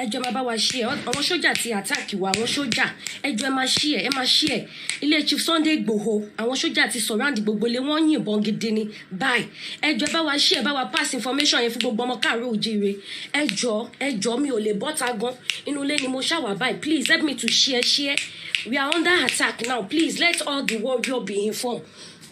ẹjọ́ máa bá wa ṣí ẹ àwọn sójà ti attack wa àwọn sójà ẹjọ́ ẹ máa ṣí ẹ ilé Chief Sunday Igboho àwọn sójà ti surround gbogbo ilé wọn yìnbọn gidi ni báyìí ẹjọ́ bá wa ṣí ẹ bá wa pass information yẹn fún gbogbo ọmọ káàárọ̀ oòjíire ẹjọ́ mi ò lè bọ́ta gan inú ilé ni mo ṣàwà báyìí please help me to share we are under attack now please let all the warrior be informed.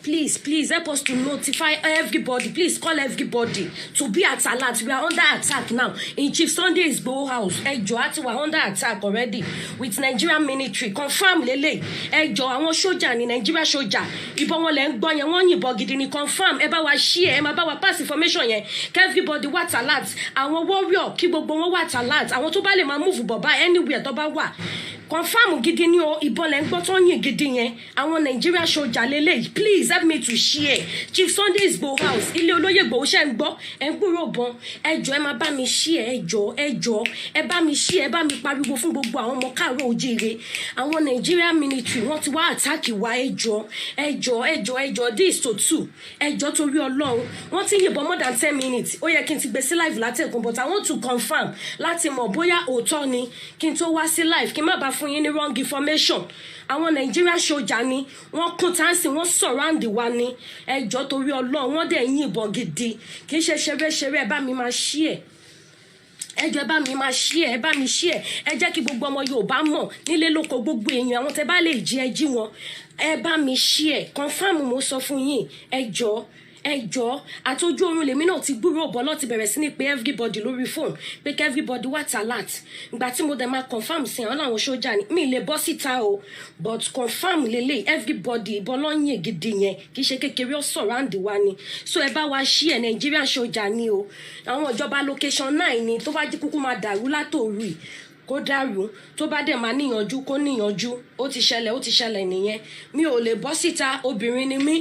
Please help us to notify everybody. Please call everybody to be at alert. We are under attack now in Chief Sunday Igboho house. Ẹjọ́ we are under attack already with Nigerian military. Confirm lele. Ẹjọ́ àwọn sójà ni Nigeria sójà. Ìbọn wọn lẹ ń gbọ́ yẹn wọ́n yìnbọn gidi ni confirm. Ẹ bá wa share, ẹ má bá wa pass information yẹn. Everybody wà at alert. Àwọn warrior kí gbogbo wọn wà at alert. Àwọn tó bá lè máa move bọ̀ bá anywhere tó bá wà. Confirm gidi ni o ìbọn lẹ ń gbọ́ tó yìn gidi yẹn. Àwọn Nigeria sójà lele. Please help me to share. Chief Sunday Igboho house ilé olóyè Igboho ṣe ń gbọ́ ẹ ń gbúrò bọn ẹjọ́ ẹ máa bá mi share ẹjọ́ ẹ bá mi share ẹ bá mi pariwo fún gbogbo àwọn ọmọ káàárọ̀ oòjíire àwọn Nigeria military wọ́n ti wá attack wa ẹjọ́ this to 2 ẹjọ́ torí Ọlọ́run wọ́n ti yìnbọn more than 10 minutes ó yẹ kí n ti gbé sí live látẹ̀kùn but I want to confirm láti mọ̀ bóyá òótọ́ ni kí n tó wá sí live kí n má bàa fún yín ní wrong information àwọn Nigeria sójà ni wọ́n kún táǹsì wọ́n surround wa ni ẹjọ́ torí Ọlọ́run wọ́n dẹ̀ yìnbọn gidi kì í ṣe ṣeré ẹ bá mi máa share ẹjọ́ ẹ bá mi máa share ẹ bá mi share ẹ jẹ́ kí gbogbo ọmọ Yorùbá mọ̀ nílé lóko gbogbo èèyàn àwọn tẹ́ bá lè jí ẹ jí wọn ẹ bá mi share confirm mo sọ fún yín ẹjọ́ àtọ́jú oorun lèmi náà ti gbúrò bọ́ lọ́ti bẹ̀rẹ̀ sí ní pé everybody lórí phone pé kí everybody wà alert ìgbà tí mo dẹ̀ máa confirm sí àwọn làwọn sójà ni mi lè bọ́ síta o but confirm lélẹ̀ everybody ìbọn lọ́yìn gidi yẹn kì í ṣe kékeré ó surround wa ni so ẹ bá wa share Nigeria sójà ni o àwọn ìjọba location 9 ni tó bá jí kúkú máa dàrú látòru yìí kó dàrú tó bá dẹ̀ máa níyànjú kó níyànjú ó ti ṣẹlẹ̀ nìyẹn mi ò lè bọ́ síta obìnrin ni mí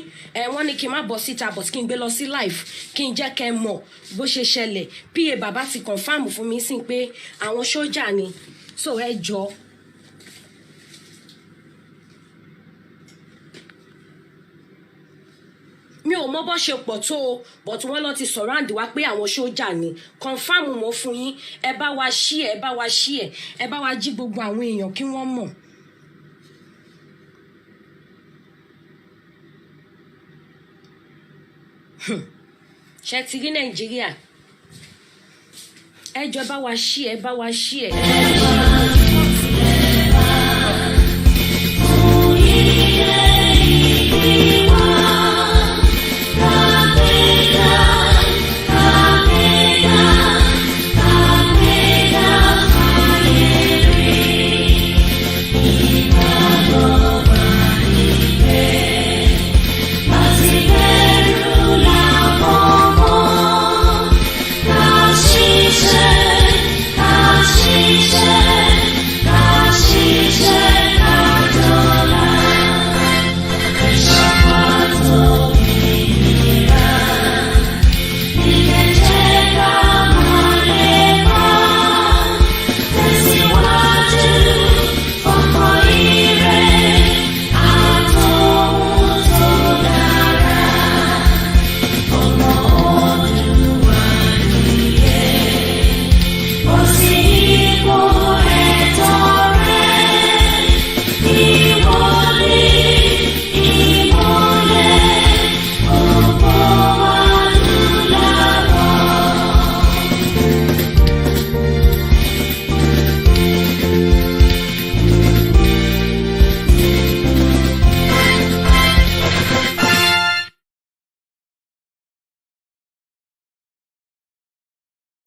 wọ́n ní kí n má bọ́ síta but kí n gbé lọ sí live kí n jẹ́ kẹ́ mọ̀ bó ṣe ṣẹlẹ̀ PA bàbá ti confam fún mi sí pé àwọn sójà ni so ẹjọ́ mi ò mọ bó ṣe pọ̀ tó o but wọ́n lọ ti surround wa pé àwọn sójà ni confam mo fún yín ẹ bá wa share ẹ bá wa jí gbogbo àwọn èèyàn kí wọ́n mọ̀. ṣe ti rí Nàìjíríà ẹjọ́ ẹ bá wa share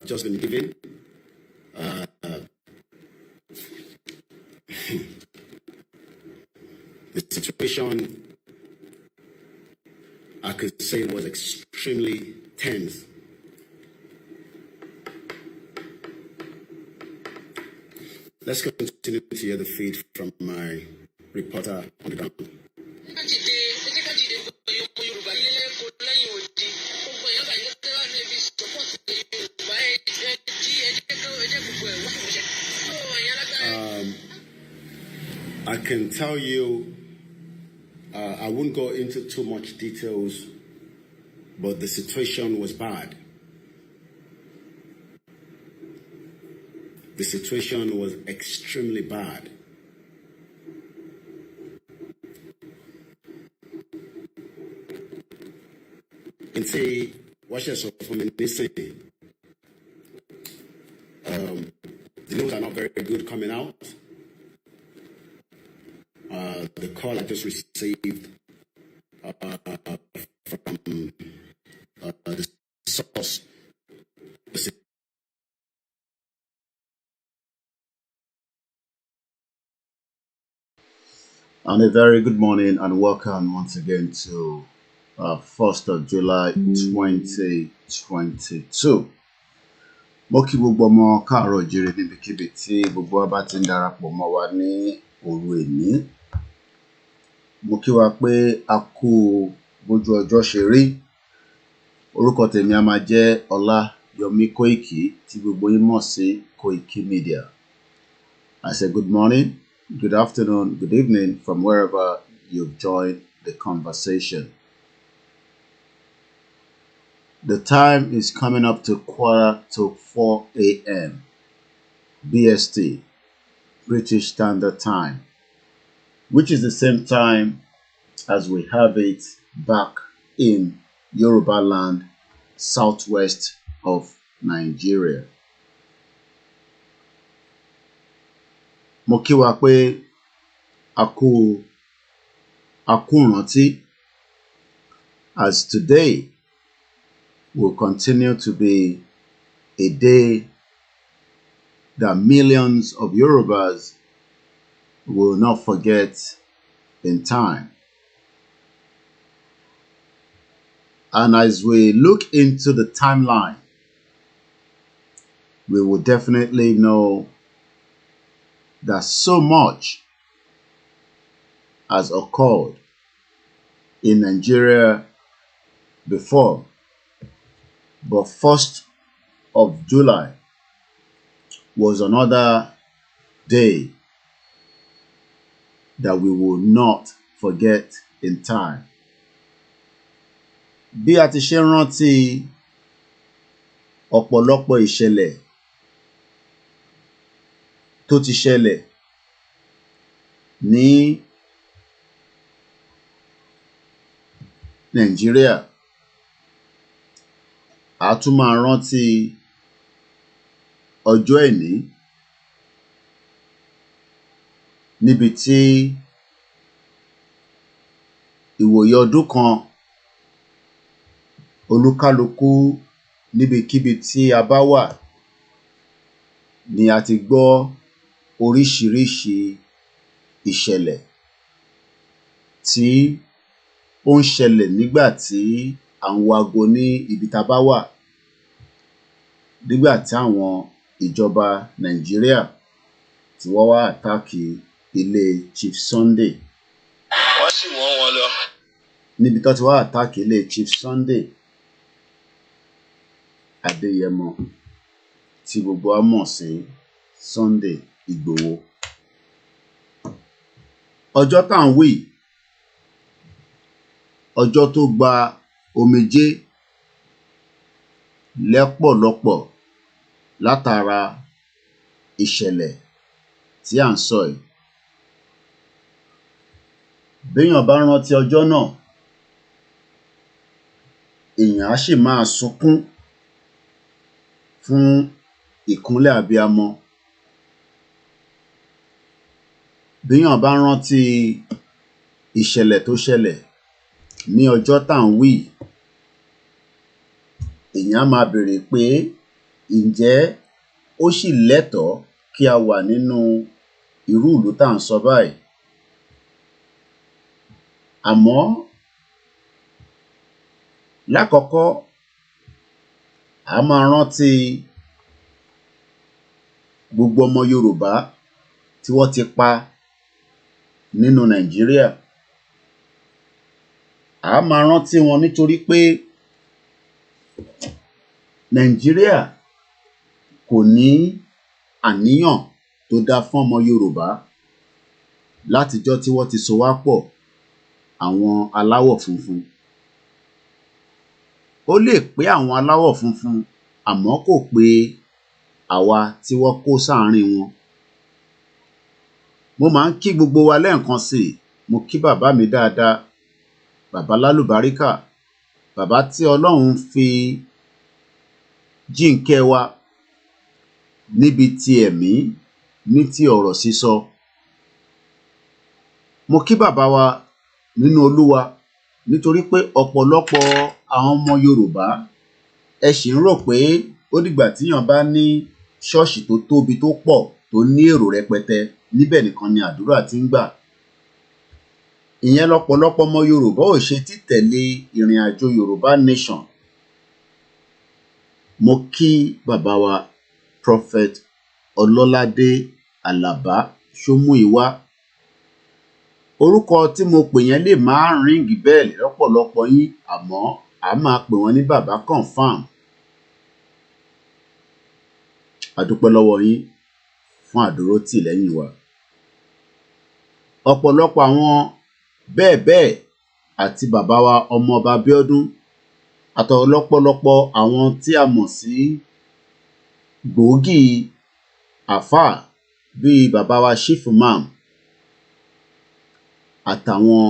just been given. The situation, I could say, was extremely tense. Let's continue to hear the feed from my reporter on the ground. I can tell you, I won't go into too much details, but the situation was bad. the situation was extremely bad. And say, watch us from the city. The news are not very good coming out. The call I just received from the source. And a very good morning and welcome once again to 1st of July 2022. Mo kí gbogbo ọmọ káàárọ̀ oòjíire níbikíbi tí gbogbo wa bá ti ń darapọ̀ mọ́ wa ní òru èní. Mo kí wa pé a kú bójú ọjọ́ ṣe rí. Orúkọ tèmi a máa jẹ́ Ọláyọmí Kóìkì tí gbogbo yín mọ̀ sí KOIKIMEDIA. I say good morning, good afternoon, good evening from wherever you've joined the conversation. The time is coming up to 3:45 a.m. BST, British Standard Time, which is the same time as we have it back in Yoruba land, southwest of Nigeria. Mo kí wa pé a kú ìrántí, as today will continue to be a day that millions of Yorubas will not forget in time. And as we look into the timeline, we will definitely know that so much has occurred in Nigeria before. But 1st of July was another day that we will not forget in time. Bí a ti ṣe ń rántí ọ̀pọ̀lọpọ̀ ìṣẹ̀lẹ̀ tó ti ṣẹlẹ̀ ní Nàìjíríà, a tún máa rántí ọjọ́ ẹ̀ní níbi tí ìwòye ọdún kan olúkálukú níbikíbi tí a bá wà ni a ti gbọ́ oríṣiríṣi ìṣẹ̀lẹ̀ tí ó ń ṣẹlẹ̀ nígbà tí à ń wo aago ní ibi tá a bá wà, nígbà tí àwọn ìjọba Nàìjíríà tí wọ́n wá àtáàkì ilé Chief Sunday. Wọ́n sì wọ́n wọn lọ. Níbi tó ti wá àtáàkì ilé Chief Sunday Adéyẹmọ tí gbogbo wa mọ̀ sí Sunday Ìgbòho. Ọjọ́ tá à ń wí, ọjọ́ tó gba omijé lẹ́pọ̀lọpọ̀ látara ìṣẹ̀lẹ̀ tí à ń sọ yìí. Béèyàn bá rántí ọjọ́ náà, èèyàn á sì máa sunkún fún ìkúnlẹ̀ abiyamọ. Béèyàn bá rántí ìṣẹ̀lẹ̀ tó ṣẹlẹ̀ ní ọjọ́ tá à ń wí, èèyàn á máa béèrè pé ǹjẹ́ ó sì lẹ́tọ̀ọ́ kí a wà nínú irú ìlú tá à ń sọ báyìí? Àmọ́ lákọ̀ọ́kọ́ a máa rántí gbogbo ọmọ Yorùbá tí wọ́n ti pa nínú Nàìjíríà. A máa rántí wọn nítorí pé Nàìjíríà kò ní àníyàn tó dá fún ọmọ Yorùbá látijọ́ tí wọ́n ti so wá pọ̀, àwọn aláwọ̀ funfun. Ó lè pé àwọn aláwọ̀ funfun àmọ́ kò pé àwa tí wọ́n kó sáàárín wọn. Mo máa ń kí gbogbo wa lẹ́ẹ̀kan sí i. Mo kí bàbá mi dáadáa, bàbá lálùbáríkà, bàbá tí Ọlọ́run fi jíǹkẹ́ wa níbi ti ẹ̀mí, ní ti ọ̀rọ̀ sísọ. Mo kí bàbá wa nínú Olúwa nítorí pé ọ̀pọ̀lọpọ̀ àwọn ọmọ Yorùbá ẹ ṣì ń rò pé ó dìgbà tíyàn bá ní ṣọ́ọ̀ṣì tó tóbi tó pọ̀ tó ní èrò rẹpẹtẹ níbẹ̀ nìkan ni àdúrà ti ń gbà. Ìyẹn lọ́pọ̀lọpọ̀ ọmọ Yorùbá ò ṣe títẹ̀lé ìrìn àjò Yorùbá nation. Mo kí bàbá wa Prophet Ọlọ́ládé Àlàbá Ṣómúìwá. Orúkọ tí mo pè yẹn lè máa ríǹgì bẹ́ẹ̀lì lọ́pọ̀lọpọ̀ yín, àmọ́ a máa pè wọ́n ní bàbá confam. A dúpẹ́ lọ́wọ́ yín fún àdúrótì lẹ́yìn wa. Ọ̀pọ̀lọpọ̀ àwọn bẹ́ẹ̀ àti bàbá wa ọmọọba Bíọ́dún àtọ̀lọ́pọ̀lọpọ̀ àwọn tí a mọ̀ sí gbòógì àfáà bíi bàbá wa Chief Imam àtàwọn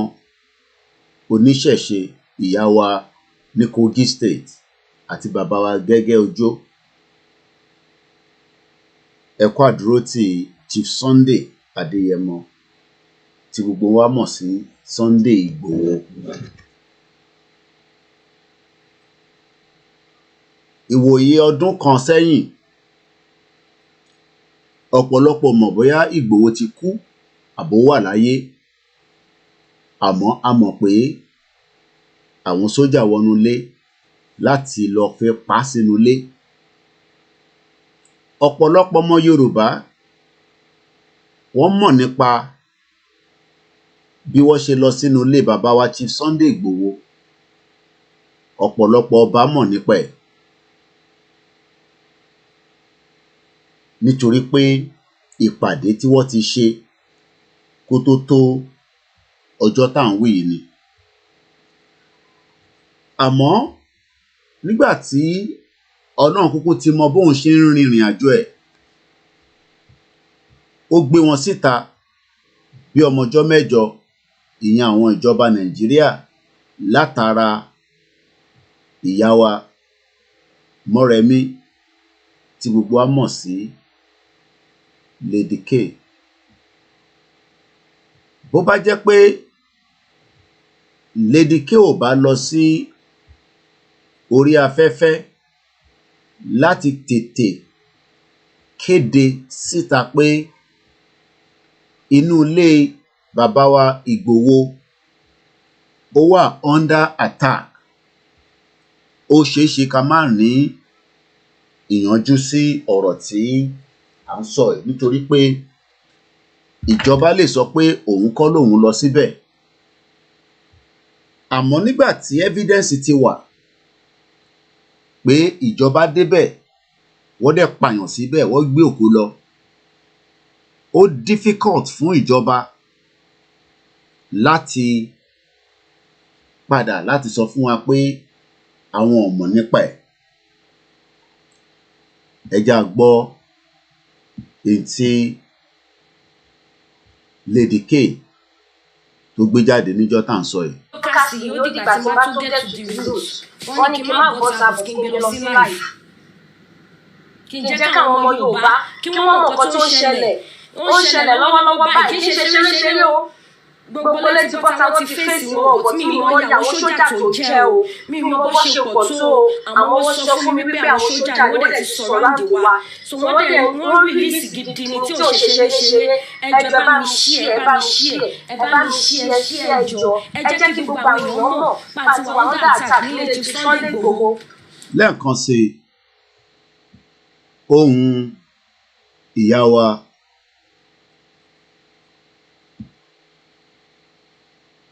oníṣẹ̀ṣe ìyá wa ní Kogi State àti bàbá wa Gẹ́gẹ́ Ojó. Ẹ kú àdúrótì Chief Sunday Adéyẹmọ tí gbogbo wa mọ̀ sí Sunday Ìgbòho. Ìwòye ọdún kan sẹ́yìn, ọ̀pọ̀lọpọ̀ mọ̀ bóyá Ìgbòho ti kú àbó wà láyé, àmọ́ a mọ̀ pé àwọn sójà wọnú ilé láti lọ fẹ́ pa á sínú ilé. Ọ̀pọ̀lọpọ̀ ọmọ Yorùbá wọ́n mọ̀ nípa bí wọ́n ṣe lọ sínú ilé bàbá wa Chief Sunday Ìgbòho. Ọ̀pọ̀lọpọ̀ ọba mọ̀ nípa ẹ̀ nítorí pé ìpàdé tí wọ́n ti ṣe kó tó ọjọ́ tá à ń wí yìí ni. Àmọ́ nígbà tí Ọlọ́run kúkú ti mọ bóun ṣe ń rin ìrìn àjò ẹ̀, ó gbé wọn síta bí ọmọ ọjọ́ mẹ́jọ, ìyẹn àwọn ìjọba Nàìjíríà látara ìyá wa Mọ́remí tí gbogbo wa mọ̀ sí Lady K. Bó bá jẹ́ pé Lady K ò bá lọ sí orí afẹ́fẹ́ láti tètè kéde síta pé inú ilé bàbá wa Ìgbòho ó wà under attack, ó ṣeéṣe ká má ní ìyanjú sí ọ̀rọ̀ tí à ń sọ yìí, nítorí pé ìjọba lè sọ pé òun kọ́ lòun lọ síbẹ̀. Àmọ́ nígbà tí evidence ti wà pé ìjọba débẹ̀, wọ́n dẹ̀ pààyàn síbẹ̀, wọ́n gbé òkú lọ, ó difficult fún ìjọba láti padà láti sọ fún wa pé àwọn ò mọ̀ nípa ẹ̀. Ẹ jẹ́ á gbọ́ èyí tí Lady K tó gbé jáde níjọ́ tá à ń sọ yìí. Kásì yóò dìgbà tí bá tó get to the root. Wọ́n ní kí n má bọ́ sábọ̀ kí n gbé lọ sí live. Kí n jẹ́ káwọn ọmọ Yorùbá kí wọ́n mọ̀ nǹkan tó ń ṣẹlẹ̀. Ó ń ṣẹlẹ̀ lọ́wọ́lọ́wọ́ báyìí, kì í ṣe ṣeré o. Gbogbo létí bọ́ta wọ́n ti fèsì wọn, but mi mọ ìyàwó sójà tó jẹ́ o. Mi mọ bó ṣe pọ̀ tó o. Àwọn wọ́n sọ fún mi pé àwọn sójà ni wọ́n dẹ̀ ti surround wa. So wọ́n release gidi ni tí ò ṣe ṣeré. Ẹ jọ̀ọ́ ẹ bá mi share, ẹ bá mi share, ẹ bá mi share ẹ jọ̀ọ́. Ẹ jẹ́ kí gbogbo àwọn èèyàn mọ̀ pàtí wà under attack nílé Chief Sunday Igboho. Lẹ́ẹ̀kan sí ohùn ìyá wa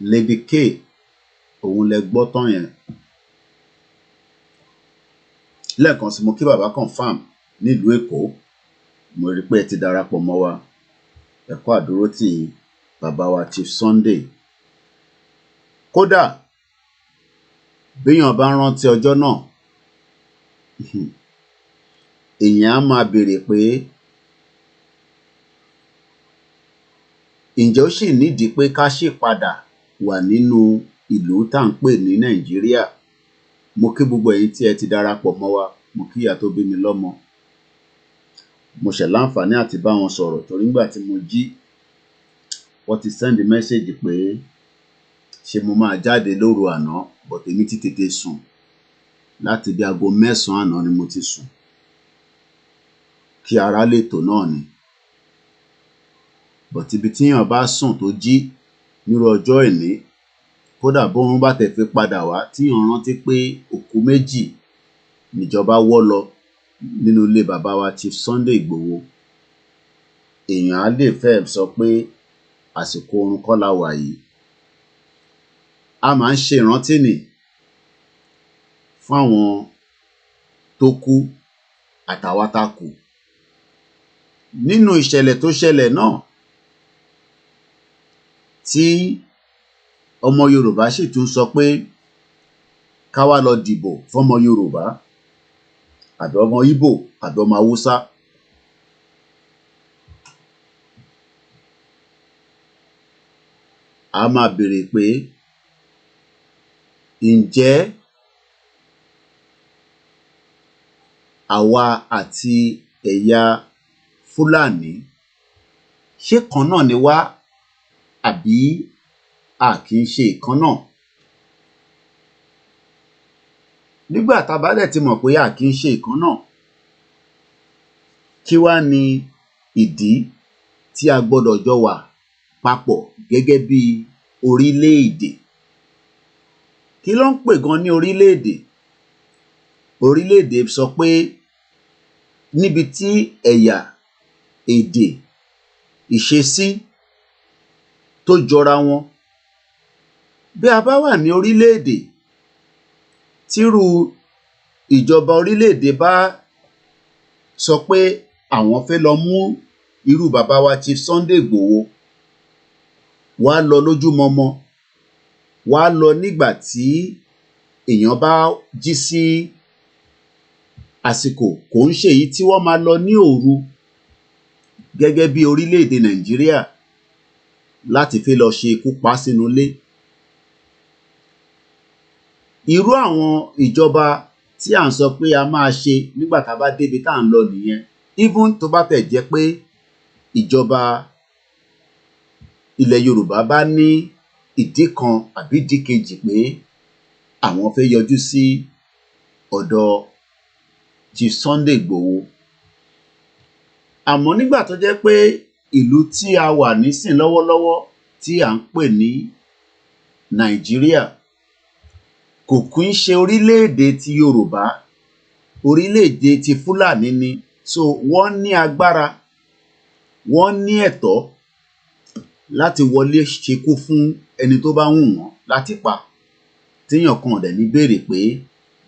Lady K, òun lẹ gbọ́ tán yẹn. Lẹ́ẹ̀kan sí mo kí bàbá confam nílùú Èkó. Mo rí pé ẹ ti darapọ̀ mọ́ wa. Ẹ kú àdúrótì bàbá wa Chief Sunday. Kódà béèyàn bá rántí ọjọ́ náà, èèyàn á máa béèrè pé ǹjẹ́ ó sì nídìí pé ká sì padà wà nínú ìlú tá à ń pè ní Nàìjíríà. Mo kí gbogbo ẹ̀yin tí ẹ ti darapọ̀ mọ́ wa, mo kí ìyá tó bí mi lọ́mọ. Mo ṣẹ̀ láǹfààní àti bá wọn sọ̀rọ̀ torí nígbà tí mo jí wọ́n ti send message pé ṣé mo máa jáde lóru àná, but èmi ti tètè sùn láti bí aago 9 àná ni mo ti sùn kí ara lè tò náà ni. But ibi tíyàn bá sùn tó jí nírú ọjọ́ ìní, kódà bóorun bá tẹ̀ fi padà wá tíyàn rántí pé òkú méjì níjọba wọ́ lọ nínú ilé bàbá wa Chief Sunday Igboho, èèyàn á lè fẹ́ sọ pé àsìkò oorun kọ́ la wà yìí. A máa ń ṣe ìrántí nì fún àwọn tó kú àtàwa tá kù. Nínú ìṣẹ̀lẹ̀ tó ṣẹlẹ̀ náà tí ọmọ Yorùbá sì tún sọ pé ká wá lọ dìbò fọ́mọ Yorùbá àbí ọmọ Ìgbò àbí ọmọ Haúsá. A máa béèrè pé ǹjẹ́ àwa àti ẹ̀yà Fúlàní ṣé kan náà ni wá àbí a kì í ṣe ìkan náà? Nígbà tá a bá dẹ̀ ti mọ̀ pé a kì í ṣe ìkan náà, kí wá ni ìdí tí a gbọ́dọ̀ jọ wà papọ̀ gẹ́gẹ́ bí orílẹ̀-èdè? Kí ló ń pè gan ní orílẹ̀-èdè? Orílẹ̀-èdè sọ pé níbi tí ẹ̀yà, èdè, ìṣesí tó jọra wọn. Bí a bá wà ní orílẹ̀-èdè tírú ìjọba orílẹ̀-èdè bá sọ pé àwọn fẹ́ lọ mú irú bàbá wa Chief Sunday Igboho wá lọ lójúmọmọ, wá lọ nígbà tí èèyàn bá jí sí àsìkò, kò ń ṣe èyí tí wọ́n máa lọ ní òru gẹ́gẹ́ bí orílẹ̀-èdè Nàìjíríà láti fi lọ ṣe ikú pa sínú ilé. Irú àwọn ìjọba tí à ń sọ pé a máa ṣe nígbà tá a bá débi tá à ń lọ nìyẹn. Even tó bá fẹ́ jẹ́ pé ìjọba ilẹ̀ Yorùbá bá ní ìdí kan àbí ìdí kejì pé àwọn fẹ́ yọjú sí ọ̀dọ̀ Chief Sunday Igboho. Àmọ́ nígbà tó jẹ́ pé ìlú tí a wà nísìn lọ́wọ́lọ́wọ́ tí à ń pè ní Nàìjíríà kò kún ṣe orílẹ̀-èdè ti Yorùbá, orílẹ̀-èdè ti Fúlàní ni. So wọ́n ní agbára, wọ́n ní ẹ̀tọ́ láti wọlé ṣekú fún ẹni tó bá wù wọ́n láti pa, téèyàn kan ò dẹ̀ ní béèrè pé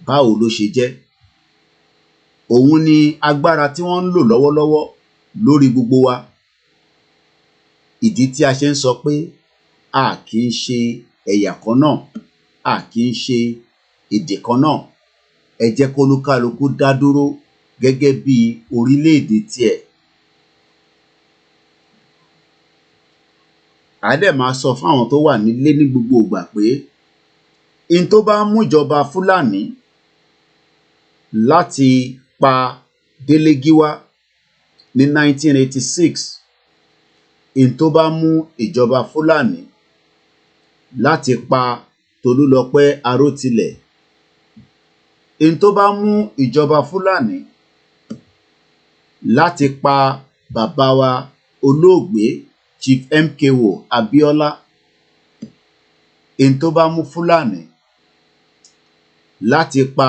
báwo ló ṣe jẹ́. Òun ni agbára tí wọ́n ń lò lọ́wọ́lọ́wọ́ lórí gbogbo wa. Ìdí tí a ṣe ń sọ pé a kì í ṣe ẹ̀yà kan náà, a kì í ṣe èdè kan náà. Ẹ jẹ́ kó olúkálukú dá dúró gẹ́gẹ́ bí orílẹ̀-èdè tiẹ̀. A dẹ̀ máa sọ fún àwọn tó wà nílé ní gbogbo ìgbà pé in tó bá mú ìjọba Fúlàní láti pa Délé Gíwá ní 1986, in tó bá mú ìjọba Fúlàní láti pa Tolúlọpẹ́ Arótilẹ̀, in tó bá mú ìjọba Fúlàní láti pa bàbá wa olóògbé Chief MKO Abíọ́lá, in tó bá mú Fúlàní láti pa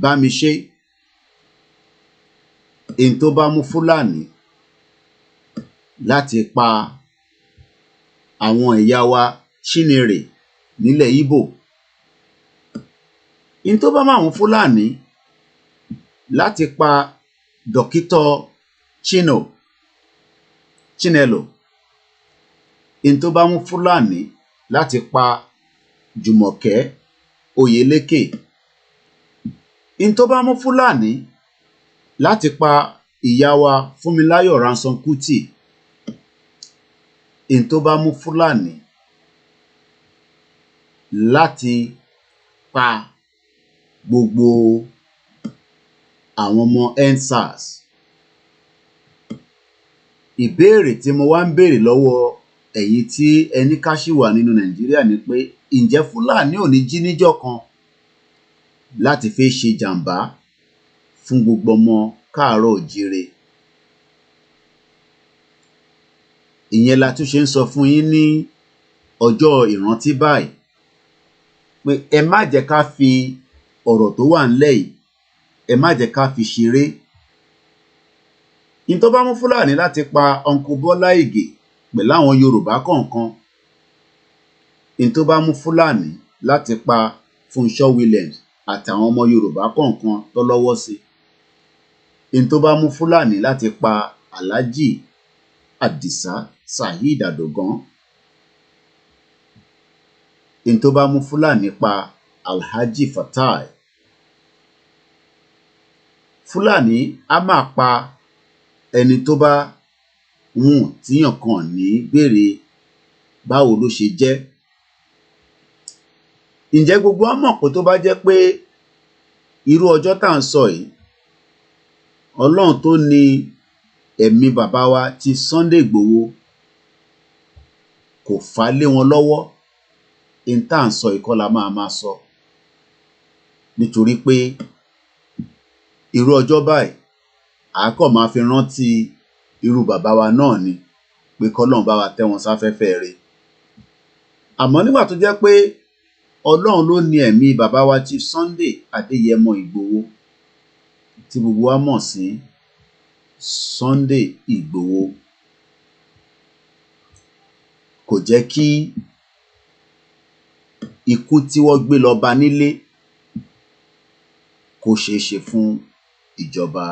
Bámiṣé, in tó bá mú Fúlàní láti pa àwọn ìyá wa Ṣínírè nílẹ̀ Ìgbò, in tó bá mú àwọn Fúlàní láti pa Dókítà Chinelo, in tó bá mú Fúlàní láti pa Jùmọ̀kẹ́ Oyèlékè, in tó bá mú Fúlàní láti pa ìyá wa Fúnmiláyọ̀ Ransome Kuti, in tó bá mú Fúlàní láti pa gbogbo àwọn ọmọ EndSARS. Ìbéèrè tí mo wá ń béèrè lọ́wọ́ ẹ̀yin tí ẹni ká ṣì wà nínú Nàìjíríà ni pé ǹjẹ́ Fúlàní ò ní jí níjọ́ kan láti fi ṣe jàǹbá fún gbogbo ọmọ káàárọ̀ òjíire? Ìyẹn la tún ṣe ń sọ fún yín ní ọjọ́ ìrántí báyìí pé ẹ má jẹ́ ká fi ọ̀rọ̀ tó wà ńlẹ̀ yìí, ẹ má jẹ́ ká fi ṣeré. In tó bá mú Fúlàní láti pa Uncle Bọ́lá Ìgè pẹ̀lú àwọn Yorùbá kọ̀ọ̀kan, in tó bá mú Fúlàní láti pa Fúnṣọ́ Williams àtàwọn ọmọ Yorùbá kọ̀ọ̀kan tó lọ́wọ́ sí, in tó bá mú Fúlàní láti pa Alhaji Adisa Saheed Adogan, in tó bá mú Fúlàní pa Alhaji Fatai. Fúlàní á máa pa ẹni tó bá tíyàn kan ní béèrè báwo ló ṣe jẹ́. Ǹjẹ́ gbogbo wa mọ̀ pé tó bá jẹ́ pé irú ọjọ́ tá à ń sọ yìí, Ọlọ́run tó ní ẹ̀mí bàbá wa ti Sunday Igboho kò fà lé wọn lọ́wọ́, in tá à ń sọ ìkọ́ la máa sọ. Nítorí pé irú ọjọ́ báyìí àákọ̀ máa fi rántí irú bàbá wa náà ni pé kọ́lọ́run bá wa tẹ́ wọn sáfẹ́fẹ́ rẹ̀. Àmọ́ nígbà tó jẹ́ pé Ọlọ́run ló ní ẹ̀mí bàbá wa Chief Sunday Adéyẹmọ Ìgbòho tí gbogbo wa mọ̀ sí Sunday Ìgbòho, kò jẹ́ kí ikú tí wọ́n gbé lọ bá nílé kó ṣeé ṣe fún ìjọba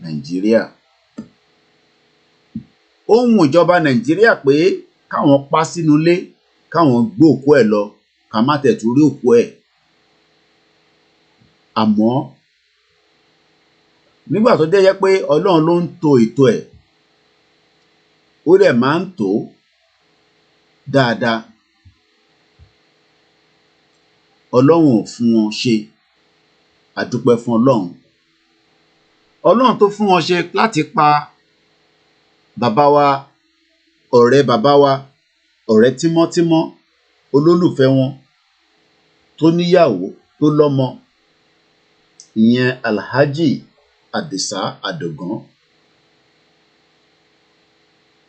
Nàìjíríà. Ó wù ìjọba Nàìjíríà pé káwọn pa sínú ilé, káwọn gbé òkú ẹ̀ lọ, ká má tẹ̀ tún rí òkú ẹ̀. Àmọ́ nígbà tó jẹ́ pé Ọlọ́run ló ń to ètò ẹ̀, ó dẹ̀ máa ń tò dáadáa. Ọlọ́run ò fún wọn ṣe, a dúpẹ́ fún Ọlọ́run. Ọlọ́run tó fún wọn ṣe láti pa bàbá wa, ọ̀rẹ́ tímọ́tímọ́, olólùfẹ́ wọn tó níyàwó tó lọ́mọ, ìyẹn Alhaji Adisa Adogan.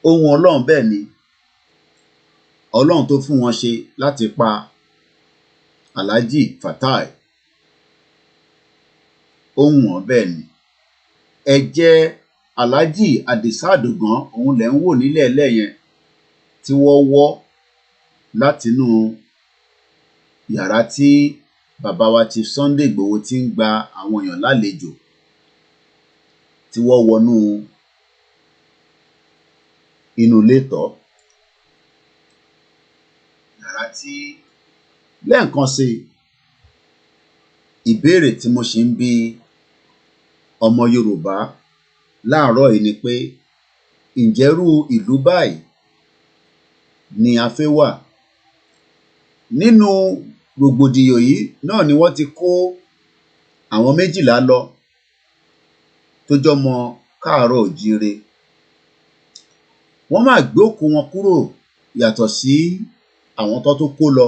Ohun Ọlọ́run bẹ́ẹ̀ ni. Ọlọ́run tó fún wọn ṣe láti pa Alhaji Fatai. Ohun wọn bẹ́ẹ̀ ni. Ẹ̀jẹ̀ Alhaji Adisa Adogan òun lẹ̀ ń wò nílẹ̀ ẹlẹ́yẹn tí wọ́n wọ́ látinú yàrá tí bàbá wa Chief Sunday Igboho ti ń gba àwọn èèyàn lálejò, tí wọ́n wọnú inú ilé tọ̀. Yàrá tí lẹ́ẹ̀kan sí ìbéèrè tí mo ṣe ń bi ọmọ Yorùbá láàárọ̀ yìí ni pé ǹjẹ́rú ìlú báyìí ni a fẹ́ wà? Nínú rògbòdìyàn yìí náà ni wọ́n ti kó àwọn 12 lọ tó jọmọ káàárọ̀ òjíire. Wọ́n máa gbé òkú wọn kúrò yàtọ̀ sí àwọn tó kó lọ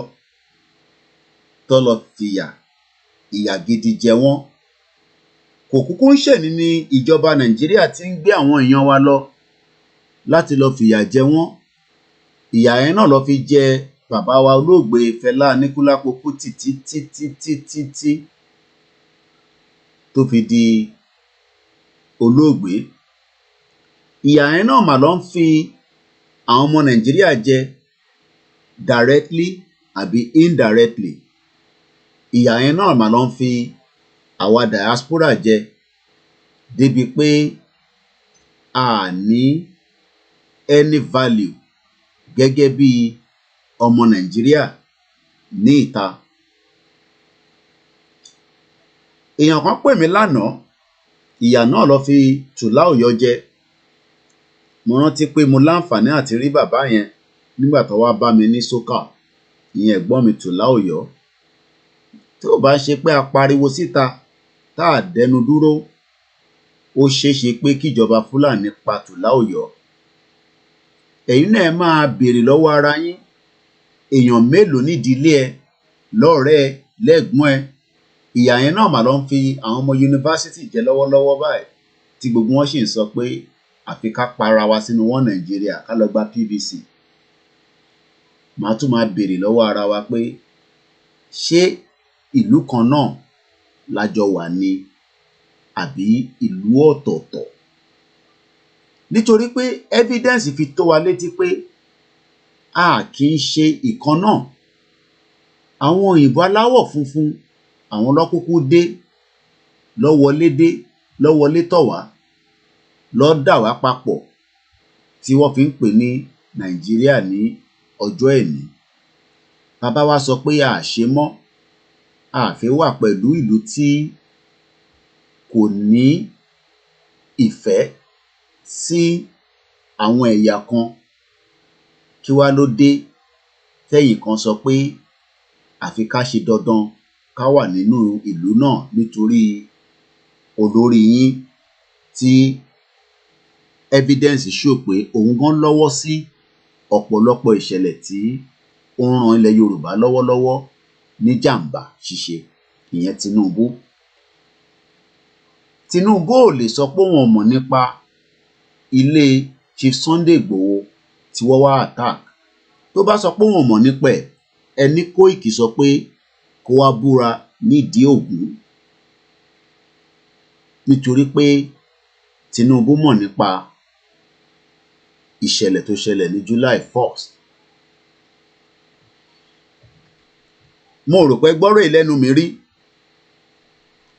tó lọ fìyà ìyà gidi jẹ wọ́n. Kò kúkú ń ṣẹ̀ní ní ìjọba Nàìjíríà tí ń gbé àwọn èèyàn wa lọ láti lọ fìyà jẹ wọ́n. Ìyà yẹn náà lọ fi jẹ bàbá wa olóògbé Fẹlá Aníkúlápó Kútì títí tó fi di olóògbé. Ìyà yẹn náà mà lọ ń fi àwọn ọmọ Nàìjíríà jẹ directly àbí indirectly. Ìyà yẹn náà mà lọ ń fi àwa diaspora jẹ débi pé a ní any value gẹ́gẹ́ bí ọmọ Nàìjíríà ní ìta. Èèyàn kan pè mí lánàá ìyà náà ló fi tùlá Ọ̀yọ́ jẹ. Mo rántí pé mo láǹfààní àti rí bàbá yẹn nígbà tó wá bá mi ní sókà, ìyẹn ẹ̀gbọ́n mi tùlá Ọ̀yọ́. Tí ò bá ṣe pé a pariwo síta tá a dẹnu dúró, ó ṣeéṣe pé kíjọba Fúlàní pa tùlá Ọ̀yọ́. Ẹ̀yin náà ẹ máa béèrè lọ́wọ́ ara yín, èèyàn mélòó nídìílé ẹ, lọ́rẹ̀ẹ́ ẹ, lẹ́gbọ́n ẹ, ìyà yẹn náà mà ló ń fi àwọn ọmọ yunifásitì jẹ lọ́wọ́lọ́wọ́ báyìí, tí gbogbo wọn sì ń sọ pé àfi ká para wa sínú wọn Nàìjíríà ká lọ gba PVC. Màá tún máa béèrè lọ́wọ́ ara wa pé ṣé ìlú kan náà lájọ wà ní àbí ìlú ọ̀tọ̀ọ̀tọ̀? Nítorí pé evidence fi tó wa létí pé a kì í ṣe ìkan náà. Àwọn òyìnbó aláwọ̀ funfun àwọn lọ́kúkú dé, lọ́wọlé tọ̀ wá, lọ́ dà wá papọ̀ tí wọ́n fi ń pè ní Nàìjíríà ní ọjọ́ ẹ̀ní. Bàbá wa sọ pé a ṣe mọ́, a fẹ́ wà pẹ̀lú ìlú tí kò ní ìfẹ́ sí àwọn ẹ̀yà kan. Kí wá ló dé tẹ́yìn kan sọ pé àfi ká ṣe dandan ká wà nínú ìlú náà nítorí olórí yín tí evidence show pé òun gan lọ́wọ́ sí ọ̀pọ̀lọpọ̀ ìṣẹ̀lẹ̀ tí ó ń ran ilẹ̀ Yorùbá lọ́wọ́lọ́wọ́ ní jàǹbá ṣíṣe, ìyẹn Tinubu. Tinubu ò lè sọ pé wọn mọ̀ nípa ilé Chief Sunday Igboho tí wọ́n wá attack. Tó bá sọ pé wọn mọ̀ nípa ẹ̀, ẹni Kóìkì sọ pé kó wá búra nídìí Ògún, nítorí pé Tinubu mọ̀ nípa ìṣẹ̀lẹ̀ tó ṣẹlẹ̀ ní July 1st. Mo rò pé gbọ́rọ̀ ìlẹ́nu mi rí,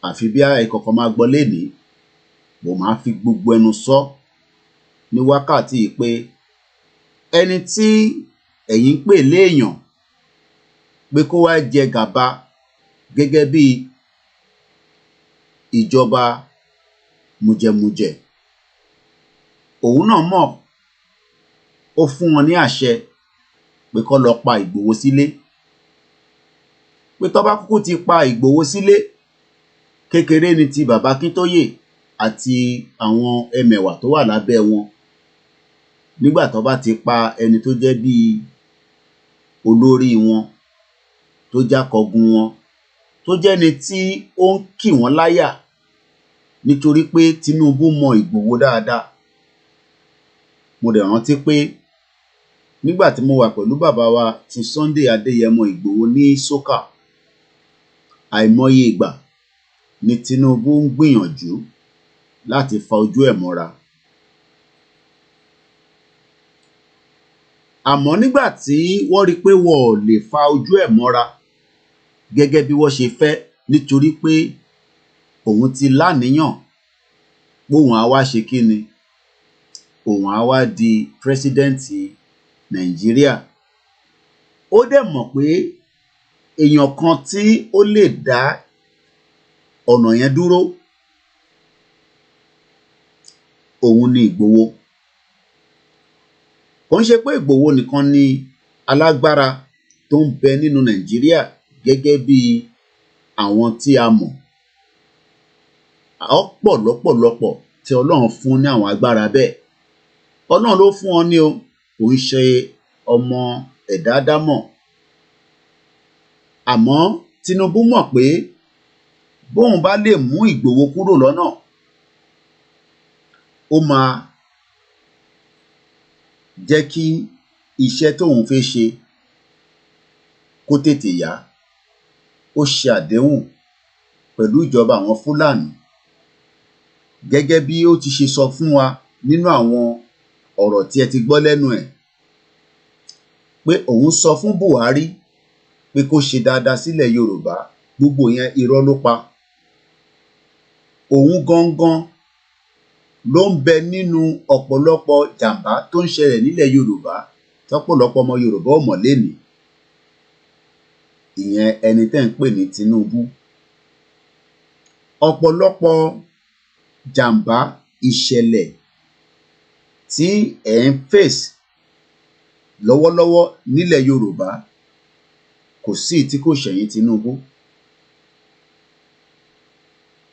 àfi bí ìkọ̀kan máa gbọ́ lénìí, mo máa fi gbogbo ẹnu sọ ní wákàtí pé ẹni tí ẹ̀yin ń pè léèyàn pé kó wá jẹ gàba gẹ́gẹ́ bí ìjọba mùjẹmùjẹ, òun náà mọ̀, ó fún wọn ní àṣẹ pé kó lọ pa Ìgbòho sílé, pé tó bá kúkú ti pa Ìgbòho sílé, kékeré ni ti bàbá Akíntóyè àti àwọn ẹmẹ̀wà tó wà lábẹ́ wọn. Nígbà tó bá ti pa ẹni tó jẹ́ bí olórí wọn, tó jákọ̀gun wọn, tó jẹ́ni tí ó ń kì wọ́n láyà, nítorí pé Tinubu mọ Ìgbòho dáadáa. Mo dẹ̀ rántí pé nígbà tí mo wà pẹ̀lú bàbá wa ti Sunday Adéyẹmọ Ìgbòho ní sókà, àìmọye ìgbà ni Tinubu ń gbìyànjú láti fa ojú ẹ̀ mọ́ra. Àmọ́ nígbà tí wọ́n rí pé wọn ò lè fa ojú ẹ̀ mọ́ra gẹ́gẹ́ bí wọ́n ṣe fẹ́, nítorí pé òun ti láníyàn pé òun á wá ṣe kíni, òun á wá di pírẹsidẹ́ǹtì Nàìjíríà. Ó dẹ̀ mọ̀ pé èèyàn kan tí ó lè dá ọ̀nà yẹn dúró, òun ni Ìgbòho. Kò ń ṣe pé Ìgbòho nìkan ni alágbára tó ń bẹ nínú Nàìjíríà gẹ́gẹ́ bí àwọn tí a mọ̀. Ọ̀pọ̀ lọ́pọ̀lọpọ̀ tí Ọlọ́run fún ní àwọn agbára bẹ́ẹ̀. Ọlọ́run ló fún wọn ní o, kò ń ṣe ọmọ ẹ̀dá ádámọ̀. Àmọ́ Tinubu mọ̀ pé bóun bá lè mú Ìgbòho kúrò lọ́nà, ó máa jẹ́ kí iṣẹ́ tóun fẹ́ ṣe kó tètè yá. Ó ṣe àdéhùn pẹ̀lú ìjọba àwọn Fúlàní, gẹ́gẹ́ bí ó ti ṣe sọ fún wa nínú àwọn ọ̀rọ̀ tí ẹ ti gbọ́ lẹ́nu ẹ̀, pé òun sọ fún Buhari pé kó ṣe dáadáa sílẹ̀ Yorùbá. Gbogbo yẹn irọ́ ló pa. Òun gangan ló ń bẹ nínú ọ̀pọ̀lọpọ̀ jàǹbá tó ń ṣẹlẹ̀ nílẹ̀ Yorùbá tọ́pọ̀lọpọ̀ ọmọ Yorùbá ò mọ̀ lénìí. Ìyẹn ẹni tẹ́ ń pè ní Tinubu. Ọ̀pọ̀lọpọ̀ jàǹbá ìṣẹ̀lẹ̀ tí ẹ̀ ń face lọ́wọ́lọ́wọ́ nílẹ̀ Yorùbá kò sí tí kò ṣẹ̀yìn Tinubu.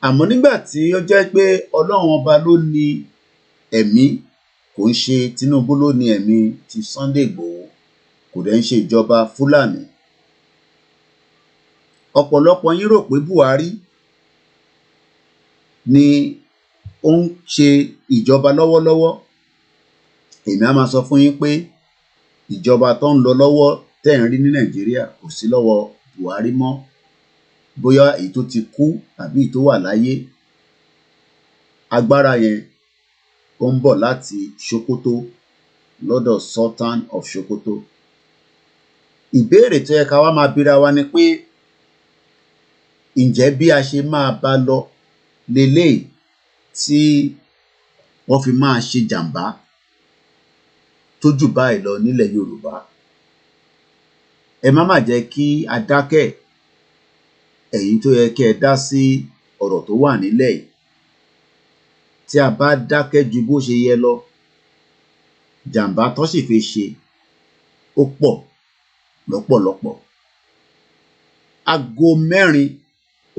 Àmọ́ nígbà tí ó jẹ́ pé Ọlọ́run ọba ló ní ẹ̀mí, kò ń ṣe Tinubu ló ní ẹ̀mí ti Sunday Igboho, kò dẹ̀ ń ṣe ìjọba Fúlàní. Ọ̀pọ̀lọpọ̀ yín rò pé Buhari ni ó ń ṣe ìjọba lọ́wọ́lọ́wọ́. Èmi á máa sọ fún yín pé ìjọba tó ń lọ lọ́wọ́ tẹ́ ń rí ní Nàìjíríà kò sí lọ́wọ́ Buhari mọ́, bóyá èyí tó ti kú tàbí èyí tó wà láyé. Agbára yẹn ó ń bọ̀ láti Sokoto lọ́dọ̀ Sultan of Sokoto. Ìbéèrè tó yẹ ká wá máa bira wa ni pé ǹjẹ́ bí a ṣe máa bá lọ leléyìí tí wọ́n fi máa ṣe jàǹbá tó jù báyìí lọ nílẹ̀ Yorùbá? Ẹ má jẹ́ kí a dákẹ́, ẹ̀yin tó yẹ kí ẹ dá sí ọ̀rọ̀ tó wà nílẹ̀ yìí. Tí a bá dákẹ́ ju bó ṣe yẹ lọ, jàǹbá tó sì fi ṣe ó pọ̀ lọ́pọ̀lọpọ̀. Aago mẹ́rin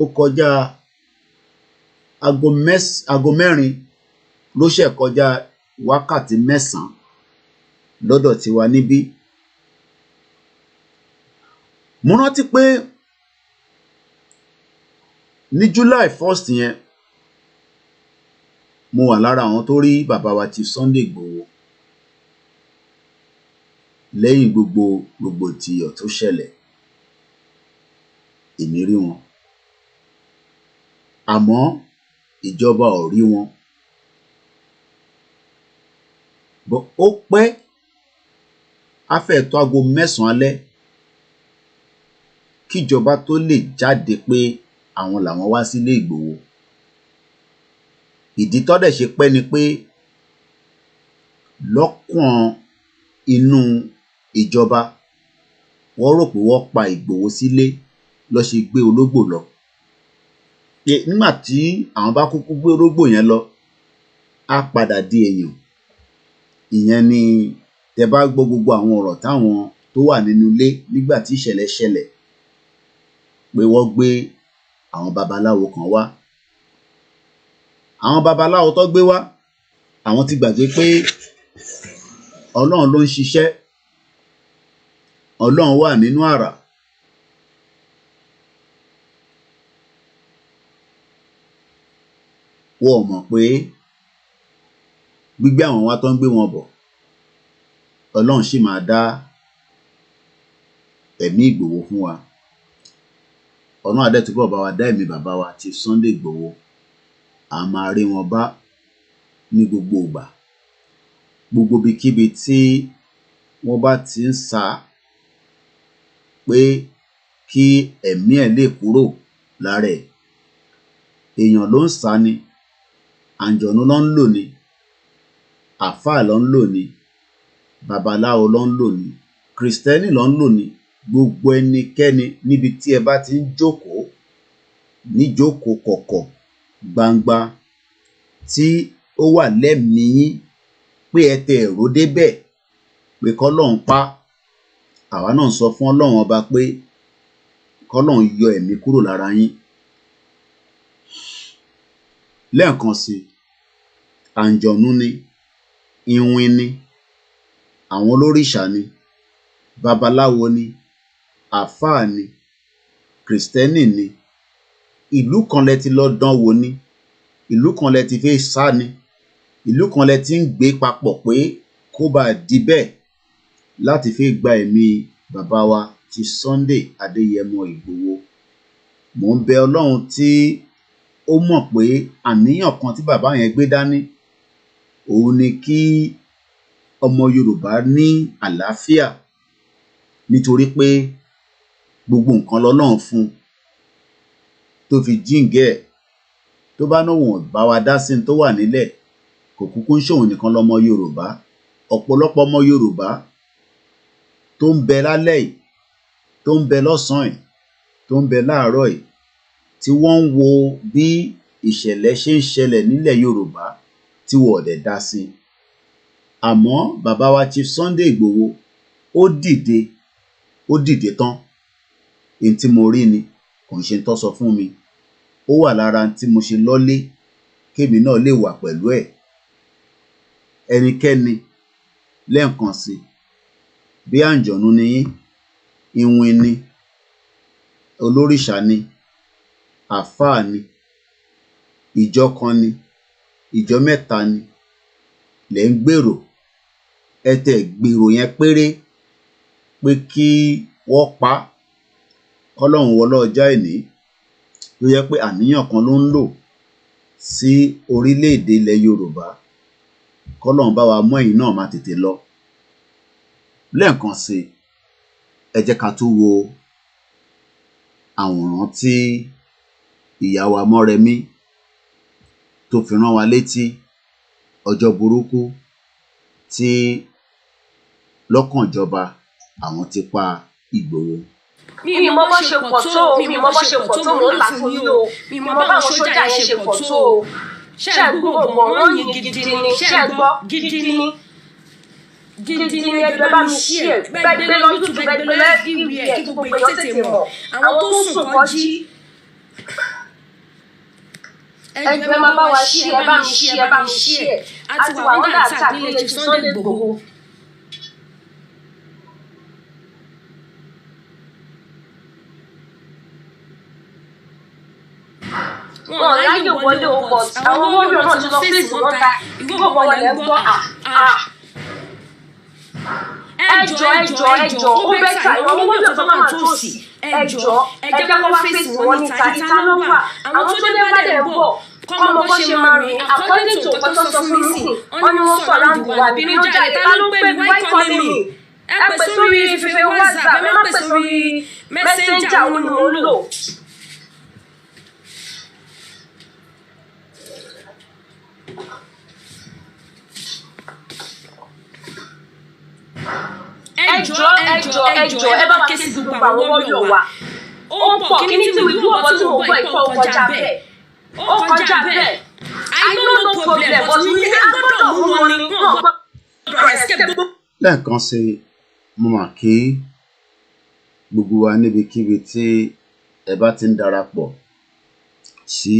ó kọjá, aago mẹ́rin ló ṣẹ̀ kọjá wákàtí mẹ́sàn-án lọ́dọ̀ tiwa níbí. Mo rántí pé ní July 1st yẹn, mo wà lára àwọn tó rí bàbá wa ti Sunday Igboho lẹ́yìn gbogbo rògbòdìyàn tó ṣẹlẹ̀. Èmi rí wọn, àmọ́ ìjọba ò rí wọn. Ó pẹ́, á fẹ́ tó aago mẹ́sàn-án alẹ́ kíjọba tó lè jáde pé àwọn làwọn wá sílé Ìgbòho. Ìdí tó dẹ̀ ṣe pẹ́ ni pé lọ́kàn inú ìjọba wọ́n rò pé wọ́n pa Ìgbòho sílé ló ṣe gbé ológbò lọ. Nígbà tí àwọn bá kúkú gbé ológbò yẹn lọ, á padà di èèyàn. Ìyẹn ni tẹ bá gbọ́ gbogbo àwọn ọ̀rọ̀ táwọn tó wà nínú ilé nígbà tí ìṣẹ̀lẹ̀ ṣẹlẹ̀ pé wọ́n gbé àwọn babaláwo kan wá. Àwọn babaláwo tó gbé wá, àwọn ti gbàgbé pé Ọlọ́run ló ń ṣiṣẹ́, Ọlọ́run wà nínú àrà. Wọ́n ò mọ̀ pé gbígbé àwọn wá tó ń gbé wọn bọ̀, Ọlọ́run sì máa dá ẹ̀mí Ìgbòho fún wa. Ọlọ́run á dẹ̀ túbọ̀ bá wa dá ẹ̀mí bàbá wa ti Sunday Igboho. A máa rí wọn bá ní gbogbo ìgbà. Gbogbo ibikíbi tí wọ́n bá ti ń sá pé kí ẹ̀mí ẹ̀ lè kúrò lára ẹ̀. Èèyàn ló ń sá ni, àǹjọ̀nú ló ń lò ni, àfáà ló ń lò ni, babaláwo ló ń lò ni, kìrìsìtẹ́nì ló ń lò ni. Gbogbo ẹnikẹ́ni níbi tí ẹ bá ti ń jókòó, níjókòó kọ̀kọ̀ gbangba tí ó wà lẹ́mìí yín pé ẹ tẹ èrò débẹ̀ pé kọ́lọ́run pa, àwa náà sọ fún Ọlọ́run ọba pé kọ́lọ́run yọ ẹ̀mí kúrò lára yín. Lẹ́ẹ̀kan sí, àǹjọ̀nú ni, iwin ni, àwọn olórìṣà ni, babaláwo ni, àfáà ni, kìrìsìtẹ́nì ni. Ìlú kan lẹ ti lọ dán wò ni, ìlú kan lẹ ti fẹ́ sá ni, ìlú kan lẹ ti ń gbé papọ̀ pé kó bá di bẹ́ẹ̀ láti fi gba ẹ̀mí bàbá wa ti Sunday Adéyẹmọ Ìgbòho. Mò ń bẹ Ọlọ́run tí ó mọ̀ pé àníyàn kan tí bàbá yẹn gbé dání, òun ni kí ọmọ Yorùbá ní àlàáfíà, nítorí pé gbogbo nǹkan lọ́lọ́run fún tó fi jíǹgẹ́ ẹ̀. Tó bá náà wọ́n bá wa dá sí tó wà nílẹ̀, kò kúkú ń ṣòun nìkan lọ́mọ Yorùbá. Ọ̀pọ̀lọpọ̀ ọmọ Yorùbá tó ń bẹ lálẹ́ yìí, tó ń bẹ lọ́sàn-án yìí, tó ń bẹ láàárọ̀ yìí, tí wọ́n ń wo bí ìṣẹ̀lẹ̀ ṣe ń ṣẹlẹ̀ nílẹ̀ Yorùbá tí wọ́n dẹ̀ dá sí. Àmọ́ bàbá wa Chief Sunday Igboho ó dìde tán. Èyí tí mo rí ni kò ń ṣe tó sọ fún mi. Ó wà lára tí mo ṣe lọ́lé kémi náà lè wà pẹ̀lú ẹ̀. Ẹnikẹ́ni lẹ́ẹ̀kan sí bí àǹjọ̀nú ni yín, iwin ni, olórìṣà ni, àfáà ni, ìjọ kan ni, ìjọ mẹ́ta ni, lẹ̀ ń gbèrò. Ẹ tẹ̀ gbèrò yẹn péré pé kí wọ́n pa kọ́lọ́run wọlé ọjọ́ ìní tó yẹ pé àníyàn kan ló ń lò sí orílẹ̀-èdè ilẹ̀ Yorùbá. Kọ́lọ́run bá wa mọ́ ẹ̀yin náà máa tètè lọ. Lẹ́ẹ̀kan sí ẹ jẹ́ ká tún wo àwòrán tí ìyá wa Mọ́remí tó fi rán wa létí ọjọ́ burúkú tí lọ́kànjọba àwọn ti pa Ìgbòho. Mi mọ bó ṣe pọ̀ tó o, mi mọ bó ṣe pọ̀ tó o, mo là fún yín o. Mi mọ báwọn sójà yẹn ṣe pọ̀ tó o. Ṣé ẹ gbọ́ wọ́n yìn gidi ni, ṣé ẹ gbọ́ gidi ni. Gidi ni ẹgbẹ́ bá mi ṣí ẹ̀, bẹ́ẹ̀ gbé lọ YouTube, bẹ́ẹ̀ gbé lọ everywhere kí gbogbo èèyàn tètè mọ̀. Àwọn tó sùn kọ́ jí. Ẹgbẹ́ máa bá wa ṣí ẹ, bá mi ṣí ẹ, bá mi ṣí ẹ. Àti wà wọ́n dà tà nílé Chief Sunday Igboho. Wọ́n láyé wọlé ọkọ̀ àwọn wọ́ọ̀rọ̀ náà ti lọ fèsì wọn ta ìgbóhùn wọn lẹ́ ń gbọ́ ẹjọ́ ó bẹ́ ta ìwọ̀n wọ́ọ̀rọ̀ tó máa tó sí ẹjọ́ ẹjẹ́ kó wá fèsì wọn níta ìta ló wà àwọn tó dé bá dẹ̀ ń bọ̀ kọ́mọ bó ṣe máa rìn according to nǹkan tó sọ fún mi sìn wọ́n ní wọ́n sọ̀rọ̀ àǹdù wà bínú jáde ta ló ń pè mí why calling me ẹ pè sórí fífẹ́ WhatsApp ẹ má pè sórí messenger àwọn ni mò ń lò. ẹjọ́ ẹ bá wa ké sí gbogbo àwọn wọ́ọ̀rọ̀ wa. Ó pọ̀ kí ní tí mo gbọ́ ọ̀bọ̀ tí mo gbọ́ ìpọ̀ kọjá bẹ́ẹ̀. Ó kọjá bẹ́ẹ̀. I know no problem but we gbọ́dọ̀ mú wọn ní wọ́n gbọ́dọ̀ escape. Lẹ́ẹ̀kan sí mo mà kí gbogbo wa níbikíbi tí ẹ bá ti ń darapọ̀ sí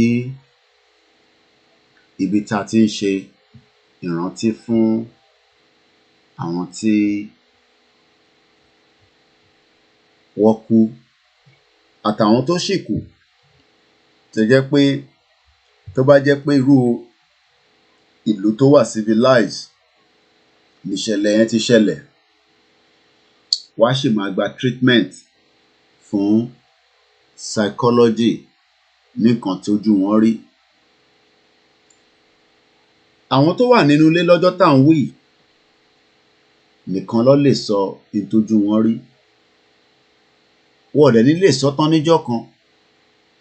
ibi tá a ti ń ṣe ìrántí fún àwọn tí wọ́n kú àtàwọn tó ṣì kù. Tó jẹ́ pé tó bá jẹ́ pé irú ìlú tó wà civilized níṣẹ̀lẹ̀ yẹn ti ṣẹlẹ̀, wá sì máa gba treatment fún psychology nìkan tójú wọn rí. Àwọn tó wà nínú ilé lọ́jọ́ tá à ń wí nìkan ló lè sọ ìtójú wọn rí. Wọ́n dẹ̀ ní lè sọ tán níjọ́ kan,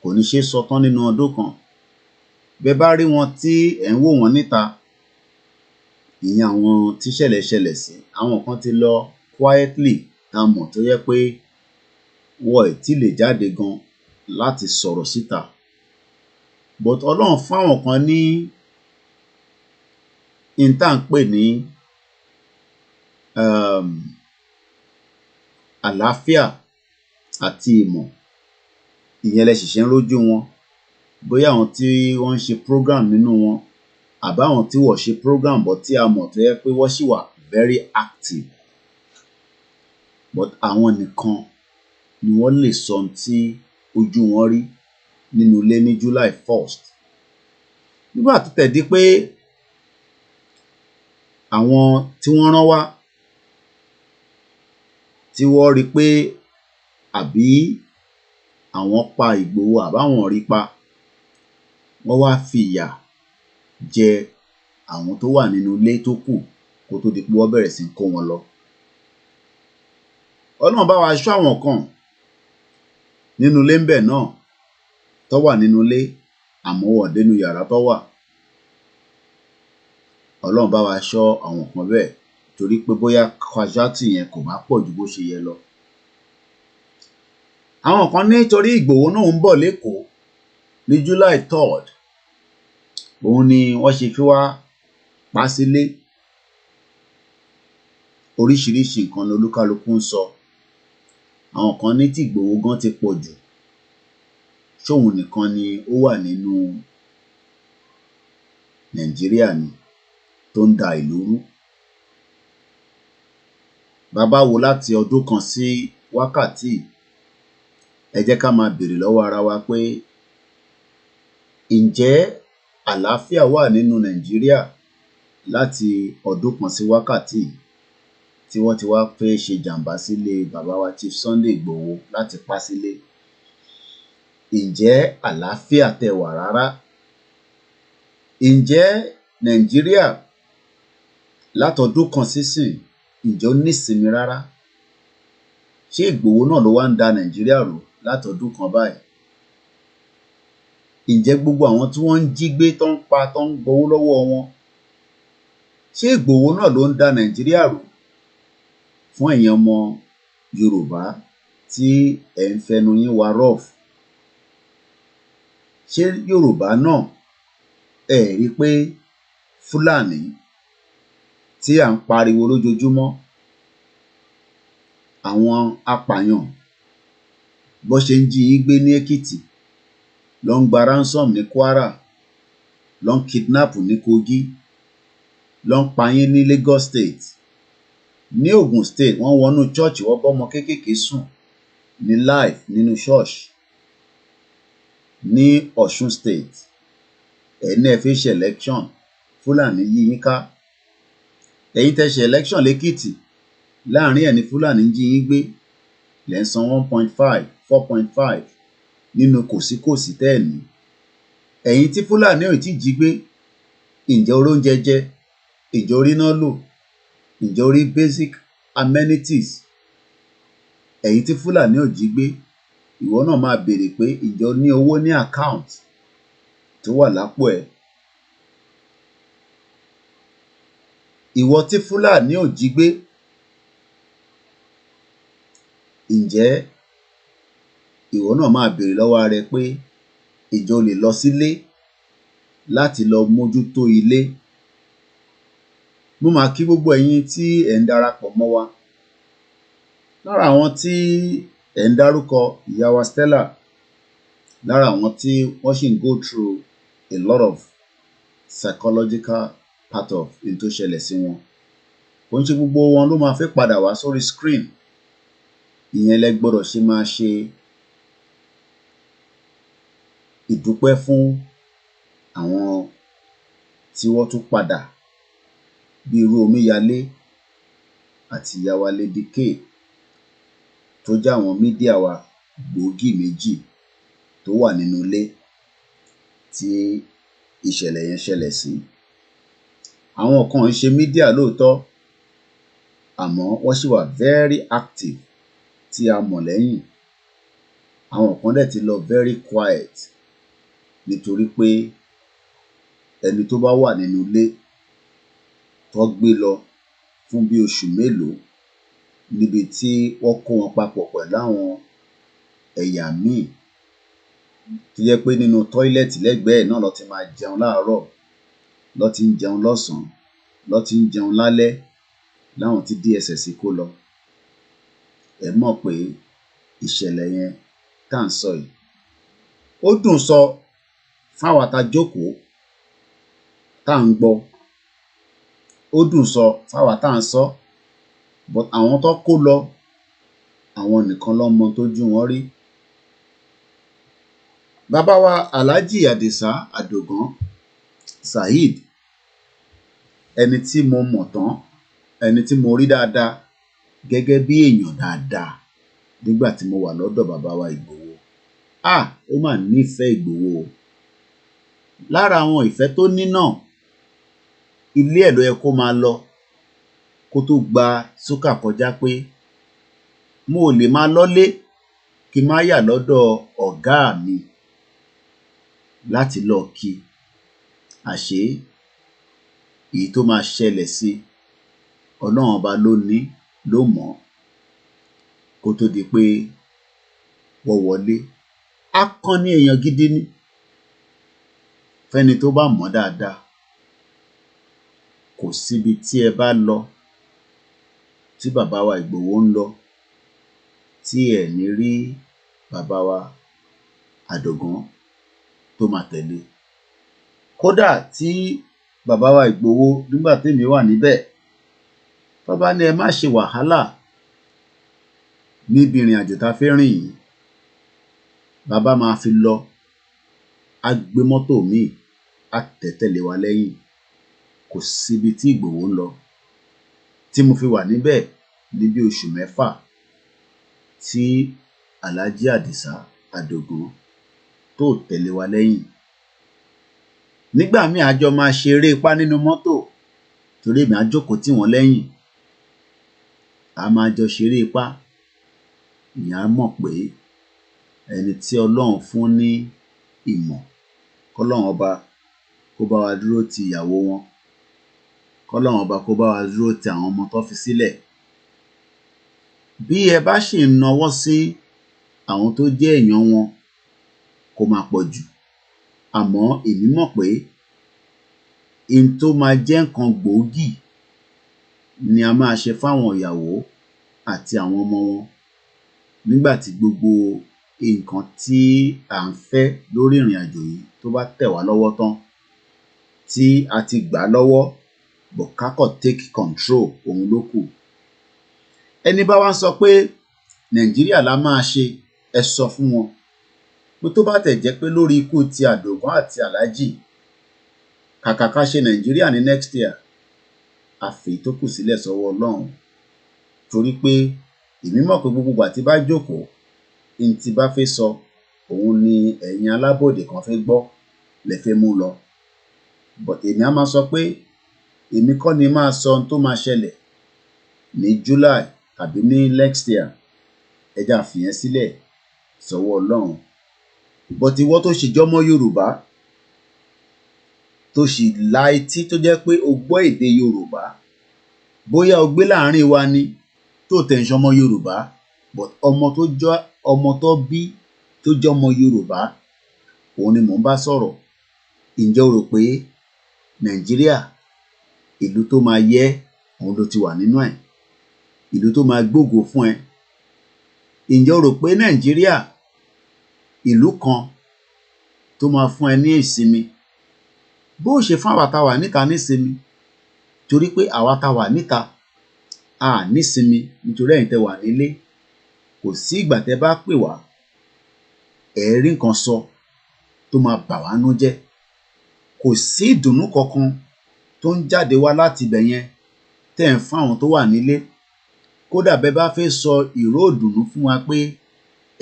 kò ní ṣe sọ tán nínú ọdún kan. Bẹ́ bá rí wọn tí ẹ̀ ń wò wọ́n níta, ìyẹn àwọn tíṣẹ̀lẹ̀ ṣẹlẹ̀ sí, àwọn kan ti lọ quietly tá a mọ̀ tó yẹ pé wọ́n ì tí lè jáde gan láti sọ̀rọ̀ síta. But Ọlọ́run fún àwọn kan ní ìta ń pè ní àlàáfíà àti ìmọ̀. Ìyẹn lẹ ṣẹ̀ṣẹ̀ ń rójú wọn. Bóyá àwọn tí wọ́n ń ṣe program nínú wọn àbáwọn tí wọ́n ṣe program but tí a mọ̀ tó yẹ pé wọ́n ṣì wà very active. But àwọn nìkan ni wọ́n lè sọ tí ojú wọn rí nínú ilé ní July 1st. Nígbà tó tẹ̀ di pé àwọn tí wọ́n rán wá tí wọ́n rí pé àbí àwọn pa Ìgbòho àbáwọn rí pa, wọ́n wá fi ìyà jẹ àwọn tó wà nínú ilé tó kù kó tó di pé wọ́n bẹ̀rẹ̀ sí kó wọn lọ. Ọlọ́run bá wa ṣọ́ àwọn kan nínú ilé ń bẹ̀ náà tó wà nínú ilé àmọ́ wọ́n dénú yàrá tó wà. Ọlọ́run bá wa ṣọ́ àwọn kan bẹ́ẹ̀ torí pé bóyá casualty yẹn kò bá pọ̀ ju bó ṣe yẹ lọ. Àwọn kan ní torí Ìgbòho náà ń bọ̀ l'Ékòó ní July 3rd òun ni wọ́n ṣe fi wá pa sílé. Oríṣiríṣi nǹkan ni olúkálukú ń sọ. Àwọn kan ní tí Ìgbòho gan ti pọ̀ jù, ṣóun nìkan ni ó wà nínú Nàìjíríà ni tó ń da ìlú rú. Bàbá wo láti ọdún kan sí wákàtí, ẹ jẹ́ ká máa béèrè lọ́wọ́ ara wa pé ǹjẹ́ àlàáfíà wà nínú Nàìjíríà láti ọdún kan sí wákàtí tí wọ́n ti wá fẹ́ ṣe jàǹbá sílé bàbá wa Chief Sunday Ìgbòho láti pa sílé? Ǹjẹ́ àlàáfíà tẹ́ wà rárá? Ǹjẹ́ Nàìjíríà látọdún kan sísìn, ǹjẹ́ ó nísinmi rárá? Ṣé Ìgbòho náà ló wá ń da Nàìjíríà rú látọdún kan báyìí? Ǹjẹ́ gbogbo àwọn tí wọ́n ń jí gbé, tó ń pa, tó ń gbowó lọ́wọ́ wọn, ṣé Ìgbòho náà ló ń da Nàìjíríà rú? Fún ẹ̀yin ọmọ Yorùbá tí ẹ̀ ń fẹnu yín wa rough, ṣé Yorùbá náà ẹ̀ rí pé Fúlàní tí à ń pariwo lójoojúmọ́, àwọn apààyàn bó ṣe ń jí yín gbé ní Èkìtì, ló ń gba ransom ní Kwara, ló ń kidnap ní Kogi, ló ń pa yín ní Lagos State, ní Ogun State wọ́n wọnú church, wọ́n bọ́mọ kéékèèké sùn ní live nínú church, ní Ọ̀ṣun State ẹ̀yin náà fẹ́ ṣe election, Fúlàní yí yín ká. Ẹ̀yin tẹ́ ṣe election lẹ́kìtì, láàrin ẹ̀ ní Fúlàní jí yín gbé, lẹ́ ń san 1.5, 4.5 nínú kòsíkòsí tẹ́ ẹ̀ ní. Ẹ̀yin tí Fúlàní ò tí jí gbé, ǹjẹ́ orí oúnjẹ jẹ? Ǹjẹ́ orí iná lò? Ǹjẹ́ orí basic amenities? Ẹ̀yin tí Fúlàní ò jí gbé, ìwọ náà máa béèrè pé ǹjẹ́ o ní owó ní account tó wà lápò ẹ̀? Ìwọ tí Fúlàní ò jí gbé, ǹjẹ́ ìwọ náà máa béèrè lọ́wọ́ ara ẹ pé ǹjẹ́ o lè lọ sílé láti lọ mójútó ilé? Mo máa kí gbogbo ẹ̀yin tí ẹ̀ ń darapọ̀ mọ́ wa. Lára àwọn tí ẹ̀ ń dárúkọ, ìyá wa Stella, lára àwọn tí wọ́n sì ń go through a lot of psychological part of in tó ṣẹlẹ̀ sí wọn. Kò ń ṣe gbogbo wọn ló máa fẹ́ padà wá sórí screen. Ìyẹn lẹ gbọ́dọ̀ ṣe máa ṣe ìdúpẹ́ fún àwọn tí wọ́n tún padà, bí irú Omíyalé àti ìyá wa Lady K, tó jẹ́ àwọn mídíà wa gbòógì méjì tó wà nínú ilé tí ìṣẹ̀lẹ̀ yẹn ṣẹlẹ̀ sí. Àwọn kan ń ṣe mídíà lóòótọ́, àmọ́ wọ́n sì wà very active tí a mọ̀ lẹ́yìn. Àwọn kan dẹ̀ ti lọ very quiet nítorí pé ẹni tó bá wà nínú ilé tó gbé lọ fún bí oṣù mélòó níbi tí wọ́n kó wọn papọ̀ pẹ̀lú àwọn ẹ̀yà míì, tó jẹ́ pé nínú tọ́ílẹ̀tì lẹ́gbẹ̀ẹ́ náà ló ti máa jẹun láàárọ̀, ló ti ń jẹun lọ́sàn-án, ló ti ń jẹun lálẹ́, láwọn tí DSS kó lọ. Ẹ mọ̀ pé ìṣẹ̀lẹ̀ yẹn tá à ń sọ yìí, ó dùn sọ fáwa tá jókòó tá à ń gbọ́, ó dùn sọ fáwa tá à ń sọ, but àwọn tó kó lọ, àwọn nìkan ló mọ tójú wọn rí. Bàbá wa Alhaji Adisa Adogan Saheed, ẹni tí mo mọ̀ tán, ẹni tí mo rí dáadáa gẹ́gẹ́ bí èèyàn dáadáa nígbà tí mo wà lọ́dọ̀ bàbá wa Ìgbòho. Ó mà nífẹ̀ẹ́ Ìgbòho. Lára àwọn ìfẹ́ tó ní náà, ilé ẹ̀ ló yẹ kó máa lọ kó tó gba sókà kọjá pé mo ò lè máa lọ́lé kí n má yà lọ́dọ̀ ọ̀gá mi láti lọ kí. Àṣé èyí tó máa ṣẹlẹ̀ sí Ọlọ́run ọba ló ní, ló mọ̀, kó tó di pé wọ́n wọlé. Akọni èèyàn gidi ni. fẹ́ni tó bá mọ̀ dáadáa, kò síbi tí ẹ bá lọ tí bàbá wa Ìgbòho ń lọ tí ẹ ní rí bàbá wa Adogan tó máa tẹ̀lé. Kódà tí bàbá wa Ìgbòho nígbà tèmi wà níbẹ̀, bàbá ní ẹ má ṣe wàhálà níbi ìrìn àjò tá a fẹ́ rìn yìí, bàbá máa fi lọ, á gbé mọ́tò míì, á tẹ̀lé wa lẹ́yìn. Kò síbi tí Ìgbòho ń lọ tí mo fi wà níbẹ̀ ní bí oṣù 6 tí Alhaji Adisa Adogan tó tẹ̀lé wa lẹ́yìn. Nígbà míì a jọ máa ṣe eré ipá nínú mọ́tò torí èmi á jókòó tì wọ́n lẹ́yìn. A máa jọ ṣeré ipá. Ìyẹn á mọ̀ pé ẹni tí Ọlọ́run fún ní ìmọ̀, k'Ọlọ́run ọba kó bá wa dúró ti ìyàwó wọn, k'Ọlọ́run ọba kó bá wa dúró ti àwọn ọmọ tó fi sílẹ̀. Bí ẹ bá ṣì ń nawọ́ sí àwọn tó jẹ́ èèyàn wọn, kó máa pọ̀ jù. Àmọ́ èmi mọ̀ pé n tó máa jẹ́ nǹkan gbòógì ni a máa ṣe fáwọn ìyàwó àti àwọn ọmọ wọn nígbà tí gbogbo nǹkan tí à ń fẹ́ lórí ìrìn àjò yìí tó bá tẹ̀ wá lọ́wọ́ tán, tí a ti gbà á lọ́wọ́, but ká kàn take control, òun ló kù. Ẹni bá wá sọ pé Nàìjíríà la máa ṣe, ẹ sọ fún wọn pé tó bá tẹ̀ jẹ́ pé lórí ikú ti Adogan àti Alhaji, kàkà ká ṣe Nàìjíríà ní next year, a fi tó kù sílẹ̀ sọ́wọ́ Ọlọ́run. Torí pé èmi mọ̀ pé gbogbo ìgbà tí bá jókòó, n tí bá fẹ́ sọ, òun ni ẹ̀yin alábòdè kan fẹ́ gbọ́, lẹ fẹ́ mú lọ. But èmi á máa sọ pé èmi kọ́ ni máa sọ ohun tó máa ṣẹlẹ̀ ní July tàbí ní next year. Ẹ jẹ́ á fi yẹn sílẹ̀ sọ́wọ́ Ọlọ́run. But ìwọ tó ṣì jọmọ Yorùbá, tó ṣì la etí tó jẹ́ pé o gbọ́ èdè Yorùbá, bóyá o gbé láàárín wa ni tó tẹ̀ ń ṣọmọ Yorùbá, but ọmọ tó bí tó jọmọ Yorùbá, òun ni mò ń bá sọ̀rọ̀. Ǹjẹ́ o rò pé Nàìjíríà ìlú tó máa yẹ òun ló ti wà nínú ẹ̀, ìlú tó máa gbógo fún ẹ? Ǹjẹ́ o rò pé Nàìjíríà ìlú kan tó máa fún ẹ ní ìsinmi? Bó ṣe fún àwa tá wà níta nísinmi, torí pé àwa tá wà níta a nísinmi nítorí ẹ̀yin tẹ́ wà nílé. Kò sí ìgbà tẹ́ bá pè wá, ẹ rí nǹkan sọ tó máa bà wá nú jẹ́. Kò sí ìdùnnú kankan tó ń jáde wá láti ibẹ̀ yẹn tẹ́ ń fún àwọn tó wà nílé. Kódà bẹ́ bá fẹ́ sọ ìró ìdùnnú fún wa pé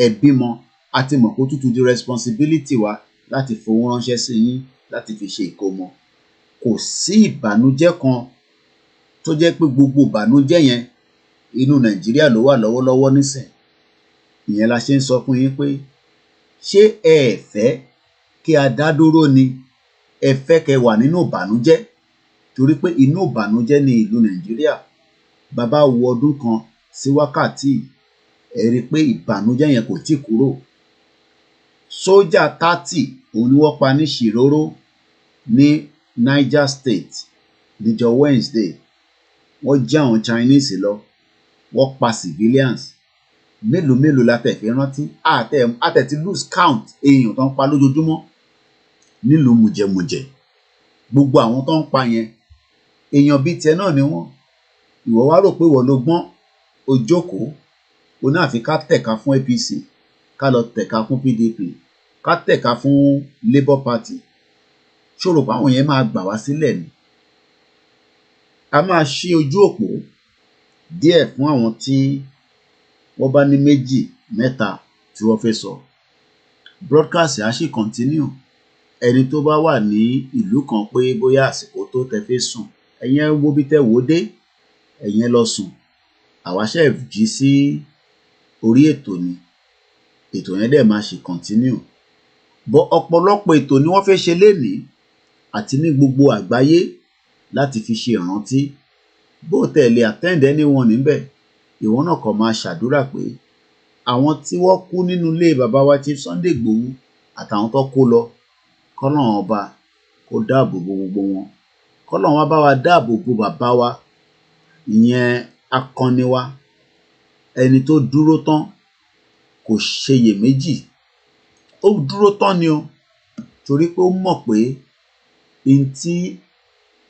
ẹ bímọ, a ti mọ̀ kó tútù di responsibility wa láti fowó ránṣẹ́ sí yín láti fi ṣe ìkómọ. Kò sí ìbànújẹ́ kan tó jẹ́ pé gbogbo ìbànújẹ́ yẹn inú Nàìjíríà ló wà lọ́wọ́lọ́wọ́ nísìn. Ìyẹn la ṣe ń sọ fún yín pé ṣé ẹ fẹ́ kí a dá dúró ni? Ẹ fẹ́ kẹ́ wà nínú ìbànújẹ́? Torí pé inú ìbànújẹ́ ni ìlú Nàìjíríà. Bàbá wo ọdún kan sí wákàtí, ẹ rí i pé ìbànújẹ́ yẹn kò tíì kúrò. Sójà 30 òun ni wọ́n pa ní Shiroro ní Niger State níjọ́ Wednesday. Wọ́n jí àwọn Chinese lọ, wọ́n pa civilians. Mélòó la tẹ̀ fi rántí? Àtẹ̀ ti lose count èèyàn tó ń pa lójoojúmọ́ nílùú mùjẹ̀mùjẹ̀. Gbogbo àwọn tó ń pa yẹn, èèyàn bíi tiẹ̀ náà ni wọ́n. Ìwọ wá rò pé ìwọ ló gbọ́n, o jókòó, o náà fi ká tẹ̀ka fún APC, ká lọ tẹ̀ka fún PDP, ká tẹ̀ka fún Labour Party. Ṣòro pé àwọn yẹn máa gbà wá sílẹ̀ ni? A máa ṣí ojú òpó díẹ̀ fún àwọn tí wọ́n bá ní 2, 3 tí wọ́n fẹ́ sọ. Broadcast á ṣì continue. Ẹni tó bá wà ní ìlú kan pé bóyá àsìkò tó tẹ́ fẹ́ sùn, ẹ̀yin ẹ wo bí tẹ́ wò dé, ẹ̀yin ẹ lọ sùn. Àwa ṣe jí sí orí ètò ni, ètò yẹn dẹ̀ máa ṣì continue. But ọ̀pọ̀lọpọ̀ ètò ni wọ́n fẹ́ ṣe lénìí àti ní gbogbo àgbáyé láti fi ṣe ìrántí. Bó tẹ̀lé attend anyone níbẹ̀, ìwọ náà kàn máa ṣàdúrà pé àwọn tí wọ́n kú nínú ilé bàbá wa Chief Sunday Igboho àtàwọn tó kó lọ, k'Ọlọ́run ọba kó dáàbò bo gbogbo wọn. K'Ọlọ́run wá bá wa dáàbò bo bàbá wa, ìyẹn akọni wa, ẹni tó dúró tán, kò ṣeyèméjì. Ó dúró tán ni o, torí pé ó mọ̀ pé n tí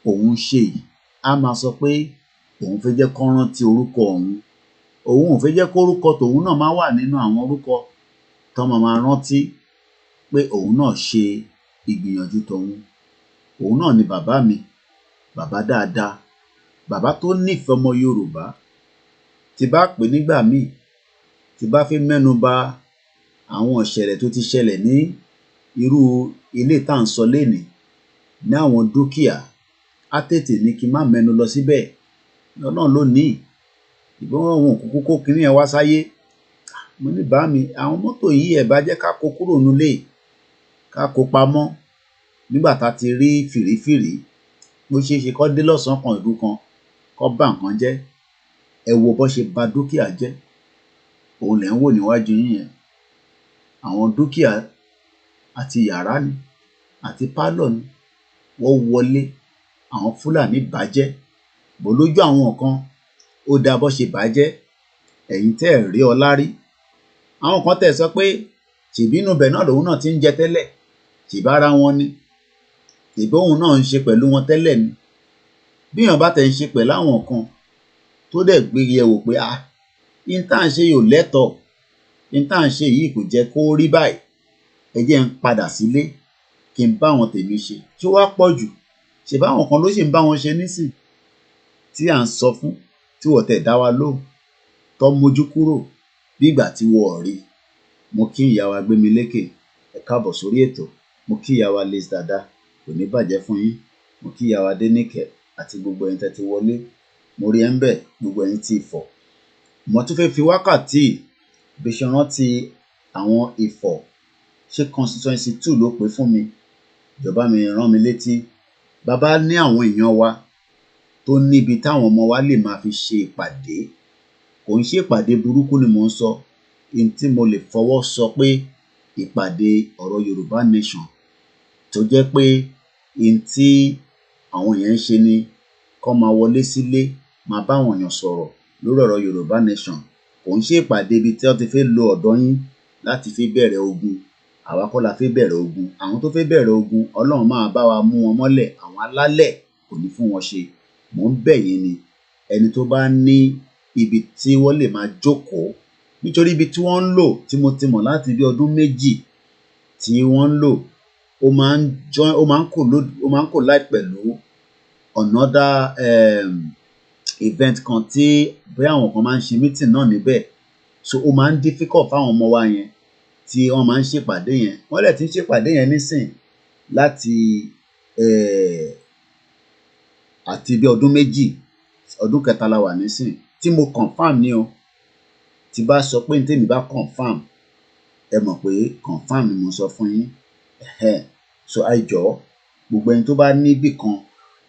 òun ṣe yìí, á máa sọ pé òun fẹ́ jẹ́ kán rántí orúkọ òun. Òun ò fẹ́ jẹ́ kórúkọ tòun náà máa wà nínú àwọn orúkọ tán máa rántí pé òun náà ṣe ìgbìyànjú tòun. Òun náà ni bàbá mi, bàbá dáadáa, bàbá tó nífẹ̀ẹ́ ọmọ Yorùbá. Tí bá pè nígbà míì, tí bá fẹ́ mẹ́nu bà àwọn ìṣẹ̀lẹ̀ tó ti ṣẹlẹ̀ ní irú ilé tá à ń sọ lénìí, ní àwọn dúkìá, á tètè ní kí n má mẹ́nu lọ síbẹ̀. Ọlọ́run ló ní, ìbọn òun kúkú kó kinní yẹn wá sáyé. Mo ní bá mi, àwọn mọ́tò yìí ẹ̀ bá jẹ́ ká kó kúrò nulé, ká kó pamọ́ nígbà tá ti rí fìrífìrí. Bó ṣeé ṣe kó dé lọ́sàn-án kan ìlú kan, kó bà nǹkan jẹ́. Ẹ wo bó ṣe ba dúkìá jẹ́. Òun lẹ̀ ń wò níwájú yín yẹn. Àwọn dúkìá àti yàrá ni, àti pálọ̀ ni, wọ́n wọlé, àwọn Fúlàní bàjẹ́. Bó lójú àwọn kan, ó dá bó ṣe bàjẹ́. Ẹ̀yin tẹ́ ẹ̀ rí ọlá rí. Àwọn kan tẹ̀ sọ pé ṣèbí inú ibẹ̀ náà lòun náà ti ń jẹ tẹ́lẹ̀, ṣèbára wọn ni, ṣèbí òun náà ń ṣe pẹ̀lú wọn tẹ́lẹ̀ ni. Bí èèyàn bá tẹ̀ ń ṣe pẹ̀lú àwọn kan tó dẹ̀ gbé yẹ̀wò pé n tá à ń ṣe yìí ò lẹ́tọ̀ọ́, n tá à ń ṣe yìí kò jẹ́ kó rí báyìí, ẹ jẹ́ n padà sílé kí n bá àwọn tèmi ṣe. Ṣé ó wá pọ̀ jù? Ṣèbí àwọn kan ló sì ń bá wọn ṣe nísìn tí à ń sọ fún, tí wọ́n tẹ̀ dá wa lóhùn, tó mójú kúrò bí ìgbà tí wọ́n ò rí. Mo kí ìyá wa Gbémilékè, ẹ káàbọ̀ sórí ètò. Mo kí ìyá wa Liz Dada, kò ní bàjẹ́ fún yín. Mo kí ìyá wa Dénìkẹ́ àti gbogbo ẹ̀yin tẹ́ ti wọlé. Mo rí ẹ̀ ń bẹ̀, gbogbo ẹ̀yin tí Ifọ̀. Mo tún fẹ́ fi wákàtí bí ṣe rántí àwọn Ifọ̀. Ṣé constituency 2 ló pè fún mi? Ìjọba mi rán mi létí. Bàbá ní àwọn èèyàn wa tó níbi táwọn ọmọ wa lè máa fi ṣe ìpàdé. Kò ń ṣe ìpàdé burúkú ni mò ń sọ. N tí mo lè fọwọ́ sọ pé ìpàdé ọ̀rọ̀ Yorùbá nation, tó jẹ́ pé n tí àwọn èèyàn ń ṣe ni kó máa wọlé sílé, máa bá àwọn èèyàn sọ̀rọ̀ lórí ọ̀rọ̀ Yorùbá nation. Kò ń ṣe ìpàdé ibi tí wọ́n ti fẹ́ lo ọ̀dọ́ yín láti fi bẹ̀rẹ̀ ogun. Àwa kọ́ la fẹ́ bẹ̀rẹ̀ ogun. Àwọn tó fẹ́ bẹ̀rẹ̀ ogun, Ọlọ́run máa bá wa mú wọn mọ́lẹ̀. Àwọn alálẹ̀ kò ní fún wọn ṣe. Mò ń bẹ̀ yín ni, ẹni tó bá ní ibi tí wọ́n lè máa jókòó, nítorí ibi tí wọ́n ń lò, tí mo ti mọ̀ láti bí ọdún méjì tí wọ́n ń lò, ó máa ń collide pẹ̀lú another event kan tí bóyá àwọn kan máa ń ṣe meeting náà níbẹ̀. So ó máa ń difficult fáwọn ọmọ wa yẹn tí wọ́n máa ń ṣèpàdé yẹn. Wọ́n dẹ̀ ti ń ṣèpàdé yẹn nísìn láti àti bí ọdún méjì, ọdún kẹta la wà nísìn. Tí mo confirm ni o. Tí bá sọ pé ní tèmi bá confirm, ẹ mọ̀ pé confirm ni mo sọ fún yín. So ẹ jọ̀ọ́, gbogbo ẹni tó bá níbì kan,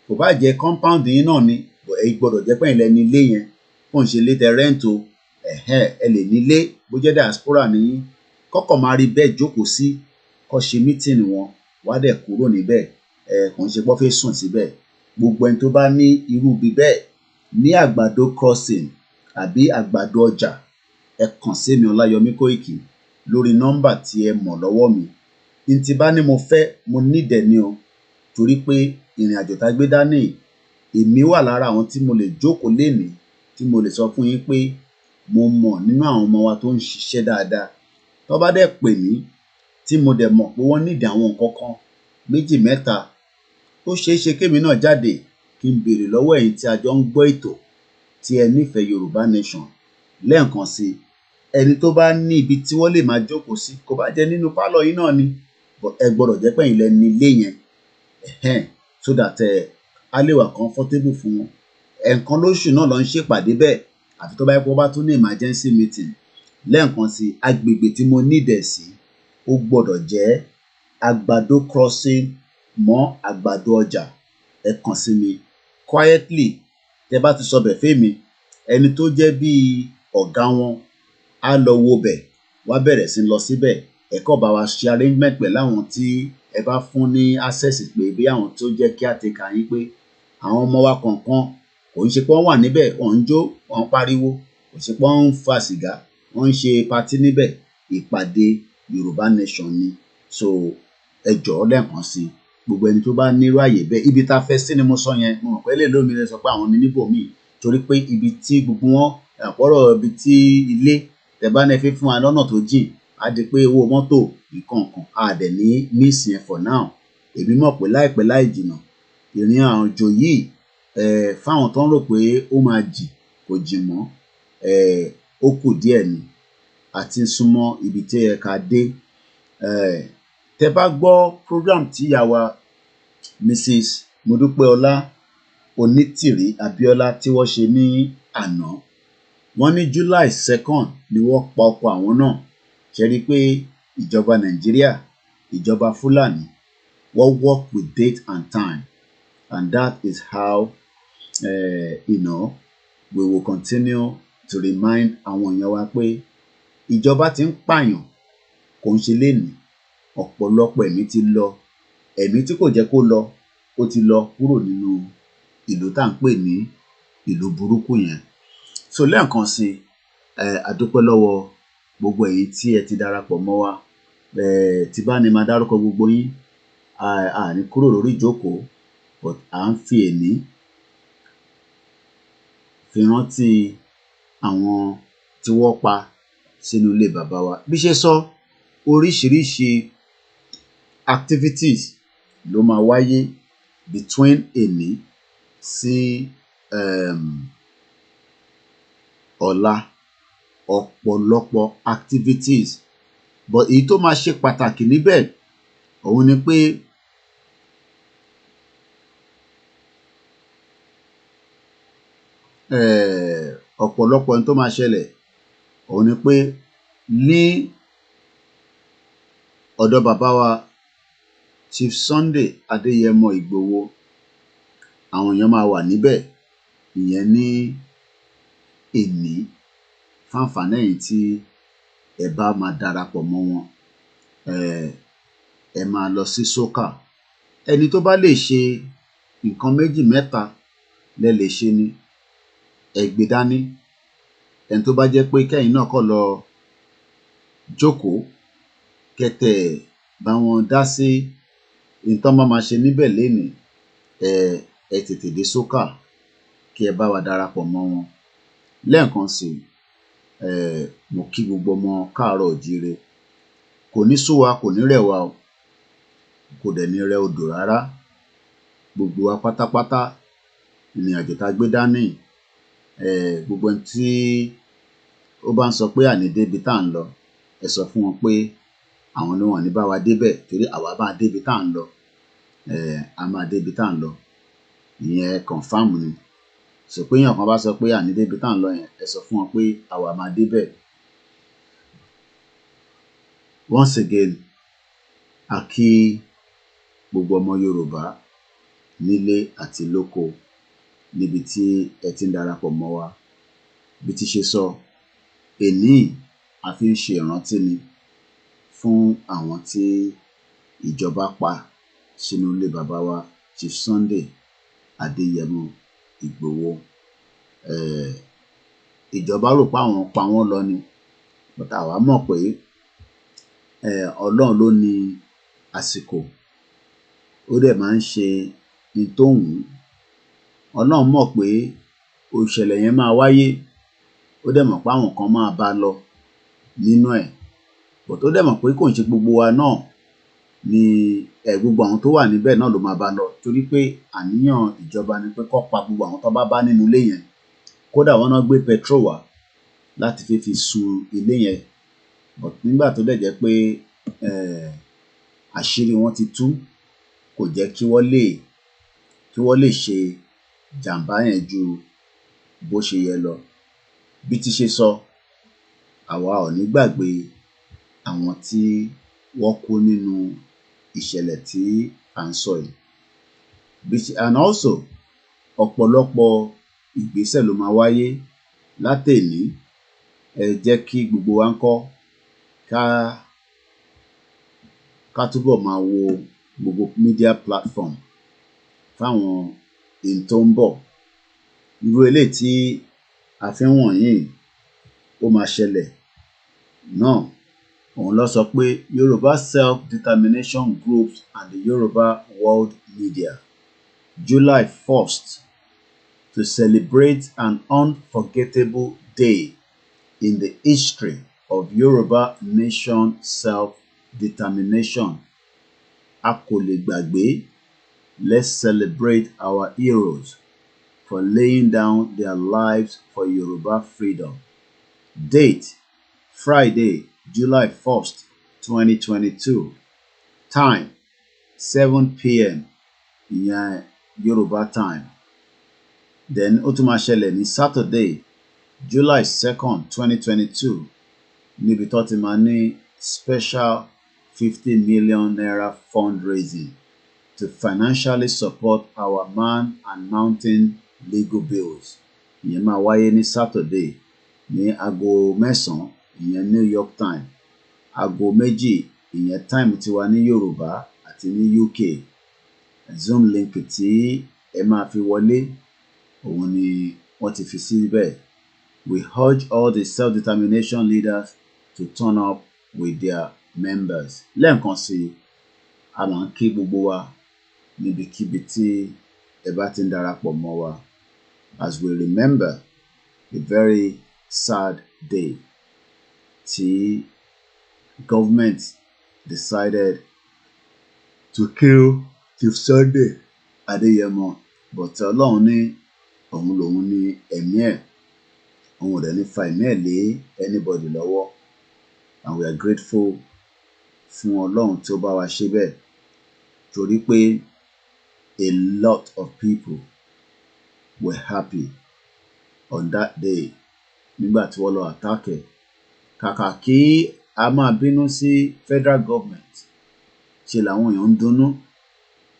kò bá jẹ́ compound yín náà ni, ẹ gbọ́dọ̀ jẹ́ pé ẹ̀yin lẹ ní ilé yẹn. Kò ń ṣe ilé tẹ rent o. Ẹ lè nílé, bó jẹ́ diaspora ni yín. Kọ́kọ́ máa rí bẹ́ẹ̀ jókòó sí, kó ṣe meeting wọn, wá dẹ̀ kúrò níbẹ̀. Kò ń ṣe pé wọ́n fẹ́ sùn síbẹ̀. Gbogbo ẹni tó bá ní irú ibi bẹ́ẹ̀ ní Àgbàdo crossing àbí Àgbàdo ọjà, ẹ kàn sí mi Ọláyọmí Kóìkì lórí nọ́mbà tí ẹ mọ̀ lọ́wọ́ mi. N tí bá ní mo fẹ́, mo need ẹ̀ ni o. Torí pé ìrìn àjò tá gbé dání, èmi wà lára àwọn tí mo lè jókòó lénìí, tí mo lè sọ fún yín pé mo mọ̀ nínú àwọn ọmọ wa tó ń ṣiṣẹ́ dáadáa. Tó bá dẹ̀ pè mí, tí mo dẹ̀ mọ̀ pé wọ́n need àwọn nǹkan kan méjì mẹ́ta, ó ṣeé ṣe kémi náà jáde kí n béèrè lọ́wọ́ ẹ̀yin tí a jọ ń gbọ́ ètò, tí ẹ nífẹ̀ẹ́ Yorùbá nation. Lẹ́ẹ̀kan sí, ẹni tó bá ní ibi tí wọ́n lè máa jókòó sí, kò bá jẹ́ nínú pálọ̀ yín náà ni, ẹ gbọ́dọ̀ jẹ́ pé ẹ̀yin lẹ ní ilé yẹn. So that á lè wà comfortable fún wọn. Ẹ̀ẹ̀kan lóṣù náà ló ń ṣèpàdé bẹ́ẹ̀, àfi tó bá yẹ kó bá tún ní emergency meeting. Lẹ́ẹ̀kan sí, agbègbè tí mo need ẹ̀ sí, ó gbọ́dọ̀ jẹ́ Àgbàdo crossing mọ́ Àgbàdo ọjà. Ẹ kàn sí mi quietly. Tẹ́ bá ti sọ bẹ̀ fẹ́mi, ẹni tó jẹ́ bí ọ̀gá wọn á lọ wo bẹ̀, wá bẹ̀rẹ̀ sí lọ síbẹ̀. ẹ̀kọ́ bá wa ṣe arrangement pẹ̀lú àwọn tí ẹ bá fún ní access pé bí àwọn tó jẹ́ caretaker yín pé àwọn ọmọ wa kọ̀ọ̀kan kò ń ṣe pé wọ́n wà níbẹ̀ wọ́n ń jó wọ́n ń pariwo kò ṣe pé wọ́n ń fa sìgá wọ́n ń ṣe patí níbẹ̀ ìpàdé Yorùbá nation ni so ẹ jọ̀ọ́ lẹ́ẹ̀kan sí gbogbo ẹni tó bá nírú àyè bẹ́ẹ̀ ibi tá a fẹ́ sí ni mo sọ yẹn mo mọ̀ pé lè lómi lè sọ pé àwọn ní níbòmíì torí pé ibi tí gbogbo wọn àpọ̀rọ̀ ibi tí ilé tẹ bá ní ẹ fi fún wa lọ́nà tó jìn á di pé owó mọ́tò nǹkan á dẹ̀ ní míìsì yẹn for now èmi mọ̀ pé láìpẹ́ láì jìnnà ìrìn àjò yìí fáwọn tó ń rò pé ó máa jìn kò jìn mọ́ ó kù díẹ̀ ni àti súnmọ́ ibi tí ẹ ká dé tẹ bá gbọ́ program tí ìyá wa Mrs. Modúpẹ́ọlá Onítìrí Abíọ́lá tí wọ́n ṣe ní àná wọ́n ní July 2nd ni wọ́n pa ọkọ àwọn náà ṣe rí i pé ìjọba Nàìjíríà ìjọba Fúlàní wọ́n work with date and time and that is how we will continue to remind àwọn èèyàn wa pé ìjọba ti ń pààyàn kò ń ṣe lénìí ọ̀pọ̀lọpọ̀ ẹ̀mí ti lọ ẹ̀mí tí kò jẹ́ kó lọ ó ti lọ kúrò nínú ìlú tá à ń pè ní ìlú burúkú yẹn so lẹ́ẹ̀kan sí àdúpẹ́ lọ́wọ́ gbogbo èyí tí ẹ ti darapọ̀ mọ́ wa tí bá ní máa dárúkọ gbogbo yín àní kúrò lórí ìjókòó but à ń fi èní fi rántí àwọn tí wọ́n pa sínú ilé bàbá wa bí ṣe sọ oríṣiríṣi activities ló máa wáyé between èní sí ọ̀la ọ̀pọ̀lọpọ̀ activities but èyí tó máa ṣe pàtàkì níbẹ̀ òun ni pé ọ̀pọ̀lọpọ̀ ohun tó máa ṣẹlẹ̀ òun ni pé ní ọ̀dọ̀ bàbá wa Chief Sunday Adéyẹmọ Ìgbòho àwọn èèyàn máa wà níbẹ̀ ìyẹn ní èní fáǹfààní ẹ̀yin tí ẹ bá máa darapọ̀ mọ́ wọn ẹ máa lọ sí sókà ẹni tó bá lè ṣe nǹkan méjì mẹ́ta lẹ lè ṣe ni ẹ gbé dání ẹni tó bá jẹ́ pé kẹ́yìn náà kọ́ lọ jókòó kẹtẹ bá wọn dá sí nǹkan máa ṣe níbẹ̀ lénìí ẹ tètè dé sókà kí ẹ bá wa darapọ̀ mọ́ wọn lẹ́ẹ̀kan sí mo kí gbogbo ọmọ káàárọ̀ òjíire kò ní sú wa kò ní rẹ̀ wa o kò dẹ̀ ní rẹ̀ odò rárá gbogbo wa pátápátá ìrìn àjò tá a gbé dání gbogbo ẹni tí ó bá ń sọ pé àní débi tá à ń lọ ẹ sọ fún wọn pé àwọn ni wọn ní bá wa débẹ̀ torí àwa máa débi tá à ń lọ a máa débi tá à ń lọ ìyẹn confam ni sọ pé èèyàn kan bá sọ pé àní débi tá à ń lọ yẹn ẹ sọ fún wọn pé àwa máa débẹ̀. Once again a kí gbogbo ọmọ Yorùbá nílé àti lóko níbi tí ẹ ti ń darapọ̀ mọ́ wa bí ti ṣe sọ èní a fi ń ṣe ìrántí ni fún àwọn tí ìjọba pa sínú ilé bàbá wa Chief Sunday Adéyẹmọ Ìgbòho ìjọba rò pé àwọn pa wọ́n lọ ni but àwa mọ̀ pé Ọlọ́run ló ní àsìkò ó dẹ̀ máa ń ṣe ní tó wù ú Ọlọ́run mọ̀ pé ìṣẹ̀lẹ̀ yẹn máa wáyé ó dẹ̀ mọ̀ pé àwọn kan máa bá lọ nínú ẹ̀ but ó dẹ̀ mọ̀ pé kò ń ṣe gbogbo wa náà ni gbogbo àwọn tó wà níbẹ̀ náà ló máa bá lọ torí pé àníyàn ìjọba ni pé kó pa gbogbo àwọn tó bá nínú ilé yẹn kódà wọ́n náà gbé petrol wá láti fi sun ilé yẹn but nígbà tó dẹ̀ jẹ́ pé àṣírí wọn ti tú kò jẹ́ kí wọ́n lè ṣe jàǹbá yẹn ju bó ṣe yẹ lọ bí ti ṣe sọ àwa ò ní gbàgbé àwọn tí wọ́n kú nínú ìṣẹ̀lẹ̀ tí à ń sọ yìí and also ọ̀pọ̀lọpọ̀ ìgbésẹ̀ ló máa wáyé látẹ̀ní ẹ jẹ́ kí gbogbo wa ń kọ́ ká túbọ̀ máa wo gbogbo media platform fáwọn in tó ń bọ̀. Irú eléyìí tí a fi ń wọ̀nyí ó máa ṣẹlẹ̀ náà. Òun ló sọ pé Yoruba Self-Determination Groups and the Yoruba World Media, July 1st, to celebrate an unforgettable day in the history of Yoruba nation self-determination. A kò lè gbàgbé. Let's celebrate our heroes for laying down their lives for Yoruba freedom. Date: Friday, July 1st, 2022. Time: 7 p.m. ìyẹn Yoruba time. Then ó tún máa ṣẹlẹ̀ ní Saturday, July 2nd, 2022. Níbi tó ti máa ní special 50 million naira fundraising to financially support our man and mountain legal bills. Ìyẹn máa wáyé ní Saturday ní aago 9 ìyẹn New York time, aago 2 ìyẹn time tiwa ní Yorùbá àti ní UK. Zoom link tí ẹ máa fi wọlé òun ni wọ́n ti fi síbẹ̀. We urge all the self-determination leaders to turn up with their members. Lẹ́ẹ̀kan sí i, a máa ń kí gbogbo wa níbikíbi tí ẹ bá ti ń darapọ̀ mọ́ wa, as we remember a very sad day tí government decided to kill Chief Sunday Adeyemo, but Ọlọ́run ní òun lòun ní ẹ̀mí ẹ̀, òun ò dẹ̀ ní fa ẹ̀mí ẹ̀ lé anybody lọ́wọ́, and we are grateful fún Ọlọ́run tó bá wa ṣe bẹ́ẹ̀, torí pé a lot of people were happy on that day nígbà tí wọ́n lọ attack ẹ̀. Kàkà kí a máa bínú sí federal government, ṣe làwọn èèyàn ń dunnú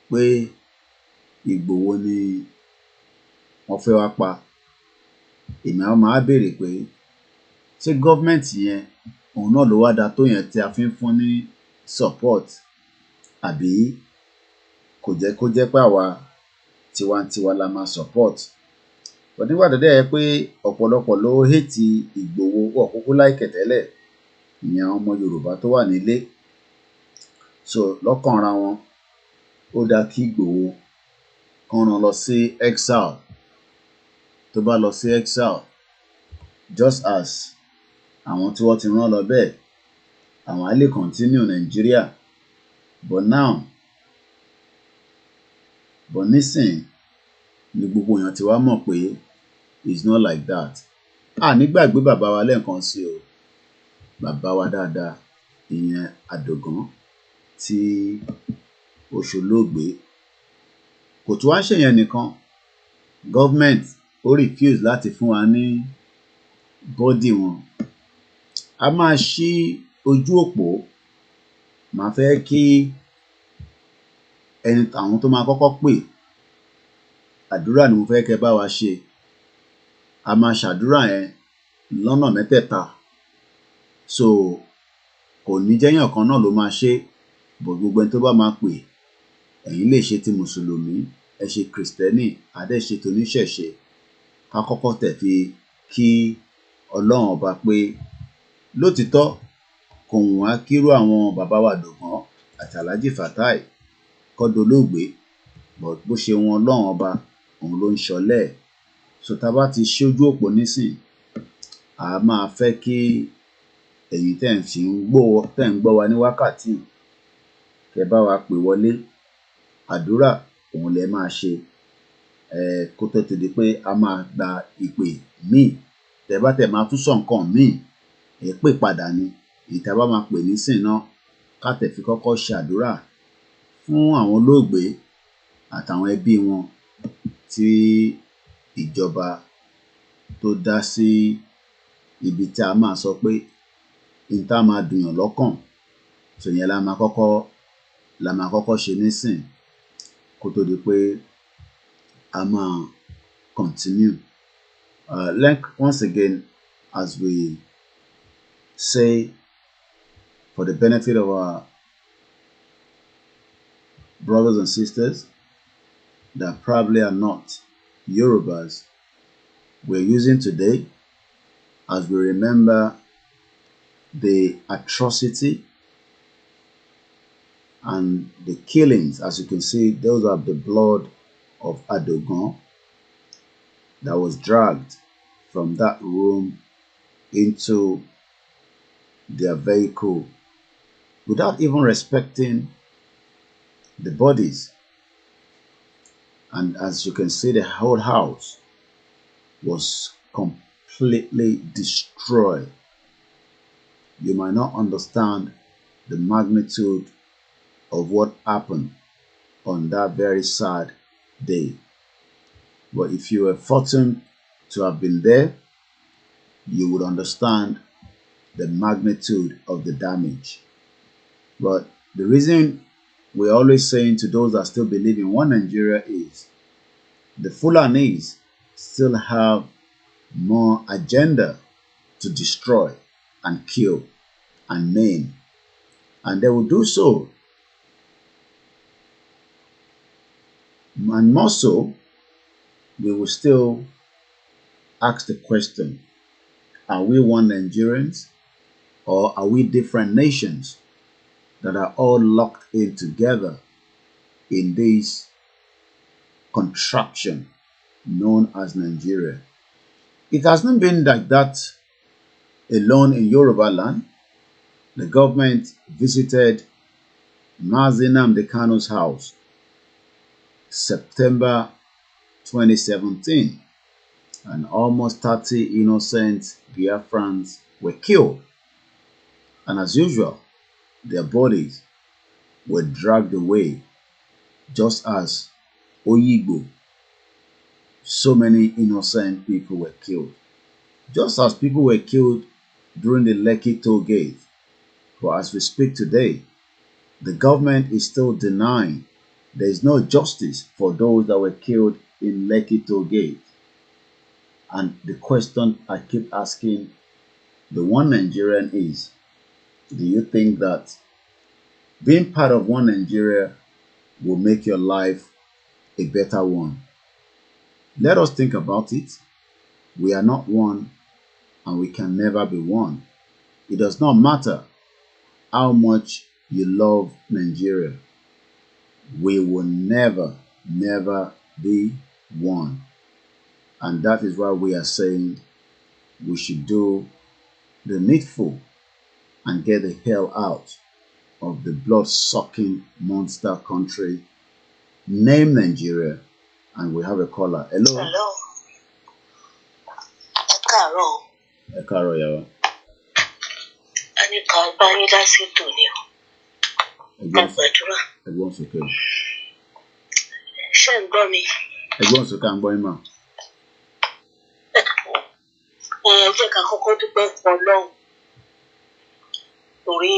pé Ìgbòho ni wọ́n fẹ́ wá pa. Èmi á máa béèrè pé ṣé government yẹn òun náà ló wá da tó yẹn tí a fi ń fún ní support, àbí kò jẹ́ kó jẹ́ pé àwa tiwantiwa la máa support. But nígbà tó dẹ̀ yẹ pé ọ̀pọ̀lọpọ̀ ló hate Ìgbòho, wọ́n kúkú láìkẹ̀ tẹ́lẹ̀, ìyẹn àwọn ọmọ Yorùbá tó wà nílé. So lọ́kàn ara wọn ó dáa kí Ìgbòho kán rán lọ sí exile. Tó bá lọ sí exile, just as àwọn tí wọ́n ti rán lọ bẹ́ẹ̀, àwọn á lè continue Nigeria. But nísìn ni gbogbo èèyàn ti wá mọ̀ pé it's not like that. Ní gbàgbé bàbá wa lẹ́ẹ̀kan sí o, bàbá wa dáadáa ìyẹn Adogan tí ó ṣolóògbé. Kò tún wá ṣèyẹn nìkan, government ó refuse láti fún wa ní body wọn. A máa ṣí ojú òpó, màá fẹ́ kí àwọn tó máa kọ́kọ́ pè, àdúrà ni mo fẹ́ kẹ́ bá wa ṣe. A máa ṣàdúrà yẹn lọ́nà mẹ́tẹ̀ẹ̀ta, so kò ní jẹ́yàn kan náà ló máa ṣe, bọ̀ gbogbo ẹni tó bá máa pè, ẹ̀yin lè ṣe ti mùsùlùmí, ẹ ṣe kìrìsìtẹ́nì, adé ṣe toníṣẹ̀ṣe. Ká kọ́kọ́ tẹ̀ fi kí Ọlọ́run ọba pé lótìítọ́ kò wùn wá kírú àwọn bàbá wa Dògán àti Alhaji Fatai kọ́ dolóògbé, but bó ṣe wọn Ọlọ́run ọba òun ló ń ṣọlẹ̀. So tá bá ti ṣí ojú òpó nísìn, a máa fẹ́ kí ẹ̀yin tẹ̀ ń gbọ́ wa ní wákàtí, kẹ́ bá wa pè wọlé. Àdúrà òun lẹ máa ṣe kó tó ti di pé a máa gba ìpè míì. Tẹ́ bá tẹ̀ máa tún sọ nǹkan míì, ẹ pè padà ni. Ìta bá máa pè nísìn náà, ká tẹ̀ fi kọ́kọ́ ṣàdúrà fún àwọn olóògbé àtàwọn ẹbí wọn tí ìjọba tó dá sí ibi tí a máa sọ pé n tá máa dùnyàn lọ́kàn. So yẹn la máa kọ́kọ́ ṣe nísìn kó tó di pé a máa continue. Once again, as we say, for the benefit of our brothers and sisters that probably are not Yorubas, we're using today as we remember the atrocity and the killings. As you can see, those are the blood of Adogan that was dragged from that room into their vehicle without even respecting the bodies. And as you can see, the whole house was completely destroyed. You might not understand the magnitude of what happened on that very sad day. But if you were fortunate to have been there, you would understand the magnitude of the damage. But the reason we're always saying to those that still believe in one Nigeria is the Fulanis still have more agenda to destroy and kill and maim. And they will do so. And more so, we will still ask the question, are we one Nigerians or are we different nations that are all locked in together in this contraption known as Nigeria? It has not been like that alone in Yoruba land. The government visited MAZI NNAMDI KANU's house September 2017, and almost 30 innocent Biafrans were killed. And as usual, their bodies were dragged away, just as Oyigbo, so many innocent people were killed. Just as people were killed during the Lekki toll gate. But as we speak today, the government is still denying there is no justice for those that were killed in Lekki toll gate. And the question I keep asking the one Nigerian is, do you think that being part of one Nigeria will make your life a better one? Let us think about it. We are not one and we can never be one. It does not matter how much you love Nigeria. We will never be one. And that is why we are saying we should do the needful and get the hell out of the blood-sucking monster country named Nigeria. And we have a caller. Hello. Hello. Ekaro. Ekaro, yawa. Anika bani dá sí tòní o. Gbàdúrà. Ẹ̀gbọ́n sókè. Ṣé ń gbọ́ mi? Ẹ̀gbọ́n sókè à ń gbọ́ yín mà. Jẹ́ ká kọ́kọ́ dúpẹ́ fún Ọlọ́run. Torí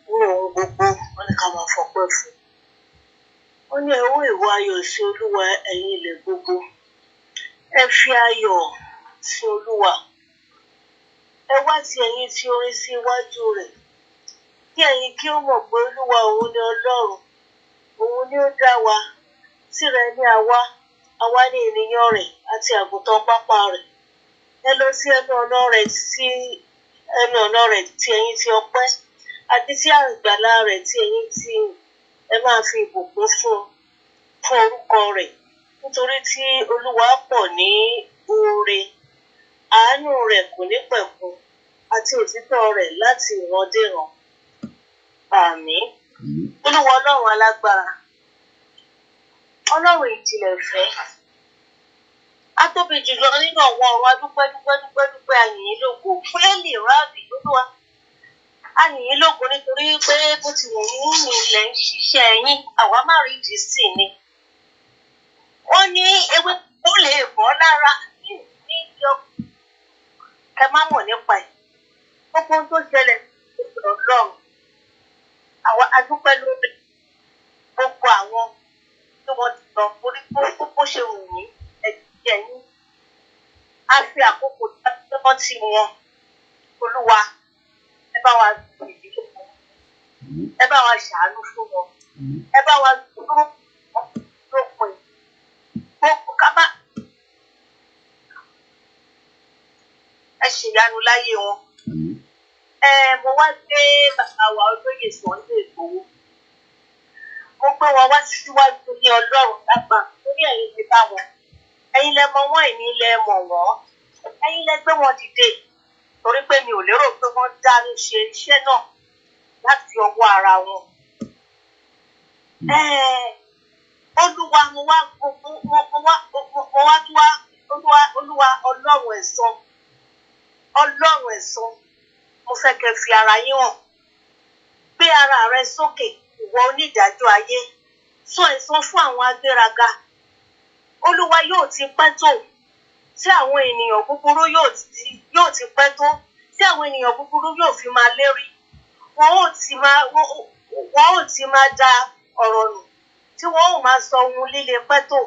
nínú ohun gbogbo wọ́n ní ká máa fọpẹ́ fún. Wọ́n ní ẹ wó ìwọ ayọ̀ sí Olúwa ẹ̀yin ilẹ̀ gbogbo. Ẹ fi ayọ̀ sí Olúwa. Ẹ wá ti ẹ̀yin tí orin sí iwájú rẹ̀. Kí ẹ̀yin kí ó mọ̀ pé Olúwa òun ni Ọlọ́run. Òun ni ó dá wa. Tìrẹ ni àwa. Àwa ni ènìyàn rẹ̀ àti àgùntàn pápá rẹ̀. Ẹ lọ sí ẹnu ọ̀nà rẹ̀ tí ẹ̀yin ti ọpẹ́ àti sí àgbàlá rẹ̀ tí ẹ̀yin ti ẹ máa fi ìbùkún fún orúkọ rẹ̀. Nítorí tí Olúwa pọ̀ ní oore, àánú rẹ̀ kò ní pẹ̀kun àti òtítọ́ rẹ̀ láti ìran dé ìran. Àmín. Olúwa Ọlọ́run alágbára. Ọlọ́run ìjìnlẹ̀ ìfẹ́. A tóbi jùlọ nínú àwọn ọ̀run adúpẹ́ àyìn lógo fún Élì rábì Olúwa. A yìn lógo nítorí pé bó ti wù yín ní ilẹ̀ ń ṣiṣẹ́ yín, àwa má rí ìdí sí ni. Wọ́n ní ewé kó lè bọ́ lára ní ìjọ ẹ má mọ̀ nípa ẹ̀. Gbogbo ohun tó ṣẹlẹ̀ Ọlọ́run. Àwa adúpẹ́ lórí gbogbo àwọn tí wọ́n ti lọ orí bó ṣe wù yín ẹ̀jẹ̀ yín. A fi àkókò tí wọ́n ti wọn. Olúwa, ẹ bá wa ìdílé wọn. Ẹ bá wa ṣàánú fún wọn. Ẹ bá wa dúró ṣe ìyanu láyé wọn. Mo wá gbé bàbá wa olóyè Sunday Igboho. Mo gbé wọn wá síwájú ní Ọlọ́run lágbà lórí ẹ̀yin lè bá wọn. Ẹ̀yin lẹ mọ̀ wọ́n, ẹ̀yin lẹ mọ̀ wọ́n. Ẹ̀yin lẹ gbé wọn dìde. Torí pé mi ò lérò pé wọ́n dánú ṣe iṣẹ́ náà láti ọwọ́ ara wọn. Olúwa mo wá Olúwa Ọlọ́run ẹ̀san. Ọlọ́run ẹ̀san. Mo fẹ́ kẹ́ fi ara yín hàn. Gbé ara rẹ sókè, ìwọ onídàájọ́ ayé. Sọ ẹ̀san fún àwọn agbéraga. Olúwa yóò ti pẹ́ tó. Tí àwọn ènìyàn búburú yóò ti pẹ́ tó. Tí àwọn ènìyàn búburú yóò fi máa lérí. Wọn ò ti máa da ọ̀rọ̀ nù. Tí wọn ò máa sọ ohun líle pẹ́ tó.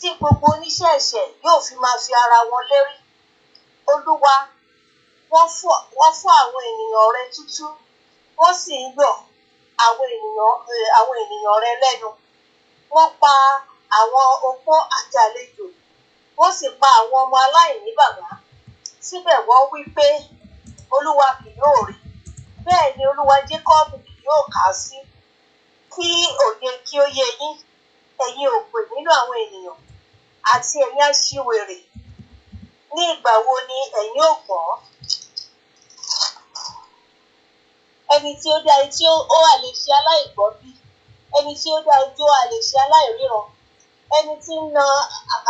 Tí gbogbo oníṣẹ́ ẹ̀ṣẹ̀ yóò fi máa fi ara wọn lérí. Olúwa, wọ́n fọ́ àwọn ènìyàn rẹ tútú. Wọ́n sì ń yọ̀ àwọn ènìyàn rẹ lẹ́nu. Wọ́n pa àwọn opó àti àlejò. Wọ́n sì pa àwọn ọmọ aláìní bàbá. Síbẹ̀ wọ́n wí pé Olúwa kì yóò rí. Bẹ́ẹ̀ ni Olúwa Jákọ́bù kì yóò kà á sí. Kí òye kí ó yé yín, ẹ̀yin òpè nínú àwọn ènìyàn àti ẹ̀yin aṣiwèrè. Ní ìgbà wo ni ẹ̀yin ò gbọ́? Ẹni tí ó dá etí ó wà lè ṣe aláìgbọ́ bí? Ẹni tí ó dá ojú ó wà lè ṣe aláìríran? Ẹni tí ń na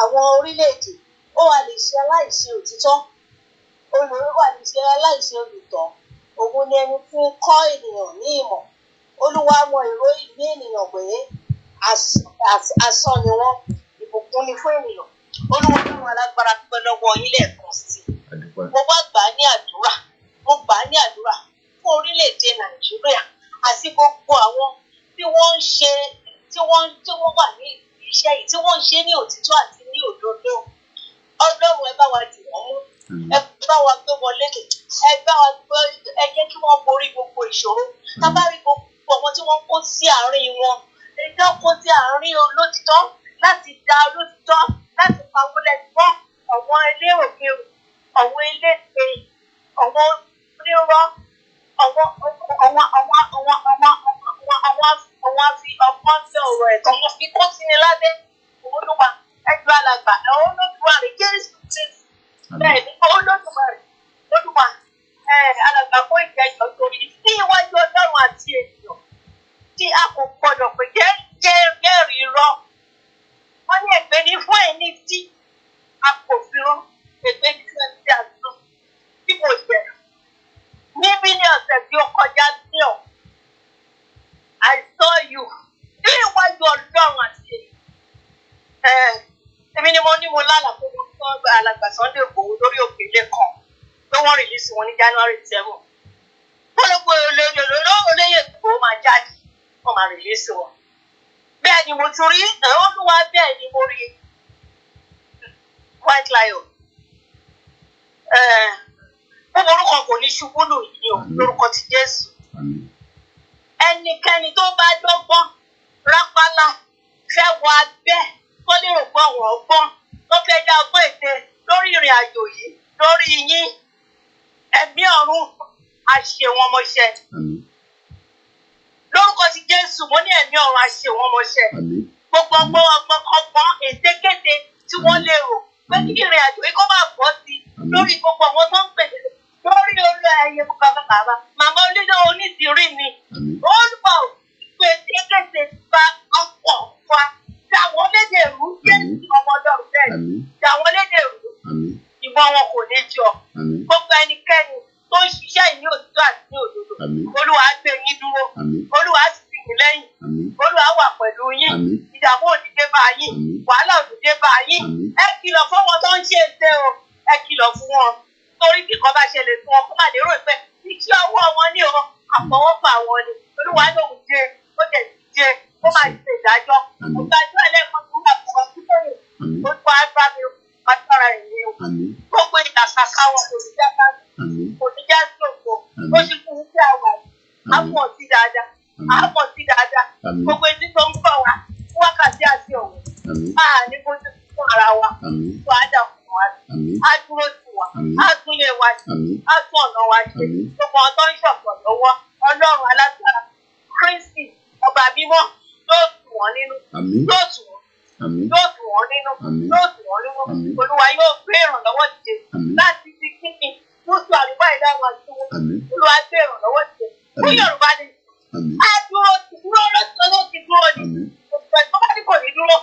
àwọn orílẹ̀-èdè ó wà lè ṣe aláìṣe òtítọ́? Olùrí wà lè ṣe aláìṣe olùtọ́? Òun ni ẹni tí ń kọ́ ènìyàn ní ìmọ̀. Olúwa mọ èrò ìní ènìyàn pé asán ni wọ́n. Ìbùkún ni fún ènìyàn. Olúwa Ọlọ́run alágbára dúpẹ́ lọ́wọ́ yín lẹ́ẹ̀kan sí i. Mo wá gbà á ní àdúrà. Mo gbà á ní àdúrà fún orílẹ̀-èdè Nàìjíríà àti gbogbo àwọn tí wọ́n ń ṣe tí wọ́n wà ní iṣẹ́ yìí tí wọ́n ń ṣe ní òtítọ́ àti ní òdodo. Ọlọ́run ẹ bá wa dì wọ́n mú. Ẹ bá wa gbé wọn lékè. Ẹ jẹ́ kí wọ́n borí gbogbo ìṣòro. Tá bá rí gbogbo àwọn tí wọ́n kó sí àárín wọn. Ẹjọ́ kó sí àárín olótìtọ́ láti da olótìtọ́ láti pa wọ́n lẹ́gbọ́ àwọn elérògbèrò, àwọn eléte, àwọn onírọ́, àwọn afi ọgbọ́n tẹ ọ̀rọ̀ ẹ̀tọ́ wọn fi kó sí ni lábẹ́. Olúwa ẹjọ́ alàgbà Olódùmarè Jésù ti bẹ́ẹ̀ ni Olódùmarè Olúwa alàgbà kó ìjẹ́jọ́ torí ní iwájú Ọlọ́run àti ènìyàn tí a kò gbọdọ̀ pé jẹ́rìí rọ́. Wọ́n ní ègbé ní fún ẹni tí a kò fi rán, ègbé ní fún ẹni tí a fi rán. Bí mo jẹ́ níbi ní ọ̀sẹ̀ tí ó kọjá sí ọ̀, I saw you ní iwájú Ọlọ́run àti ènìyàn. Èmi ni mo lálàá pé mo sọ alàgbà Sunday Igboho lórí òkèlè kan pé wọ́n rìlíìsì wọn ní January 7. Gbọ́dọ̀gbọ́ olóyè Igboho máa jáde, wọ́n máa rìlíìsì wọn. Bẹ́ẹ̀ ni mo tún rí Olúwa, bẹ́ẹ̀ ni mo rí White Lion. Orúkọ kò ní ṣubú lù yìí o, lórúkọ ti Jésù. Ẹnikẹ́ni tó bá dọ́gbọ́n rápálá fẹ́ wọ abẹ́ tó lérò pé àwọn ọgbọ́n tó fẹ́ dá ọgbọ́n ète lórí ìrìn àjò yìí lórí yín, ẹ̀mí ọ̀run á ṣe wọn mọ́ṣẹ́. Lórúkọ ti Jésù, mo ní ẹ̀mí ọ̀run á ṣe wọn mọ́ṣẹ́. Gbogbo ọgbọ́n ètekéte tí wọ́n lérò pé kí ìrìn àjò yìí kó máa bọ́ sí lórí gbogbo àwọn tó ń pèsè lórí olú ẹyẹ bàbá màmá onídìrí mi. Olúwa ò pé ètekéte bá ọ̀pọ̀ wa dàwọn lédè rú Jésù ọmọ Ọlọ́run bẹ́ẹ̀ dàwọn lédè rú ìbọn wọn kò ní jọ. Gbogbo ẹnikẹ́ni tó ń ṣiṣẹ́ ìní òtítọ́ àti ní òdodo, Olúwa á gbé yín dúró, Olúwa á sì tì yín lẹ́yìn, Olúwa á wà pẹ̀lú yín, ìdààmú ò ní dé bá yín, wàhálà ò ní dé bá yín. Ẹ kìlọ̀ fún wọn tó ń ṣe ète o, ẹ kìlọ̀ fún wọn torí bí kan bá ṣẹlẹ̀ fún wọn kó má lérò pé iṣẹ́ ọwọ́ wọn ní o, àfọwọ́fà wọn ni. Olúwa lòun jẹ ó dẹ̀ ti jẹ ó máa ṣe ìdájọ́. Mo gbàdúrà lẹ́ẹ̀kan tó wà fún ọ síbẹ̀ yìí. Olúwa á bá mi pàtàkì ẹ̀yìn o. Gbogbo ìdàkàkà wọn kò ní jáká kò ní já sí òkò. Ó ṣe fún un sí àwà yìí. Á pọ̀ sí dáadáa. Á pọ̀ sí dáadáa. Gbogbo etí tó ń bọ̀ wá fún wákàtí àti ọ̀wọ̀. Ní bójú fún ara wa. Tó á dà fún wa. Á dúró sí wa. Á tún lè wá ṣe á tún ọ̀nà wa ṣe gbogbo àwọn tó ń ṣọ̀pọ̀ lọ́wọ́ ọlọ́run alágbára Kristi ọba mímọ́ yóò tù wọ́n nínú yóò tù wọ́n yóò tù wọ́n nínú yóò tù wọ́n nínú olúwa yóò gbé ìrànlọ́wọ́ dìde láti fi kíkì gúúsù àríwá ìlà àwọn àdúgbò olúwa gbé ìrànlọ́wọ́ dìde fún Yorùbá ni á dúró ti dúró lọ́sọ̀rọ̀ ti dúró ni òṣìṣẹ́ tó bá ní kò ní dúró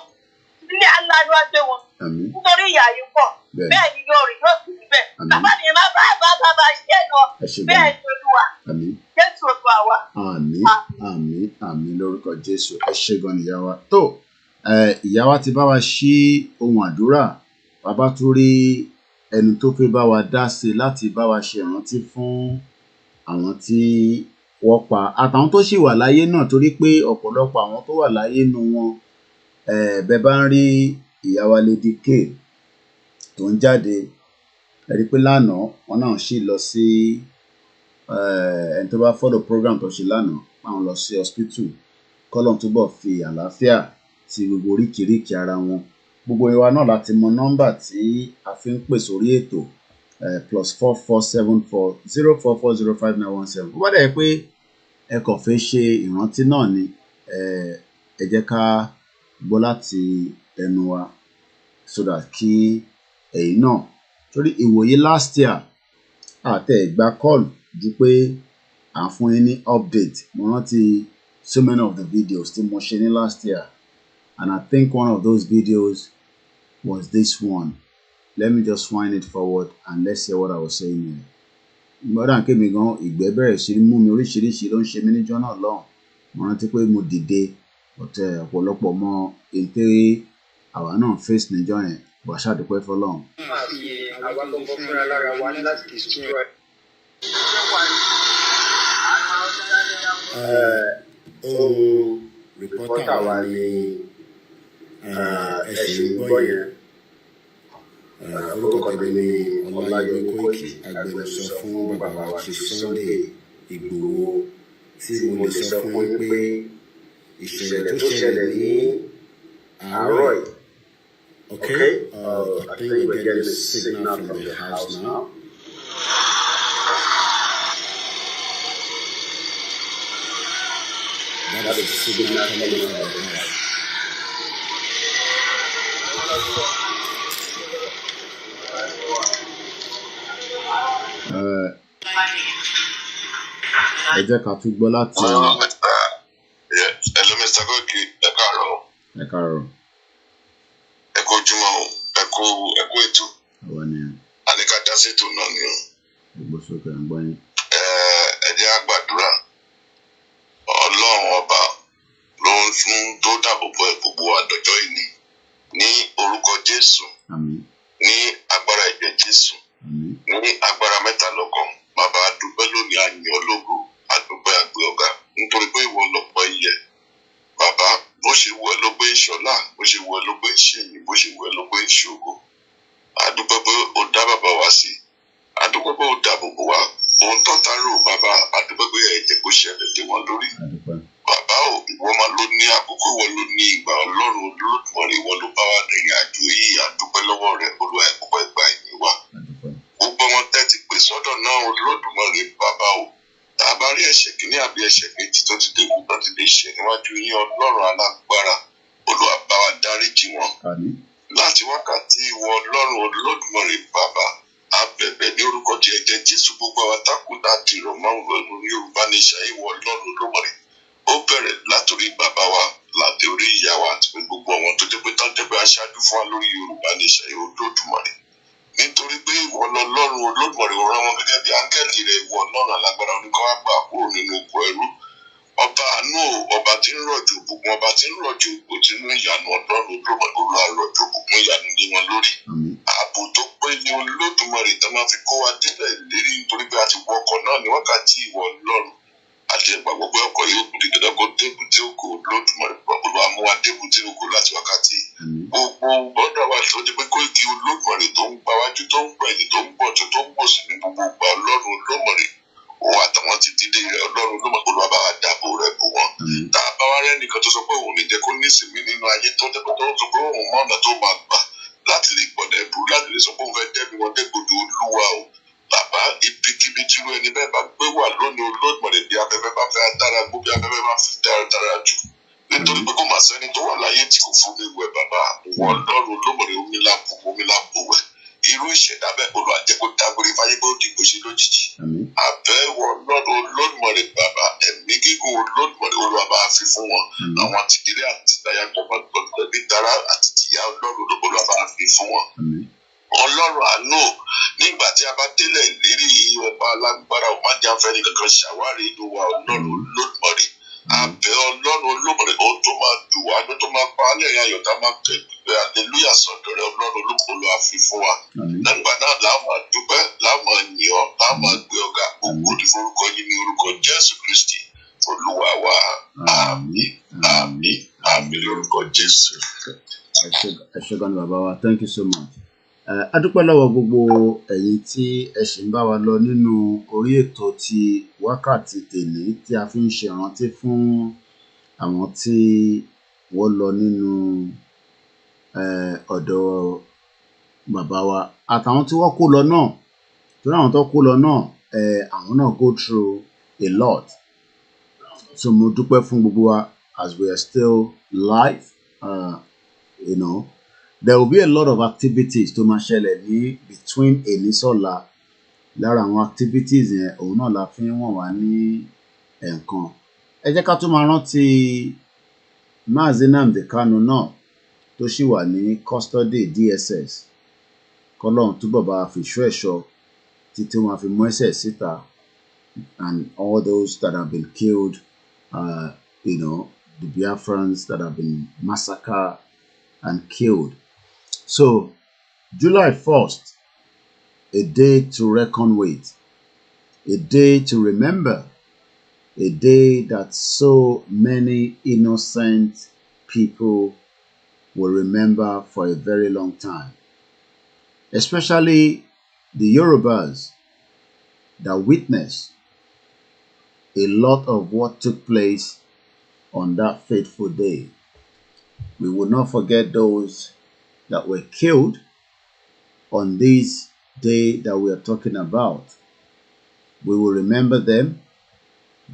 ilé aláàánú àgbẹ̀ wọn nítorí ìyá yìí pọ̀ bẹ́ẹ̀ ni yóò rí yóò sì rí bẹ́ẹ̀ bàbá mi máa bá ṣe é lọ bẹ́ẹ̀ ni olúwa Jésù olúwa wa. Àmín lórúkọ Jésù. Ẹ ṣé gan ni ìyá wa. Tó ìyá wa ti bá wa ṣí ohun àdúrà, bàbá tún rí ẹni tó fẹ́ bá wa dá sí láti bá wa ṣe ìrántí fún àwọn tí wọ́n pa àtàwọn tó sì wà láyé náà, torí pé ọ̀pọ̀lọpọ̀ àwọn tó wà láyé nu wọn bẹ́ẹ̀ bá ń rí ìyá wa Lady K tó ń jáde, ẹ rí pé lánàá wọn náà sì lọ sí ẹni tó bá follow program tó ṣe lánàá àwọn lọ sí hospital, kọ́lọ́n túbọ̀ fi àlàáfíà sí gbogbo oríkìíríkìí ara wọn. Gbogbo ìwà náà láti mọ nọ́mbà tí a fi ń pè sórí ètò +4474 044059117. Bó bá dẹ̀ pé ẹ kàn fẹ́ ṣe ìrántí náà ni ẹ jẹ́ ká gbọ́ láti ẹnu wa so that kí ẹ̀yin náà, torí ìwòye last year àtẹ̀ ìgbà call ju pé à ń fún yín ní update. Mo rántí so many of the videos tí mo ṣe ní last year, and I think one of those videos was this one. Let me just wind it forward and let's hear what I was saying here. Gbọ́dọ̀ àǹkè mi gan ìgbẹ́ bẹ̀rẹ̀ sí mú mi, oríṣiríṣi ló ń ṣe mí níjọ́ náà lọ́hùn. Mo rántí pé mo dìde ọ̀pọ̀lọpọ̀ mọ ète àwa náà face níjọ́ yẹn, wà á ṣàdúpẹ́ fọlọ́run. Àwa gbogbo fúnra lára wa ní láti destroy. Rìpọ́tà wa ni ẹ̀sìn gbọ́ yẹn. Orúkọ tèmi ni Ọláyẹmí Kóìkì, agbẹnusọ fún bàbá wa ti Sunday Ìgbòho, tí mo lè sọ fún yín pé ìṣẹ̀lẹ̀ tó ṣẹlẹ̀ ní àárọ̀ yìí. Okay, I think we're getting a signal from the house now. That is a signal coming from the house. Ẹ jẹ́ ká tún gbọ́ láti. Hello, Mr. Koiki, ẹ káàárọ̀. Ẹ káàárọ̀. Ẹ kú ojúmọ́ o, ẹ kú ètò. Àwa ni. Àníkà dá sí ètò náà ni o. Gbogbo sókè à ń gbọ́ yín. Ẹ jẹ́ á gbàdúrà. Ọlọ́run ọba ló ń fún tó dáàbò bo gbogbo àdọ́jọ́ ìní. Ní orúkọ Jésù. Àmín. Ní agbára ẹ̀jẹ̀ Jésù. Àmín. Ní agbára mẹ́ta lọ́kàn. Bàbá àdúpẹ́ lónìí àyàn ológo, àdúpẹ́ àgbẹ̀ ọ̀gá, nítorí pé ìwọ lọ́pọ̀ iyẹ. Bàbá, bó ṣe wù ẹ́ ló gbé ìṣọ̀lá, bó ṣe wù ẹ́ ló gbé ìṣèyìn, bó ṣe wù ẹ́ ló gbé ìṣògo. Àdúpẹ́ pé ó dá bàbá wa sí. Àdúpẹ́ pé ó dáàbò bò wá. Ohun tó ta rò bàbá, àdúpẹ́ pé ẹ̀jẹ̀ kò ṣẹlẹ̀ lé wọn lórí. Bàbá ò, ìwọ máa ló ní àkókò, ìwọ ló ní ìgbà, Ọlọ́run Olódùmarè, ìwọ ló bá wa dẹ̀yìn àjò yìí. Àdúpẹ́ lọ́wọ́ rẹ̀, Olúwa ẹ̀kọ́ ìgbà ìyìn wa. Gbogbo wọn tẹ́tí pè sọ́dọ̀ náà Olódùmarè bàbá o. Tá a bá rí ẹ̀ṣẹ̀ kìíní àbí ẹ̀ṣẹ̀ kejì tó ti dèwú tó ti lè ṣe níwájú yín Ọlọ́run alágbára, Olúwa bá wa dáríjì wọn. Láti wákàtí ìwọ Ọlọ́run Olódùmarè bàbá, a bẹ̀bẹ̀ ní orúkọ ti ẹ̀jẹ̀ Jésù, gbogbo àwọn tákùn láti rọ̀ mọ́ Yorùbá ní ìṣe ìwọ Ọlọ́run Olódùmarè. Ó bẹ̀rẹ̀ látòrí bàbá wa, láti orí ìyá wa àti pé gbogbo àwọn tó jẹ́ pé tán jẹ́ pé aṣáájú fún wa lórí Yorùbá ní ìṣe Olódùmarè. Nítorí pé ìwọ Ọlọ́run Olódùmarè rán wọn gẹ́gẹ́ bí áńgẹ́lì rẹ̀, ìwọ Ọlọ́run alágbára oníkọ́ wá gbà kúrò nínú oko ẹrú. Ọba àánú, ọba tí ń rọ̀jò bùkún, ọba tí ń rọ̀jò ògo tí ń ìyanu Ọlọ́run Olódùmarè, Olúwa rọ̀jò bùkún ìyanu lé wọn lórí. Ààbò tó pé ní Olódùmarè tó máa fi kó wa délẹ̀ ìlérí, nítorí pé a ti wọ ọkọ̀ náà ní wákàtí ìwọ Ọlọ́run. Àti ìgbàgbọ́ pé ọkọ̀ yóò kú dídá kó débùté ògo Olódùmarè, Olúwa mú wa débùté ògo láti wákàtí. Gbogbo gbọ́dọ̀ wa tó jẹ́ pé Kóìkì Olódùmarè tó ń gba wájú, tó ń gbẹ̀yìn, tó ń bọ̀ tó ń bọ̀ sí ní gbogbo ìgbà Ọlọ́run Olódùmarè. Òun àtàwọn ti dídé rẹ̀ Ọlọ́run Olódùmarè, Olúwa bá wa dáàbò rẹ̀ bò wọ́n. Tá a bá wá rẹ́ nìkan tó sọ pé òun ní jẹ́ kó ní ìsinmi nínú ayé tó jẹ́ pé tó sọ pé òun mọ̀ ọ̀nà tó máa gbà láti lè gbọ̀dẹ̀ bú, láti lè sọ pé òun fẹ́ dẹ́bi wọn dégbodò Olúwa o. Bàbá bàbá ibikíbi tí irú ẹni bẹ́ẹ̀ bá gbé wà lónìí Olódùmarè bí afẹ́fẹ́ bá fẹ́ dára gbó bí afẹ́fẹ́ bá fi dára jù nítorí pé kò máa sẹ́ni tó wà láyé tí kò fún mi wẹ̀ bàbá wọn lọ́rùn Olódùmarè omi lápò wẹ̀ irú ìṣẹ̀dá bẹ́ẹ̀ kó lọ àjẹ́ kó dágbére fáyé pé ó dìgbò ṣe lójijì àbẹ̀wò lọ́dọ̀ Olódùmarè bàbá ẹ̀mí gígùn Olódùmarè Olúwa bá fi fún wọn àwọn tìdílé àti tìdáyà gbọ̀ngbọ̀n ní tara àti tìyá Ọlọ́run Olúwa bá fi fún wọn. Ọlọ́run àánú nígbà tí a bá délẹ̀ ìlérí ọba alágbára ò má jẹ́ afẹ́ni kankan ṣàwárí inú wa Ọlọ́run Olódùmarè àbẹ̀ Ọlọ́run Olódùmarè ó tó máa dùn wá ló tó máa pa á lẹ́yìn ayọ̀ tá a máa kẹ́gbẹ́ aleluya sọ̀dọ̀ rẹ Ọlọ́run Olódùmarè àfi fún wa nígbà náà láwọn àdúpẹ́ láwọn àyàn láwọn àgbẹ̀ ọ̀gá ògo ní forúkọ yìí ní orúkọ Jésù Kristi Olúwa wa àmín àmín àmín lórúkọ Jésù. Ẹ ṣé gan ni bàbá wa, thank you so much. A dúpẹ́ lọ́wọ́ gbogbo ẹ̀yin tí ẹ ṣì ń bá wa lọ nínú orí ètò ti wákàtí tèmi tí a fi ń ṣèrántí fún àwọn tí wọ́n lọ nínú ọ̀dọ̀ bàbá wa àtàwọn tí wọ́n kó lọ náà torí àwọn tó kó lọ náà àwọn náà go through a lot. So mo dúpẹ́ fún gbogbo wa as we are still live, you know. There will be a lot of activities tó máa ṣẹlẹ̀ ní between Enisola lára àwọn activities yẹn òun náà la fi ń wọ̀n wá ní ẹ̀ẹ̀kan. Ẹ jẹ́ ká tún máa rántí MAZI NNAMDI KANU náà tó ṣì wà ní custody DSS kọ́lọ́run túbọ̀ bá fi ṣọ́ ẹ̀ṣọ́ títí wọ́n fi mú ẹsẹ̀ síta and all those that have been killed, you know, the Biafrans that have been massacred and killed. So, July 1st, a day to reckon with, a day to remember, a day that so many innocent people will remember for a very long time, especially the Yorubas that witnessed a lot of what took place on that fateful day. We will not forget those that were killed on this day that we are talking about. We will remember them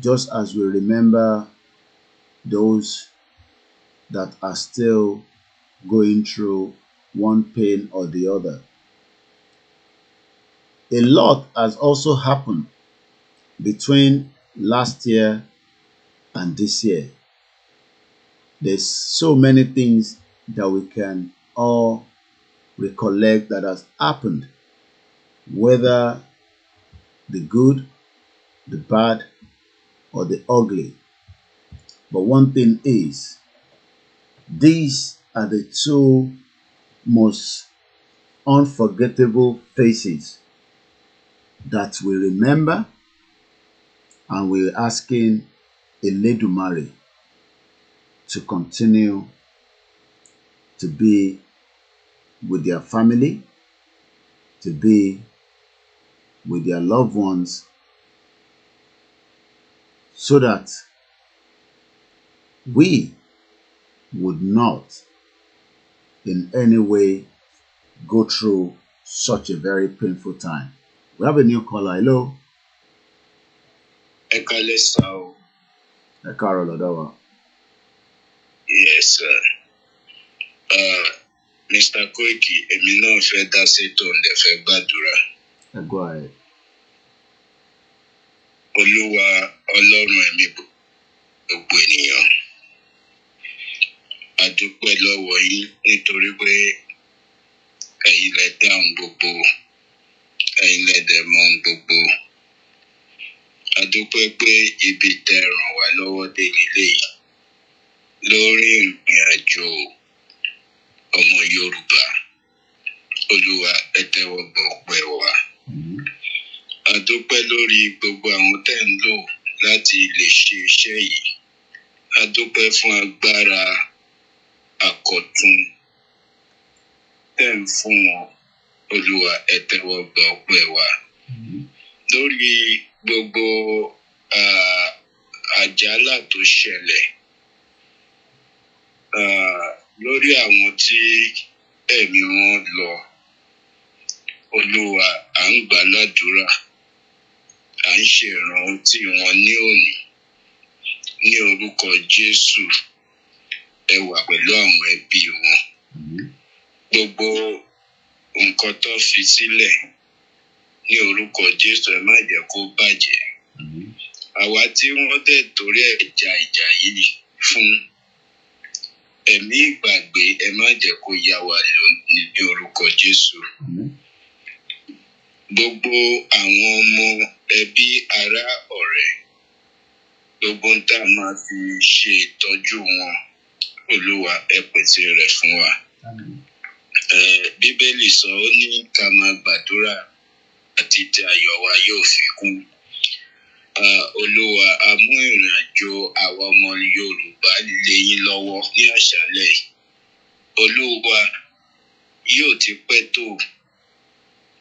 just as we remember those that are still going through one pain or the other. A lot has also happened between last year and this year. There's so many things that we can all recollect that has happened, whether the good, the bad, or the ugly. But one thing is, these are the two most unforgettable faces that we remember, and we're asking Eledumare to continue to be with their family, to be with their loved ones, so that we would not in any way go through such a very painful time. We have a new caller. Hello. Yes, sir. Mr. Koiki, èmi náà fẹ́ dá sétò ǹdẹ̀ fẹ́ gbàdúrà. Go ahead. Olúwa Ọlọ́run ẹ̀mí gbogbo ènìyàn. A dúpẹ́ lọ́wọ́ yín nítorí pé ẹ̀yin lẹ dáhùn gbogbo, ẹ̀yin lẹ dẹ̀ mọ̀ gbogbo. A dúpẹ́ pé ibi tẹ́ ràn wá lọ́wọ́ dé nílé yìí lórí ìrìn àjò ọmọ Yorùbá. Olúwa ẹ tẹ́wọ́ gbọ́ ọpẹ́ wa. A dúpẹ́ lórí gbogbo àwọn tẹ́ ń lò láti lè ṣe iṣẹ́ yìí. A dúpẹ́ fún agbára àkọ̀tun tẹ́ ń fún wọn. Olúwa ẹ tẹ́wọ́ gbọ́ ọpẹ́ wa. Lórí gbogbo àjálà tó ṣẹlẹ̀, lórí àwọn tí ẹ̀mí wọn lọ, Olúwa à ń gbà ládùúrà, à ń ṣe ìrántí wọn ní òní ní orúkọ Jésù. Ẹ wà pẹ̀lú àwọn ẹbí wọn. Gbogbo nǹkan tó fi sílẹ̀ ní orúkọ Jésù ẹ má jẹ́ kó bàjẹ́. Àwa tí wọ́n dẹ̀ torí ẹ̀jà ìjà yìí fún ẹ̀mí ìgbàgbé ẹ má jẹ́ kó yá wa lọ ní orúkọ Jésù. Gbogbo àwọn ọmọ ẹbí ará ọ̀rẹ́ gbogbo ń tá máa fi ṣe ìtọ́jú wọn Olúwa ẹ pèsè rẹ̀ fún wa. Bíbélì sọ ó ní ká máa gbàdúrà àti tí ayọ̀ wa yóò fi kún. Olúwa a mú ìrìn àjò àwa ọmọ Yorùbá lé yín lọ́wọ́ ní àṣálẹ́ yìí. Olúwa yóò ti pẹ́ tó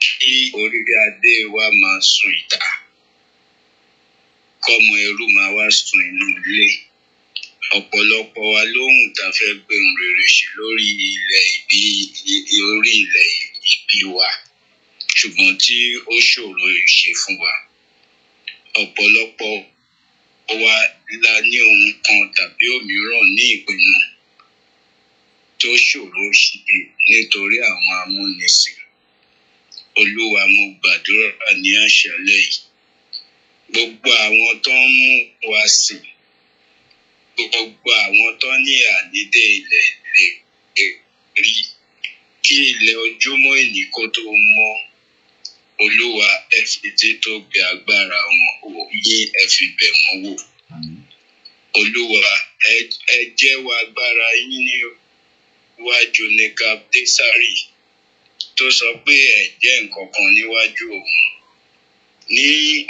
kí orílẹ̀ adé wa máa sun ìta, kọ́mọ ẹrú máa wá sun inú ilé. Ọ̀pọ̀lọpọ̀ wa lóhùn tá fẹ́ gbẹ̀rùn rere ṣe lórí ilẹ̀ ìbí wa, ṣùgbọ́n tí ó ṣòro ṣe fún wa. Ọ̀pọ̀lọpọ̀ wa la ní ohun kan tàbí òmíràn ní ìpinnu tó ṣòro ṣe nítorí àwọn amúnisìn. Olúwa mo gbàdúrà ní àṣálẹ́ yìí. Gbogbo àwọn tó ń mú wa sìn, gbogbo àwọn tó ní ànídé ilẹ̀ lè rí kí ilẹ̀ ojúmọ́ ìní kó tó mọ́. Olúwa ẹ fi títóbi agbára wọn yín ẹ fi bẹ̀ wọ́n wò. Olúwa ẹ jẹ́wọ́ agbára yín níwájú Nebukadnesari tó sọ pé ẹ jẹ́ nǹkan kan níwájú òun. Ní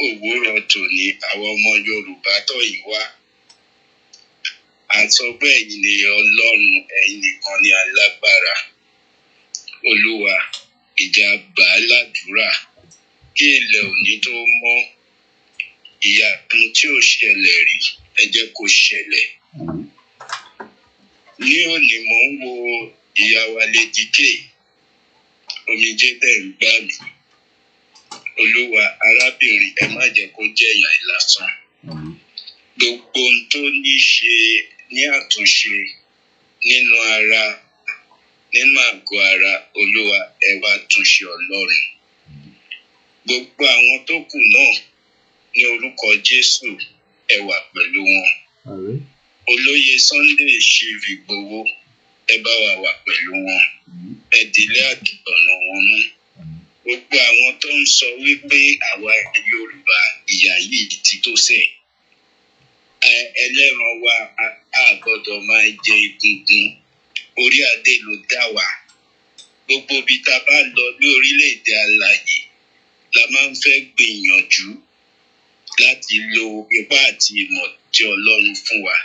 òwúrọ̀ tòní àwọn ọmọ Yorùbá tó yìí wá, a sọ pé ẹ̀yin ni Ọlọ́run, ẹ̀yin nìkan ni alágbára. Olúwa ìjà gbà á ládùúrà kí ilẹ̀ òní tó mọ́. Ìyanu tí ò ṣẹlẹ̀ rí ẹ jẹ́ kó ṣẹlẹ̀. Ní òní mò ń wo ìyá wa Lédìkè, omijé bẹ́ẹ̀ ń gbà mí. Olúwa arábìnrin ẹ má jẹ́ kó jẹ́ ìyà lásán. Gbogbo ohun tó ní ṣe ní àtúnṣe nínú ara, nínú àgọ́ ara, Olúwa ẹ wá túnṣe Ọlọ́run. Gbogbo àwọn tó kù náà ní orúkọ Jésù ẹ wà pẹ̀lú wọn. Olóyè Sunday Ìgbòho ẹ bá wa wà pẹ̀lú wọn. Ẹ dìlé àtọ̀nà wọn mú. Gbogbo àwọn tó ń sọ wípé àwa Yorùbá ìyà yìí ti tó sẹ̀. Ẹlẹ́ran wa a gbọ́dọ̀ máa jẹ egungun. Orí adé ló dá wa. Gbogbo ibi tá a bá lọ ní orílẹ̀-èdè alààyè la máa ń fẹ́ gbìyànjú láti lo ipá àti ìmọ̀ tí Ọlọ́run fún wa.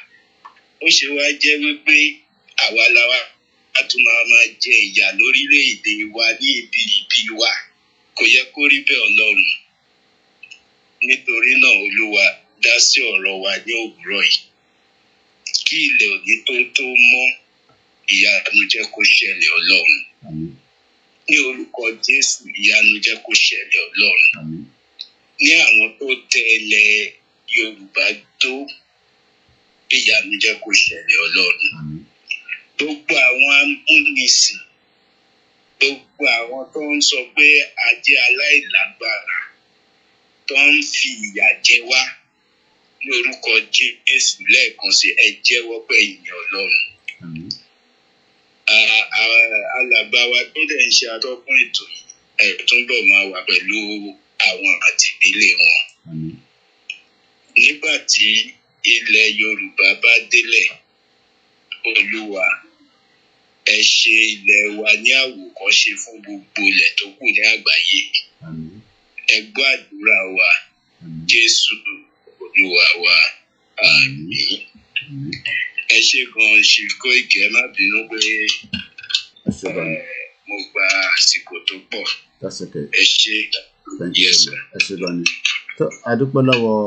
Ó ṣe wá jẹ́ wípé àwa làwa a tún máa jẹ ìyà lórílẹ̀-èdè wa ní ibi wa. Kò yẹ kó rí bẹ́ẹ̀ Ọlọ́run. Nítorí náà Olúwa dá sí ọ̀rọ̀ wa ní òwúrọ̀ yìí. Kí ilẹ̀ òní tó mọ́, ìyanu jẹ́ kó ṣẹlẹ̀ Ọlọ́run. Ní orúkọ Jésù ìyanu jẹ́ kó ṣẹlẹ̀ Ọlọ́run. Ní àwọn tó tẹ̀lé Yorùbá tó, ìyanu jẹ́ kó ṣẹlẹ̀ Ọlọ́run. Gbogbo àwọn amúnisìn, gbogbo àwọn tó ń sọ pé a jẹ́ aláìlágbára, tó ń fi ìyà jẹ wá, ní orúkọ Jésù lẹ́ẹ̀kan sí ẹ jẹ́wọ́ pé ìyìn Ọlọ́run. Alàgbà wa tó dẹ̀ ń ṣe atọ́kùn ètò yìí ẹ túnbọ̀ máa wà pẹ̀lú àwọn àtìdílé wọn. Nígbà tí ilẹ̀ Yorùbá bá délẹ̀, Olúwa ẹ ṣe ilẹ̀ wa ní àwòkọ́ṣe fún gbogbo ilẹ̀ tó kù ní àgbáyé. Ẹ gbọ́ àdúrà wa, Jésù Olúwa wa, àmín. Ẹ ṣé gan-an ṣe Kóìkì, ẹ má bínú pé mo gba àsìkò tó pọ̀. Ẹ ṣé. Yes sir. Ẹ ṣé gan-an ni. Tó a dúpẹ́ lọ́wọ́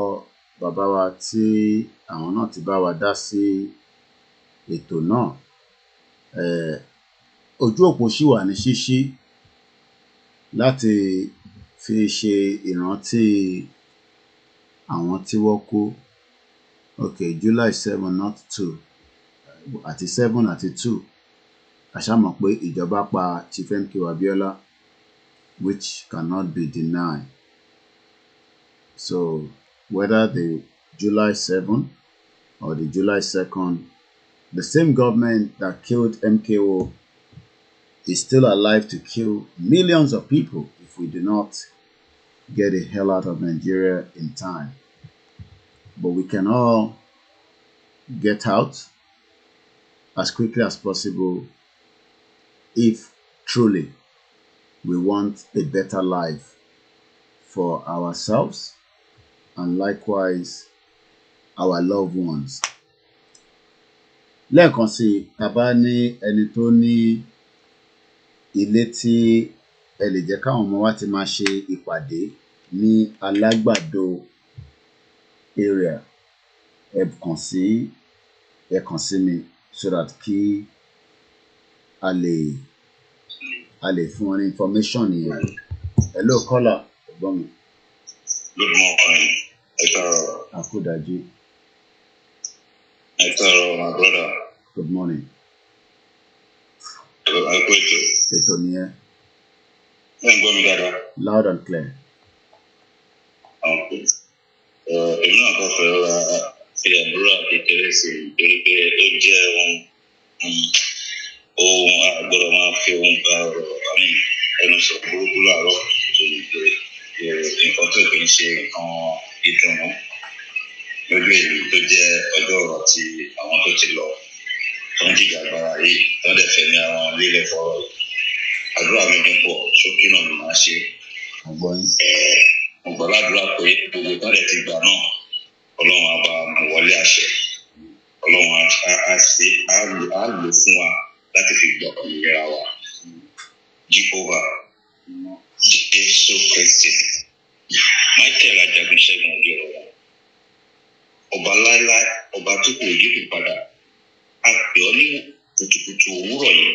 bàbá wa tí àwọn náà ti bá wa dá sí ètò náà. Ojú òpó ṣì wà ní ṣíṣí láti fi ṣe ìrántí àwọn tí wọ́n kú. Okay, July 7 not 2 àti 7 àti 2 a ṣá mọ̀ pé ìjọba pa Chief MK Abiola, which cannot be denied. So whether the July 7 or the July 2nd, the same government that killed MKO is still alive to kill millions of people if we do not get the hell out of Nigeria in time. But we can all get out as quickly as possible if truly we want a better life for ourselves and likewise our loved ones. Lẹ́ẹ̀kan sí, bàbá ní ẹni tó ní ilé tí ẹ lè jẹ́ káwọn ọmọ wa ti máa ṣe ìpàdé ní Alágbàdo area, ẹ kàn sí mi so that kí a lè fún wọn ní information yẹn. Hello caller, ẹ̀gbọ́n mi. Good morning. Akudaji. My brother. Good morning. Ètò nìyẹn. Loud and clear. Èmi náà kọ́ fẹ́ ra fi àdúrà kékeré sí i torí pé ó jẹ́ ohun àgbọ̀dọ̀ máa fi ohun bá ọ̀rọ̀ àmì ẹnu sọ burúkú láàárọ̀ nítorí pé nǹkan tó kì í ṣe nǹkan ìdùnnú lójú èyí tó jẹ́ ọjọ́ ọ̀rọ̀ tí àwọn tó ti lọ tó ń jìjà agbára yìí tó ń dẹ̀fẹ̀ ní àwọn lílẹ̀ fọ́rọ̀ yìí. Àdúrà mi ní pọ̀ ṣókí náà ni màá ṣe. Mo gbàdúrà pé gbogbo tó ń dẹ̀ ti gbà náà Ọlọ́run á bá mú wọlé àṣẹ. Ọlọ́run á lò fún wa láti fi gbọ́ ìlera wa. Jehovah Jésù Kristi Michael Ajagunṣẹ́gun Òjòrò ọba láíláí ọba tó kò yípo padà a pè ọ́ ní kùtùkùtù òwúrọ̀ yìí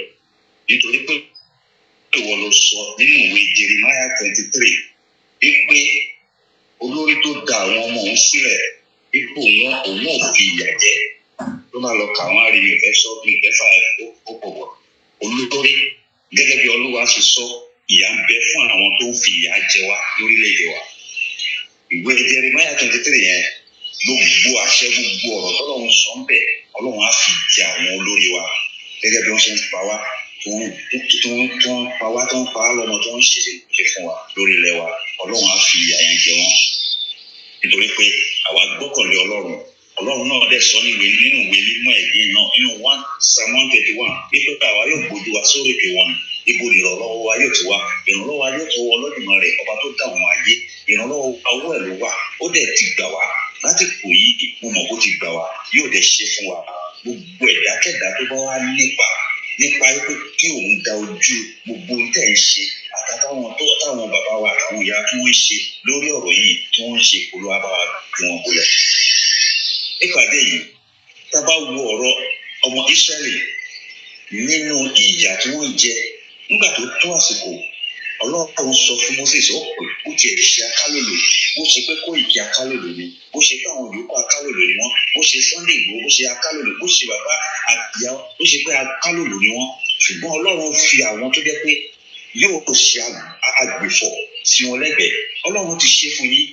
nítorí pé ìwọ ló sọ nínú ìwé Jeremiah 23 wípé olórí tó da àwọn ọmọ òun sílẹ̀ ipò òun náà fi ìyà jẹ tó máa lọ kà wọ́n á rí ìfẹ́sọ́ ìfẹ́fà ó pọ̀ bọ̀ olórí gẹ́gẹ́ bí Olúwa ṣe sọ ìyà ń bẹ fún àwọn tó ń fi ìyà jẹ wá lórílẹ̀‐èdè wa. Ìwé Jeremiah 23 yẹn gbogbo àṣẹ gbogbo ọ̀rọ̀ tọ́lọ́run sọ ń bẹ̀ Ọlọ́run á fi jẹ àwọn olórí wa gẹ́gẹ́ bí wọ́n ṣe ń pa wá tó ń pa wá tó ń pa á lọ́mọ tó ń ṣe fún wa lórí ilẹ̀ wa Ọlọ́run á fi ìyà yẹn jẹ wọ́n nítorí pé àwa gbọ́kànlé Ọlọ́run náà dẹ̀ sọ nínú ìwé mímọ́ ẹ̀gbìn náà nínú Psalm 121 wípé àwa yóò gbójú wa sórí òkè wọn ibo ìrànlọ́wọ́ wa yóò ti wá ìrànlọ́wọ́ wa yóò tó wọ Olódùmarè ọba tó dá àwọn ayé ìrànlọ́wọ́ awọ́ ẹ̀ ló wà ó dẹ̀ ti gbà wá láti kò yí mo mọ̀ kó ti gbà wá yóò dẹ̀ ṣe fún wa gbogbo ẹ̀dákẹ́dá tó bá wá nípa wípé kí òun da ojú gbogbo tẹ̀ ń ṣe àtàwọn bàbá wa àtàwọn ìyá tí wọ́n ń ṣe lórí ọ̀rọ̀ yìí tí wọ́n ń ṣe polówó abáwa bí wọ́n bolẹ̀. Nípàdé yìí tá a bá wo ọ̀rọ̀ ọmọ Ísírẹ́lì nínú ìyà tí wọ́n jẹ nígbà tó tó àsìkò Ọlọ́run sọ fún Mósè ó pè ó tiẹ̀ ṣe akálòlò bó ṣe pé Kóìkí akálòlò ni bó ṣe pé àwọn yòókù akálòlò ni wọ́n bó ṣe Sunday Igboho bó ṣe akálòlò bó ṣe bàbá àtìyá bó ṣe pé akálòlò ni wọ́n ṣùgbọ́n Ọlọ́run fi àwọn tó jẹ́ pé yóò ṣe agbèfọ̀ sí wọn lẹ́gbẹ̀ẹ́ Ọlọ́run ti ṣe fún yín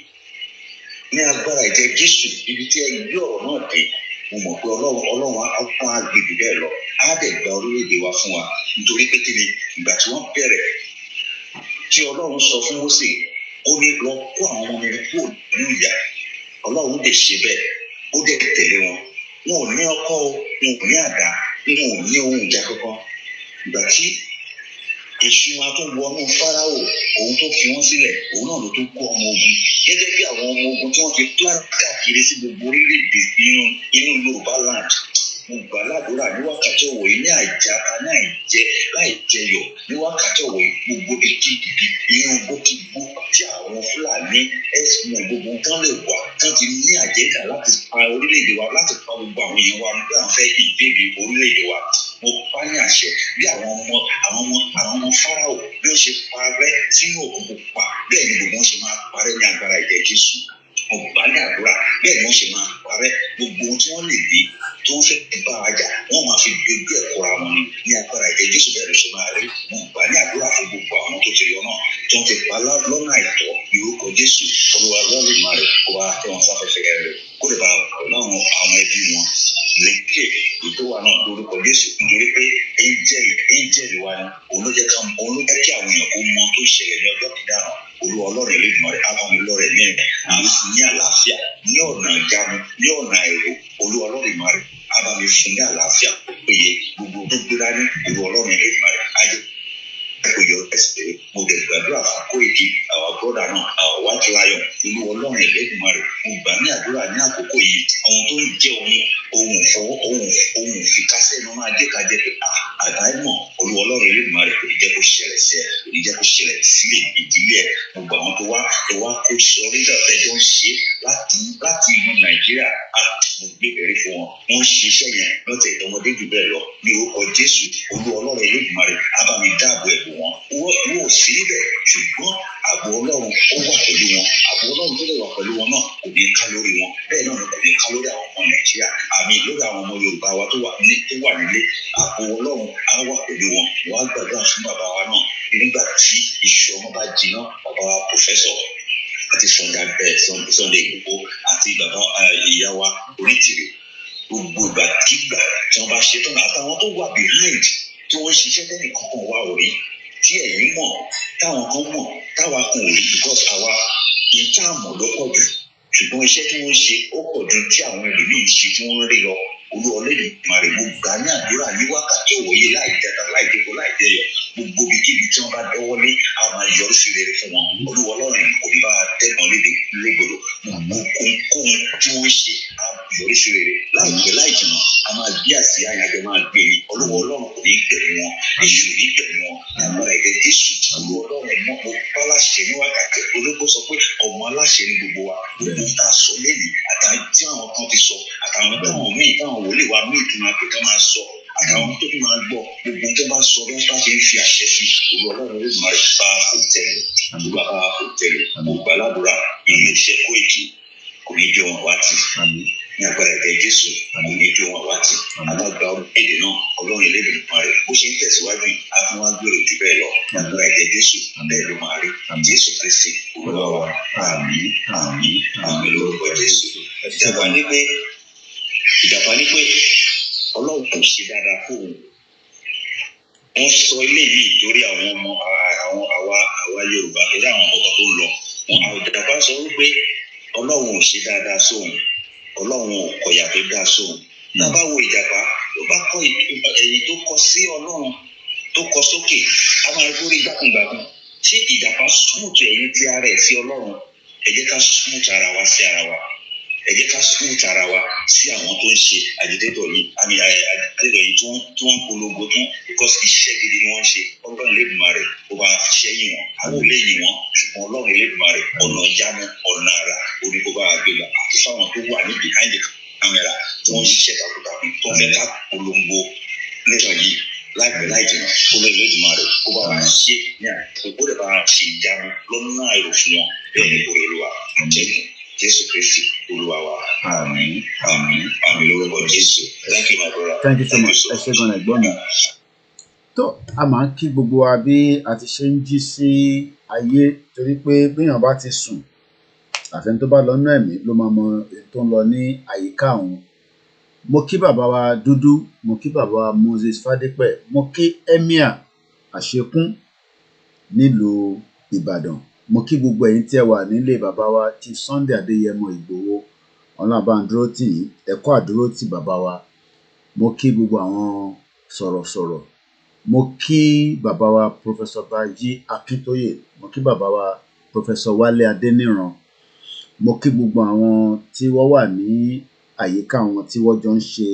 ní agbára ìjẹ Jésù ibi tí ẹ gbé ọ̀rọ̀ náà dé mo mọ̀ pé Ọlọ́run á gbé jù bẹ́ẹ̀ lọ á dẹ̀ gba orílẹ̀-èdè wa fún wa nítorí pé kí ni ìgbà tí wọ́n bẹ̀rẹ̀ tí Ọlọ́run sọ fún Mósè ó ní lọ kó àwọn ọmọ mi kúrò nínú ìyà Ọlọ́run dẹ̀ ṣe bẹ́ẹ̀ ó dẹ̀ tẹ̀lé wọn ò ní ọkọ́ wọn ò ní àdá wọn ò ní ohun ìjà kankan ìgbà tí èṣù máa tó wọnú Fáráò òun tó fi wọ́n sílẹ̀ òun náà ló tó kó ọmọ ogun gẹ́gẹ́ bí àwọn ọmọ ogun tí wọ́n fi plan káàkiri sí gbogbo orílẹ̀-èdè inú Yorùbá land mo gbà ládùúrà ní wákàtí ọ̀wọ̀ yìí ní àìjáta ní láìjẹyọ̀ ní wákàtí ọ̀wọ̀ yìí gbogbo ìkíkí inú gbókígbó tí àwọn Fúlàní ẹ̀sùn gbogbo tán lè wà tán ti ní àjẹ́dà láti pa orílẹ̀-èdè wa láti pa gbogbo àwọn èèyàn wa nígbà fẹ́ ìdébi orílẹ̀-èdè wa mo pa ní àṣẹ bí àwọn ọmọ Fáráò bí ó ṣe parẹ́ sínú òkun pupa bẹ́ẹ̀ ni gbogbo wọn ṣe máa parẹ́ ní agbára ẹ̀jẹ̀ Jésù. Ọgbà ní àdúrà bẹ́ẹ̀ ni wọ́n ṣe máa parẹ́ gbogbo ohun tí wọ́n lè ní tó ń fẹ́ bá wa jà wọ́n máa fi dojú ẹ̀ kóra wọn ní agbára ẹ̀jẹ̀ Jésù bẹ́ẹ̀ ló ṣe máa rí. Mo gbà ní àdúrà fún gbogbo àwọn tó ti lọ náà tó ń ti pa lọ́nà àìtọ́ ìrúkọ Jésù Olúwa lọ́rùn máa rẹ̀ kó wa tẹ́ wọn sáfẹ́fẹ́ rẹ̀ kó lè bá láwọn àwọn ẹbí wọn lékè ètò wa náà lórúkọ Jésù nítorí pé angel wa ni òun ló jẹ́ kí àwọn èèyàn kó mọ tó ṣẹlẹ̀ ní ọjọ́ kìíní àná. Olúwa ọlọ́run Elédùmarè rẹ̀ ábàmì lọ́rẹ̀ mẹ́rin àfún ní àlàáfíà ní ọ̀nà ìjánu ní ọ̀nà èrò. Olúwa ọlọ́run Elédùmarè ábàmì fún ní àlàáfíà tó péye gbogbo tó gbéra ní Olúwa ọlọ́run Elédùmarè ajé ẹ̀kọ́yọ̀ ẹ̀sẹ̀ mo dẹ̀ gbàdúrà fún Kóìkì àwọn bọ́dà náà àwọn white lion. Olúwa ọlọ́run Elédùmarè mo gbà ní àdúrà ní àkókò yìí àwọn tó ń jẹ́ ohun fọwọ́ ohun fìkásẹ́ ní wọ́n máa jẹ́ ká jẹ́ pé àdáìmọ̀ Olúwa ọlọ́run Elédùmarè kò ní jẹ́ kó ṣẹlẹ̀ sí ẹ kò ní jẹ́ kó ṣẹlẹ̀ sí ìdílé ẹ. Gbogbo àwọn tó wá kó sọrí dàtẹ́jọ́ ń ṣe láti ìlú Nàìjíríà mo gbé bẹ̀rẹ̀ fún wọn wọ́n ń ṣiṣẹ́ yẹn lọ́tẹ̀ ọmọdé jù bẹ́ẹ̀ lọ ní orúkọ Jésù. Olúwa ọlọ́run Elédùmarè á bá mi dáàbò ẹ̀bù wọn wọ́n ò sí níbẹ̀ ṣùgbọ́n ààbò ọlọ́run ó wà pẹ̀lú wọn. Ààbò ọlọ́run tó lè wà pẹ̀lú wọn náà kò ní ká lórí wọn bẹ́ẹ̀ náà kò ní ká lórí àwọn ọmọ Nàìjíríà àmì lórí àwọn ọmọ Yorùbá wa tó wà nílé. Ààbò ọlọ́run á wà pẹ̀lú wọn. Wọ́n á gbàdúrà fún bàbá wa náà nígbà tí iṣu ọmọ bá jiná bàbá wa pòfẹ́sọ̀ àti Sunday Igboho àti bàbá ìyá wa Onítìrì gbogbo ìgbàkigbà tí wọ́n bá ṣe tán àtàwọn tó wà behind tí wọ́n ṣiṣẹ́ tẹ́lẹ̀ kankan wá orí tí ẹ̀yin mọ̀ táwọn kan mọ̀ táwa kan ò rí because àwa ìta àmọ̀ ló pọ̀ jù ṣùgbọ́n iṣẹ́ tí wọ́n ṣe ó pọ̀ ju tí àwọn ẹlòmíín ṣe tí wọ́n rí lọ. Olúwa Olódùmarè mo gbà ní àdúrà ní wákàtí òwòye láì jẹta láì dẹ́kọ láì jẹyọ gbogbo ibikíbi tí wọ́n bá dọ́wọ́ lé a máa yọrí sí rere fún wọn. Olúwa Ọlọ́run kò ní bá tẹ́gbọ̀n légbodò gbogbo ohunkóhun tí wọ́n ṣe a yọrí sí rere láìpẹ́ láì jìnnà a máa gbé àsíá àyàjọ máa gbé ni. Olúwa Ọlọ́run kò ní gbẹ̀mí wọn èṣù ní gbẹ̀mí wọn lágbára ẹ̀jẹ̀ Jésù. Olúwa Ọlọ́run mọ́ mo bá láṣẹ ní wákàtí olóko sọ pé ọmọ aláṣẹ ní gbogbo wa gbogbo tá a sọ lẹ́yìn àtàwọn tí àwọn kan ti sọ àtàwọn táwọn míì táwọn wòlíì wa míì tó máa pè tó máa sọ àtàwọn tó tún máa gbọ́ gbogbo tó bá sọ bí wọ́n bá ṣe ń fi àṣẹ sí Olúwa Ọlọ́run Olódùmarè bá a fò tẹ̀lé Olúwa bá a fò tẹ̀lé mo gbàládùra iléeṣẹ́ Kóìkì kò ní jẹ́ wọn wá tì ní agbára ẹ̀jẹ̀ Jésù kò ní jẹ́ wọn wá tì alága èdè náà Ọlọ́run Elédùmarè bó ṣe ń tẹ̀síwájú a tún wá gbèrò jù bẹ́ẹ̀ lọ ní agbára ẹ̀jẹ̀ Jésù bẹ́ẹ̀ ló máa rí Jésù Kristi Olúwa wa àmín àmín àmín lórúkọ Jésù. Ìjàpá ní pé Ọlọ́run kò ṣe dáadáa fóun. Wọ́n sọ eléyìí torí àwọn ọmọ àwa Yorùbá torí àwọn ọkọ̀ tó lọ. Ìjàpá sọ wípé Ọlọ́run ò ṣe dáadáa sóun. Ọlọ́run ò kọ̀yà tó dáa sóun. Tá a bá wo Ìjàpá ló bá kọ ẹ̀yìn tó kọ sí Ọlọ́run tó kọ sókè a máa gbórí gbàkúngbàkún. Ṣé Ìjàpá smooth ẹ̀yìn tí ara ẹ̀ sí Ọlọ́run? Ẹ jẹ́ ká smooth ara wa sí ara wa. Ẹ jẹ́ ká smooth ara wa sí àwọn tó ń ṣe agitator yìí àmì agitator yìí tí wọ́n ń polongo tún because iṣẹ́ gidi ni wọ́n ń ṣe. Ọlọ́run Elédùmarè ó bá ṣẹ́yìn wọn àwọn ò lè yìn wọn ṣùgbọ́n Ọlọ́run Elédùmarè ọ̀nà ìjánu ọ̀nà ara orí kó bá gbégbá àti fáwọn tó wà ní behind the camera tí wọ́n ń ṣiṣẹ́ takuntakun tó ń fẹ́ ká polongo nation yìí láìpẹ́ láì jìnnà Ọlọ́run Elédùmarè ó bá wa ṣe ní àìpẹ́ ó lè bá wa ṣe ìjánu lọ́nà àìrò fún wọn bẹ́ẹ̀ ni Olúwa jẹ́nu Jésù Kristi Olúwa wa. Àmín àmín àmín lórúkọ Jésù. Thank you my brother. Thank you so much. Ẹ ṣé gan ẹ̀gbọ́n mi. Tó a máa ń kí gbogbo wa bí a ti ṣe ń jí sí ayé torí pé béèyàn bá ti sùn àfẹn tó bá lọ nú ẹ̀mí ló máa mọ èyí tó ń lọ ní àyíká òun. Mo kí bàbá wa Dúdú, mo kí bàbá wa Moses Fádépẹ̀, mo kí Emir Àṣekún nílùú Ìbàdàn. Mo kí gbogbo ẹ̀yin tí ẹ wà nílé bàbá wa Chief Sunday Adéyẹmọ Ìgbòho ọlọ́àbándúró tì yín ẹ̀kọ́ àdúró tì bàbá wa. Mo kí gbogbo àwọn sọ̀rọ̀sọ̀rọ̀. Mo kí bàbá wa Professor Bájí Akíntóyè. Mo kí bàbá wa Professor Wálé Adéníran. Mo kí gbogbo àwọn tí wọ́n wà ní àyíká àwọn tí wọ́n jọ ń ṣe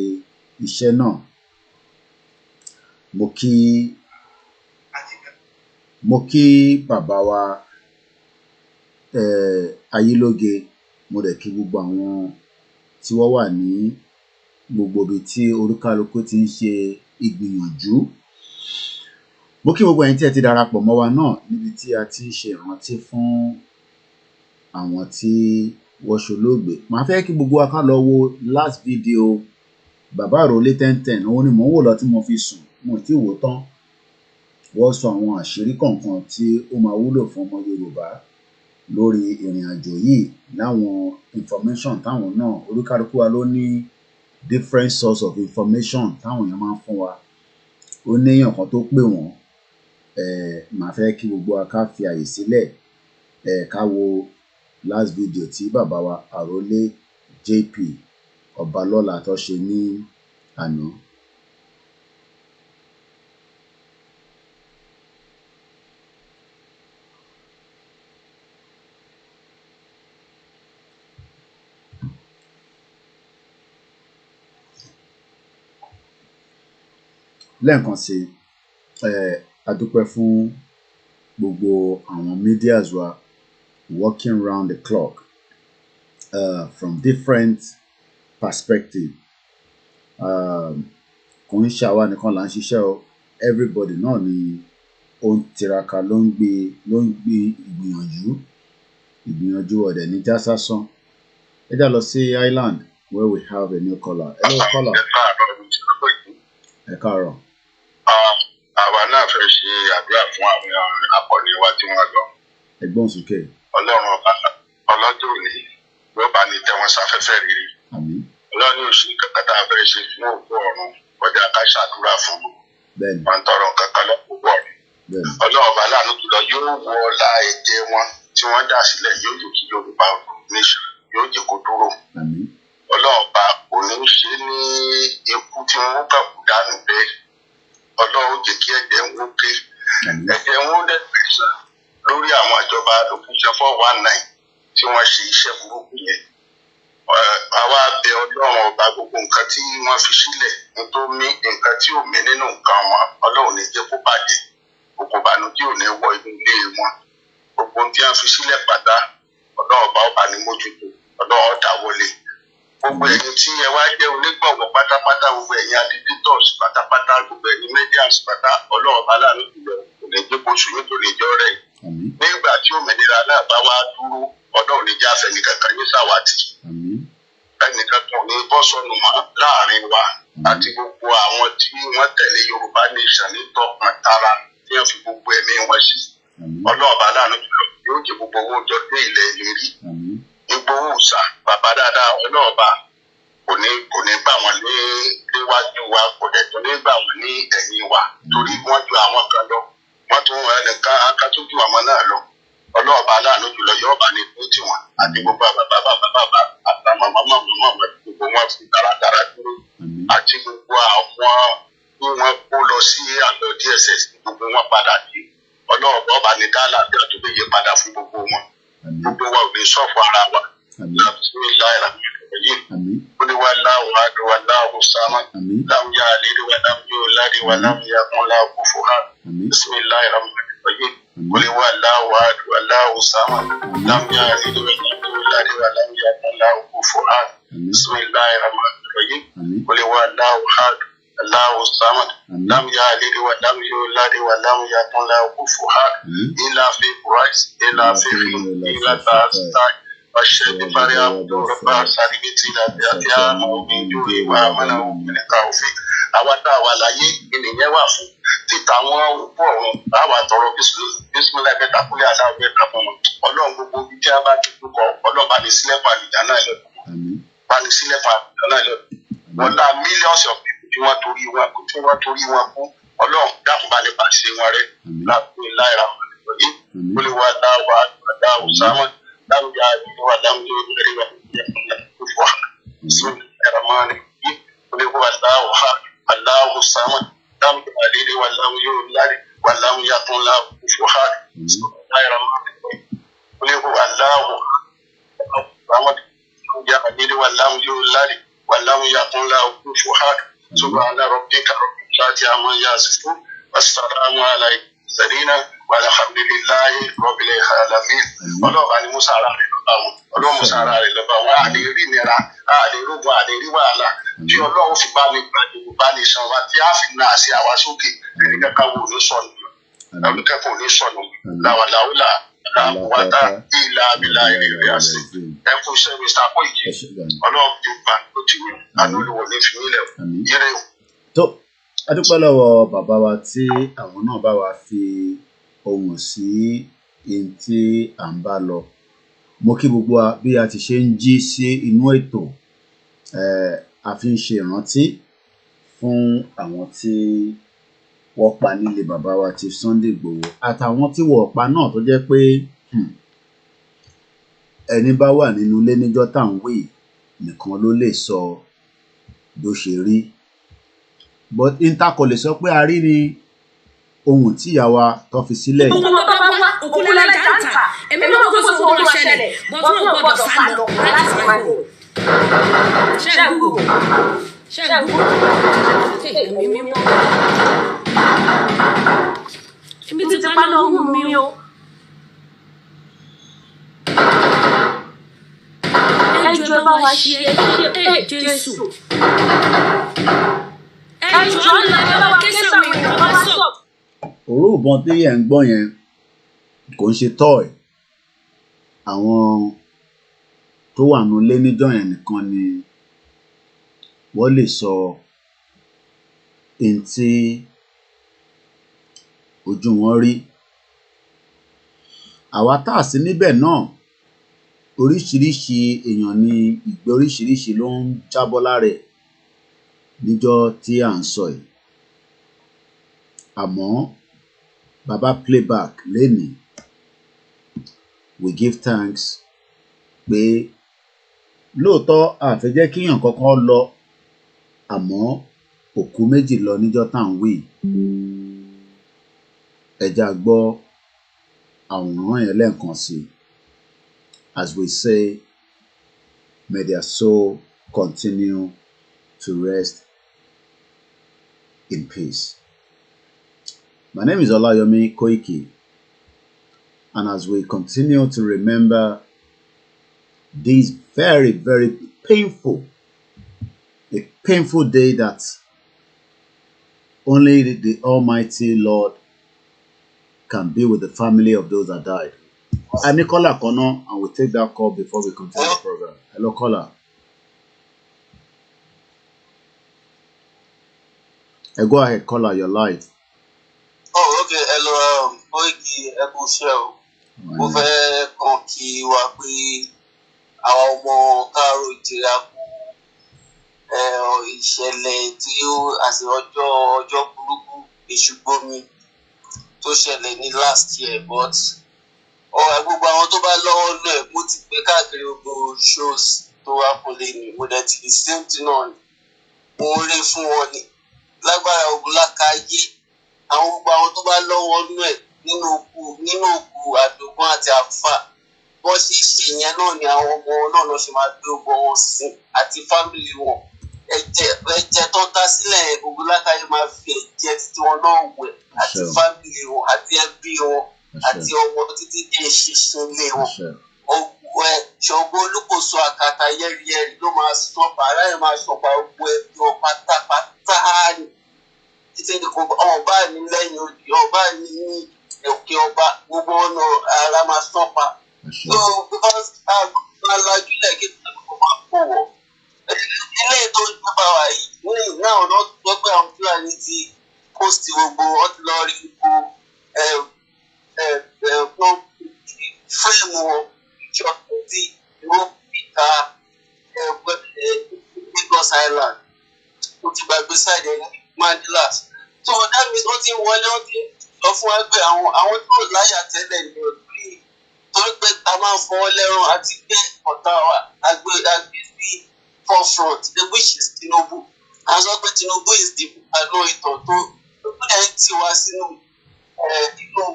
iṣẹ́ náà. Mo kí bàbá wa Ayélóge. Mo dẹ̀ kí gbogbo àwọn tí wọ́n wà ní gbogbo ibi tí oríkálukú ti ń ṣe ìgbìyànjú. Mo kí gbogbo ẹ̀yin tí ẹ ti darapọ̀ mọ́ wa náà níbi tí a ti ń ṣe ìrántí fún àwọn tí wọ́n ṣolóògbé. Màá fẹ́ kí gbogbo wa ká lọ wo last video bàbá àròlé 1010. Òun ni mò ń wò lọ tí mo fi sùn, mo ti wò tán. Wọ́n sọ àwọn àṣírí kọ̀ọ̀kan tí ó máa wúlò fún ọmọ Yorùbá lórí ìrìn àjò yìí, láwọn information táwọn náà olúkálùkù wa ló ní different source of information táwọn èèyàn máa ń fún wa. Ó ní èèyàn kan tó pè wọ́n. Màá fẹ́ kí gbogbo wa ká fi àyè sílẹ̀ ká wo last video tí bàbá wa àròlé JP Ọbalọ́lá tó ṣe ní àná. Lẹ́ẹ̀kan sí a dúpẹ́ fún gbogbo àwọn medias wa working round the clock from different perspective. Kò ń ṣe àwa nìkan là ń ṣiṣẹ́ o, everybody náà ni ó ń tiraka ló ń gbé ìgbìyànjú ọ̀dẹ̀ ní já sásán. Ẹ já lọ sí Island where we have a new caller. Hello caller. Ẹ káàárọ̀. Àwa náà fẹ́ ṣe àdúrà fún àwọn akọni wa tí wọ́n lọ. Ẹgbọ́n sókè. Ọlọ́run ọlọ́jọ́ òní ló bá ní tẹ́ wọn sáfẹ́fẹ́ rere. Àmín. Ọlọ́run ò sí kankan tá a fẹ́ ṣe fún òkú ọ̀run kọjá ká ṣàdúrà fún un. Bẹ́ẹ̀ni. Wọ́n ń tọrọ kankan lọ́pọ̀ ọ̀run. Bẹ́ẹ̀ni. Ọlọ́run bá láàánú jùlọ yóò wọ ọlá ẹ̀jẹ̀ wọn tí wọ́n dà sílẹ̀ yóò jẹ́ kí Yorùbá nation yóò jẹ́ kó dúró. Àmín. Ọlọ́run bá kò ní ṣe ní ikú tí wọ́n kà kú dànù bẹ́ẹ̀. Ọlọ́run jẹ́ kí ẹ̀jẹ̀ ń wókè. Ẹ̀jẹ̀ ń wó dẹ́gbẹ̀sán lórí àwọn ìjọba lókùnjẹ́ 419 tí wọ́n ṣe iṣẹ́ burúkú yẹn. Àwa bẹ̀ Ọlọ́run ọba gbogbo nǹkan tí wọ́n fi sílẹ̀ nítorí nǹkan tí ò mí nínú nǹkan wọn Ọlọ́run ní jẹ́ kó bàjẹ́. Gbogbo ìbànújẹ́ ò ní wọ inú ilé wọn. Gbogbo tí wọ́n fi sílẹ̀ pátá Ọlọ́run ọba ní mójútó. Ọlọ́run dáwọ́lé. Gbogbo ẹ̀yin tí ẹ wá jẹ́ onígbọ̀wọ́ pátápátá, gbogbo ẹ̀yin adititors pátápátá, gbogbo ẹ̀yin medias pátá, Ọlọ́run ọba láàánú jùlọ kò ní jẹ́ kó sùn nítorí ìjọ rẹ̀. Nígbà tí òmìnira náà bá wá dúró, Ọlọ́run ní jẹ́ afẹ́nìkankan ní sàwátì. Ẹnìkan kan ní bọ́ sọnù mọ́ láàrin wa àti gbogbo àwọn tí wọ́n tẹ̀lé Yorùbá nation ní tọkàn tara tí wọ́n fi gbogbo ẹ̀mí wọn sí. Ọlọ́run ọba láàánú jùlọ yóò jẹ́ gbogbo owó jọ dé ilẹ̀ ìlérí. Ìgbòho òòṣà bàbá dáadáa Ọlọ́ọ̀ba kò ní gbà wọ́n níwájú wa, kò dẹ̀ tó ní gbà wọ́n ní ẹ̀yìn wa torí wọ́n ju àwọn kan lọ, wọ́n tún ẹnìkan akátújú àwọn náà lọ. Ọlọ́ọ̀ba aláàánú jùlọ yóò bá ní kú tiwọn àti gbogbo bàbá àtàwọn màmá gbogbo wọn fi dáradára dúró àti gbogbo àwọn tí wọ́n kó lọ sí àlọ́ DSS gbogbo wọn padà dé. Ọlọ́ọ̀ba ọba ní dáàlà bí àdúgbò yẹ padà fún gbogbo wọn. Gbogbo wa ò ní sọ́ọ̀fù ara wa. Qul huwallahu ahad Allahu samad lam yalid wa lam yulad wa lam yakun lahu kufuwan ahad. Bismillahir rahmanir rahim. Qul huwallahu ahad Allahu samad lam yalid wa lam yulad wa lam yakun lahu kufuwan ahad. Bismillahir rahmanir rahim. Qul huwallahu ahad Allahu samad lam yalid wa lam yulad wa lam yakun lahu kufuwan ahad. Ila fi Quraish ila fi ila ta'ala Ashhadu Maria Yoruba Sarigiti Latia Mobi Juri wa Mana Ominekaufi. Àwa tá a wà láyé ènìyàn wà fún títa wọn òkú ọ̀run àwa tọrọ bísímílà bẹ́tà kúlẹ̀ aláwọ̀ bẹ́tà fún wọn. Ọlọ́run gbogbo bí tí a bá ti dúkọ Ọlọ́run bá ní sílẹ̀ fún àlùjá náà lọ. Bá ní sílẹ̀ fún àlùjá náà lọ. Wọ́n dá millions of people tí wọ́n torí wọn kú. Ọlọ́run dákun bá ní pàṣẹ wọn rẹ̀. Láàbù láìra wọn yìí. Olúwa dáwọ̀ sáwọn. Lam yalid wa lam yulad wa lam yakun lahu kufuwan ahad. Bismillahir rahmanir rahim. Qul huwallahu ahad Allahu samad lam yalid wa lam yulad wa lam yakun lahu kufuwan ahad. Bismillahir rahmanir rahim. Qul huwallahu ahad samad lam yalid wa lam yulad wa lam yakun lahu kufuwan ahad. Subhana rabbika rabbil izzati amma yasifun. Wassalamu alaykum. Alhamdulillahi rabbil alamin. Ọlọ́ọ̀bá ni Musa ara rẹ̀ bá wọn ọlọ́run sára rẹ̀ lọ́ba wọn àlè rí ìnira àlè rógun àlè rí wàhálà tí ọlọ́run fi bá mi gbàdúrà bá ní san wa tí a fi na àṣẹ àwa sókè ẹnìkan ká wò ní sọnù ẹnìkẹ́kọ̀ọ́ ní sọnù làwàlàwùlà làwùwàtà ìlà àbílà ìrìn àṣẹ ẹ kú iṣẹ́ Mr. Koiki ọlọ́run ti gbà tó ti wí àdúgbò ní fi nílẹ̀ yẹrẹ o. tó a dúpẹ́ lọ́wọ́ bàbá wa tí àwọn náà bá wa fi ohùn sí ihun tí à ń bá lọ. Mo kí gbogbo wa bí a ti ṣe ń jí sí inú ètò a fi ń ṣe ìrántí fún àwọn tí wọ́n pa nílé bàbá wa ti Sunday Igboho àtàwọn tí wọ́n pa náà tó jẹ́ pé ẹni bá wà nínú ilé níjọ́ tá à ń wí nìkan ló lè sọ bó ṣe rí. But intakọ̀ lè sọ pé a rí ni ohun tí ìyá wa tó fi sílẹ̀ yìí. òkú lọ́la jàǹtà èmi náà kó sọ fún wọn ṣẹlẹ̀ bọ́tún náà gbọ́dọ̀ sá lọ láti fà á. ṣẹ́gun èmi mímọ́ èmi ti pa náà wù mí o. ẹjọ́ bá wa ṣe Jésù. ẹjọ́ ńlá bá wa kẹsàn-án ìwọ̀n bá sọ. òró ìbọn tí ẹ̀ ń gbọ́ yẹn kò ń ṣe tọ́ọ̀ àwọn tó wà nínú ilé níjọ́ yẹn nìkan ni wọ́n lè sọ ohun tí ojú wọn rí. àwa tá a sí níbẹ̀ náà oríṣiríṣi èèyàn ní ìgbé oríṣiríṣi ló ń jábọ́ lára ẹ̀ níjọ́ tí à ń sọ yìí. àmọ́ bàbá playback lénìí we give thanks pé lóòótọ́ àfẹ́ jẹ́ kíyàn kankan lọ àmọ́ òkú méjì lọ níjọ́ tá à ń wí. ẹja gbọ́ àwòrán yẹn lẹ́ẹ̀kan sí i as we say may their soul continue to rest in peace. My name is Olayomi Koiki, and as we continue to remember this very, very painful day that only the Almighty Lord can be with the family of those that died. I need caller Kono, and we'll take that call before we continue the program. Hello, caller. Go ahead, caller, you're live. Oh, okay. Hello, Koiki, Eku Show. Mo fẹ́ kàn kí wa pé àwọn ọmọ káàró ìjìyà kú ìṣẹ̀lẹ̀ tí ó àti ọjọ́ burúkú èṣùgbọ́mi tó ṣẹlẹ̀ ní last year, but gbogbo àwọn tó bá lọ́wọ́ náà mo ti gbé káàkiri gbogbo shows tó wá kó lé ní mo dẹ̀ ti di same thing náà ni mo rí fún wọn ni lágbára ogun lákàáyé àwọn gbogbo àwọn tó bá lọ́wọ́ náà nínú òkú Adogan àti Alfa bọ́n ṣe ṣe yẹn náà ni àwọn ọmọ náà lọ ṣe máa gbé ọgbọ́n wọn sìn àti fámìlì wọn ẹ̀jẹ̀ tó ń ta sílẹ̀ ogun lákàáyé máa fi ẹ̀jẹ̀ títí wọn náà wẹ̀ àti fámìlì wọn àti ẹbí wọn àti ọmọ títí dé ṣiṣẹ́ ilé wọn. ṣọ̀gbọ́n olùkóso àkàtà yẹ́rìyẹ́rì ló máa sọ bàárà ẹ̀ máa sọ pa gbogbo ẹbí wọn pátápátá ni títí ní kò ọba ní lẹ́yìn òdì ọba ní òkè ọba gbogbo ọ̀nà ara máa sọ pa. so because alájúlẹ̀ kí kò máa kó wọ̀ ilé ètò ìjọba wa yìí ní náà lọ́ gbọ́ pé àwọn Fúlàní ti post gbogbo ọtí lọ rí gbogbo fíìmù ìjọ tí wọ́n fi ta Lagos Island ó ti gbàgbé sáìdì ní Mandela. So that means wọ́n ti wọlé wọ́n ti lọ fún wa pé àwọn tó láyà tẹ́lẹ̀ ní òbí torí pé a máa ń fọwọ́ lẹ́rùn àti gbé ọ̀tá wa àgbé sí forefront which is Tinubu. A sọ pé Tinubu is the àná ìtàn tó ẹ̀ ń tì wá sínú inú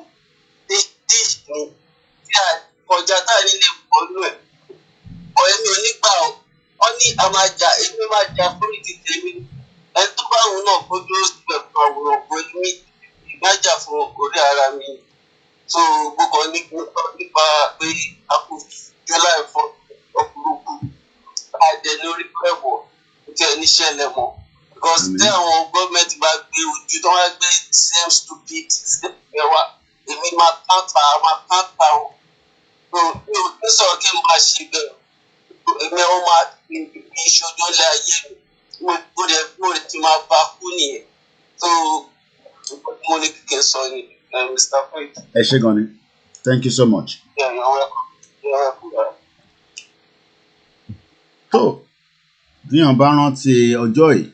dish ni tí a kọjá tá a nílé pọ̀lú ẹ̀. Èmi ò ní gbà ọ́ ọ ní èmi máa jà fún ìdíje mi ẹni tó bá òun náà kó dúró síbẹ̀ fún àwòrán pé mi ìgbájà fún orí ara mi. So gbogbo nípa pé a kò July 4 ọ̀pọ̀lọpọ̀ àdẹ lórí pẹ̀wọ̀ tí ẹ ní ṣẹlẹ̀ mọ́ because tí àwọn gọ́ọ̀mẹ̀ntì bá gbé ojú tó wá gbé same stupid same ẹwà èmi máa káńtà o mi ò ní sọ̀rọ̀ kí n máa ṣe bẹ́ẹ̀ èmi ọ̀ máa fi ìṣojú lé ayé mi mo lè ti máa bá kú nìyẹn so mo ní kí n sọ ni Mr. Koiki. ẹ ṣé gan ni, thank you so much. Yeah, you're welcome. You're welcome. tó bíyàn bá rántí ọjọ́ yìí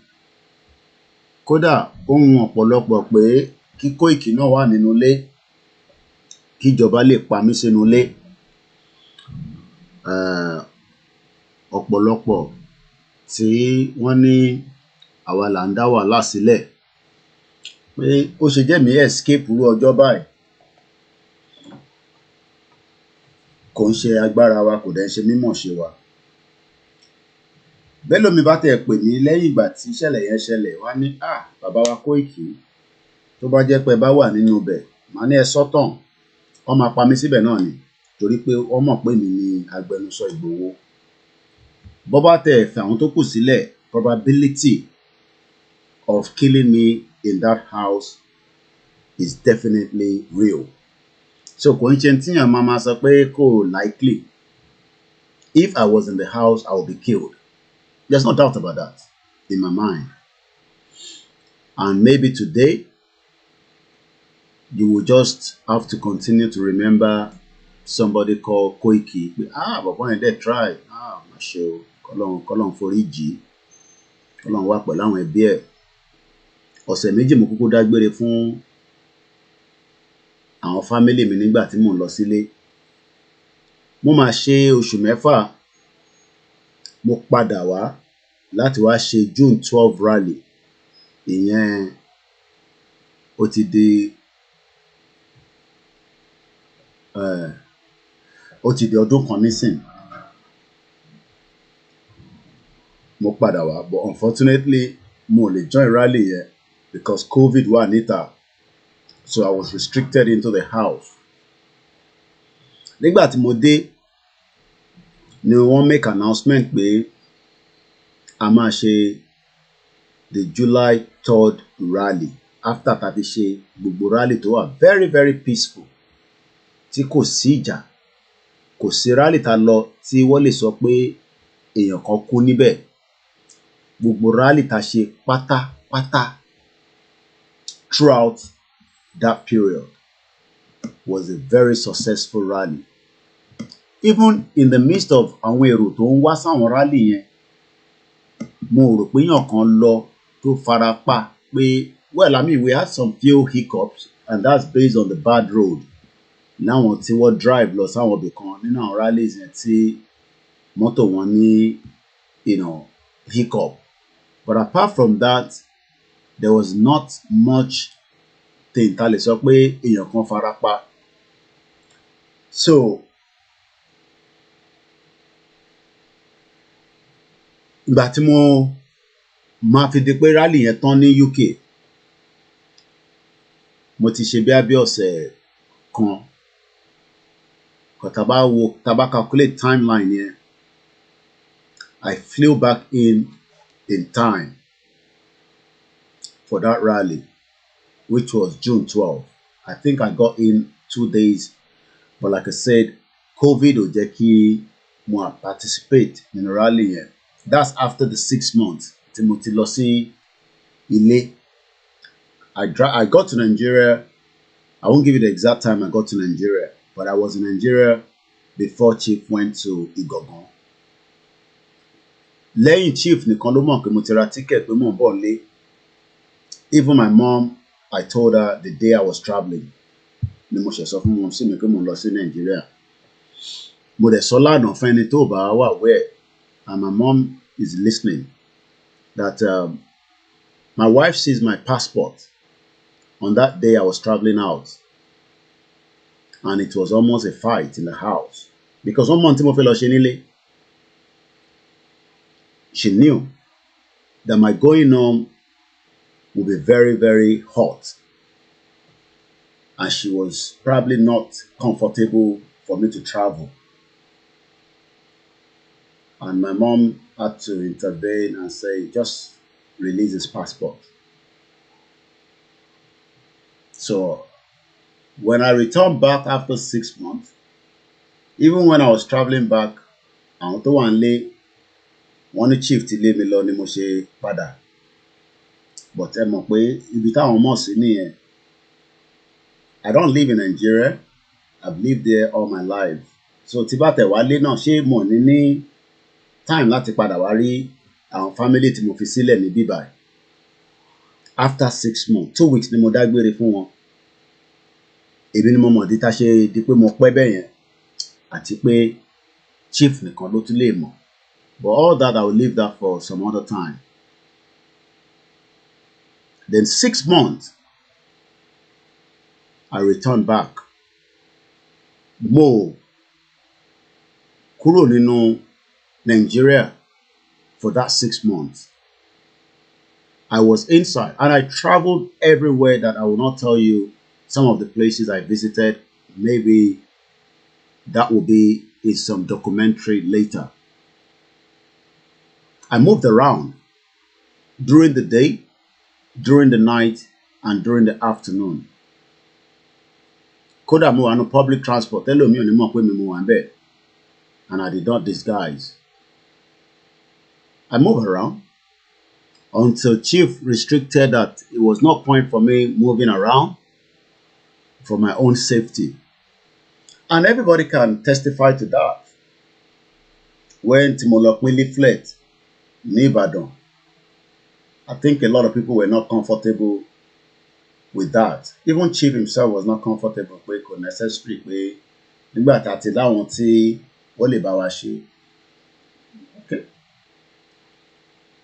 kódà ohun ọ̀pọ̀lọpọ̀ pé kí Kóìkì náà wà nínú ilé kíjọba lè pa mí sínú ilé ọ̀pọ̀lọpọ̀ tí wọ́n ní àwa là ń dá wàhálà sílẹ̀ pé ó ṣe jẹ́ mi escape irú ọjọ́ báyìí kò ń ṣe agbára wa kò dẹ̀ ń ṣe mímọ̀ ṣe wa. Bẹ́ẹ̀ lómi bá tẹ̀ pè mí lẹ́yìn ìgbà tí ìṣẹ̀lẹ̀ yẹn ṣẹlẹ̀ wá ní bàbá wa Kóìkì tó bá jẹ́ pé ẹ bá wà nínú ibẹ̀ màá ní ẹ sọ́tàn wọ́n máa pa mí síbẹ̀ náà ni torí pé wọ́n mọ̀ pé mi ni agbẹnusọ Ìgbòho. Bó bá tẹ̀ fẹ́ àwọn tó kù sílẹ̀ probability of killing me in that house is definitely real. So kò ń ṣe tíyàn máa sọ pé kò likely. If I was in the house, I would be killed. There's no doubt about that in my mind. And maybe today, you will just have to continue to remember somebody called Koiki. But when they try, my show, Kolon foríjì, Kolon wá pẹ̀lú àwọn ẹbí ẹ̀. Ọ̀sẹ̀ méjì mo kúkú dágbére fún àwọn family mi nígbà tí mò ń lọ sílé. Mo máa ṣe oṣù mẹ́fà. Mo padà wá láti wá ṣe June 12 rally. Ìyẹn ó ti di ọdún kan nísìn. Mo padà wá but unfortunately mo lè join rally yẹn because COVID wà níta. So I was restricted into the house. Nígbà tí mo dé ni wọ́n make announcement pé a máa ṣe the July 3rd rally after tá ti ṣe gbogbo rally tó wà very very peaceful tí kò sí ìjà kò sí rally tá lọ tí wọ́n lè sọ pé èèyàn kan kú níbẹ̀ gbogbo rally tá ṣe pátápátá throughout that period was a very successful rally. Even in the midst of àwọn èrò tó ń wá sáwọn rally yẹn mo rò pé èèyàn kan lọ tó fara pa pé well I mean we had some few hiccups and that's based on the bad road láwọn tí wọ́n drive lọ sáwọn ibì kan nínú àwọn rallies yẹn tí mọ́tò wọn ní hiccup but apart from that there was not much thing tá lè sọ pé èèyàn kan fara pa so ìgbà tí mo máa fi di pé rally yẹn tán ní UK mo ti ṣe bí ọ̀sẹ̀ kan kò tá bá calculate timeline yẹn I flew back in time for that rally which was June 12. I think I got in 2 days but like I said COVID ò jẹ́ kí mo participate in the rally yẹn. That's after the 6 months tí mo ti lọ sí ilé. I got to Nigeria. I won't give you the exact time I got to Nigeria, but I was in Nigeria before Chief went to Igogan. Lẹ́yìn Chief nìkan ló mọ̀ pé mo ti ra ticket pé mò ń bọ̀ nílé. Even my mom, I told her the day I was traveling. Ni mo ṣe sọ fún mom sí mi pé mo lọ sí Nigeria. Mo dẹ̀ sọ lánàá fún ẹni tó bá wà wẹ̀. And my mom is listening that my wife sees my passport on that day I was traveling out and it was almost a fight in the house because one month mo fẹ́ lọ ṣe nílé she knew that my going home would be very very hot and she was probably not comfortable for me to travel. And my mom had to intervene and say, just release his passport. So when I returned back after 6 months, even when I was traveling back, àwọn tó wà nílé wọ́n ní chief ti lé mi lọ ni mo ṣe padà. But ẹ mọ̀ pé ibi táwọn mọ̀ sí nìyẹn. I don't live in Nigeria. I've lived there all my life. So tí bá tẹ̀ wálé náà ṣé mo ní time láti padà wá rí àwọn family tí mo fi sílẹ̀ ní bíbáyìí. After 6 months, 2 weeks ni mo dágbére fún wọn. Èmi ni mo mọ̀ dí tá ṣe di pé mo pẹ́ bẹ́ẹ̀ yẹn àti pé chief nìkan ló tún lè mọ̀. But all that I will leave that for some other time. Then 6 months, I returned back. Mo kúrò nínú Nigeria for that 6 months. I was inside and I traveled everywhere that I will not tell you some of the places I visited. Maybe that will be in some documentary later. I moved around during the day, during the night, and during the afternoon. Kódà mo wà ní public transport, ẹlòmíì ò ní mọ̀ pé mi mo wà ńbẹ̀, and I did not disguise. I moved around until chief restricted that it was no point for me moving around for my own safety. And everybody can testify to that. When Timolokwe leaflet ní Ìbàdàn, I think a lot of people were not comfortable with that. Even chief himself was not comfortable pé kò necessary pé nígbà tá ti láwọn tí wọ́n lè bá wa ṣe. Okay.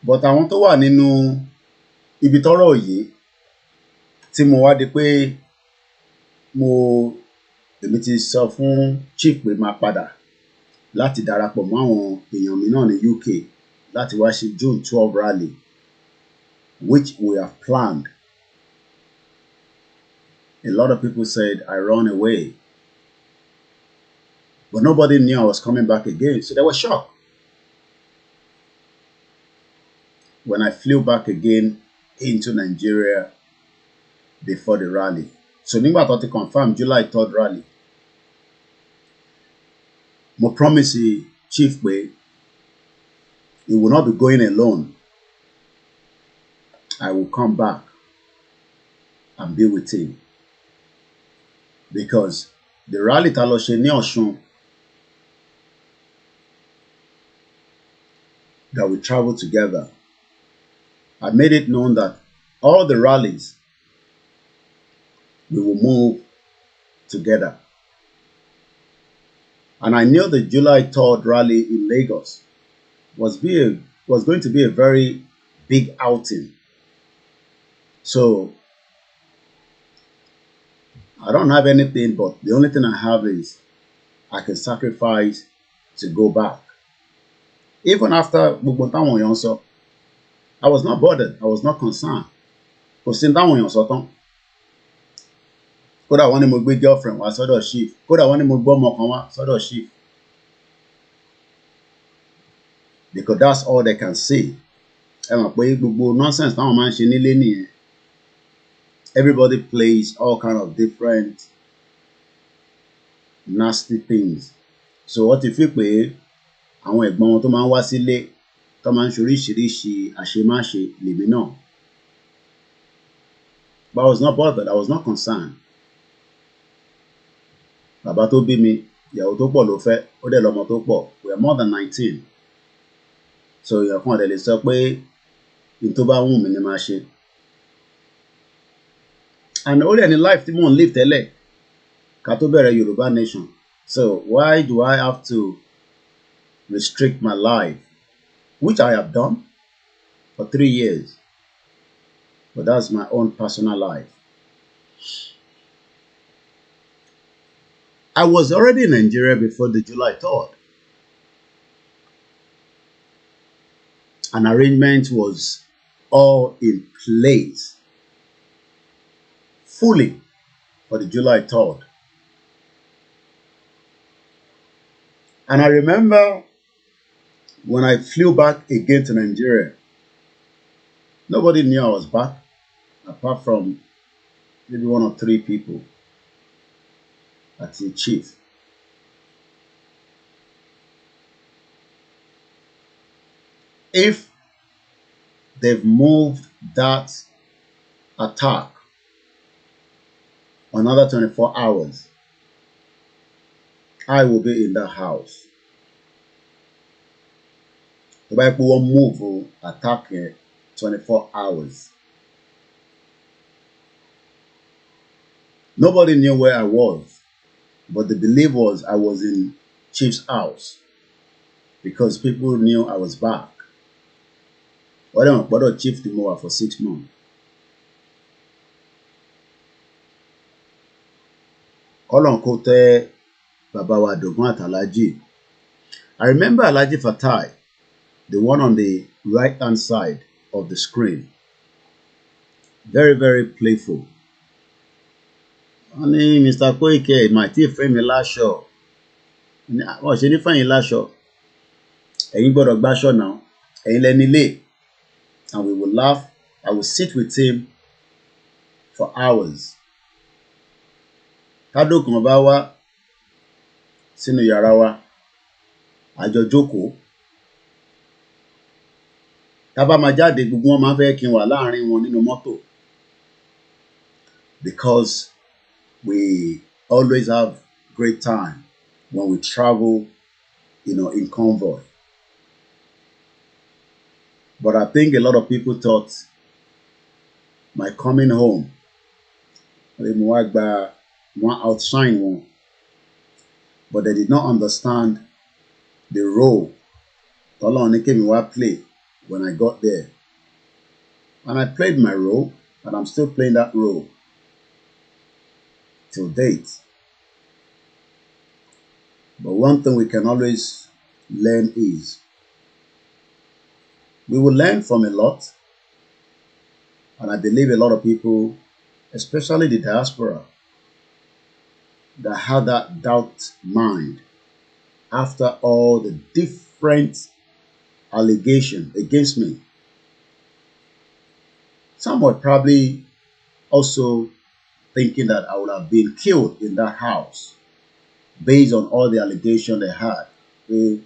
But àwọn tó wà nínú ibi tọ́rọ̀ yìí tí mo wá di pé èmi ti sọ fún chief pé máa padà láti darapọ̀ mọ́ àwọn èèyàn mi náà ní UK láti wá ṣe June 12 rally, which we have planned. A lot of people said I run away, but nobody knew I was coming back again, so they were shocked. When I flew back again into Nigeria before the rally. So nígbà tó ti confirm July 3rd rally, mo promise chief pé he will not be going alone. I will come back and be with him. Because the rally tá lọ ṣe ní Ọ̀ṣun, that we travel together, I made it known that all the rallies, we will move together. And I knew the July 3rd rally in Lagos was going to be a very big outing. So I don't have anything, but the only thing I have is I can sacrifice to go back. Even after gbogbo táwọn èèyàn sọ, I was not bothered. I was not concerned. Kò sí táwọn èèyàn sọ tán. Kódà wọ́n ní mo gbé girlfriend wá sọ́dọ̀ chief. Kódà wọ́n ní mo gbọ́ ọmọ kan wá sọ́dọ̀ chief. Because that's all they can see. Ẹ mọ̀ pé gbogbo nonsense táwọn máa ń ṣe nílé nìyẹn. Everybody plays all kind of different nasty things. So what if you pé àwọn ẹ̀gbọ́n wọn tó máa ń wá sílé tó máa ń ṣe oríṣiríṣi àṣemáṣe lèmi náà. But I was not bothered. I was not concerned. Bàbá tó bí mi, ìyàwó tó pọ̀ ló fẹ́, ó dẹ̀ lọ́mọ tó pọ̀. We are more than 19. So èèyàn kan ọ̀dẹ̀ lè sọ pé n tó bá wù mí ni máa ṣe. And ó dẹ̀ ní life tí mò ń live tẹ́lẹ̀ ká tó bẹ̀rẹ̀ Yoruba nation. So why do I have to restrict my life? Which I have done for 3 years. But that's my own personal life. I was already in Nigeria before the July 3rd. An arrangement was all in place fully for the July 3rd. And I remember When I flew back again to Nigeria, nobody knew I was back, apart from maybe 1 or 3 people at the chief. If they've moved that attack another 24 hours, I will be in that house. The Bible won't move or attack 24 hours. Nobody knew where I was, but the belief was I was in Chief's house because people knew I was back. But Chief came over for 6 months. Ọlọ́run kó tẹ́ bàbá wa Adogan Alfa. I remember Alhaji Fatai, the one on the right-hand side of the screen. Very, very playful. Honey, Mr. Koike, my team frame me last show. Wọ́n ṣe ní fẹ́yìn láṣọ. Ẹ̀yin gbọ́dọ̀ gbáṣọ now. Ẹ̀yin lẹ́ni lé. And we will laugh. I will sit with him for hours. Kádò kan bá wá sínú yàrá wa, a jọ jókòó. Tá bá máa jáde, gbogbo wọn máa fẹ́ kí n wà láàrin wọn nínú mọ́tò. Because we always have great time when we travel, in convoy. But I think a lot of people thought my coming home, one outshine one, but they did not understand the role Tolani came to play when I got there. And I played my role, and I'm still playing that role till date. But one thing we can always learn is we will learn from a lot, and I believe a lot of people, especially the diaspora, that had that doubt mind after all the different allegations against me. Some were probably also thinking that I would have been killed in that house based on all the allegations they had. The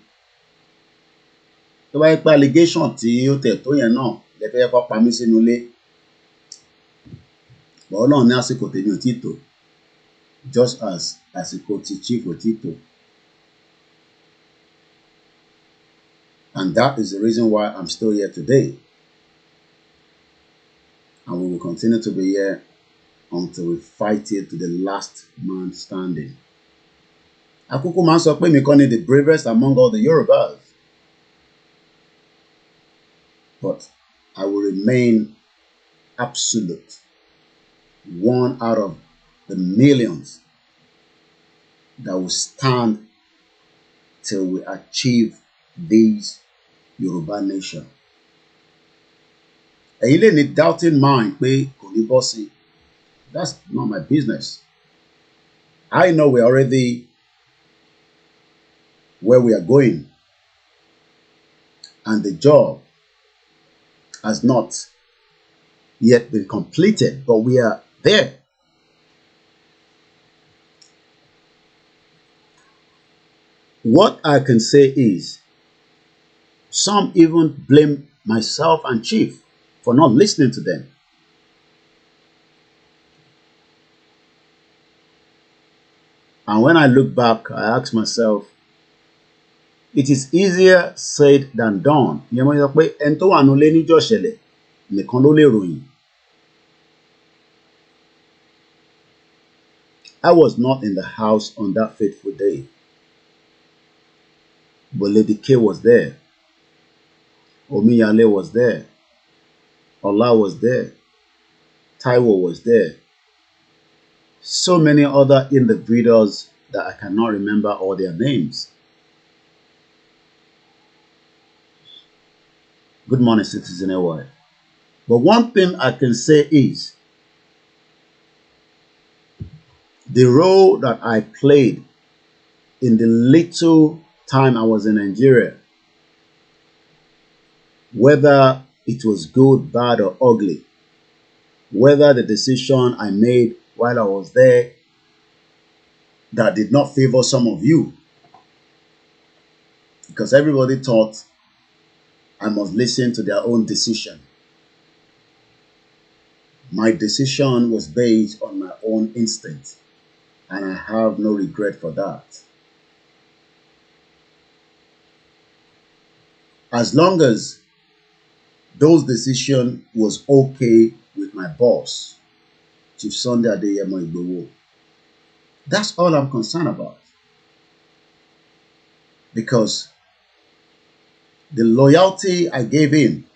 way allegation tí ó tẹ̀ tó yẹn náà lè fẹ́ kọ́ pa mí sínú ilé. But Ọlọ́run ní àsìkò tèmi ò tí tó, just as àsìkò tí Chief ò tí tó. And that is the reason why I'm still here today. And we will continue to be here until we fight it to the last man standing. Akúkú máa ń sọ pé mi kọ́ ni the bravest among all the Yorubas. But I will remain absolute, one out of the millions that will stand till we achieve this Yoruba nation. Ẹ̀yin lè ní doubting mind pé kò ní bọ́ sí. That's not my business. I know we're already where we are going, and the job has not yet been completed, but we are there. What I can say is, some even blame myself and Chief for not listening to them. And when I look back, I ask myself, it is easier said than done. I was not in the house on that fateful day, but Lady K was there. Omiyale was there. Ola was there. Taiwo was there. So many other individuals that I cannot remember all their names. Good morning, Citizen AY. But one thing I can say is, the role that I played in the little time I was in Nigeria whether it was good, bad, or ugly, whether the decision I made while I was there that did not favor some of you, because everybody thought I must listen to their own decision. My decision was based on my own instinct, and I have no regret for that. As long as those decisions was okay with my boss, Chief Sunday Adeyemo Igboho, that's all I'm concerned about. Because the loyalty I gave him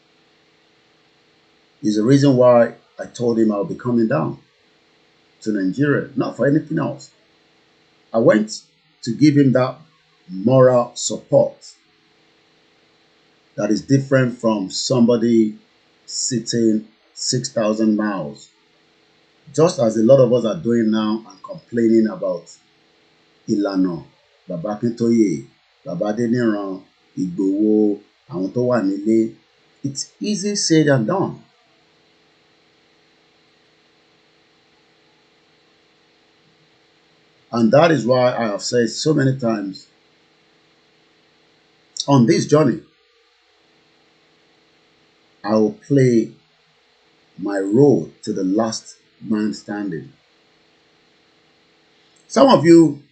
is the reason why I told him I'll be coming down to Nigeria, not for anything else. I went to give him that moral support that is different from somebody sitting 6,000 miles, just as a lot of us are doing now and complaining about Ìlànà, Baba Akintoye, Baba Adeniran, Igboho, àwọn tó wà nílé. It's easy said and done. And that is why I have said so many times on this journey, I will play my role to the last man standing. Some of you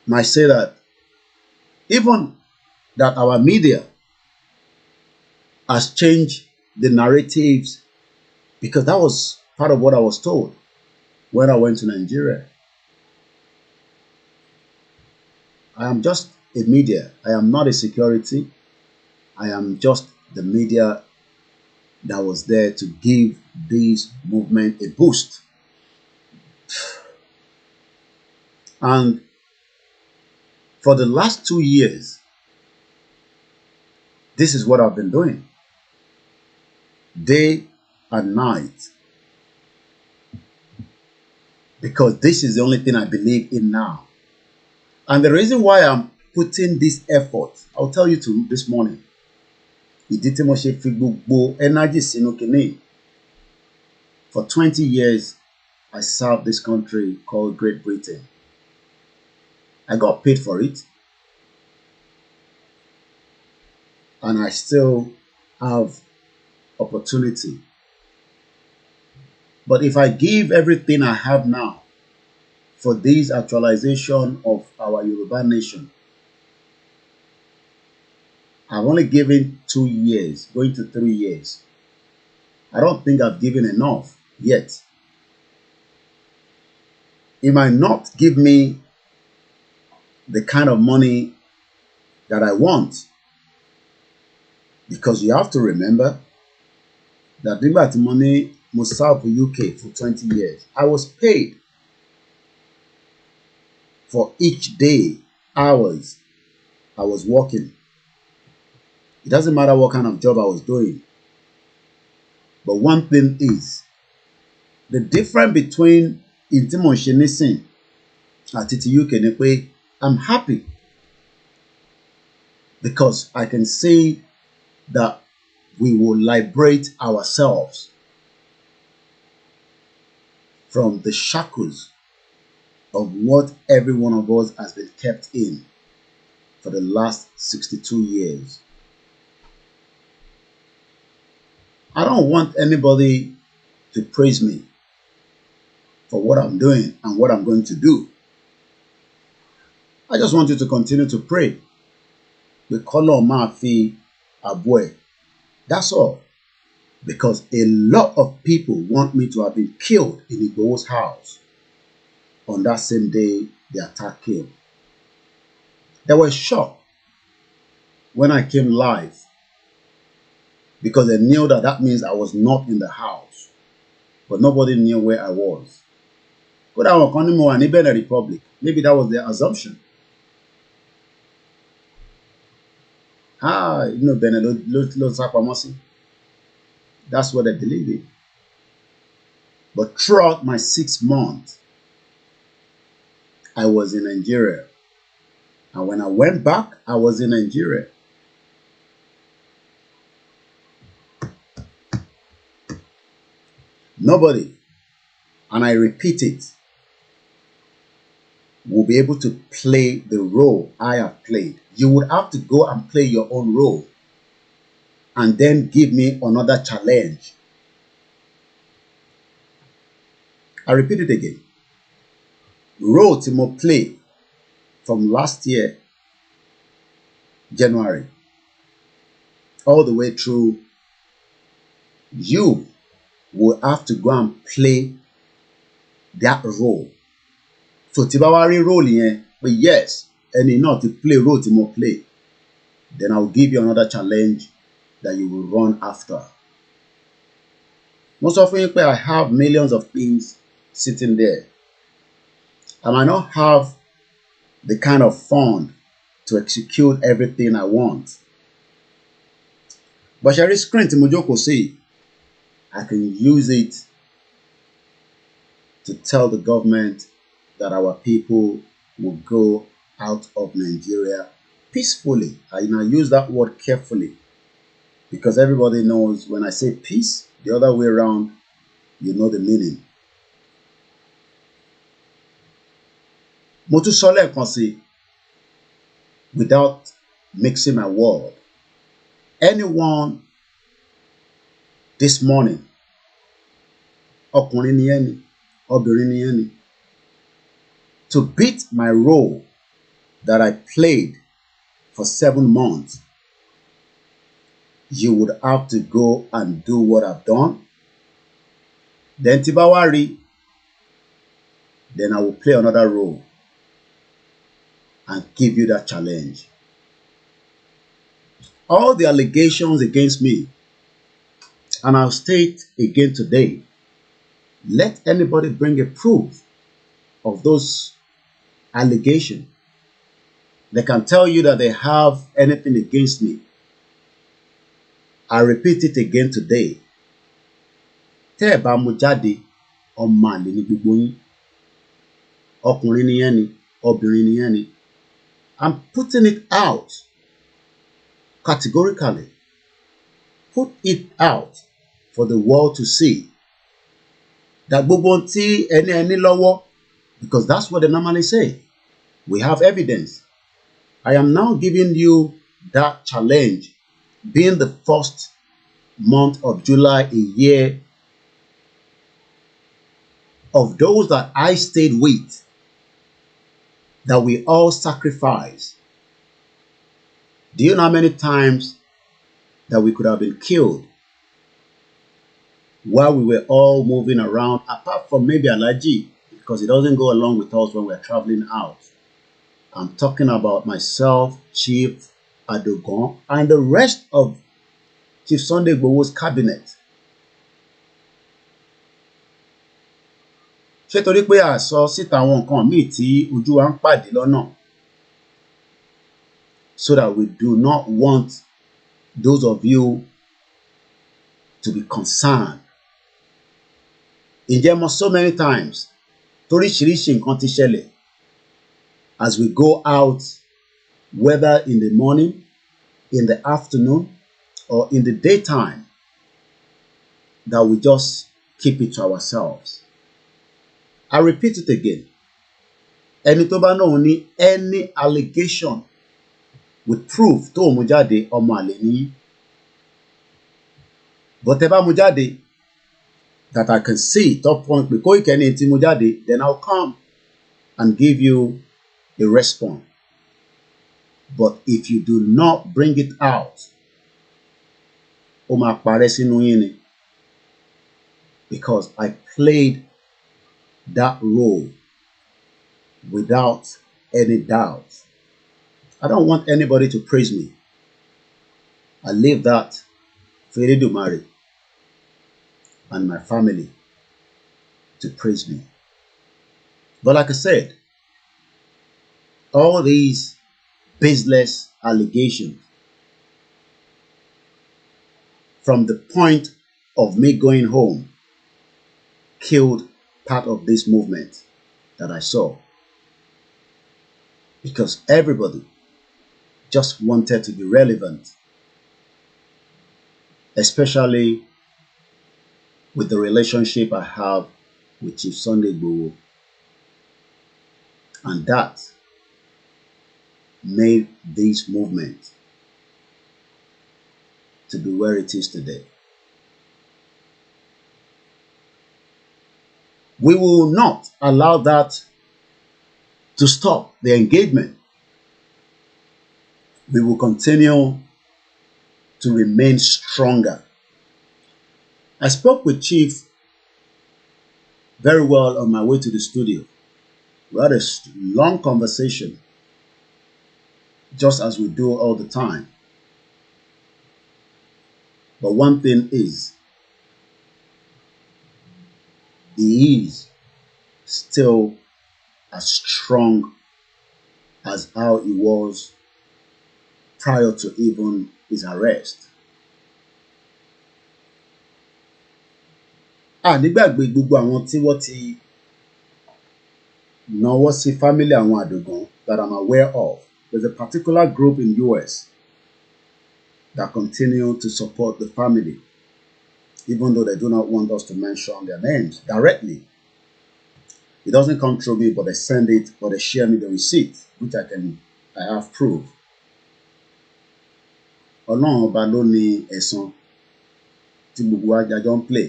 might say that even that our media has changed the narratives, because that was part of what I was told when I went to Nigeria. I am just a media. I am not a security. I am just the media that was there to give this movement a boost. And for the last 2 years, this is what I've been doing. Day and night. Because this is the only thing I believe in now. And the reason why I'm putting this effort, I'll tell you this morning. Energy. For 20 years, I served this country called Great Britain. I got paid for it. And I still have opportunity. But if I give everything I have now for this actualization of our Yoruba nation, I've only given 2 years, going to 3 years. I don't think I've given enough yet. It might not give me the kind of money that I want. Because you have to remember that the money must serve for UK for 20 years. I was paid for each day, hours I was working. It doesn't matter what kind of job I was doing. But one thing is, the difference between Intimo Shenisin and Titi UK Nepe, I'm happy. Because I can see that we will liberate ourselves from the shackles of what every one of us has been kept in for the last 62 years. I don't want anybody to praise me for what I'm doing and what I'm going to do. I just want you to continue to pray. We call on Mafi Abwe. That's all. Because a lot of people want me to have been killed in Igboho's house on that same day the attack came. They were shocked when I came live, because they knew that that means I was not in the house. But nobody knew where I was. Could I have gone more and even the Republic? Maybe that was their assumption. That's what they believe in. But throughout my 6 months, I was in Nigeria. And when I went back, I was in Nigeria. Nobody, and I repeat it, will be able to play the role I have played. You would have to go and play your own role and then give me another challenge. I repeat it again. Role tí mo play from last year, January, all the way through, you will have to go and play that role. So tí bá wá rí role yẹn, but yes, ẹni náà ti play role tí mo play, then I will give you another challenge that you will run after. Most often, I have millions of things sitting there. I might not have the kind of fund to execute everything I want. But Sherry screen tí mo jókòó sí, I can use it to tell the government that our people will go out of Nigeria peacefully. And I use that word carefully because everybody knows when I say peace, the other way around, you know the meaning. Mo tún sọ lẹ́ẹ̀kan sí, without mixing my word. Anyone this morning, ọkùnrin ni ẹni, obìnrin ni ẹni, to beat my role that I played for 7 months, you would have to go and do what I've done. Then tí bá wá rí, then I will play another role and give you that challenge. All the allegations against me, and I'll state again today, let anybody bring a proof of those allegations. They can tell you that they have anything against me. I repeat it again today. Tẹ́ ẹ bá mú jáde, ọmọ àlè ni gbogbo yín. Ọkùnrin ni yẹn ni, obìnrin ni yẹn ni. I'm putting it out categorically. Put it out for the world to see. That gbogbo tí ẹni lọ́wọ́, because that's what they normally say. We have evidence. I am now giving you that challenge, being the first month of July, a year of those that I stayed with, that we all sacrificed. Do you know how many times that we could have been killed while we were all moving around, apart from maybe Alaji, because it doesn't go along with us when we're traveling out. I'm talking about myself, Chief Adogan, and the rest of Chief Sunday Igboho's cabinet. Ṣé torí pé a sọ síta àwọn nǹkan míì tí ojú wa ń pàdé lọ́nà, so that we do not want those of you to be concerned. Ǹjẹ́ mo so many times toríṣiríṣi nǹkan ti ṣẹlẹ̀ as we go out, whether in the morning, in the afternoon, or in the daytime, that we just keep it to ourselves. I repeat it again. Ẹni tó bá náà ní any allegation with proof tó mú jáde, ọmọ àlè ní. But ẹ bá mú jáde, that I can see top point pé Koiki ẹni tí mú jáde, then I'll come and give you a response. But if you do not bring it out, ó máa parẹ́ sínú yín ni. Because I played that role without any doubt. I don't want anybody to praise me. I leave that for Elédùmarè and my family to praise me. But like I said, all these baseless allegations, from the point of me going home, killed part of this movement that I saw. Because everybody just wanted to be relevant, especially with the relationship I have with Chief Sunday IGBOHO. And that made this movement to be where it is today. We will not allow that to stop the engagement. We will continue to remain stronger. I spoke with Chief very well on my way to the studio. We had a long conversation, just as we do all the time. But one thing is, he is still as strong as how he was prior to even his arrest. Nígbàgbé gbogbo àwọn tí wọ́n ti náwó sí family àwọn Adogan that I'm aware of. There's a particular group in US that continue to support the family, even though they do not want us to mention their names directly. It doesn't come through me, but they send it, or they share me the receipt, which I have proof. Ọlọ́run ọba ló ní ẹ̀san tí gbogbo wa jọ ń play.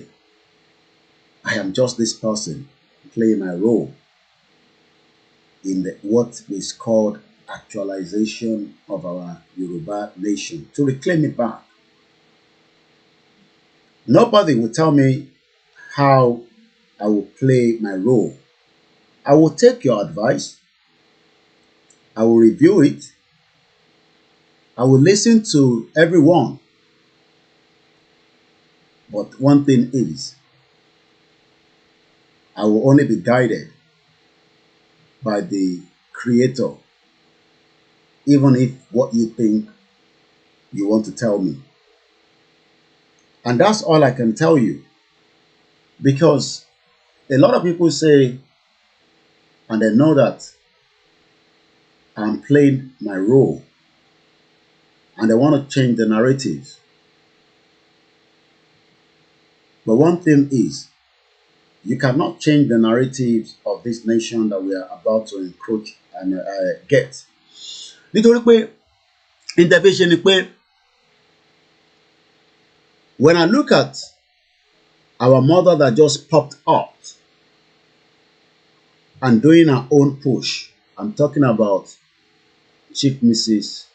I am just this person playing my role in what is called actualization of our Yoruba nation, to reclaim it back. Nobody will tell me how I will play my role. I will take your advice. I will review it. I will listen to everyone. But one thing is, I will only be guided by the Creator, even if what you think you want to tell me. And that's all I can tell you. Because a lot of people say, and they know that I'm playing my role, and they want to change the narratives. But one thing is, you cannot change the narratives of this nation that we are about to encroach and get. Nítorí pé intervention ni pé, when I look at our mother that just popped up and doing her own push, I'm talking about Chief Mrs.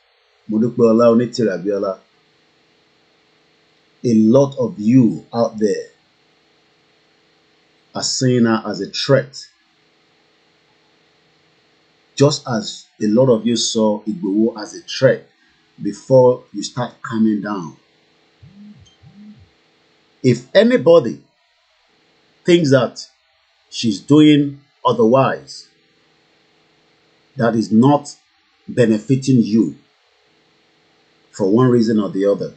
Modupeola Onitiri Abiola. A lot of you out there are seeing her as a threat, just as a lot of you saw IGBOHO as a threat before you start calming down. If anybody thinks that she's doing otherwise, that is not benefiting you for one reason or the other,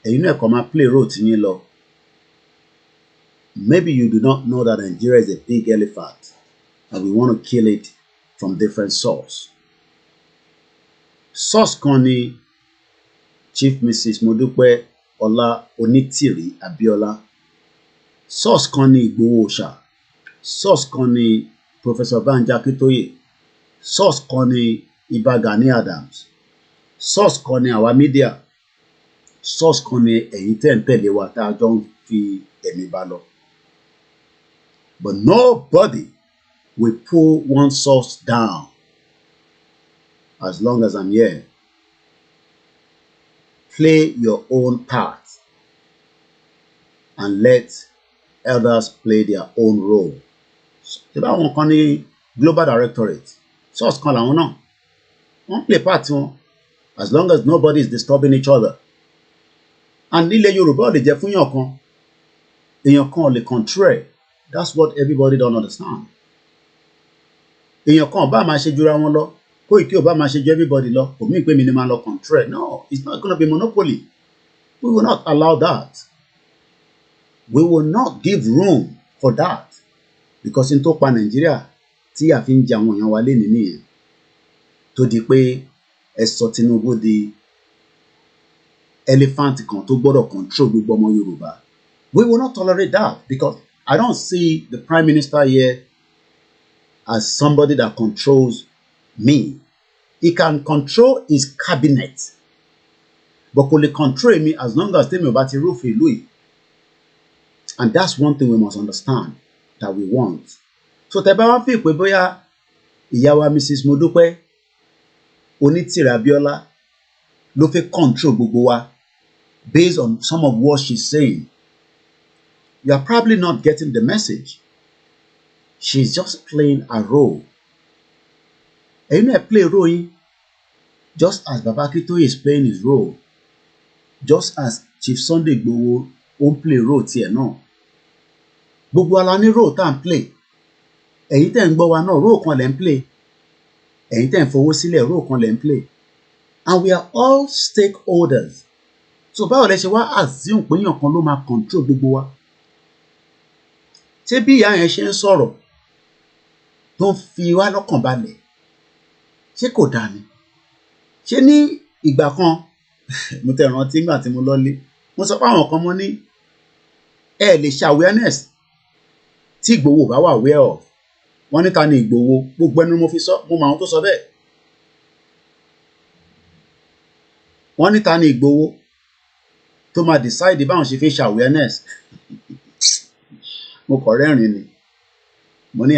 and you know, come and play role in your law. Maybe you do not know that Nigeria is a big elephant and we want to kill it from different sources. Source kan ni Chief Mrs. Modupeola Onitiri Abiola. Source kan ni IGBOHO Òòṣà. Source kan ni Professor Banji Akintoye. Source kan ni Ìbà Gani Adams. Source kan ni àwa media. Source kan ni ẹ̀yin tẹ́ ń tẹ̀lé wa tá a jọ ń fi ẹ̀mí bá lọ. But nobody will pull one source down as long as I'm here. Play your own part and let others play their own role. Ṣé bá wọn kan ní Global Directorate, source kan làwọn náà. Wọ́n play part wọn as long as nobody is disturbing each other. And nílẹ̀ Yorùbá ò lè jẹ́ fún èèyàn kan. Èèyàn kan ò lè control. That's what everybody don't understand. Èèyàn kan ò bá máa ṣe jura wọn lọ. Koiki ò bá máa ṣe ju everybody lọ. Kò mí pé mi ni máa lọ control. No, it's not going to be monopoly. We will not allow that. We will not give room for that. Because in tó pa Nàìjíríà tí a fi ń jẹ àwọn èèyàn wa lénìí nìyẹn. Tó di pé ẹ sọ Tinubu di elephant kan tó gbọ́dọ̀ control gbogbo ọmọ Yorùbá. We will not tolerate that, because I don't see the Prime Minister here as somebody that controls me. He can control his cabinet, but kò lè control me as long as tèmi ò bá ti rúfin ìlú yìí. And that's one thing we must understand that we want. So tẹ́ bá wá fi pé bóyá ìyá wa Mrs. Modupe Onítìrẹ Abíọ́lá ló fẹ́ control gbogbo wa based on some of what she's saying, you are probably not getting the message. She's just playing a role. And you know, play a role just as Baba Akintoye is playing his role, just as Chief Sunday Igboho won't play role tiẹ̀ náà. Gbogbo wa la ní role tá à ń play. Ẹ̀yin tẹ́ ń gbọ́ wa náà role kan lẹ́ ń play. Ẹ̀yin tẹ́ ń fowó sílẹ̀ role kan lẹ́ ń play. And we are all stakeholders. So báwo lẹ ṣe wá assume pé èèyàn kan ló máa control gbogbo wa? Ṣé bí ìyá yẹn ṣe ń sọ̀rọ̀ tó ń fi wá lọ́kàn balẹ̀, ṣé kò dáa ni? Ṣé ní ìgbà kan mo tẹ̀ rántí nígbà tí mo lọ́lé, mo sọ fún àwọn kan, mo ní ẹ lè ṣe awareness tí Ìgbòho bá wà aware of. Wọ́n ní ta ni Ìgbòho? Gbogbo ẹnu mo fi sọ, mo mọ àwọn tó sọ bẹ́ẹ̀. Wọ́n ní ta ni Ìgbòho tó máa decide báwọn ṣe fi ṣe awareness. Mo kọ̀ rẹ́rìn ni. Mo ní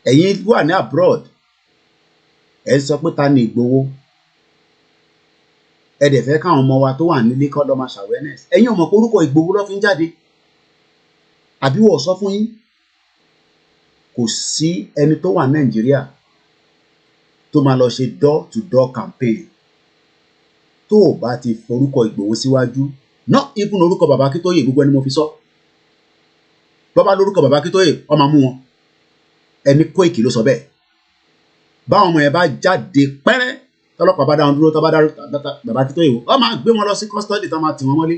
ẹ̀yin wà ní abroad, ẹ sọ pé ta ni Ìgbòho, ẹ dẹ̀ fẹ́ káwọn ọmọ wa tó wà nílé kọ́ lọ́ máa ṣe awareness. Ẹ̀yin ò mọ̀ pé orúkọ Ìgbòho ló fi ń jáde, àbí wọ́n sọ fún yín? Kò sí ẹni tó wà Nàìjíríà tó máa lọ ṣe door to door campaign tó o bá ti forúkọ Ìgbòho síwájú. Not even orúkọ Baba Akintoye, gbogbo ẹni mo fi sọ. Bọ́bá lórúkọ Baba Akintoye, ó máa mú wọn. Ẹni Koiki ló sọ bẹ́ẹ̀. Báwọn ọmọ yẹn bá jáde pẹ́rẹ́, tọ́lọ́pàá bá dá wọn dúró, tó bá dá Baba Akintoye wò, ó máa gbé wọn lọ sí custody, tó máa tì wọ́n mọ́lé.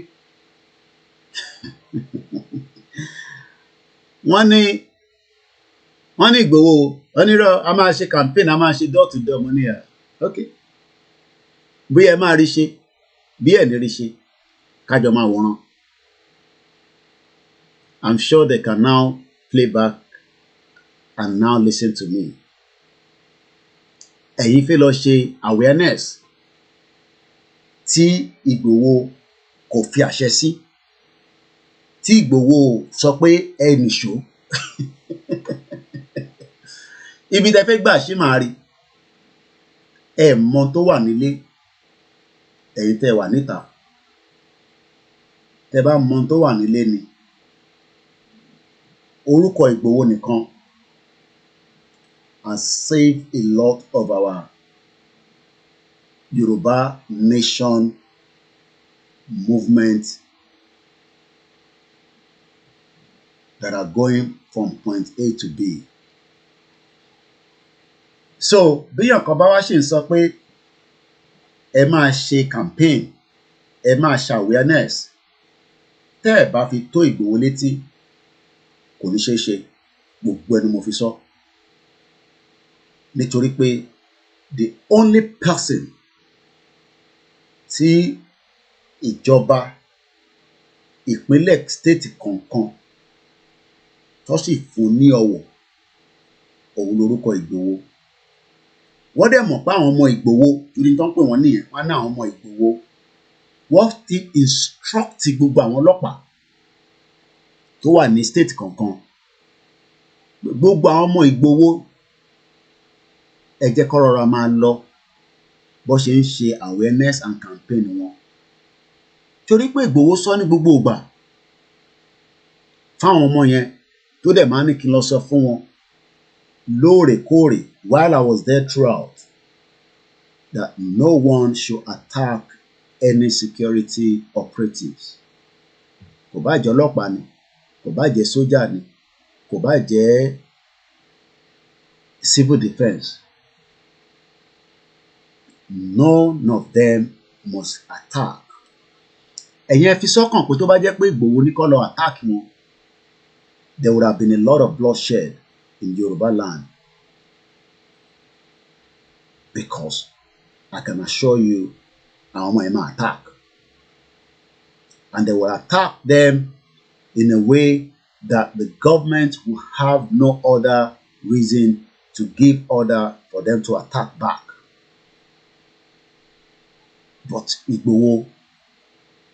Wọ́n ní Ìgbòho, wọ́n ní rọ, a máa ṣe campaign, a máa ṣe door to door. Mo ní okay, bóyá ẹ máa rí ṣe, bí ẹ̀ ní rí ṣe, kájọ máa wòran. I'm sure they can now play back and now listen to me. Ẹ̀yin fẹ́ lọ ṣe awareness tí Ìgbòho kò fi àṣẹ sí, tí Ìgbòho sọ pé ẹ nìṣó. Ibi tẹ́ fẹ́ gbà ṣì máa rí. Ẹ mọ tó wà nílé, ẹ̀yin tẹ́ wà níta. Tẹ́ bá mọ tó wà nílé ni, orúkọ Ìgbòho nìkan has saved a lot of our Yoruba nation movement that are going from point A to B. So bí ọ̀kan bá wá ṣe ń sọ pé ẹ máa ṣe campaign, ẹ máa ṣe awareness, tẹ́ ẹ bá fi tó Ìgbòho létí, kò ní ṣeé ṣe. Gbogbo ẹnu mo fi sọ. Nítorí pé the only person tí ìjọba ìpínlẹ̀ state kọ̀ọ̀kan tó sì fún ní ọwọ̀, òun lorúkọ Ìgbòho. Wọ́n dẹ̀ mọ̀ pé àwọn ọmọ Ìgbòho, torí tó ń pè wọ́n nìyẹn, wọ́n ní àwọn ọmọ Ìgbòho, wọ́n ti instruct gbogbo àwọn ọlọ́pàá tó wà ní state kọ̀ọ̀kan. Gbogbo àwọn ọmọ Ìgbòho, ẹ jẹ́ kó rọra máa lọ bó ṣe ń ṣe awareness and campaign wọn. Torí pé Ìgbòho sọ ní gbogbo ìgbà fáwọn ọmọ yẹn, tó dẹ̀ máa ní kí n lọ sọ fún wọn lóòrèkóòrè while I was there throughout, that no one should attack any security operatives. Kò bá jẹ́ ọlọ́pàá ni, kò bá jẹ́ sójà ni, kò bá jẹ́ civil defense, none of them must attack. Ẹ̀yin ẹ fi sọ́kàn pé tó bá jẹ́ pé Ìgbòho ní kó lọ attack wọn, there would have been a lot of bloodshed in Yoruba land. Because I can assure you, àwọn ọmọ ẹ̀ máa attack. And they will attack them in a way that the government will have no other reason to give order for them to attack back. But Igboho,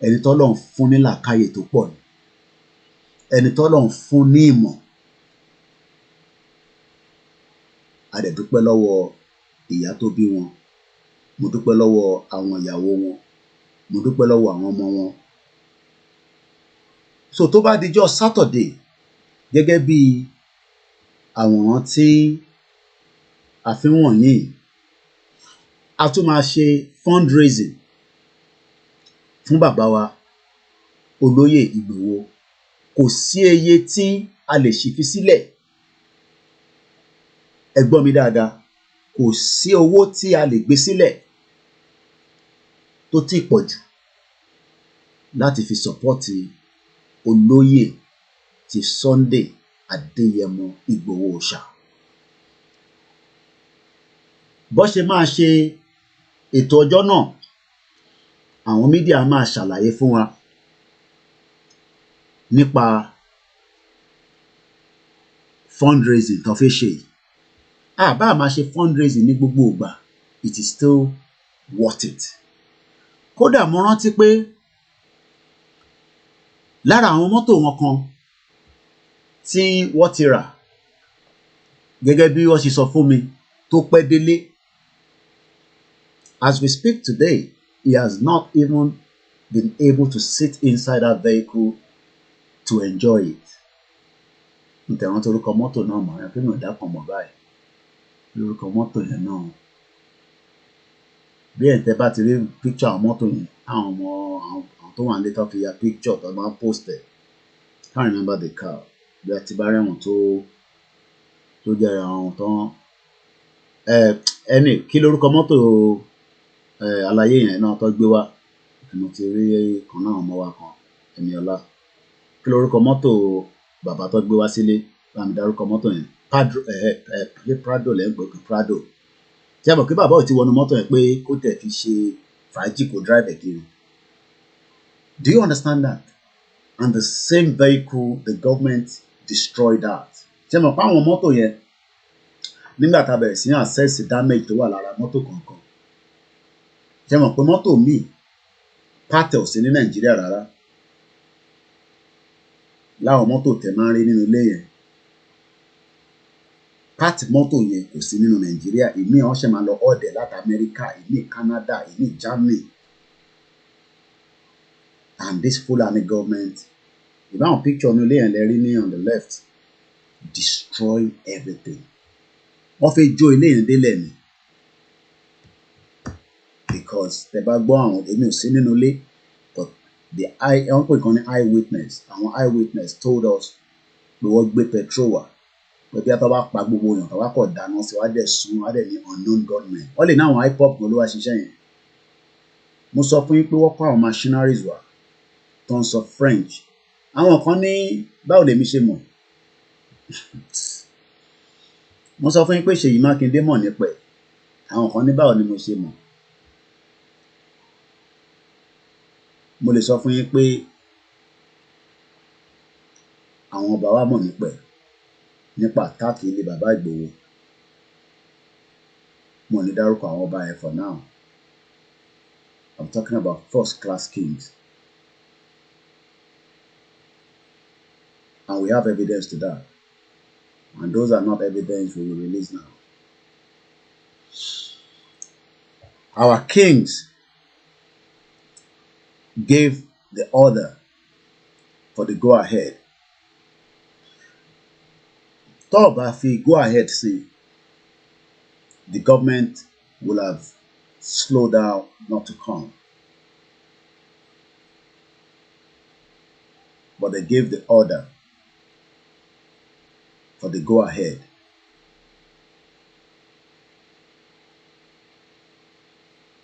ẹni t'Ọlọ́run fún ní làákàyè tó pọ̀ ni, ẹni t'Ọlọ́run fún ní ìmọ̀. A dẹ̀ dúpẹ́ lọ́wọ́ ìyá tó bí wọn, mo dúpẹ́ lọ́wọ́ àwọn ìyàwó wọn, mo dúpẹ́ lọ́wọ́ àwọn ọmọ wọn. So tó bá dijọ́ Saturday, gẹ́gẹ́ bí àwòrán tí a fi wọ̀nyí, a tún máa ṣe fundraising fún bàbá wa olóyè Ìgbòho. Kò sí iye tí a lè ṣì fi sílẹ̀. Ẹ gbọ́ mi dáadáa, kò sí owó tí a lè gbé sílẹ̀ tó ti pọ̀ jù láti fi sọ́pọ́tì olóyè ti Sunday Adéyẹmọ Ìgbòho Òòṣà. Bó ṣe máa ṣe ètò ọjọ́ náà, àwọn mídíà máa ṣàlàyé fún wa nípa fundraising tó fi ṣe. Bá máa ṣe fundraising ní gbogbo ìgbà, it is still worth it. Kódà mo rántí pé lára àwọn mọ́tò wọn kan tí wọ́n ti rà, gẹ́gẹ́ bí wọ́n ṣe sọ fún mi, tó pẹ́ délé. As we speak today, he has not even been able to sit inside that vehicle to enjoy it. Ǹtẹ̀ rántí orúkọ mọ́tò náà mọ̀ ẹ́ pé mi ò dákàn mọ̀ báyìí. Lórúkọ mọ́tò yẹn náà. Bí ẹ̀ tẹ́ bá ti rí picture àwọn mọ́tò yẹn, àwọn ọmọ àwọn tó wà nílé tó fi ya picture tó máa ń post ẹ̀. Can't remember the car. Bí a ti bá rẹ̀wọ̀n tó jẹ́ àwọn tán. Ẹni kí lórúkọ mọ́tò àlàyé yẹn náà tó gbé wá? Mo ti rí kan náà ọmọ wa kan, Ẹniọlá. Kí lórúkọ mọ́tò bàbá tó gbé wá sílé? Bá mi dárúkọ mọ́tò yẹn. Prado lẹ́gbẹ̀ẹ́ Prado. Tí a mọ̀ pé bàbá ò ti wọnú mọ́tò yẹn pé kó tẹ̀ fi ṣe fàájì kó drive ẹ̀ kiri. Do you understand that? And the same vehicle, the government destroyed that. Tí a mọ̀ pé àwọn mọ́tò yẹn, nígbà tá a bẹ̀rẹ̀ sí ní access damage tó wà lára mọ́tò kọ̀ọ̀kan. Tí a mọ̀ pé mọ́tò míì pátẹ̀ ò sí ní Nàìjíríà rárá. Láwọn mọ́tò tẹ̀ máa ń rí nínú ilé yẹn. Pátì mọ́tò yẹn kò sí nínú Nàìjíríà. Ìmí àwọn ṣe máa lọ ọ̀dẹ̀ láti Amẹ́ríkà, ìmí Canada, ìmí Germany. And this Fulani government, ìbáwọn picture ní ilé yẹn lẹ́rí ní on the left, destroy everything. Wọ́n fẹ́ jó ilé yẹn délẹ̀ ni. Because tẹ bá gbọ́ àwọn èmi ò sí nínú ilé, but wọ́n pè kan ní eyewitness. Àwọn eyewitness told us pé wọ́n gbé petrol wá. Pé bí a tó bá pa gbogbo èèyàn tó wá kọ̀ dáná sí wá dẹ̀ sún wá dẹ̀ ní unknown gunmen. Wọ́n lè ní àwọn hip-hop gan ló wá ṣiṣẹ́ yẹn. Mo sọ fún yín pé wọ́n kọ́ àwọn machineries wá tó ń sọ French. Àwọn kan ní báwo lèmi ṣe mọ̀. Mo sọ fún yín pé Ṣèyí Mákindé mọ̀ nípa ẹ̀. Àwọn kan ní báwo ni mo ṣe mọ̀. Mo lè sọ fún yín pé àwọn ọba wa mọ̀ nípa ẹ̀, nípa àtàkì ilé bàbá Ìgbòho. Mo ní dárúkọ àwọn ọba yẹn for now. I'm talking about first class kings. And we have evidence to that. And those are not evidence we will release now. Our kings gave the order for the go-ahead. Tó fi go-ahead sí, the government will have slowed down not to come. But they gave the order for the go-ahead.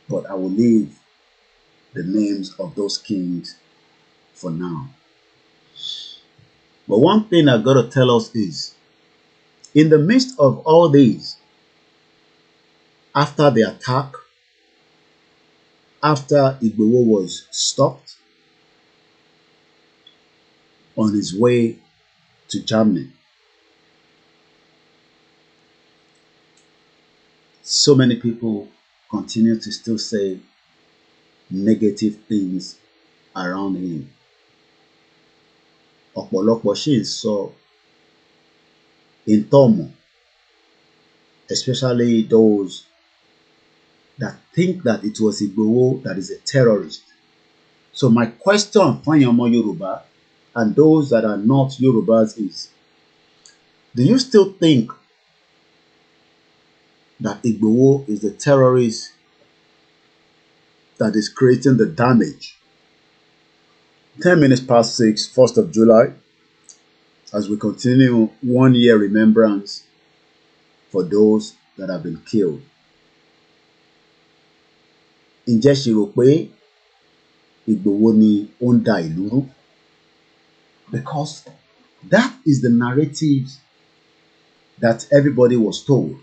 But I will leave the names of those kings for now. But one thing I've got to tell us is, in the midst of all these, after the attack, after Igboho was stopped, on his way to Germany. So many people continue to still say negative things around him. Ọ̀pọ̀lọpọ̀ ṣì ń sọ in tọ́mọ̀, especially those that think that it was Igboho that is a terrorist. So my question for your Yoruba and those that are not Yorubas is, do you still think that Igboho is the terrorist that is creating the damage? 10 minutes past 6, 1st of July, as we continue 1 year remembrance for those that have been killed. Ǹjẹ́ ṣe rò pé Igboho ni ó ń da ìlú rú? Because that is the narrative that everybody was told.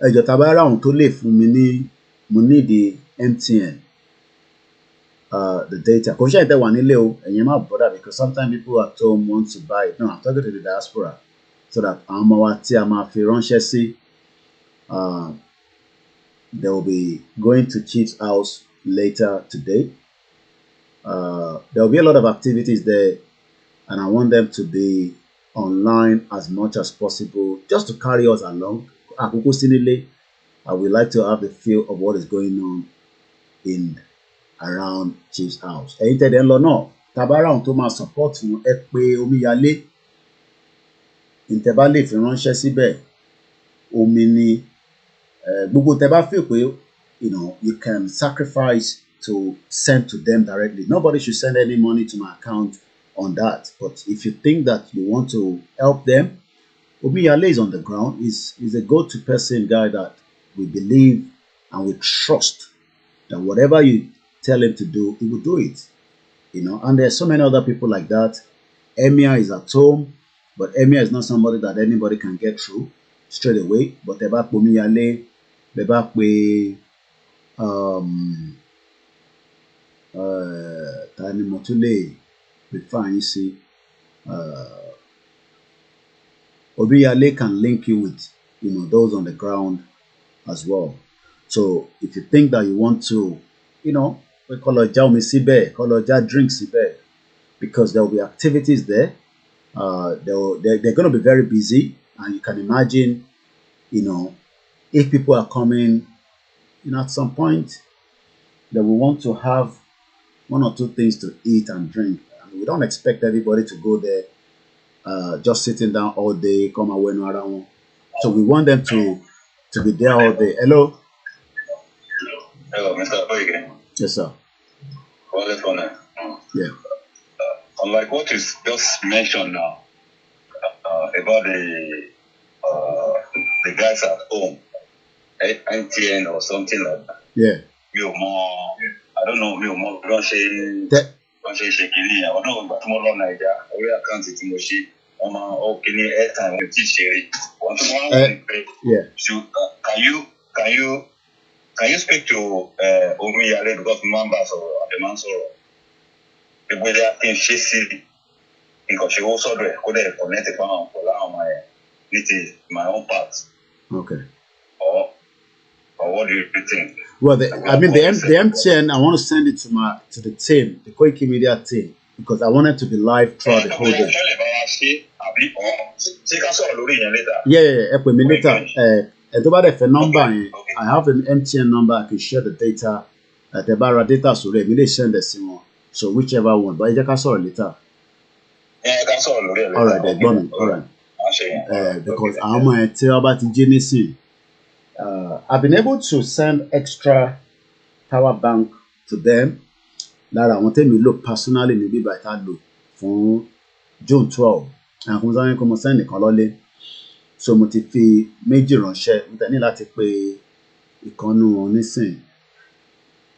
Ẹjọ́ tá bá rá àwọn tó lè fún mi ní mo need the MTN the data. Kò ṣe ìtẹ́ wà nílé o, ẹ̀yin má bother, because sometimes people at home want to buy it. No, I'm talking to the diaspora, so that àwọn ọmọ wa tí a máa fi ránṣẹ́ sí, they will be going to Chief's house later today. There will be a lot of activities there, and I want them to be online as much as possible, just to carry us along. Àkókò sí nílé, I would like to have the feel of what is going on in around Chief's house. Ẹ̀yin tẹ̀lé ń lọ náà, tabara ohun tó máa support wọn, ẹ pé omíyalé, ìtẹ́ bá lè fi ránṣẹ́ síbẹ̀, omi ni, gbogbo tẹ́ bá feel pé, you know, you can sacrifice to send to them directly. Nobody should send any money to my account on that. But if you think that you want to help them, Omiyale is on the ground. Is a go-to person guy that we believe and we trust that whatever you tell him to do, he will do it. You know, and there's so many other people like that. Emir is at home, but Emir is not somebody that anybody can get through straight away. But Beba Omiyale, Beba Pe Tani Motule, Befan, you see, Omiyale can link you with, you know, those on the ground as well. So if you think that you want to, you know, we call it Jaume Sibe, call it drinks Sibe, because there will be activities there. They're going to be very busy, and you can imagine, you know, if people are coming, you know, at some point, they will want to have one or two things to eat and drink. And we don't expect everybody to go there just sitting down all day, come away no around. So we want them to be there all day. Hello? Hello, Mr. Oige. Yes, sir. Yeah. Unlike what is just mentioned now about the guys at home, NTN or something like that. Yeah. You more, I don't know, you more don't say shaking. I don't know, but tomorrow night, we are counting to Moshi. Airtime with yeah. So, can you speak to Omiyale, because members or the man so the way they are in Shesi, because she also could have connected my own part. Okay. Or what do you think? Well, the MTN, I want to send it to the team, the KOIKIMEDIA team, because I want it to be live throughout the whole day. Yeah, pè mí later. About the number, I have an MTN number. I can share the data. The barra data, so they may send the same one. So whichever one, but I can sort later. All right, then, all right. Because I'm going to tell about the Genesis. I've been able to send extra power bank to them. Lára àwọn tẹ́mi lò personally níbí by tá lò fún June 12. And kò sáyẹn kò mọ send nìkan lọ́lé. So mo ti fi méjì ránṣẹ́, mo tẹ̀ ní láti pe ìkànnù wọn nísìn.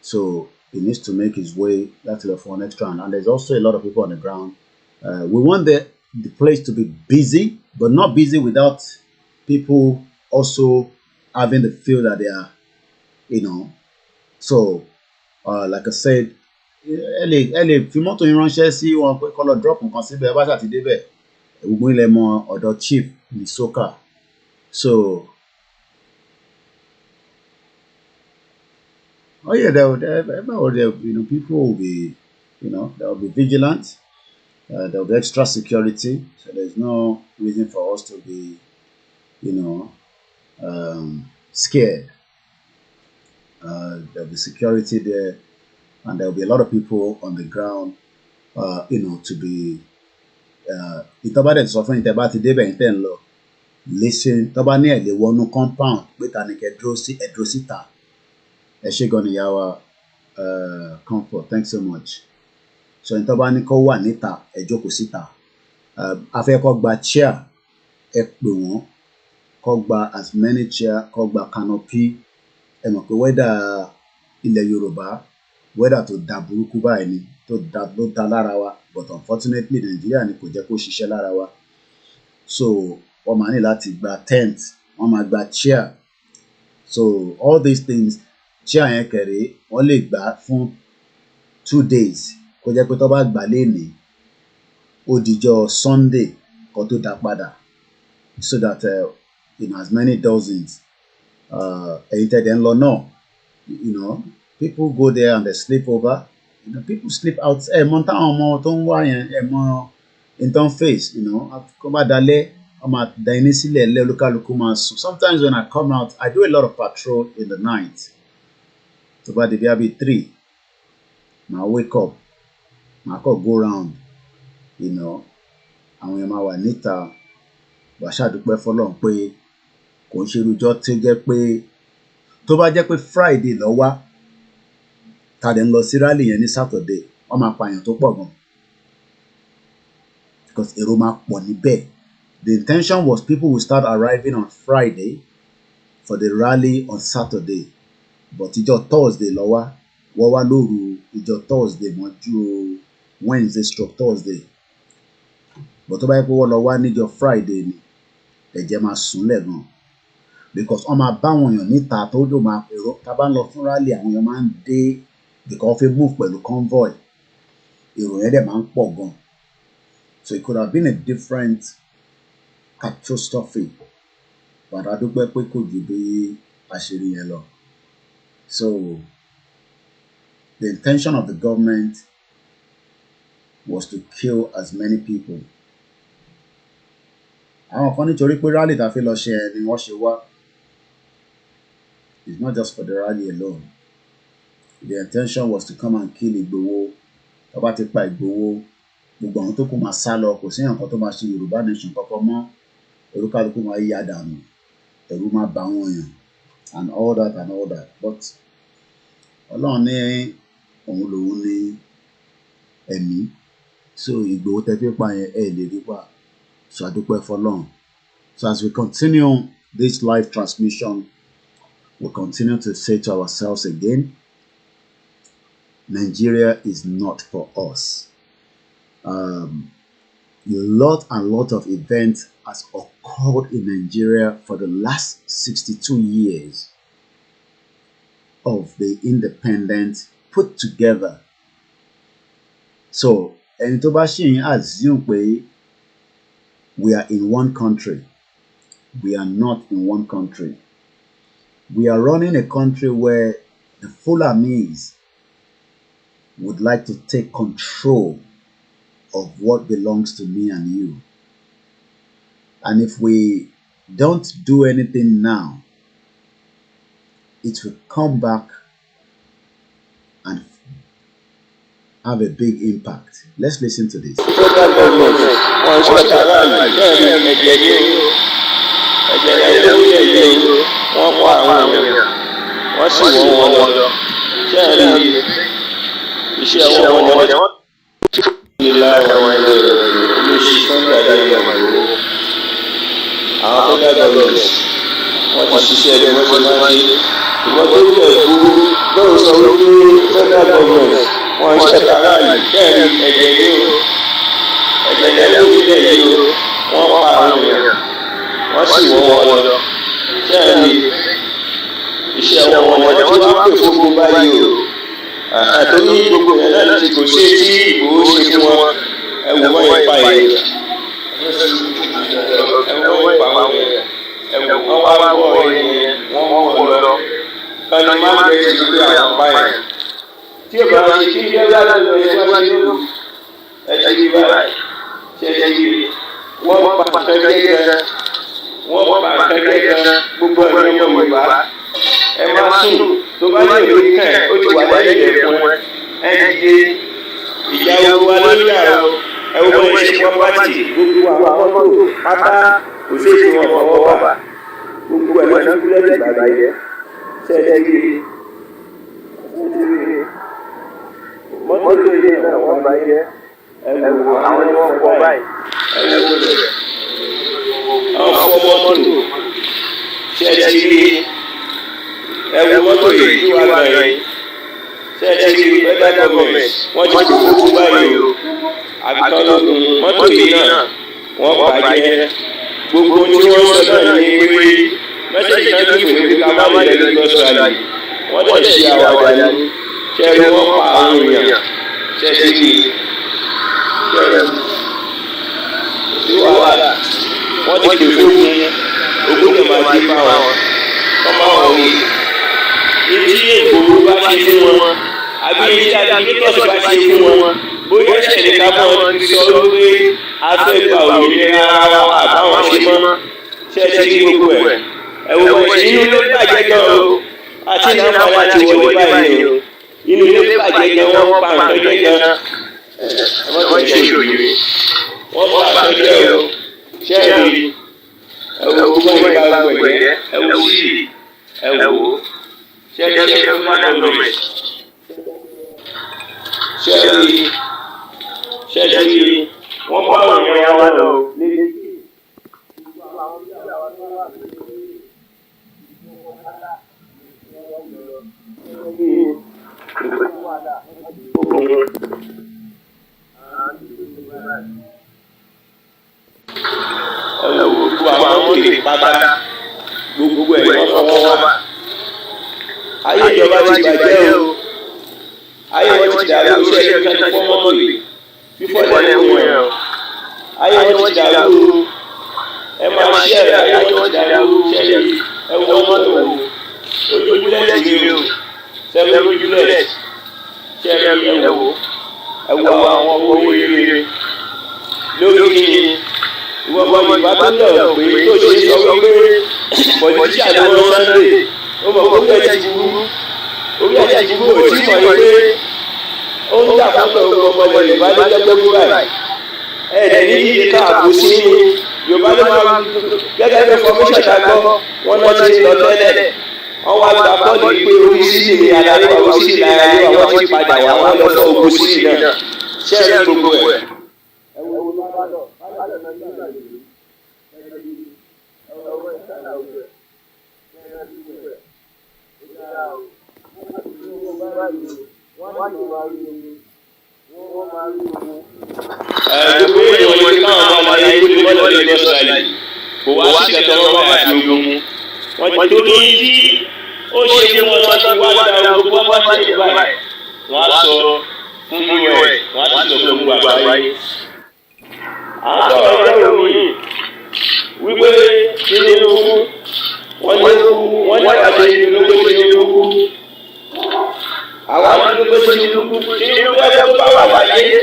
So he needs to make his way láti lọ fún an extra. And there's also a lot of people on the ground. We want the place to be busy, but not busy without people also having the feel that they are, you know. So, like I said, ẹ lè fi mọ́tò yín ránṣẹ́ sí wọn pé kó lọ drop nǹkan síbẹ̀ ẹ bá ṣàti débẹ̀ gbogbo ilẹ̀ mọ ọ̀dọ̀ chief ní soka. So oh yeah, people will be, there will be vigilant. There will be extra security, so there's no reason for us to be, scared. There'll be security there, and there'll be a lot of people on the ground, to be. Ìtọ́ba dẹ̀ sọ fún ìtẹ́bá ti débẹ̀ ìtẹ́ ń lọ listen tọ́ba ní ẹ̀ lè wọnú compound pé ta ni kẹ́ dúró síta. Ẹ ṣé gan ni ìyá wa Comfort, thanks so much. So ìtọ́ba ní kó wà níta ẹ jókòó síta. Afẹ́ kó gba chair ẹ pè wọ́n kó gba as many chair kó gba canopy. Ẹ mọ̀ pé wẹ́dà ilẹ̀ Yorùbá wẹ́dà tó da burúkú báyìí ni ló da lára wa, but unfortunately Nàìjíríà ni kò jẹ́ kó ṣiṣẹ́ lára wa. So wọ́n máa ní láti gba tent, wọ́n máa gba chair. So all these things, chair yẹn kẹ̀rẹ́ wọ́n lè gbà fún 2 days kó jẹ́ pé tó bá gbà lénìí ó dijọ́ Sunday kó tó dá padà, so that as many dozens ẹ̀yin tẹ̀dẹ̀ ń lọ náà, people go there and they sleep over. People sleep out. Mọ táwọn ọmọ tó ń wá yẹn mọ intern face, kó bá dalẹ̀ wọ́n máa da iní sílẹ̀ lẹ́ olúkálùkù máa sùn. Sometimes when I come out, I do a lot of patrol in the night. Tó bá di bí i 3, màá wake up, màá kọ́ go round, àwọn èèyàn máa wà níta. Wàá ṣàdúpẹ́ fọlọ́run pé kò ń ṣe irújọ́ tó jẹ́ pé tó bá jẹ́ pé Friday lọ wá tàdé ń lọ sí rally yẹn ní Saturday wọ́n máa pààyàn tó pọ̀ gan because èrò máa pọ̀ níbẹ̀. The intention was people will start arriving on Friday for the rally on Saturday, but ìjọ Thursday lọ wá wọ́n wá lóru ìjọ Thursday mọ́jú Wednesday/Thursday, but tó bá yẹ pé wọ́n lọ wá níjọ Friday ni ẹ̀jẹ̀ máa súnlẹ̀ gan because wọ́n máa bá àwọn èèyàn níta tó dò máa èrò tá a bá ń lọ fún rally àwọn èèyàn máa ń dé because wọ́n fi move pẹ̀lú convoy, èrò yẹn dẹ̀ máa ń pọ̀ gan. So it could have been a different catastrophe, but a dúpẹ́ pé kò ju bí àṣírí yẹn lọ. So the intention of the government was to kill as many people. Àwọn kan nítorí pé rally tá a fi lọ ṣe ni wọ́n ṣe wá. It's not just for the rally alone. The intention was to come and kill Igboho. Tó bá ti pa Igboho, gbogbo àwọn tó kù máa sá lọ, kò sí nǹkan tó máa ṣe Yorùbá nation kankan mọ́. Olúkálùkù máa yí àdànù, ẹ̀rù máa bá wọn yàn and all that. But Ọlọ́run ní òun lòun ní ẹ̀mí. So Igboho tẹ́ fi pa yẹn lè rí pa. So a dúpẹ́ fọlọ́run. So as we continue this live transmission, we continue to say to ourselves again, Nigeria is not for us. Lot of events has occurred in Nigeria for the last 62 years of the independence put together. So ẹni tó bá ṣì ń assume pé we are in one country, we are not in one country. We are running a country where the Fulanis would like to take control of what belongs to me and you. And if we don't do anything now, it will come back and have a big impact. Let's listen to this. Torí gbogbo yẹn náà ti kò sí tí Ìgbòho ṣe fún wọn ẹ̀wọ̀n wọn ìpa yẹn ẹ̀wọ̀n wọn ìpa wọn yẹn ẹ̀wọ̀n wọn wá wọ yẹn wọ́n wọ̀ lọ kánú má bẹ̀rẹ̀ sí pé àwọn pa yẹn tí o bá ṣe kí ní ẹgbẹ́ aláàbò yẹn wá sí lóru ẹ̀jẹ̀ báyìí ṣẹ̀ṣẹ̀ wọ́n pa kẹ́kẹ́ gan wọ́n pa kẹ́kẹ́ gan gbogbo ẹ̀rọ ọmọ Yorùbá ẹ má sùn tó bá lè rí kàn ó ti wà lẹ́yìn ẹ̀fún ẹ dìde ìjà owó wa lórí àrò ẹ̀wọ̀n bọ́ ẹ ṣe pọ́pátì gbogbo àwọn mọ́tò pátá kò sí èsì wọn fọwọ́ bà gbogbo ẹ̀rọ náà fi lẹ́sìn bàbá yẹ ṣẹlẹ̀ kiri mọ́tò ilé náà wọ́n bá yẹ ẹ̀wọ̀n àwọn ni wọ́n fọ́ báyìí ẹ̀wọ̀n rẹ̀ àwọn fọ́ mọ́tò ṣẹlẹ̀ kiri ẹ̀wọ̀n mọ́tò yìí tí wàá gbà yẹn ṣẹlẹ̀ kiri federal government wọ́n ti kó gbogbo báyìí o àbíkọ́lọ́gùn mọ́tò yìí náà wọ́n bàjẹ́ gbogbo tí wọ́n sọ náà ní pé mẹ́sẹ̀jì kan tó fún mi ká má lè lọ lọ́sọ̀rọ̀ yìí wọ́n tẹ̀ sí àwàdà ní ṣẹ́ni wọ́n pa àwọn èèyàn ṣẹ́ni kí sí wàhálà wọ́n ti pè fún ogún lè máa di bá wọn wọ́n máa wọ̀ wí. Ibi Ìgbòho bá ṣe fún wọn àbí ibi àdìmítọ́sì bá ṣe fún wọn bóyá ṣẹlẹ̀ ká mọ́ ti sọ wípé a fẹ́ gba òmìnira ara wa àbáwọn ṣe mọ́ ṣẹ́ṣẹ́ kí gbogbo ẹ̀ ẹ̀wọ̀n inú ló bàjẹ́ gan o àti nàfàlà ti wọlé báyìí o inú ló bàjẹ́ gan wọ́n pa nǹkan jẹ́ gan wọ́n ṣe òyìnbí wọ́n pa nǹkan jẹ́ o ṣẹ́ẹ̀rì ẹ̀wọ̀n gbogbo ìgbà gbẹ̀gbẹ̀ ẹ̀wọ̀n sí ẹ̀wọ̀n ṣẹ́ẹ̀rì ṣẹ́ẹ̀rì wọ́n bá àwọn èèyàn wa lọ nílé. Gbogbo àwọn tó lè pátá gbogbo ẹ̀ wọ́n fọwọ́ wá. Ayé ìjọba ti bàjẹ́ o. Ayé wọn ti dàrú iṣẹ́ ìkànnì fọ́mọ́tò yìí. Fífọ́ lẹ́kùn yẹn o. Ayé wọn ti dàrú o. Ẹ máa ṣe ẹ̀rọ ayé wọn ti dàrú ṣẹlẹ̀ ẹ̀wọ̀n mọ́tò o. Ojúlẹ̀ ti rí o. Sẹ́wọ́n ojúlẹ̀ ṣẹlẹ̀ ẹ̀wọ̀ ẹ̀wọ̀ àwọn owó rere. Lórí kìíní ìwọ̀n Yorùbá tó lọ pé tó ṣe sọ wípé pọ̀lìtíṣà ló wọ́n Sunday ó mọ̀ pé orí ẹ̀ ti burú ò tí mọ̀ wípé ó ń jà fún ọmọ Yorùbá ló jẹ́ pé kúrò ẹ̀ẹ́dẹ̀ ní iye ká àbò sí Yorùbá ló máa gẹ́gẹ́ bí fọmíṣọ̀ tá gbọ́ wọn náà ti lọ tẹ́lẹ̀ wọ́n wá gba bọ́ọ̀lù pé orí sídì ní adarí wa orí sídì lára ní wa wọ́n ti padà wá wọ́n lọ fọ́ ogun sídì náà ṣẹ́ẹ̀rì gbogbo ẹ̀. Gbogbo èèyàn wọn ti káwọn ọmọ ayé kó lè mọ́lẹ̀ lórí Australia kò wá sí kẹ̀kẹ́ wọn bá àti ogun mu wọ́n tó ní tí ó ṣe fún wọn tó wá dára gbogbo wọn bá ṣe báyìí wọ́n á sọ fún yíyọ ẹ̀ wọ́n á sì sọ fún gbogbo àgbáyé. Àwọn sọ̀rọ̀ lọ́rọ̀ mi wípé Tinubu wọ́n ní àṣẹ Tinubu Tinubu àwọn Tinubu ẹgbẹ́ tó bá wà láyé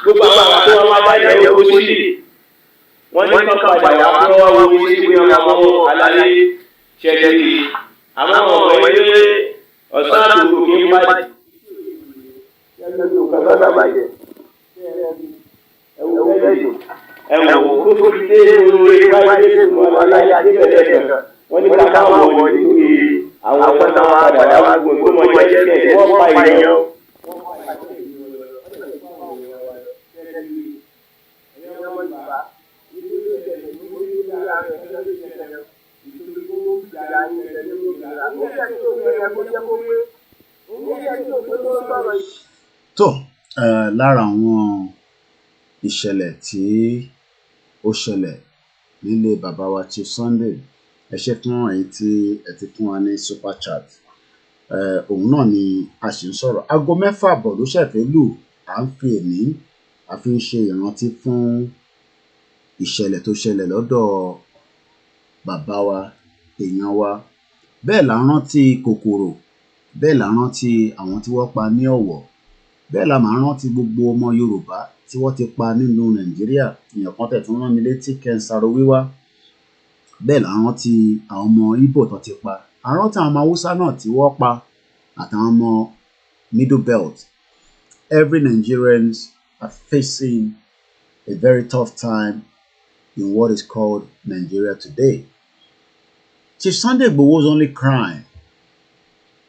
gbogbo àwọn tó wọn bá jẹ́ owó sílì wọ́n ní kọ́ padà wá fún ọwọ́ owó sí pé wọ́n mọ́ aláyé ṣẹlẹ̀ kiri àwọn ọmọ ilé ọ̀sán àtòkò kí ń pàdé ẹ̀wọ̀n kókó fi dé orí wáyé fún ọmọ aláyé adébẹ̀lẹ̀ kan wọ́n ní ká káwọn ọmọ nítorí àwọn ọmọ náà padà wá gbogbo ọmọ jẹ́ kẹ̀ wọ́n pa ìyẹn. tó lára àwọn ìṣẹ̀lẹ̀ tí ó ṣẹlẹ̀ nílé bàbá wa Chief Sunday ẹ ṣé fún èyí tí ẹ ti fún wa ní super chat òun náà ni a sì ń sọ̀rọ̀. Aago 6:30 ló ṣẹ̀fẹ̀ lù. À ń fi èní a fi ń ṣe ìrántí fún ìṣẹ̀lẹ̀ tó ṣẹlẹ̀ lọ́dọ̀ bàbá wa, èèyàn wa. Bẹ́ẹ̀ là ń rántí kòkòrò, bẹ́ẹ̀ là ń rántí àwọn tí wọ́n pa ní Ọ̀wọ̀, bẹ́ẹ̀ la máa ń rántí gbogbo ọmọ Yorùbá tí wọ́n ti pa nínú Nàìjíríà. Èèyàn kan tẹ̀ tún rán mi létí Kẹ́nsaro Wíwá. Bẹ́ẹ̀ là ń rántí àwọn ọmọ Ìgbò tó ti pa. À ń rántí àwọn ọmọ Haúsá náà tí wọ́n pa àtàwọn ọmọ Middle Belt. Every Nigerians are facing a very tough time in what is called Nigeria today. Chief Sunday Igboho's only crime,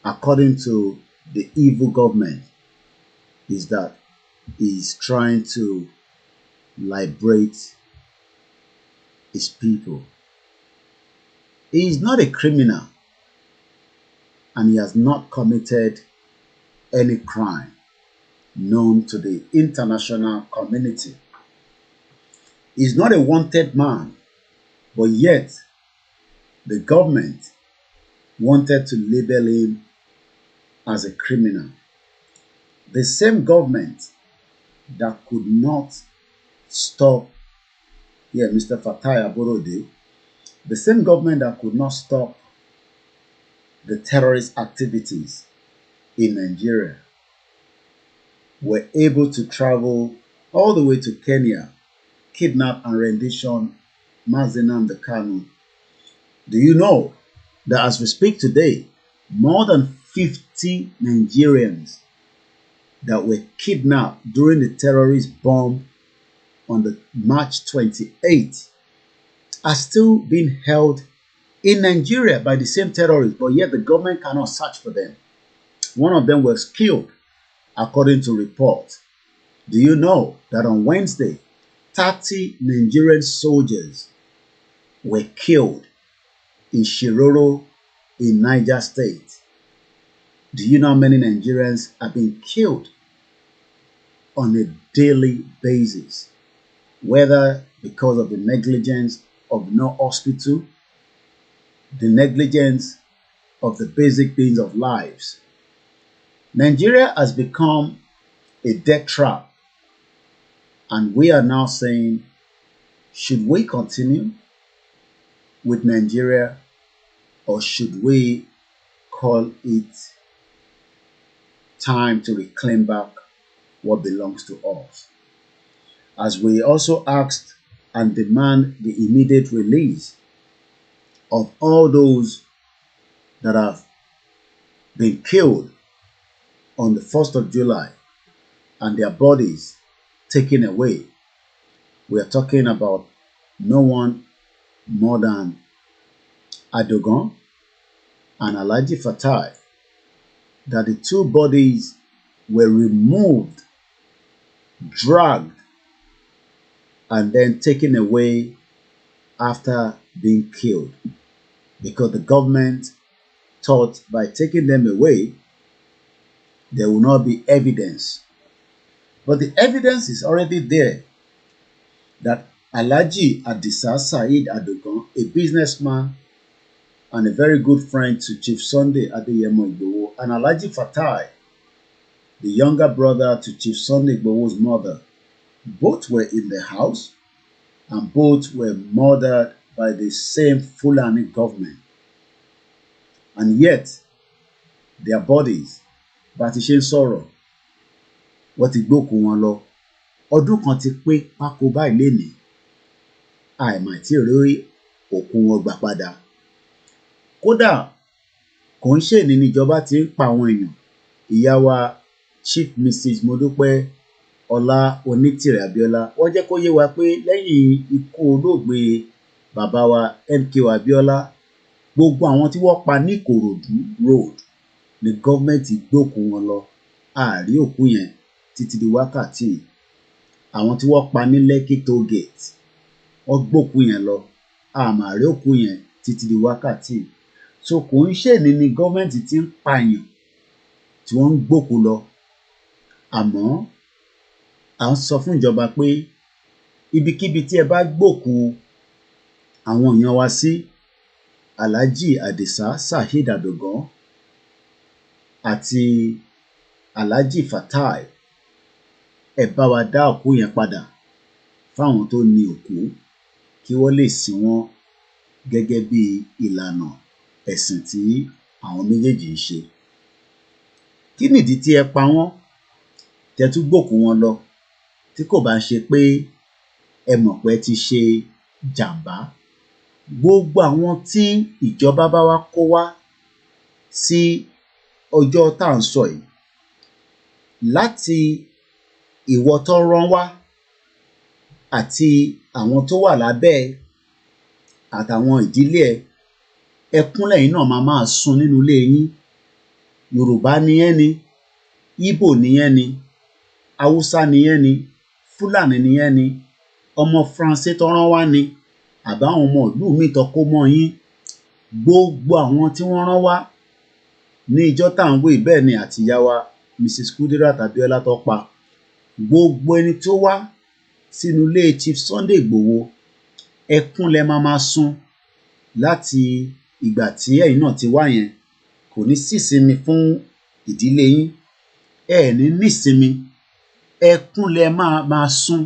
according to the evil government, is that he is trying to liberate his people. He is not a criminal, and he has not committed any crime known to the international community. He is not a wanted man, but yet the government wanted to label him as a criminal. The same government that could not stop, Mr. Fatai Aborode, the same government that could not stop the terrorist activities in Nigeria were able to travel all the way to Kenya, kidnap and rendition MAZI NNAMDI KANU. Do you know that as we speak today, more than 50 Nigerians that were kidnapped during the terrorist bomb on the March 28th are still being held in Nigeria by the same terrorists, but yet the government cannot search for them. One of them was killed, according to reports. Do you know that on Wednesday, 30 Nigerian soldiers were killed in Shiroro in Niger State? Do you know how many Nigerians are being killed on a daily basis? Whether because of the negligence of no hospital, the negligence of the basic things of lives. Nigeria has become a death trap, and we are now saying, should we continue with Nigeria, or should we call it time to reclaim back what belongs to us? As we also asked and demand the immediate release of all those that have been killed on the 1st of July and their bodies taken away. We are talking about no one more than Adogan and Alhaji Fatai, that the two bodies were removed, dragged, and then taken away after being killed, because the government thought by taking them away there will not be evidence. But the evidence is already there that Alhaji Adisa Said Adogan, a businessman and a very good friend to Chief Sunday Adeyemo Igboho, and Alhaji Fatai, the younger brother to Chief Sunday Igboho's mother, both were in the house and both were murdered by the same Fulani government. And yet, their bodies, bá ti ṣe ń sọ̀rọ̀, wọ́n ti gbókù wọn lọ. Ọdún kan ti pé pákó báyìí lénìí, àìmọ̀ tí rí òkú wọn gbà padà. Kódà kò ń ṣèní níjọba ti ń pa àwọn èèyàn. Ìyá wa Chief Mrs. Modúpẹ́ Ọlá Onítìrẹ Abíọ́lá, wọ́n jẹ́ kó yé wa pé lẹ́yìn ikú olóògbé bàbá wa MKO Abíọ́lá, gbogbo àwọn tí wọ́n pa ní Ìkòròdú road ni gọ́ọ̀mẹ̀ntì gbókù wọn lọ. Àárí òkú yẹn títí di wákàtí. Àwọn tí wọ́n pa ní Lekki toll gate, wọ́n gbókù yẹn lọ. Àmàrí òkú yẹn títí di wákàtí. So kò ń ṣèní ni gọ́ọ̀mẹ̀ntì ti ń pààyàn tí wọ́n ń gbókù lọ. Àmọ́ à ń sọ fún ìjọba pé ibikíbi tí ẹ bá gbókù àwọn èèyàn wa sí, Alhaji Adisa Saheed Adogan, àti Alhaji Fatai ẹ bá wa dá òkú yẹn padà fáwọn tó ní òkú kí wọ́n lè sìn wọ́n gẹ́gẹ́ bí ìlànà ẹ̀sìn tí àwọn méjèèjì ń ṣe. Kí nìdí tí ẹ pa wọ́n tẹ́ tún gbòkú wọn lọ tí kò bá ṣe pé ẹ mọ̀ pé ẹ ti ṣe jàǹbá? Gbogbo àwọn tí ìjọba bá wá kó wá sí ọjọ́ tá à ń sọ yìí, láti ìwọ tó rán wá àti àwọn tó wà lábẹ́ àtàwọn ìdílé ẹkún lẹ́yìn náà máa sun nínú ilé yín. Yorùbá ni ẹ́ ni, Ìgbò ni ẹ́ ni, Haúsá ni ẹ́ ni, Fúlàní ni ẹ́ ni, ọmọ Faransé tó rán wá ni, àbáwọn ọmọ ìlú míì tó kó mọ́ yín. Gbogbo àwọn tí wọ́n rán wá ní ìjọ tá à ń wé bẹ́ẹ̀ ni àtìyá wa Mrs. Kudirat Abiola tó pa. Gbogbo ẹni tó wá sínú ilé Chief Sunday Igboho ẹkún lẹ máa sun láti ìgbà tí ẹ̀yin náà ti wá yẹn. Kò ní sísinmi fún ìdílé yín, ẹ ní nísinmi, ẹkún lẹ máa sun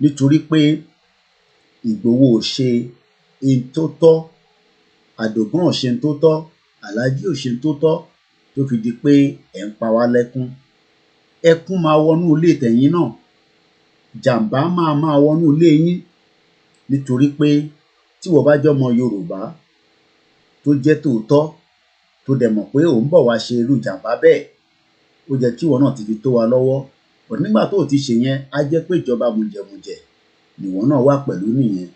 nítorí pé Ìgbòho ò ṣe ohun tó tọ́, Adogan ò ṣe ohun tó tọ́, Alhaji ò ṣe ohun tó tọ́, tó fi di pé ẹ̀ ń pa wá lẹ́kún. Ẹkún máa wọnú ilé tẹ̀yin náà, jàǹbá máa wọnú ilé yín, nítorí pé tí wọ́n bá jọmọ Yorùbá tó jẹ́ tòótọ́ tó dẹ̀ mọ̀ pé òun bọ̀ wá ṣe irú jàǹbá bẹ́ẹ̀, ó jẹ́ kí ìwọ náà ti fi tó wa lọ́wọ́. But nígbà tó ti ṣe yẹn, á jẹ́ pé ìjọba mùjẹ̀mùjẹ̀ nìwọ náà wà pẹ̀lú nìyẹn.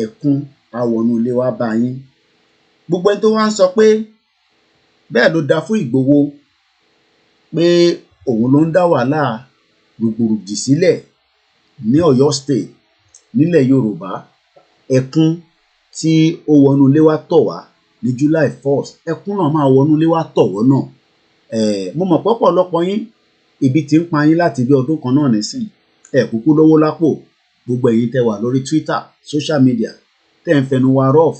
Ẹkún á wọnú ilé wá bá yín. Gbogbo ẹni tó wá ń sọ pé bẹ́ẹ̀ ló dáa fún Ìgbòho, pé òun ló ń dá wàhálà rùgbùrùgbì sílẹ̀ ní Ọ̀yọ́ State, nílẹ̀ Yorùbá, ẹkún tí ó wọnú ilé wá tọ̀ wá ní July 1st, ẹkún náà máa wọnú ilé wá tọ̀ wọ́n náà. Mo mọ̀ pọ́pọ̀lọpọ̀ yín ibi tí ń pa yín láti bí ọdún kan náà nísìn, kúkú lówó lápò. Gbogbo ẹ̀yin tẹ́ wà lórí Twitter, social media, tẹ́ ń fẹnu wa rough,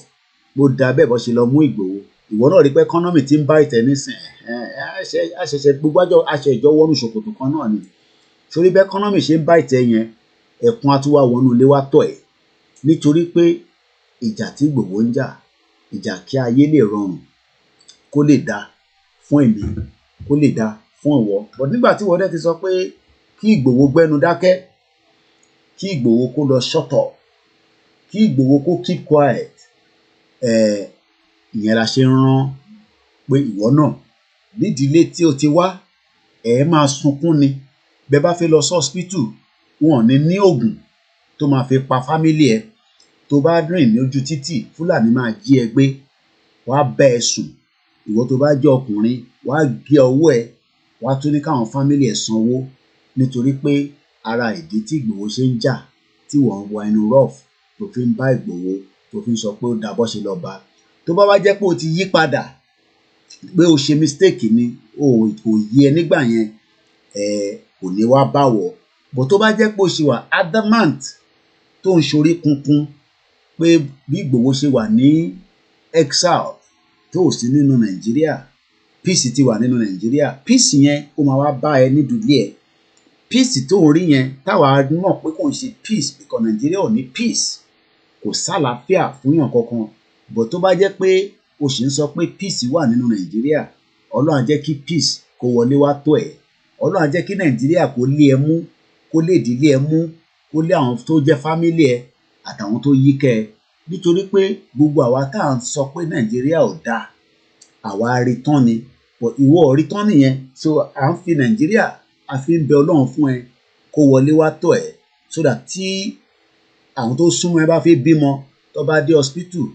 bó da bẹ́ẹ̀ bọ́ ṣe lọ mú Ìgbòho. Ìwọ náà rí pé economy ti ń bá ìtẹ́ nísìn, àṣẹ̀ṣẹ̀ gbogbo àṣẹ ìjọ wọnú ṣòkòtò kan náà ni. Torí bẹ́ẹ̀ economy ṣe ń bá ìtẹ́ yẹn, ẹkún á tún wá wọnú ilé wá tọ̀ ẹ́, nítorí pé ìjà tí Ìgbòho ń jà, ìjà kí ayé lè rọrùn, kó lè dá fún èmi, kó lè dá fún ìwọ. But nígbà tí wọ́n dẹ̀ ti sọ pé kí Ìgbòho gbẹ́nu dákẹ́, kí Ìgbòho kó lọ shut up, kí Ìgbòho kó keep quiet, ìyẹn la ṣe ń rán pé ìwọ náà nídìílé tí o ti wá, máa sunkún ni. Bẹ́ẹ̀ bá fẹ́ lọ sí hospital, wọn ò ní oògùn tó máa fi pa fámílì ẹ. Tó bá rìn ní ojú títì, Fúlàní máa jí ẹ gbé, wàá bẹ́ ẹ sùn. Ìwọ tó bá jẹ́ ọkùnrin, wàá gé ọwọ́ ẹ, wàá tún ní káwọn fámílì ẹ sanwó, nítorí pé ara ìdí tí Ìgbòho ṣe ń jà, tí wọ́n ń wọ ẹnu rough, tó fi ń bá Ìgbòho, tó fi ń sọ pé ó dà bọ́ ṣe lọ bá. Tó bá wá jẹ́ pé o ti yí padà, pé o ṣe mistake ni, kò yí ẹ nígbà yẹn, kò ní wá báwọ̀. But tó bá jẹ́ pé o ṣe wà adamant, tó ń ṣorí kunkun pé bí Ìgbòho ṣe wà ní exile, tó ò sí nínú Nàìjíríà, peace ti wà nínú Nàìjíríà, peace yẹn ó máa wá bá ẹ nídùúlé ẹ. Peace tó ń rí yẹn, táwa mọ̀ pé kò ń ṣe peace, because Nàìjíríà ò ní peace, kò sálàáfíà fún yàn kankan. But tó bá jẹ́ pé o sì ń sọ pé peace wà nínú Nàìjíríà, Ọlọ́run á jẹ́ kí peace kó wọlé wá tọ̀ ẹ́. Ọlọ́run á jẹ́ kí Nàìjíríà kó lé ẹ mú, kó lé ìdílé ẹ mú, kó lé àwọn tó jẹ́ fámílì ẹ àtàwọn tó yí kẹ́ ẹ. Nítorí pé gbogbo àwa tá à ń sọ pé Nàìjíríà ò dáa, àwa rí tán ni. But ìwọ ò rí tán nìyẹn. So à ń fi Nàìjíríà, a fi ń bẹ Ọlọ́run fún ẹ kó wọlé wá tọ̀ ẹ́, so that tí àwọn tó súnmọ́ ẹ bá fi bímọ, tó bá dé hospital,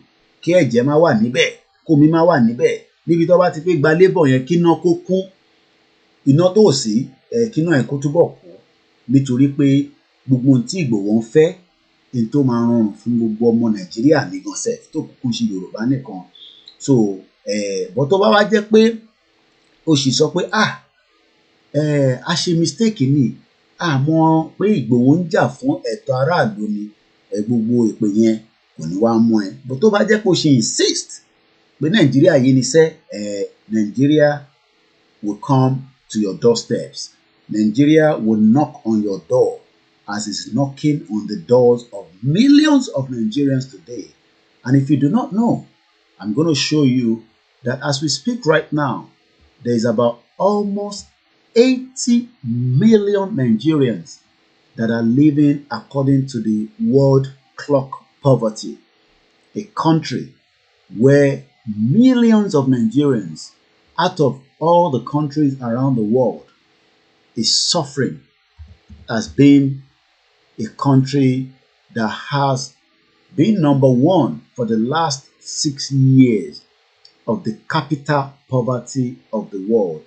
kí ẹ̀jẹ̀ má wà níbẹ̀, kómi má wà níbẹ̀. Níbi tó bá ti fi gba labour yẹn, kí iná kó kún, iná tó sí, kí iná yẹn kó túbọ̀ kún. Nítorí pé gbogbo ohun tí Ìgbòho ń fẹ́, ohun tó máa rọrùn fún gbogbo ọmọ Nàìjíríà ní gan sef, tó kúkú ṣe Yorùbá nìkan. So bó tó bá wá jẹ́ pé o sì sọ pé a ṣe mistake ni, àmọ́ pé Ìgbòho ń jà fún ẹ̀tọ́ aráàlú ni, gbogbo ìpè yẹn kò ní wá mú ẹ. Bó tó bá jẹ́ pé o ṣe insist pé Nàìjíríà yìí ni sẹ́, Nàìjíríà will come to your doorsteps. Nigeria will knock on your door as it's knocking on the doors of millions of Nigerians today. And if you do not know, I'm going to show you that as we speak right now, there is about almost 80 million Nigerians that are living according to the World Clock Poverty, a country where millions of Nigerians out of all the countries around the world is suffering as being a country that has been number one for the last 6 years of the capital poverty of the world.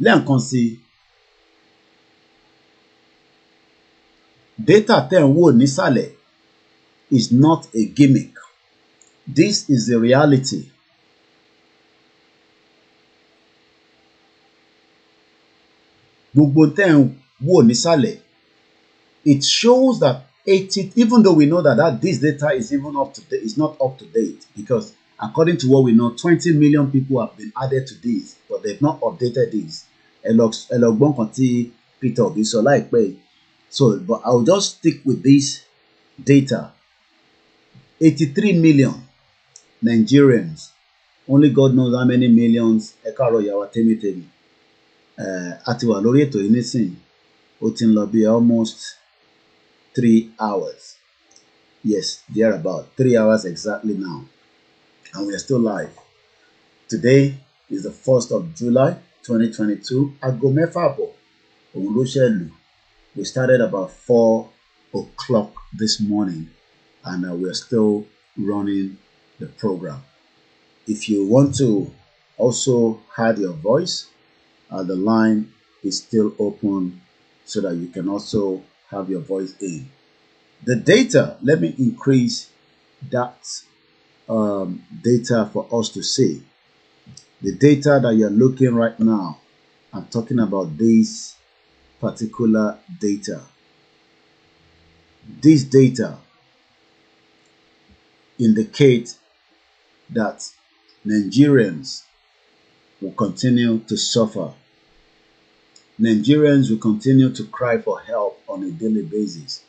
Lẹ́ẹ̀kan sí, data tẹ́ ń wò nísàlẹ̀ is not a gimmick. This is the reality. Gbogbo tẹ́ ń wò nísàlẹ̀, it shows that 80, even though we know that this data is even up to date, it's not up to date, because according to what we know, 20 million people have been added to this, but they've not updated this. Ẹlọgbọ́n kan tí Peter Obi sọ láìpẹ́. So, but I'll just stick with this data. 83 million Nigerians, only God knows how many millions. Ẹ káàárọ̀ ìyá wa tèmítèmí. A ti wà lórí ètò yìí nísìn, ó ti ń lọ bí almost 3 hours. Yes, they're about 3 hours exactly now. And we are still live. Today is the 1st of July, 2022. Aago mẹ́fà àbọ̀, òun ló ṣe lù. We started about 4 o'clock this morning, and we're still running the program. If you want to also add your voice, the line is still open so that you can also have your voice in. The data, let me increase that data for us to see. The data that you're looking right now, I'm talking about this particular data. This data indicate that Nigerians will continue to suffer. Nigerians will continue to cry for help on a daily basis.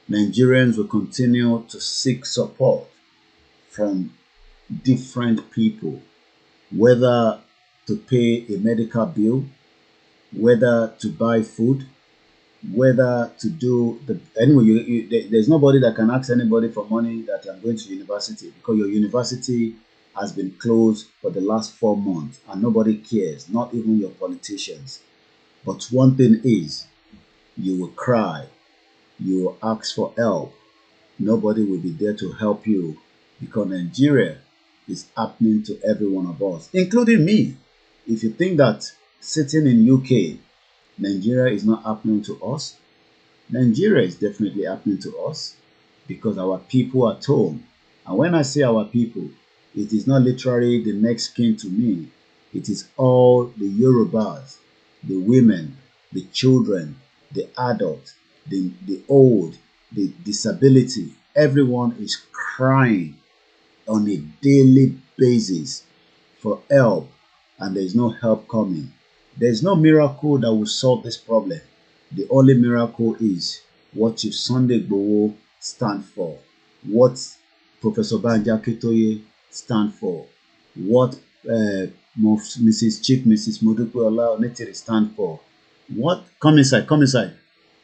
Nigerians will continue to seek support from different people, whether to pay a medical bill, whether to buy food, whether to do the anyway. There's nobody that can ask anybody for money that I'm going to university, because your university has been closed for the last 4 months and nobody cares, not even your politicians. But one thing is, you will cry, you will ask for help. Nobody will be there to help you, because Nigeria is happening to every one of us, including me. If you think that sitting in UK, Nigeria is not happening to us, Nigeria is definitely happening to us, because our people are told. And when I say our people, it is not literally the next kin to me. It is all the Yorubas, the women, the children, the adults, the old, the disability. Everyone is crying on a daily basis for help, and there is no help coming. There is no miracle that will solve this problem. The only miracle is what Chief Sunday IGBOHO stand for, what Professor Banji Akintoye stand for, what Mrs. Modupe Ola Onitiri stand for. What? Come inside, come inside.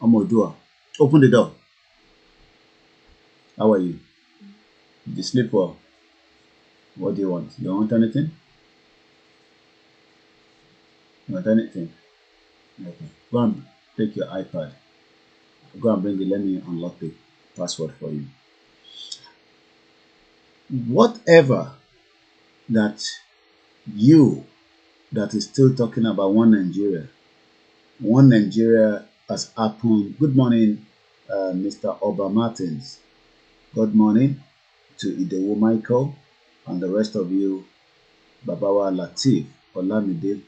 Omodua, open the door. How are you? Did you sleep well? What do you want? You want anything? You want anything? Okay. Go and take your iPad. Go and bring it. Let me unlock the password for you. Whatever that you that is still talking about one Nigeria has happened. Good morning, Mr. Oba Martins. Good morning to Idewo Michael and the rest of you, Babawa Latif, Olamide,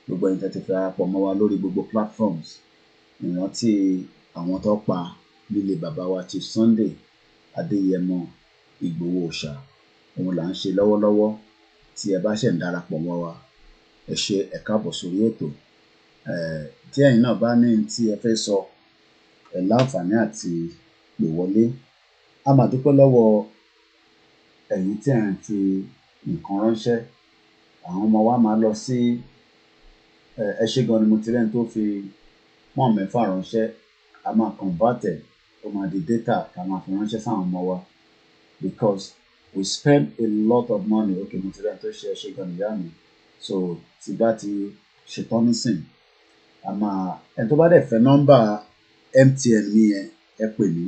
gbogbo ẹ̀yin tẹ́tí fẹ́ pọ̀ mọ́ wa lórí gbogbo platforms. Ìrántí àwọn tó pa nílé bàbá wa Chief Sunday Adéyẹmọ Ìgbòho Òòṣà, òun là ń ṣe lọ́wọ́lọ́wọ́. Tí ẹ bá ṣẹ̀ ń darapọ̀ mọ́ wa, ẹ ṣé ẹ káàbọ̀ sórí ètò. Tí ẹ̀yin náà bá ní tí ẹ fẹ́ sọ, ẹ láǹfààní àti pè wọlé. A máa dúpẹ́ lọ́wọ́ ẹ̀yin tí ẹ̀ ń fi nǹkan ránṣẹ́. Àwọn ọmọ wa máa lọ sí ẹ ṣé gan ni mo ti rẹ́ni tó fi pọ́n 6 ránṣẹ́. A máa convert ẹ̀, ó máa di data ká máa fi ránṣẹ́ sáwọn ọmọ wa, because we spend a lot of money. Okay, mo ti rẹ́ni tó ṣe ẹ ṣé gan ìyá mi. So tí bá ti ṣetán nísìn, a máa ẹni tó bá dẹ̀ fẹ́ nọ́mbà MTN mi yẹn, ẹ pè mí.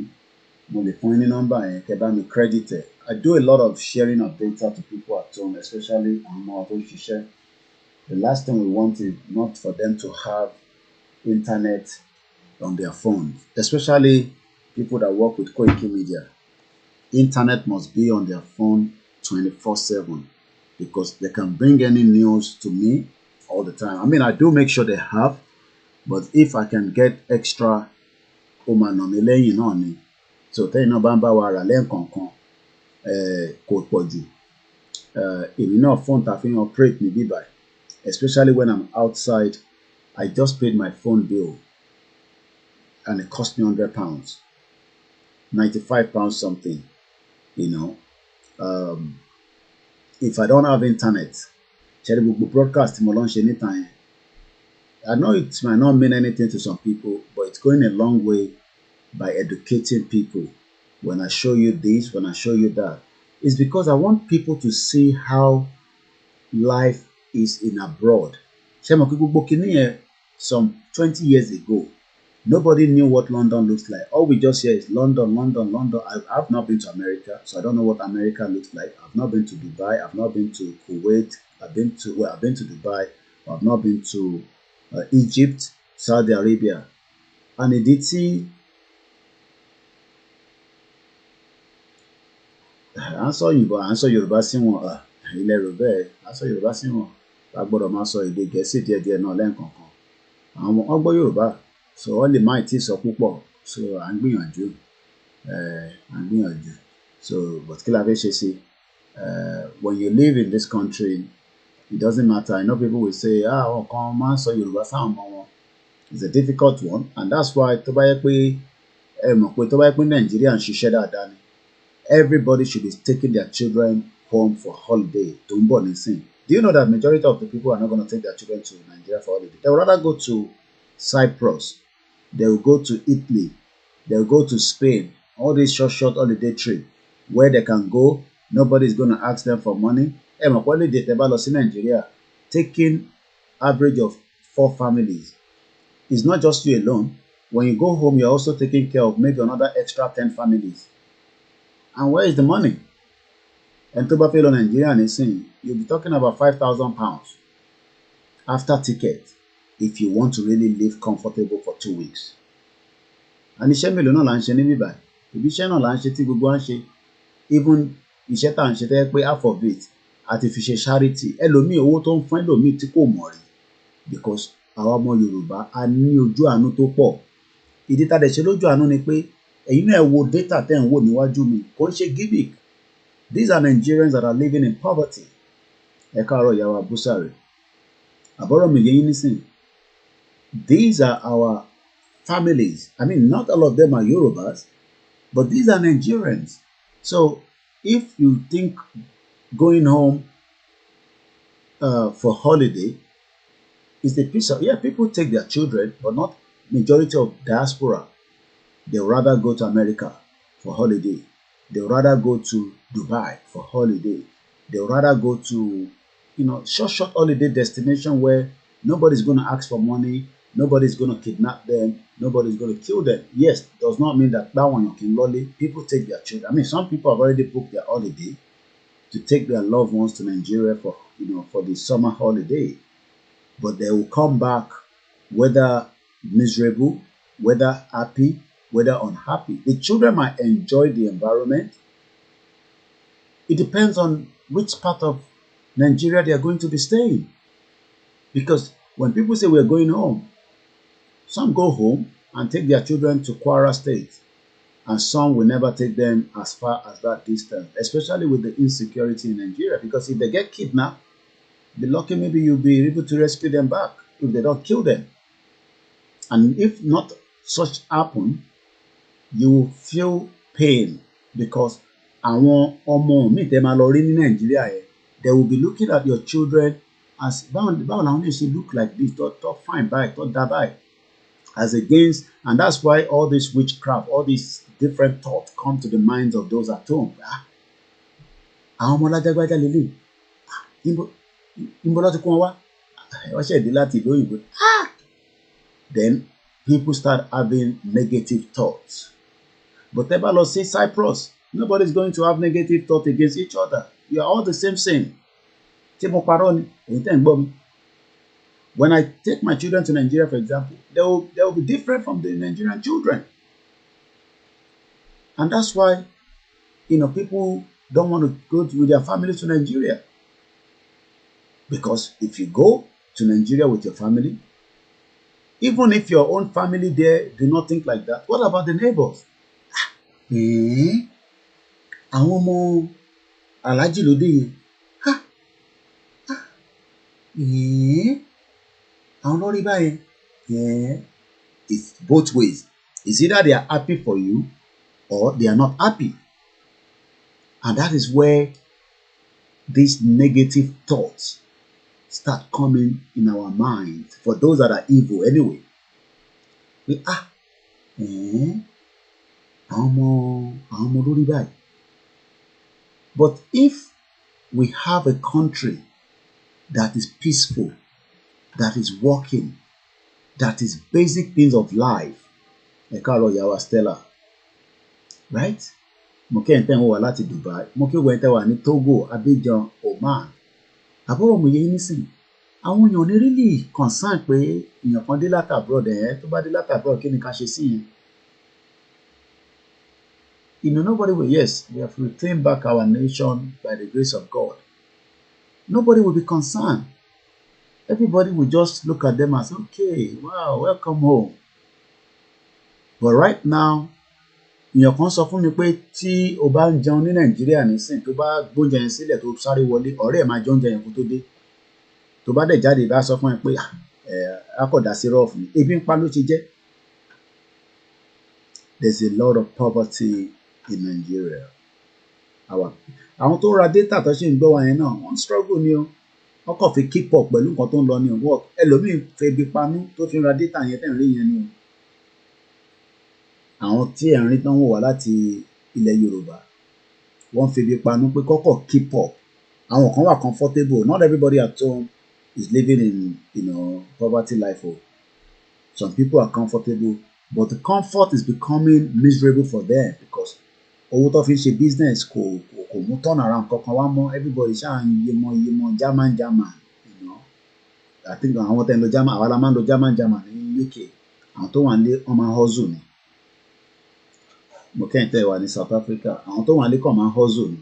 Mo lè fún yín ní nọ́mbà yẹn kẹ́ bá mi credit ẹ̀. I do a lot of sharing of data to people at home, especially àwọn ọmọ wa tó ń ṣiṣẹ́. The last thing we want is not for them to have internet on their phones, especially people that work with KOIKIMEDIA. Internet must be on their phone 24/7, because they can bring any news to me all the time. I mean, I do make sure they have, but if I can get extra, ó máa nà mí lẹ́yìn náà ni. So tẹ́yin náà bá ń bá wa rà lẹ́ẹ̀kọ̀ọ̀kan, kò pọ̀ jù. Èmi náà phone ta fi ń operate ní bíbáyìí, especially when I'm outside. I just paid my phone bill and it cost me £100, £95 something, you know. If I don't have internet, ṣẹ́rí gbogbo broadcast mo lọ ń ṣe níta yẹn. I know it might not mean anything to some people, but it's going a long way by educating people. When I show you this, when I show you that, it's because I want people to see how life is in abroad. Ṣé mo kí gbogbo kìíní yẹn some 20 years ago, nobody knew what London looks like. All we just hear is London, London, London. I've not been to America, so I don't know what America looks like. I've not been to Dubai. I've not been to Kuwait. I've been to Dubai. I've not been to Egypt, Saudi Arabia. And ìdí tí à ń sọ òyìnbó, à ń sọ Yorùbá sí wọn, ilẹ̀ Yorùbá ẹ̀ à ń sọ Yorùbá sí wọn. A gbọ́dọ̀ máa sọ èdè Gẹ̀ẹ́sì díẹ̀díẹ̀ náà lẹ́ẹ̀kọ̀ọ̀kan. Àwọn wọ́n gbọ́ Yorùbá, so wọ́n lè má ì tí sọ púpọ̀. So à ń gbìyànjú, So but kí la fẹ́ ṣe sí? When you live in this country, it doesn't matter. I know people will say, àwọn kan máa ń sọ Yorùbá sáwọn ọmọ wọn. It's a difficult one, and that's why tó bá yẹ pé ẹ mọ̀ pé tó bá yẹ pé Nàìjíríà ń ṣiṣẹ́ dáadáa ni, everybody should be taking their children home for holiday tó ń bọ̀ nísìn. Do you know that majority of the people are not going to take their children to Nigeria for holiday? They would rather go to Cyprus. They will go to Italy. They will go to Spain. All these short holiday trip where they can go. Nobody is going to ask them for money. Ẹ mọ̀ pé holiday tẹ́ bá lọ sí Nigeria, taking average of 4 families. It's not just you alone. When you go home, you're also taking care of maybe another extra 10 families. And where is the money? And tó bá fẹ́ lọ Nigeria nísìn, you'll be talking about £5,000 after ticket if you want to really live comfortable for 2 weeks. And iṣẹ́ mélòó náà là ń ṣe ní bíbáyìí? Ibi iṣẹ́ náà là ń ṣe tí gbogbo wa ń ṣe. Even iṣẹ́ tá à ń ṣe tẹ́ pé half of it àti fi ṣe charity. Ẹlòmíì owó tó ń fún ẹlòmíì tí kò mọ̀ rí, because àwa ọmọ Yorùbá a ní ojú àánú tó pọ̀. Ìdí tá a dẹ̀ ṣe lójú àánú ni pé ẹ̀yin náà wo data tẹ́ ń wò níwájú mi, kò ń ṣe gimmick. These are Nigerians that are living in poverty. Ẹ káàárọ̀ ìyá wa Búsàrè. Àbọ̀rọ̀ mi yé yín nísìn. These are our families. I mean, not all of them are Yorubas, but these are Nigerians. So if you think going home for holiday is the piece of, people take their children, but not majority of diaspora. They would rather go to America for holiday. They would rather go to Dubai for holiday. They would rather go to, short holiday destination where nobody's going to ask for money, nobody's going to kidnap them, nobody's going to kill them. Yes, does not mean that one you can lolly. People take their children. I mean, some people have already booked their holiday to take their loved ones to Nigeria for the summer holiday. But they will come back whether miserable, whether happy, whether unhappy. The children might enjoy the environment. It depends on which part of Nigeria they are going to be staying. Because when people say we're going home, some go home and take their children to Kwara State, and some will never take them as far as that distance, especially with the insecurity in Nigeria. Because if they get kidnapped, be lucky, maybe you'll be able to rescue them back if they don't kill them. And if not such happen, you will feel pain because àwọn ọmọ mi tẹ́ máa lọ rí ní Nàìjíríà yẹn, they will be looking at your children as báwo làwọn lè ṣe look like this, tó fine báyìí, tó dá báyìí, as against, and that's why all this witchcraft, all these different thoughts come to the minds of those at home. Àwọn ọmọ lájágbájá lélẹ̀, ìbò láti kún wọn wá, wọ́n ṣẹ̀dí láti ìlú òyìnbó. Then people start having negative thoughts. But tẹ́ bá lọ sí Cyprus, nobody's going to have negative thoughts against each other. You are all the same. Tí mo parọ́ ni, èyí tẹ́ ń gbọ́ mi. When I take my children to Nigeria, for example, they will be different from the Nigerian children. And that's why, people don't want to go with their families to Nigeria. Because if you go to Nigeria with your family, even if your own family there do not think like that, what about the neighbors? Àwọn ọmọ Alhaji lóde yẹn. Àwọn lórí báyẹn. It's both ways. It's either they are happy for you or they are not happy. And that is where these negative thoughts start coming in our minds, for those that are evil anyway. But if we have a country that is peaceful, that is working, that is basic things of life, Ekaro Yawa Stella, right? Mo kẹ́ ń tẹ́ wọ́n wá láti Dubai, mo kẹ́ wọ́n tẹ́ wà ní Togo, Abidjan, Oman. Àbúrò mo yẹ yín nísìn, àwọn èèyàn ní really concern pé èèyàn kan dé láti abroad tó bá dé láti abroad kí ni ká ṣe sí yẹn? Nobody will, yes, we have retained back our nation by the grace of God. Nobody will be concerned. Everybody will just look at them as, okay, wow, welcome home. But right now, èèyàn kan sọ fún mi pé tí o bá ń jẹun ní Nàìjíríà nísìn, tó bá gbóúnjẹ yẹn sílẹ̀ tó sáré wọlé, ọ̀rẹ́ ẹ̀ máa jẹ oúnjẹ yẹn kó tó dé. Tó bá dẹ̀ jáde bá sọ fún ẹ pé akọ̀dà sí rọ́ọ̀fù ni, ebi ń pa ló ti jẹ́. There's a lot of poverty in Nigeria. Àwọn tó ra data tó ṣe ń gbọ́ wa yẹn náà, wọ́n struggle ni o. Wọ́n kàn fi keep up pẹ̀lú nǹkan tó ń lọ ní work. Ẹlòmíì fẹ́ ebi panú tó fi ń ra data yẹn tẹ̀ ń rí yẹn ni o. Àwọn tí ẹ̀ ń rí tán wò wá láti ilẹ̀ Yorùbá, wọ́n fi ebi panú pé kọ́kọ́ keep up. Àwọn kan wà comfortable. Not everybody at home is living in poverty life. Some people are comfortable, but the comfort is becoming miserable for them because owó tó fi ń ṣe business kò mú turn around kankan wá mọ́. Everybody ṣáà ń yemọ German. I think àwọn tẹ́ ń lo German, àwa la máa ń lo German ní UK. Àwọn tó wà nílé wọ́n máa ń hustle ni. Mo kẹ́yìn tẹ́ wà ní South Africa, àwọn tó wà nílé kàn máa ń hustle ni.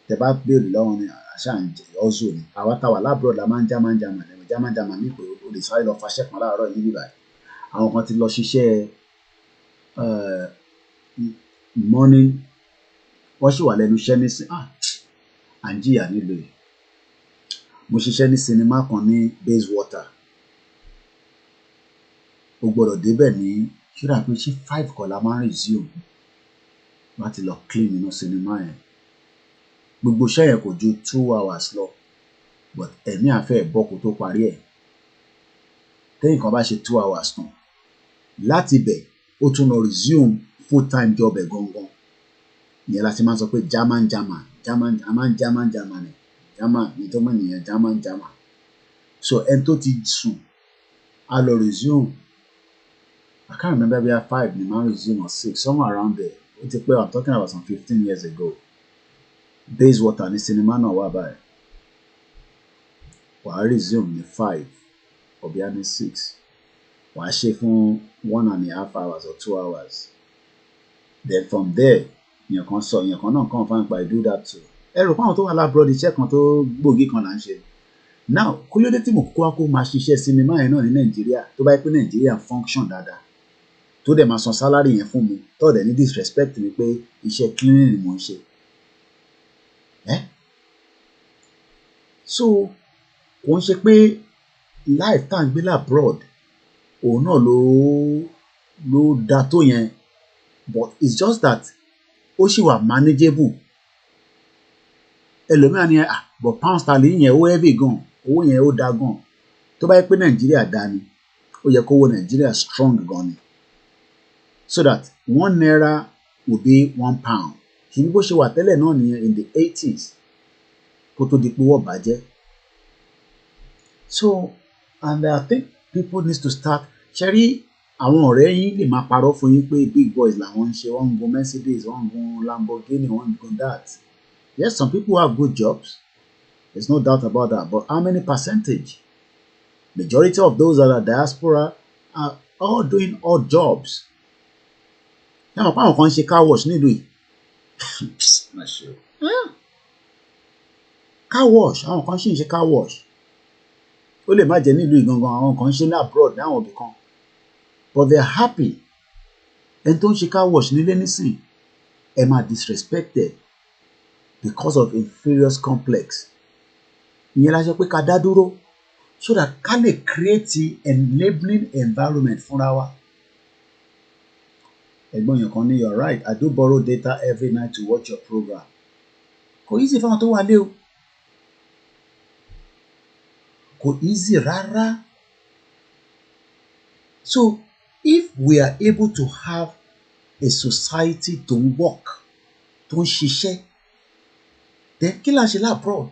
Tẹ́ bá béèrè lọ́wọ́ ni àṣà ń hustle ni. Àwa táwa lábúrò la máa ń German ní pé o lè sáré lọ faṣẹ́ kan láàárọ̀ yìí báyìí. Àwọn kan ti lọ ṣiṣẹ́ morning, wọ́n sì wà lẹ́nu iṣẹ́ nísìn. À ń jìyà nílùú yìí. Mo ṣiṣẹ́ ní sinimá kan ní Bayswater. O gbọ́dọ̀ débẹ̀ ní ṣúra pé 5 kan la máa ń resume láti lọ clean nínú sinimá yẹn. Gbogbo iṣẹ́ yẹn kò ju 2 hours lọ, but ẹ̀mí àfẹ́ ìbọ́kù tó parí ẹ̀. Tẹ́yìn kan bá ṣe 2 hours tán, láti bẹ̀ ó tún lọ resume full time job ẹ̀ gangan. Ìyẹn la ti máa ń sọ pé German ní tó mọ̀ nìyẹn German. So ẹni tó ti sùn á lọ resume. I can't remember bí i 5 ni máa resume or 6, somewhere around there. Ó ti pẹ́, I'm talking about some 15 years ago. Bayswater ní sinimá náà wà báyìí. Wàá resume ní 5 or bí i ní 6. Wàá ṣe fún 1.5 hours or 2 hours. Then from there, èèyàn kan náà kàn fáwọn pa I do that too. Ẹ rò pé àwọn tó wà lábúròdì iṣẹ́ kan tó gbòógì kan là ń ṣe. Now, kó ló dé tí mo kó máa ṣiṣẹ́ sinimá yẹn náà ní Nàìjíríà tó bá yẹ pé Nàìjíríà function dáadáa, tó dẹ̀ máa san salary yẹn fún mi, tó dẹ̀ ní disrespect mi pé iṣẹ́ cleaning ni mo ń ṣe. So kò ń ṣe pé life tá à ń gbé labroad òun náà ló da tó yẹn, but it's just that ó ṣì wà manageable. Ẹlòmíràn ni but pound sterling yẹn ó heavy gan, owó yẹn ó da gan. Tó bá yẹ pé Nàìjíríà dá ni, ó yẹ kó owó Nàìjíríà strong gan ni, so that 1 naira will be 1 pound. Ṣèbí bó ṣe wà tẹ́lẹ̀ náà nìyẹn in the 80s kó tó di pé wọ́n bàjẹ́. So and I think people need to start. Ṣe rí àwọn ọ̀rẹ́ yín lè máa parọ́ fún yín pé big boys làwọn ń ṣe, wọ́n ń gun Mercedes, wọ́n ń gun Lamborghini, wọ́n ń gun that. Yes, some people have good jobs. There's no doubt about that. But how many percentage? Majority of those that are diaspora are all doing odd jobs. Ṣé àwọn kan ń ṣe car wash nílùú yìí? Car wash, àwọn kan ṣì ń ṣe car wash. Ó lè má jẹ́ nílùú yìí gangan, àwọn kan ń ṣe ní abroad ní àwọn ibì kan. But they're happy. Ẹni tó ń ṣe car wash nílé nísìn, ẹ máa disrespected because of inferior complex. Ìyẹn la ṣe pé ká dá dúró so that ká lè create enabling environment fúnra wa. Ẹ̀gbọ́n yẹn kan ní you're right, I do borrow data every night to watch your program. Kò easy fáwọn tó wà lé o. Kò easy rárá. So if we are able to have a society to work, tó ń ṣiṣẹ́, then kí la ṣe labroad?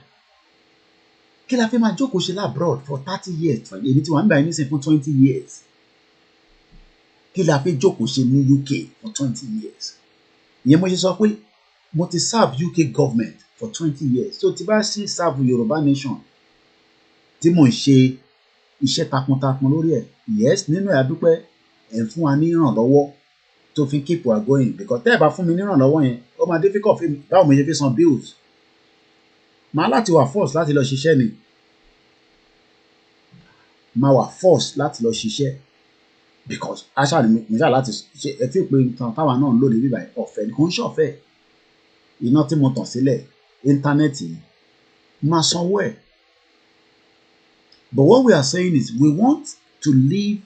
Kí la fẹ́ máa jókòó ṣe labroad for 30 years? Èmi tí wà ń bá yín nísìnyí fún 20 years. Kí la fẹ́ jókòó ṣe ní UK for 20 years? Ìyẹn mo ṣe sọ pé mo ti serve UK government for 20 years. So tí bá sì serve Yorùbá nation, tí mò ń ṣe iṣẹ́ takuntakun lórí ẹ̀, yes, nínú ẹ̀ adúpẹ́ ẹ̀ ń fún wa ní ìrànlọ́wọ́ tó fi keep wa going, because tẹ́ ẹ̀ bá fún mi ní ìrànlọ́wọ́ yẹn, ó máa difficult fún mi báwo mo ṣe fi san bills. Màá láti wà force láti lọ ṣiṣẹ́ ni. Màá wà force láti lọ ṣiṣẹ́ because aṣáà ni mi ṣáà láti ṣe ẹ fi pé nǹkan táwa náà ń lò ní bíbá ọ̀fẹ́ ni kò ń ṣọ̀fẹ́. Iná tí mo tàn sílẹ̀, íńtánẹ́ẹ̀tì, máa sanwó ẹ̀. But what we are saying is we want to live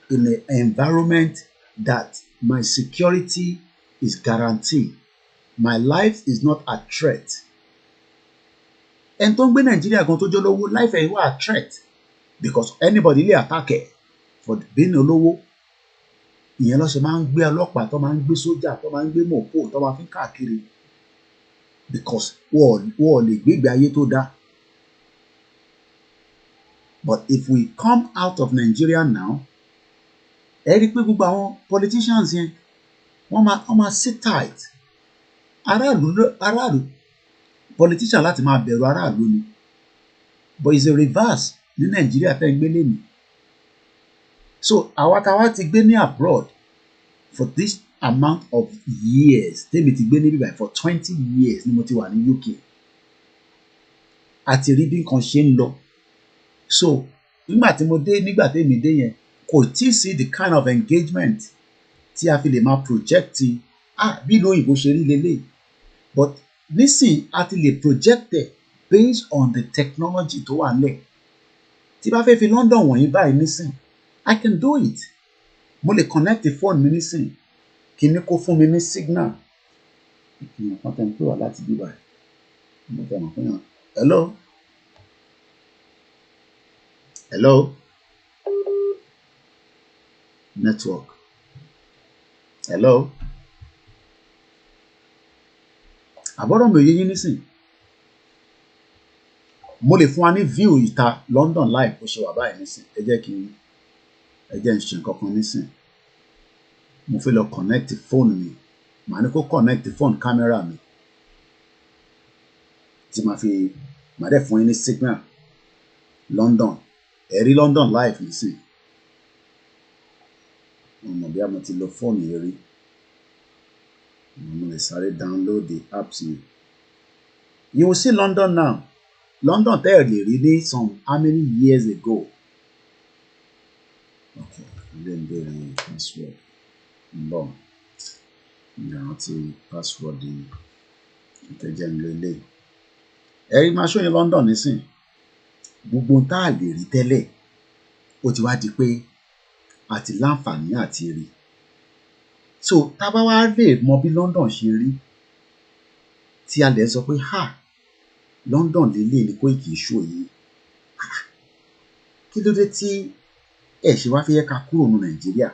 in an environment that my security is guaranteed. My life is not at threat. Ẹni tó ń gbé Nàìjíríà gan tó jẹ́ olówó, life ẹ̀ wà at threat because anybody lè attack ẹ̀ for being olówó. Ìyẹn ló ṣe máa ń gbé ọlọ́pàá, tó máa ń gbé sójà, tó máa ń gbé mọ̀pó, tó máa fi ń káàkiri because wọ́n ò lè gbégbé ayé tó dáa. But if we come out of Nigeria now, ẹ rí i pé gbogbo àwọn politicians yẹn wọ́n máa sit tight. Aráàlú politician láti máa bẹ̀rù aráàlú ni. But it's a reverse ní Nàìjíríà tẹ́ ń gbé lénìí. So àwa táwa ti gbé ní abroad for this amount of years, tèmi ti gbé níbí báyìí for 20 years ni mo ti wà ní UK. Àti rí bí nǹkan ṣe ń lọ. So nígbà tèmi dé yẹn, kò tí ì sí the kind of engagement tí a fi lè máa project bí ìlú òyìnbó ṣe rí lélẹ̀. But nísìn a ti lè project it based on the technology tó wà nílẹ̀. Tí bá fẹ́ fi London wọ̀nyí báyìí nísìn, I can do it. Mo lè connect the phone mi nísìn, kí ni kó fún mi ní signal. Ìkìyàn kan tẹ̀ ń pè wá láti bí báyìí. Mo tẹ̀ mọ̀ fún yàn. Hello? Hello? Network. Hello? Àbọ̀rọ̀ mi ò yé yín nísìn. Mo lè fún wa ní view ìta London live bó ṣe wà báyìí nísìn. Ẹ jẹ́ ń ṣe nǹkan kan nísìn. Mo fẹ́ lọ connect phone mi. Màá ní kó connect phone camera mi. Tí màá dẹ̀ fún yín ní signal London. Ẹ rí London live nísìn. Mo mọ̀ bí a mo ti lo fóònù yìí rí. Mo lè sáré download the apps yìí. You will see London now. London tẹ́ ẹ̀ lè rí ní some how many years ago. Okay, ilé ń bèrè password. Bọ̀, ìrántí password ìtẹ̀jẹ̀ ń lélẹ̀. Ẹ rí máa ṣó yín London nísìn. gbogbo tá a lè rí tẹ́lẹ̀ ó ti wá di pé a ti láǹfààní àti rí. So tá a bá wá lè mọ bí London ṣe rí tí a lè sọ pé London lélẹ̀ ní Koiki show yìí, kí ló dé tí ẹ ṣe wá fi yẹ ká kúrò ní Nàìjíríà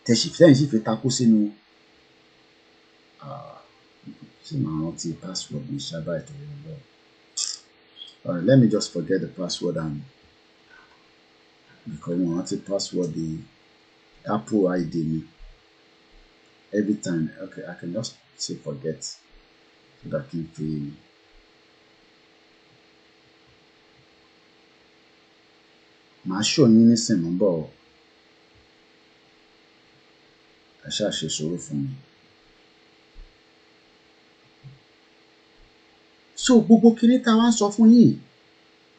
tẹ̀sífẹ́yìn sì fi takú sínú ṣé màá rántí password ní ṣábà ìtọ́jú lọ. Alright, let me just forget the password and because we want the password the Apple ID me every time. Okay, I can just say forget so that I can feel. Màá show yín nísìnyí mo ń bọ̀ ẹ ṣáà ṣe sùúrù fún mi. So gbogbo kinní tá a wá ń sọ fún yín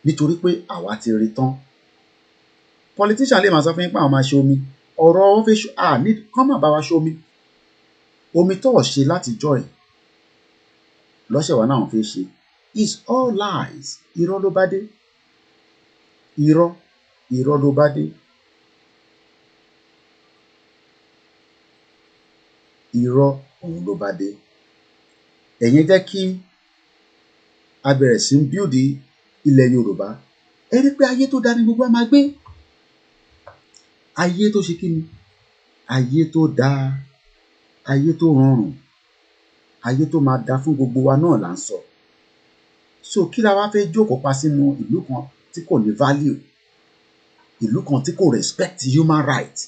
nítorí pé àwa ti rí tán. Politician lè máa sọ fún yín pé àwọn máa ṣe omi ọ̀rọ̀ wọn fẹ́ ṣe ní kán má bá wa ṣe omi tó ọ̀ ṣe láti jọ ẹ̀ lọ́sẹ̀ wa náà fẹ́ ṣe is all lies. Irọ́ ló bá dé, irọ́ ló bá dé, irọ́ òun ló bá dé. Ẹ̀yin jẹ́ kí a bẹ̀rẹ̀ sí ń bíòdì ilẹ̀ Yorùbá, ẹ rí pé ayé tó dáa ni gbogbo a máa gbé. Ayé tó ṣe kí ni? Ayé tó dáa, ayé tó rọrùn, ayé tó máa dáa fún gbogbo wa náà là ń sọ. So kí la wá fẹ́ jókòó pa sínú ìlú kan tí kò ní value, ìlú kan tí kò respect human right,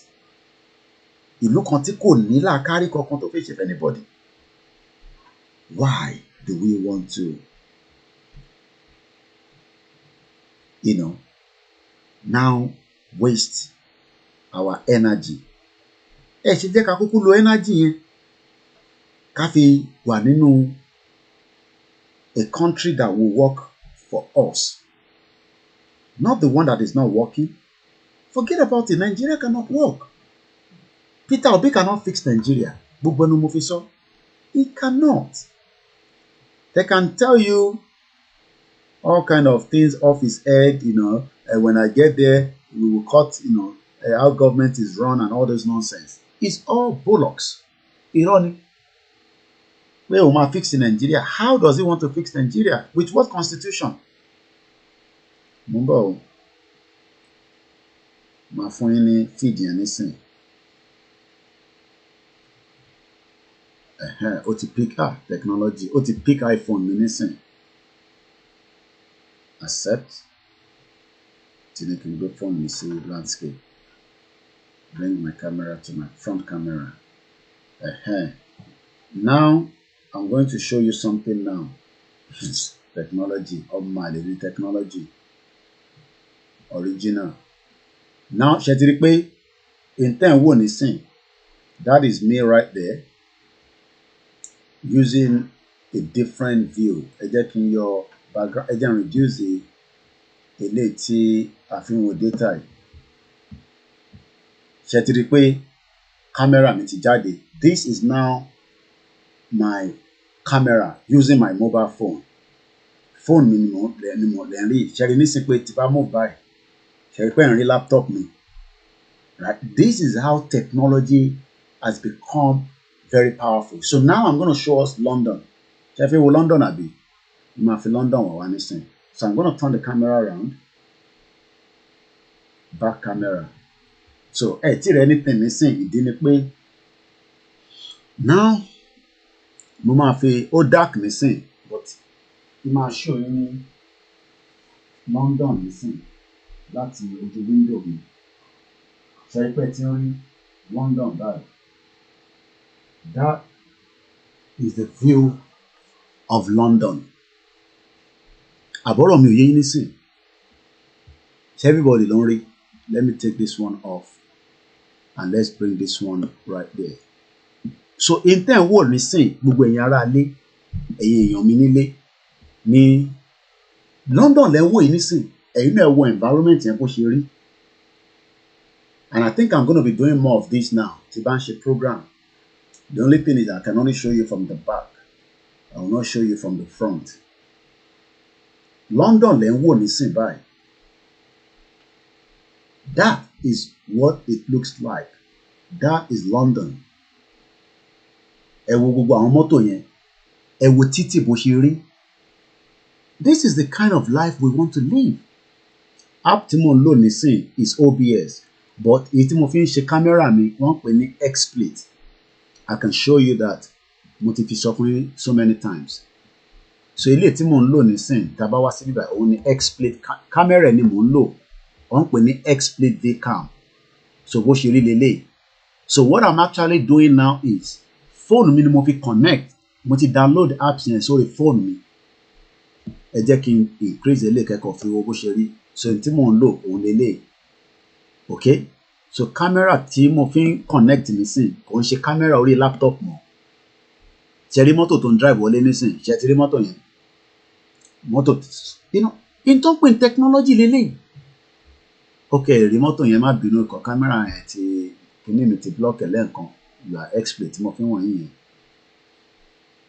ìlú kan tí kò ní làákàrí kankan tó fẹ́ ṣe fẹ́ anybody. Why do we want to now waste our energy? Ẹ ṣe jẹ́ ká kúkú lo energy yẹn ká fi wà nínú a country that will work for us, not the one that is not working. Forget about it. Nigeria cannot work. Peter Obi cannot fix Nigeria. Gbogbo ẹnu mo fi sọ. He cannot. They can tell you all kind of things off his head, when I get there, we will cut, how government is run and all this nonsense. It's all bollocks. Ironic. Where will I fix in Nigeria? How does he want to fix Nigeria? With what constitution? Mumbo. My phone feed you anything. Ó ti pick technology. Ó ti pick iPhone mi nísìn. Accept. Tí ní kí n gbé phone mi sí landscape. Bring my camera to my front camera. Now I'm going to show you something now. Technology. Ọmọ technology. Original. Now ṣé ti rí pé intent wò nísìn. That is me right there. Using a different view. Ẹ jẹ́ kí n yọ background. Ẹ jẹ́ n reduce eléyìí tí a fi ń wo data yìí. Ṣé ti rí pé camera mi ti jáde. This is now my camera using my mobile phone. Phone mi ni mo lè rí. Ṣé rí nísìn pé tí bá move by. Ṣé rí pé ń rí laptop mi. Right? This is how technology has become very powerful. So now I'm going to show us London. Ṣé fẹ́ wo London àbí? Mo máa fi London wà wá nísìn. So I'm going to turn the camera around. Back camera. So tí rẹ̀ anything nísìn ìdí ni pé now mo máa fi ó dark nísìn but mo máa show yín ní London nísìn láti ojú window mi. Ṣé pé tí ń rí London báyìí. That is the view of London. Àbọ̀rọ̀ mi ò yé yín nísìn. Everybody ló ń rí. Let me take this one off and let's bring this one right there. So intent wò nísìn gbogbo ẹ̀yin ará ilé, ẹ̀yin èèyàn mi nílé ní London lẹ́ wò yín nísìn. Ẹ̀yin náà wo environment yẹn bó ṣe rí. And I think I'm going to be doing more of this now. Tí bá ń ṣe program. The only thing is I can only show you from the back. I will not show you from the front. London lẹ́ ń wò nísìn báyìí. That is what it looks like. That is London. Ẹ wo gbogbo àwọn mọ́tò yẹn. Ẹ wo títì bó ṣe rí. This is the kind of life we want to live. App tí mo ń lò nísìn is OBS, but èyí tí mo fi ń ṣe kámẹ́rà mi wọ́n pè ní XSplit. I can show you that mo ti fi sọ fún yín so many times. So ilé tí mo ń lò nísìn tá a bá wá sí bíbá òun ni XSplit kámẹ́rà ni mo ń lò. Wọ́n pè ní XSplit VCam. So bó ṣe rí lélẹ̀. So what I'm actually doing now is phone mi ni mo fi connect. Mo ti download apps yẹn sórí phone mi. Ẹ jẹ́ kí n increase ilé kẹ́kọ̀ọ́ fi wo bó ṣe rí. So tí mo ń lò òun lélẹ̀. Okay? So camera tí mo fi ń connect nísìn kò ń ṣe camera orí laptop mọ́. Ṣé rí mọ́tò tó ń drive wọlé nísìn? Ṣé ti rí mọ́tò yẹn? Mọ́tò, in tó ń pè ní technology lélẹ̀. Okay, rí mọ́tò yẹn má bínú kọ camera yẹn ti kíní mi ti block lẹ́ẹ̀kan. Ìgbà XSplit tí mo fi wọ̀nyí yẹn.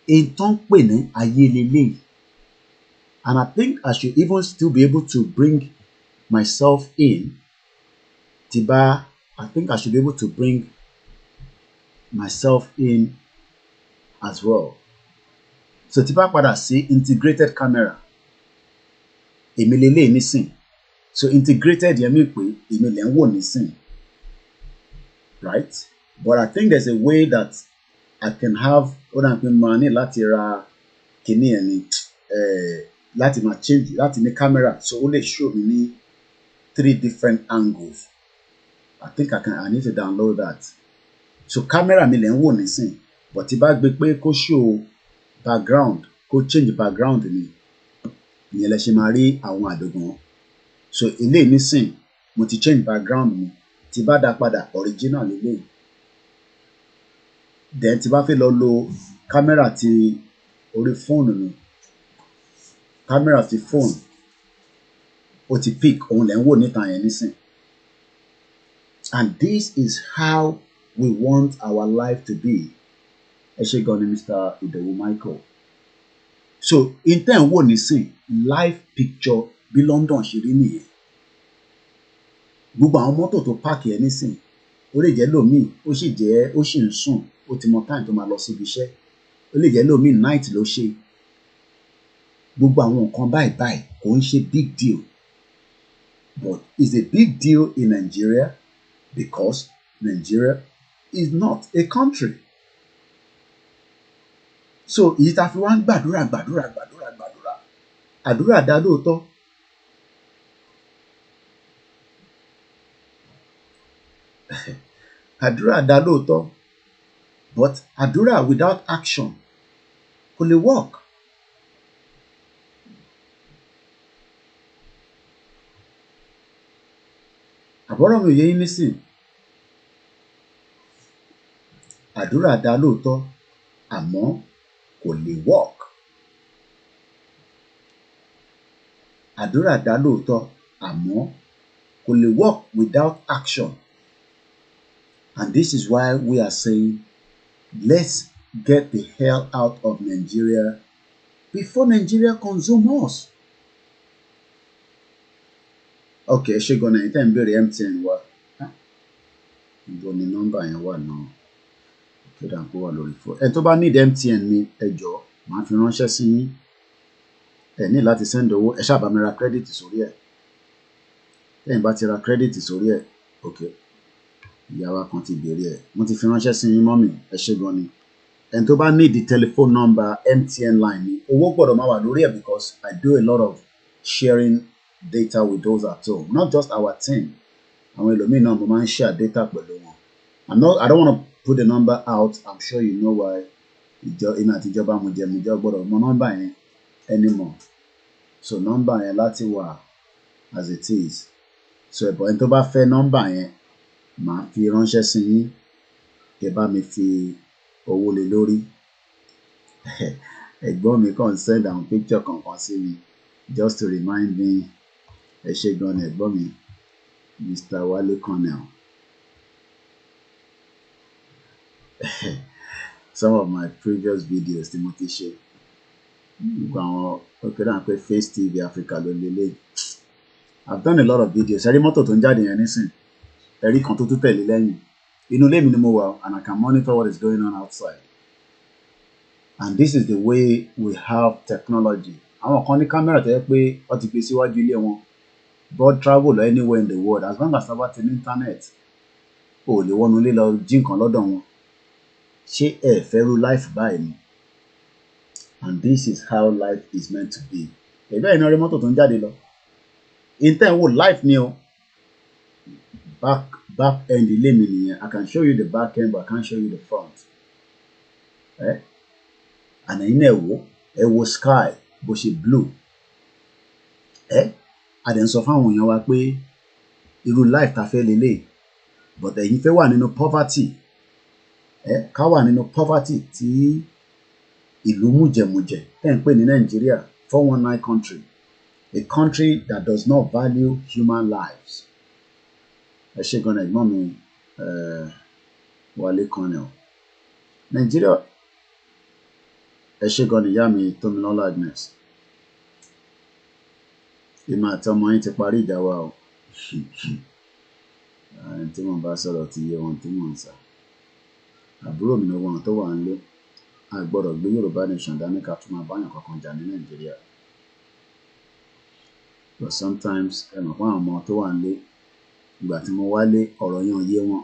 In tó ń pè ní ayé lélẹ̀. And I think I should even still be able to bring myself in. I think I should be able to bring myself in as well. So tí bá padà sí integrated camera. Èmi lélẹ̀ nísìn. So integrated yẹn mi pé èmi lè ń wò nísìn. Right? But I think there's a way that I can have ó dà pé mo ní láti ra kíní ẹ̀ ní láti máa change láti ní camera so ó lè show mi ní 3 different angles. I think I need to download that. So camera mi lè ń wò nísìn but tí bá gbé pé kó show background kó change background mi ìyẹn lẹ ṣe máa rí àwọn àdògàn. So ilé nísìn mo ti change background mi tí bá dá padà original ilé. Then tí bá fẹ́ lọ lo camera ti orí phone mi camera ti phone ó ti pick òun lẹ ń wò níta yẹn nísìn. And this is how we want our life to be. Ẹ ṣé gan ni Mr. Idowu Michael. So in ten wò nísìn live picture bí London ṣe rí nìyẹn. Gbogbo àwọn mọ́tò tó park yẹn nísìn ó lè jẹ́ lómìn ó sì ń sùn ó ti mọ time tó máa lọ síbi iṣẹ́. Ó lè jẹ́ lómìn night ló ṣe. Gbogbo àwọn nǹkan báyìí kò ń ṣe big deal. But it's a big deal in Nigeria because Nigeria is not a country. So èyí tá fi wá ń gbàdúrà. Àdúrà dá lóòótọ́. Àdúrà dá lóòótọ́. But àdúrà without action kò lè work. Àbọ̀rọ̀ mi ò yé yín nísìn. Àdúrà dá lóòótọ́ àmọ́ kò lè work. Àdúrà dá lóòótọ́ àmọ́ kò lè work without action. And this is why we are saying let's get the hell out of Nigeria before Nigeria consume us. Okay, ṣé gan-an ẹ̀yin tẹ́ ń béèrè MTN wa. Ibo ni nọ́mbà yẹn wà náà? Tó dà kó wà lórí fún. Ẹ tó bá need MTN mi ẹ jọ̀ọ́ màá fi ránṣẹ́ sí yín. Ẹ ní láti send owó ẹ ṣáà bá mi ra credit sórí ẹ̀. Tẹ́yin bá ti ra credit sórí ẹ̀ okay. Ìyá wa kan ti béèrè ẹ̀. Mo ti fi ránṣẹ́ sí yín mọ́mì ẹ ṣé gan ni. Ẹni tó bá need the telephone number MTN line mi owó gbọ́dọ̀ máa wà lórí ẹ̀ because I do a lot of sharing data with those at home, not just our team. Àwọn ẹlòmíì náà mo máa ń share data pẹ̀lú wọn. I don't want to put the number out. I'm sure you know why. Iná àtijọba mo jẹ́ gbọ́dọ̀ mọ nọ́mbà yẹn anymore. So nọ́mbà yẹn láti wà as it is. So ẹ̀bọ̀ ẹni tó bá fẹ́ nọ́mbà yẹn màá fi ránṣẹ́ sí yín. Kẹ́ bá mi fi owó lé lórí. Ẹ̀gbọ́n mi kàn send àwọn picture kankan sí mi just to remind me. Ẹ ṣé gan ni ẹ̀gbọ́n mi Mr. Wale Cornell. Some of my previous videos tí mo ti ṣe Face TV Africa ló lélẹ̀. I've done a lot of videos. Ẹ̀rí mọ́tò tó ń jáde yẹn nísìn. Ẹ̀rí kan tó tún tẹ̀lé lẹ́yìn. Inú ilé mi ni mo wà, and I can monitor what is going on outside. And this is the way we have technology. Àwọn kan ní kámẹ́rà tó yẹ pé wọ́n ti gbé síwájú ilé wọn. But travel anywhere in the world, as long as wọ́n bá ti ní internet, o lè wọnú ilé lọ jí nǹkan lọ́dọ̀ wọn. Ṣé ẹ fẹ́ rú life báyìí ni? And this is how life is meant to be. Ẹ̀bẹ́ ìnáwó mọ́tò tó ń jáde lọ. Intent wo life ni o. Back end ilé mi nìyẹn. I can show you the back end, but I can't show you the front. And ẹ̀yin ẹ wo sky bó ṣe blue. A dẹ̀ ń sọ fáwọn èèyàn wa pé irú life ta fẹ́ lélẹ̀, but ẹ̀yin fẹ́ wà nínú poverty. Ká wà nínú poverty tí ìlú mùjẹ̀mùjẹ̀ tẹ́ ń pè ní Nàìjíríà, 419 country, a country that does not value human lives. Ẹ ṣe gan ẹ̀gbọ́n mi Wálé Colonel. Nàìjíríà, ẹ ṣe gan ìyá mi Tómilọ́lá Agnes. Èmi àti ọmọ yín ti parí ìjà wa o. Tí wọ́n bá sọ̀rọ̀ ti yé wọn tí wọ́n ń sà. Àbúrò mi ni wọn tó wà nílé. A gbọ́dọ̀ gbé Yorùbá nation dání ká tún máa báyàn kankan jà ní Nàìjíríà. But sometimes ẹ mọ̀ fún àwọn ọmọ tó wà nílé. Ìgbà tí mo wálé ọ̀rọ̀ yẹn yé wọn.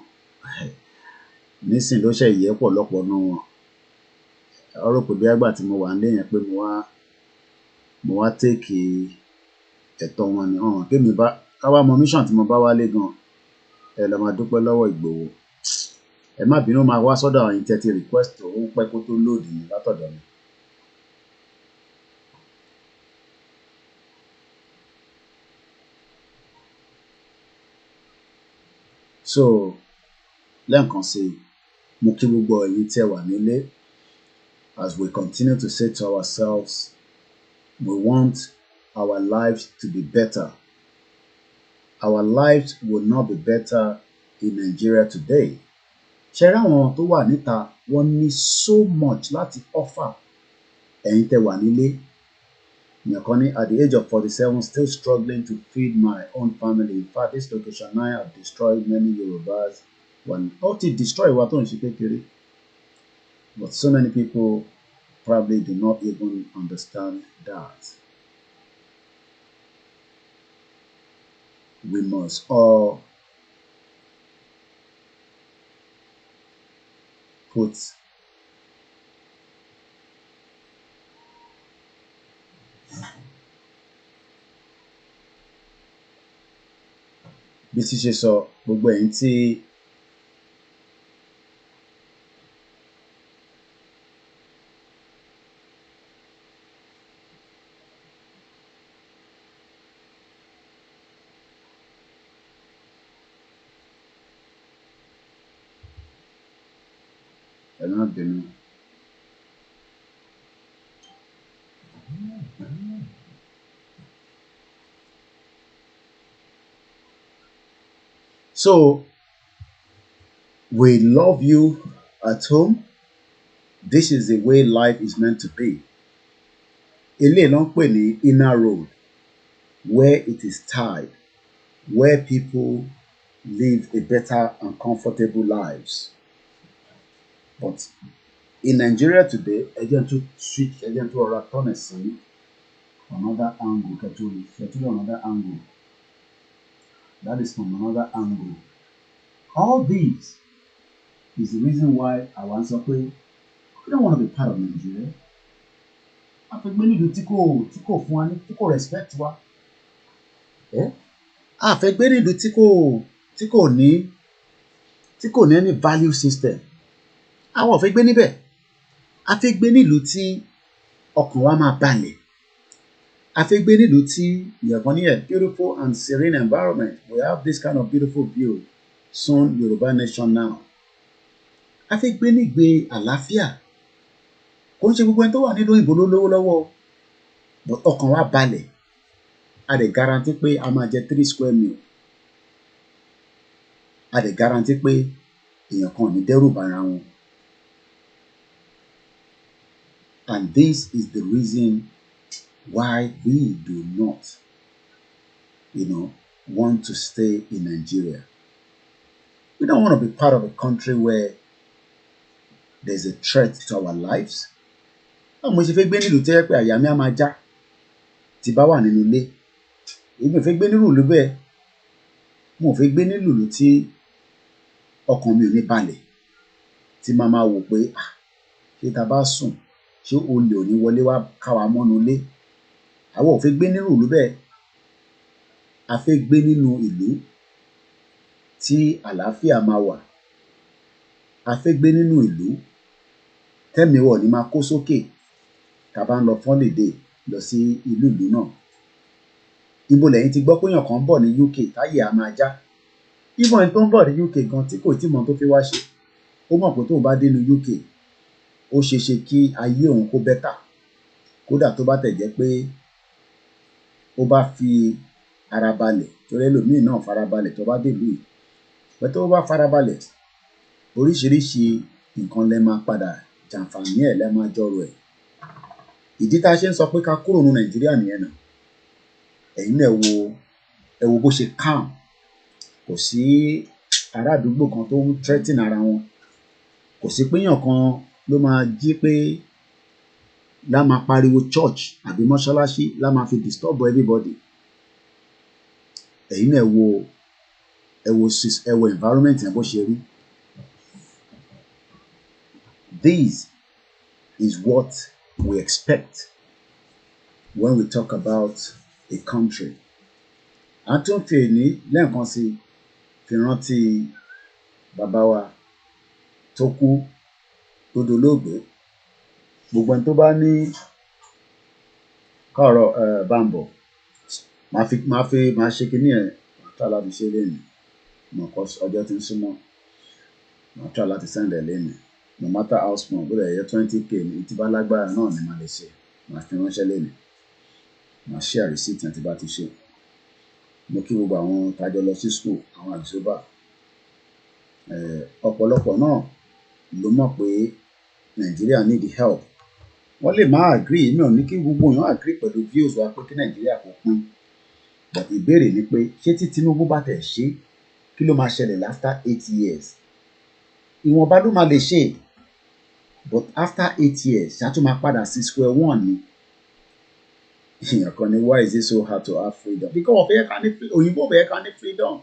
Nísìn ló ṣe yẹ pọ̀lọpọ̀ nú wọn. Ọ̀rọ̀ pé bí àgbà tí mo wà nílé yẹn pé mo wá take ẹ̀tọ́ wọn ni ọ̀hún kémi bá káwá mọ mission tí mo bá wálé gan. Ẹ lọ máa dúpẹ́ lọ́wọ́ Ìgbòho. Ẹ má bínú máa wá sọ́dọ̀ àwọn ìtẹ́tí request ó ń pẹ́ kó tó load ní látọ̀dọ̀ mi. So lẹ́ẹ̀kan sí mo kí gbogbo ẹ̀yin tí ẹ wà nílé. As we continue to say to ourselves, we want our lives to be better. Our lives will not be better in Nigeria today. Ṣé rí àwọn tó wà níta wọ́n ní so much láti offer. Ẹ̀yin tẹ́ wà nílé. Èèyàn kan ní at the age of 47 still struggling to feed my own family. In fact, this location 9 have destroyed many Yorùbás. Ó ti destroy wa tó ń ṣe kékeré. But so many people probably do not even understand that. We must all put bí ti ṣe sọ gbogbo ẹ̀yin tí ẹ má bínú. So we love you at home. This is the way life is meant to be. Eléyìí ló ń pè ní inner road, where it is tied, where people live a better and comfortable lives. But in Nigeria today, ẹ jẹ́ n tún switch, ẹ jẹ́ n tún ọ̀rọ̀ turn it sí another angle, kẹ́tù another angle. That is from another angle. All this is the reason why I want to say we don't want to be part of Nigeria. A fẹ́ gbé nílùú tí kò fún wa ní tí kò respect wa. A fẹ́ gbé nílùú tí kò ní any value system. Àwọn ò fẹ́ gbé níbẹ̀. A fẹ́ gbé nílùú tí ọkàn wa máa balẹ̀. A fẹ́ gbé nílùú tí we are going to a beautiful and serene environment. We have this kind of beautiful view. Soon Yoruba nation now. A fẹ́ gbé nígbé àlàáfíà. Kò ń ṣe gbogbo ẹni tó wà nínú òyìnbó ló lówó lọ́wọ́. But ọkàn wa balẹ̀. A dẹ̀ guarantee pé a máa jẹ 3 square meal. A dẹ̀ guarantee pé èèyàn kan ò ní dẹ́rù bara wọn. And this is the reason why we do not, want to stay in Nigeria. We don't want to be part of a country where there's a threat to our lives. Mo ṣe fẹ́ gbé nílùú tó yẹ pé àyà mi á máa já tí bá wà nínú ilé. Èmi ò fẹ́ gbé nílùú ìlú bẹ́ẹ̀. Mo ò fẹ́ gbé nílùú ìlú tí ọkàn mi ò ní balẹ̀. Tí màá máa wò pé ṣé tá bá sùn ṣé olè ò ní wọlé wá ká wa mọ́nú ilé. Àwa ò fẹ́ gbé nínú ìlú bẹ́ẹ̀. A fẹ́ gbé nínú ìlú tí àlàáfíà máa wà. A fẹ́ gbé nínú ìlú tẹ́mi wọ̀ ní máa kó sókè tá bá ń lọ fún holiday lọ sí ìlú náà. Ibo lẹ́yìn ti gbọ́ pé èèyàn kan ń bọ̀ ní UK táyé á máa já. Even ẹni tó ń bọ̀ ní UK gan tí kò tí mọ̀ tó fi wá ṣe. Ó mọ̀ pé tóun bá dé ní UK ó ṣeéṣe kí ayé òun kó bẹ́tà. Kódà tó bá tẹ̀ jẹ́ pé ó bá fi ara balẹ̀ torí ẹlòmíì náà farabalẹ̀ tó bá dé ìlú yìí. Pé tó bá farabalẹ̀ oríṣiríṣi nǹkan lẹ máa padà jàǹfààní ẹ̀ lẹ máa jọrò ẹ̀. Ìdí tá a ṣe ń sọ pé ká kúrò ní Nàìjíríà nìyẹn náà. Ẹ̀yin náà ẹ wo bó ṣe calm. Kò sí ará àdúgbò kan tó ń threaten ara wọn. Kò sí pé èèyàn kan ló máa jí pé lá máa pariwo church àbí mọ́ṣáláṣí lá máa fi disturb everybody. Ẹ̀yin náà ẹ wo environment yẹn bó ṣe rí. This is what we expect when we talk about a country. A tún fi èní lẹ́ẹ̀kan sí fi rántí bàbá wa tó kú tó dolóògbé. Gbogbo ẹni tó bá ní kọ̀rọ̀ bámbọ̀ máa ṣe kíní ẹ̀ máa try láti ṣe lénìí. Mọ̀ kọ́ ọjọ́ tí ń súnmọ́. Máa try láti send ẹ̀ lénìí. No matter how small, bó lè yẹ 20k ní tí bá lágbára náà ni màá lè ṣe. Màá fi ránṣẹ́ lénìí. Màá share receipt yẹn tí bá ti ṣe. Mo kí gbogbo àwọn tájọ lọ sí school, àwọn àdìsóbà. Ọ̀pọ̀lọpọ̀ náà ló mọ̀ pé Nàìjíríà need help. Wọ́n lè má agree, mi ò ní kí gbogbo èèyàn agree pẹ̀lú views wa pé kí Nàìjíríà kó pín. But ìbéèrè ni pé ṣé tí Tinubu bá tẹ̀ ṣe kí ló máa ṣẹlẹ̀ after 8 years? Ìwọ̀nba ló máa lè ṣe. But after 8 years ṣá tún máa padà sí square one ni. Èèyàn kan ní why is it so hard to have freedom? Because ọ̀fẹ́ yẹn ká ní òyìnbó ọ̀fẹ́ yẹn ká ní freedom.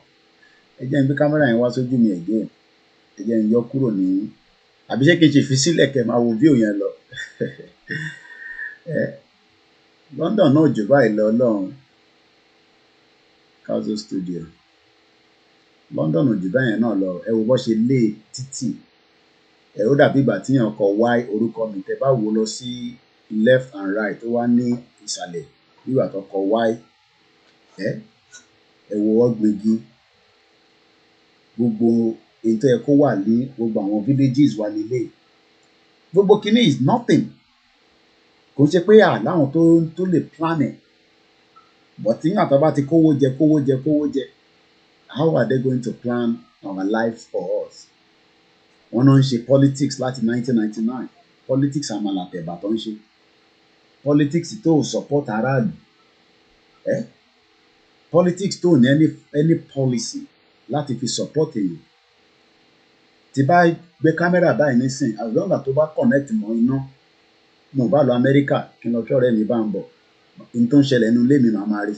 Ẹ jẹ́ n gbé kámẹ́rà yẹn wá sójú mi again. Ẹ jẹ́ n yọ kúrò ní àbí ṣé kí n ṣe fi sílẹ̀ kẹ́ máa wo view yẹn lọ. London náà jù báyìí lọ Ọlọ́run. Council Studio. London ò jù báyẹn náà lọ. Ẹ wo bó ṣe lé títì. Ó dàbí ìgbà tí èèyàn kọ Y orúkọ mi tẹ́ bá wo lọ sí left and right ó wá ní ìsàlẹ̀ nígbà tó kọ Y. Ẹ wo ọ̀gbìngì. Gbogbo ètò ẹ̀ kó wà ní gbogbo àwọn villages wà nílé. Gbogbo kìíní is nothing. Kò ń ṣe pé láwọn tó lè plan ẹ̀. But tí yàn tó bá ti kówó jẹ. How are they going to plan our lives for us? Wọ́n náà ń ṣe politics láti 1999. Politics àmàlà tẹ̀bà tó ń ṣe. Politics tó support aráàlú. Politics tó ní any policy láti fi support èèyàn. Tí bá gbé kámẹ́rà báyìí nísìn as long as tó bá connect mọ́ iná mo bá lọ Amẹ́ríkà kí n lọ tọ́rẹ́ mi bá ń bọ̀ ohun tó ń ṣẹlẹ̀ nínú ilé mi máa rí.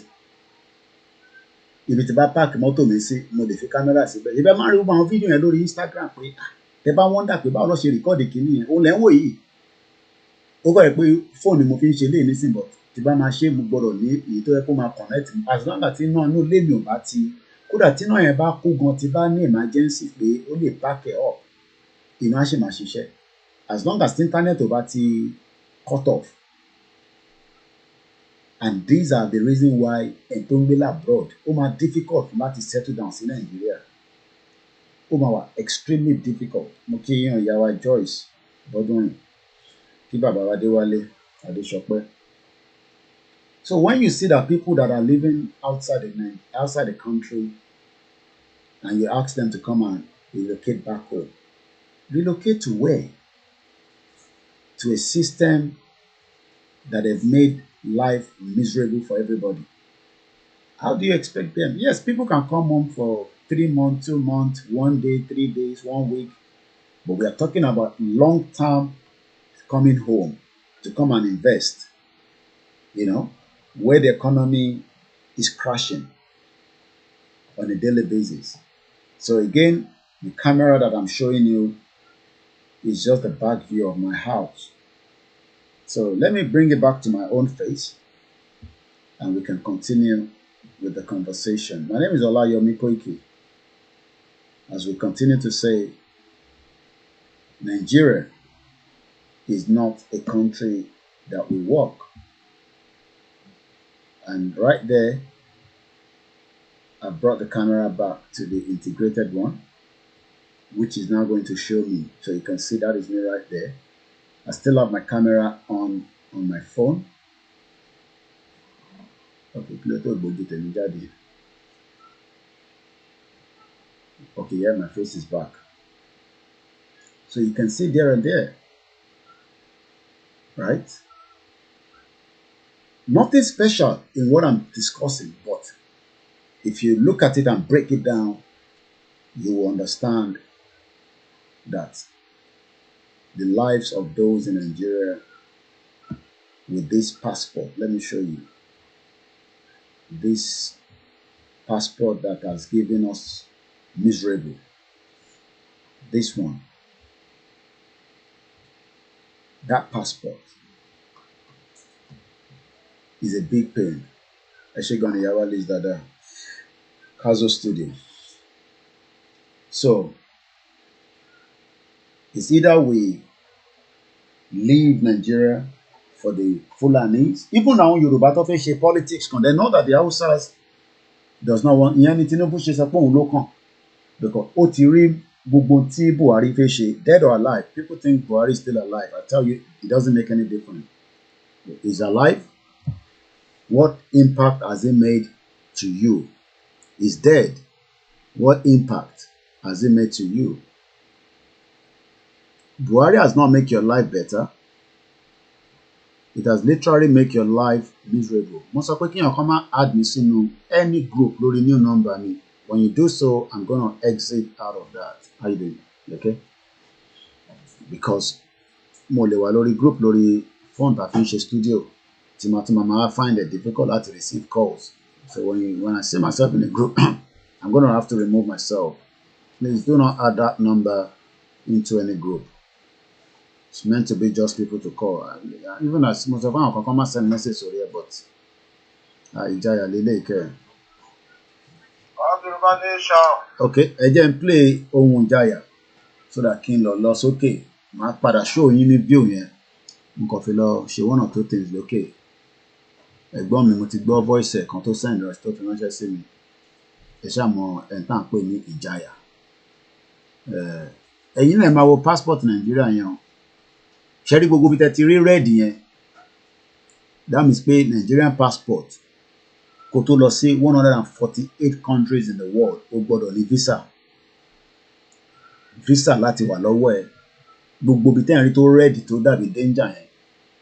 Ibi tí bá páàkì mọ́tò mi sí mo lè fi kámẹ́rà síbẹ̀. Ibẹ̀ máa rí gbogbo àwọn fídíò yẹn lórí Instagram pé tẹ bá wọ́ndà pé báwo lọ ṣe rìkọ́ọ̀dì kìíní yẹn òun lẹ́ ń wò yìí. Ó kọ́ ẹ̀ pé fóònù mo fi ń ṣe léè nísìn bọ̀ tí bá máa ṣe mo gbọ́dọ̀ ní èyí tó yẹ kó máa connect as long as iná inú ilé mi ò bá ti kódà tí iná yẹn bá kú gan tí bá ní emergency pé ó lè back ẹ̀ up iná á ṣì máa ṣiṣẹ́ as long as internet ò bá ti cut off. And these are the reason why ẹni tó ń gbé abroad ó máa difficult láti settle down sí Nàìjíríà. Ó máa wà extremely difficult. Mo kí yan ìyá wa Joyce Bọ́dúnrìn kí bàbá wa Déwálé Adéṣọpẹ́. So when you see that people that are living outside the country and you ask them to come and relocate back home, relocate to where? To a system that have made life miserable for everybody. How do you expect them? Yes, people can come home for 3 months, 2 months, 1 day, 3 days, 1 week, but we are talking about long-term coming home to come and invest, where the economy is crashing on a daily basis. So again, the camera that I'm showing you is just the back view of my house. So let me bring it back to my own face and we can continue with the conversation. My name is Olayomi Koiki. As we continue to say, Nigeria is not a country that we walk. And right there, I brought the camera back to the integrated one, which is now going to show me. So you can see that is me right there. I still have my camera on my phone. Okay, yeah, my face is back. So you can see there and there, right? Nothing special in what I'm discussing, but if you look at it and break it down, you will understand that the lives of those in Nigeria with this passport, let me show you. This passport that has given us miserable. This one. That passport is a big pain. Actually, going to Yawa list that Kazo studio. So it's either we leave Nigeria for the Fulanis. Even now, Yoruba to face politics, they know that the Hausas does not want anything to push local because Otiri Bubunti Buhari face dead or alive. People think Buhari is still alive. I tell you, it doesn't make any difference. He's alive. What impact has he made to you? He's dead. What impact has he made to you? Buhari has not made your life better. It has literally made your life miserable. Most of you come and add me to any group, lórí new number me. When you do so, I'm gonna exit out of that. How you doing? Okay? Because mo le wa lórí group lórí phone ta fi ṣe studio. Mama find it difficult to receive calls. So when I see myself in a group, I'm gonna have to remove myself. Please do not add that number into any group. It's meant to be just people to call. Even as most of them can come and send message or here, but Ijaya Lele Ike. Okay, again play ohun Ijaya so that kin lọ sókè. Màá padà show yín ní view yẹn. Mo kàn fi lọ ṣe one or two things lókè. Ẹ̀gbọ́n mi mo ti gbọ́ voice kan tó send rẹ̀ tó fi ránṣẹ́ sí mi. Ẹ ṣá mọ̀ ẹ̀ tàn pé ní Ijaya. Ẹ̀yin náà máa wo passport Nigeria yẹn. Ṣẹ́rí gbogbo bí tẹ́ ti rí red yẹn. That means pé Nigerian passport kó tó lọ sí 148 countries in the world ó gbọ́dọ̀ ní visa. Visa láti wà lọ́wọ́ ẹ̀. Gbogbo bí tẹ́ ń rí tó red tó dàbí danger yẹn.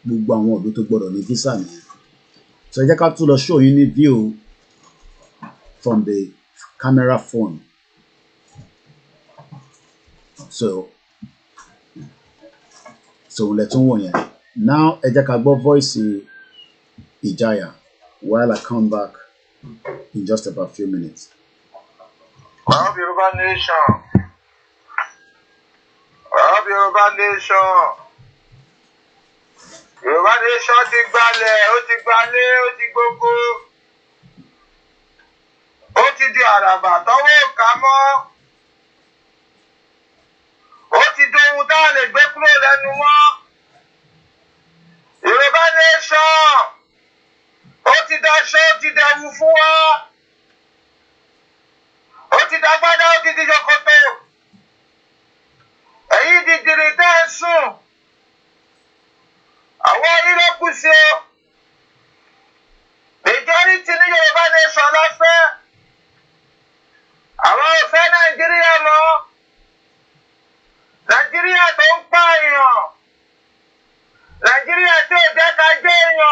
Gbogbo àwọn ọ̀dọ́ tó gbọ́dọ̀ ní visa nìyẹn. So ẹ jẹ́ ká tún lọ show yín ní view from the camera phone. So let's on one. Now ẹ jẹ́ ká gbọ́ voice Ijaya while I come back in just about a few minutes. Yoruba nation. Yoruba nation. Yoruba nation ti gbalẹ̀, ó ti gbalé, ó ti gbogbo. Ó ti di àràbà tọ́wọ́ ká mọ́. Ó ti dohun tá a lè gbé kúrò lẹ́nu mọ́. Yoruba nation. Ó ti daṣọ, ó ti dẹ̀wù fún wa. Ó ti dàgbádá, ó ti di ṣòkòtò. Ẹ̀yin dìdìrì tẹ́ ẹ sùn. Àwọn orílẹ̀-èdè sí o. Majority ní Yoruba nation lọ fẹ́. Àwọn ò fẹ́ Nàìjíríà mọ́. Nàìjíríà tó ń pààyàn. Nàìjíríà tí ò jẹ́ ká jẹ́ èèyàn.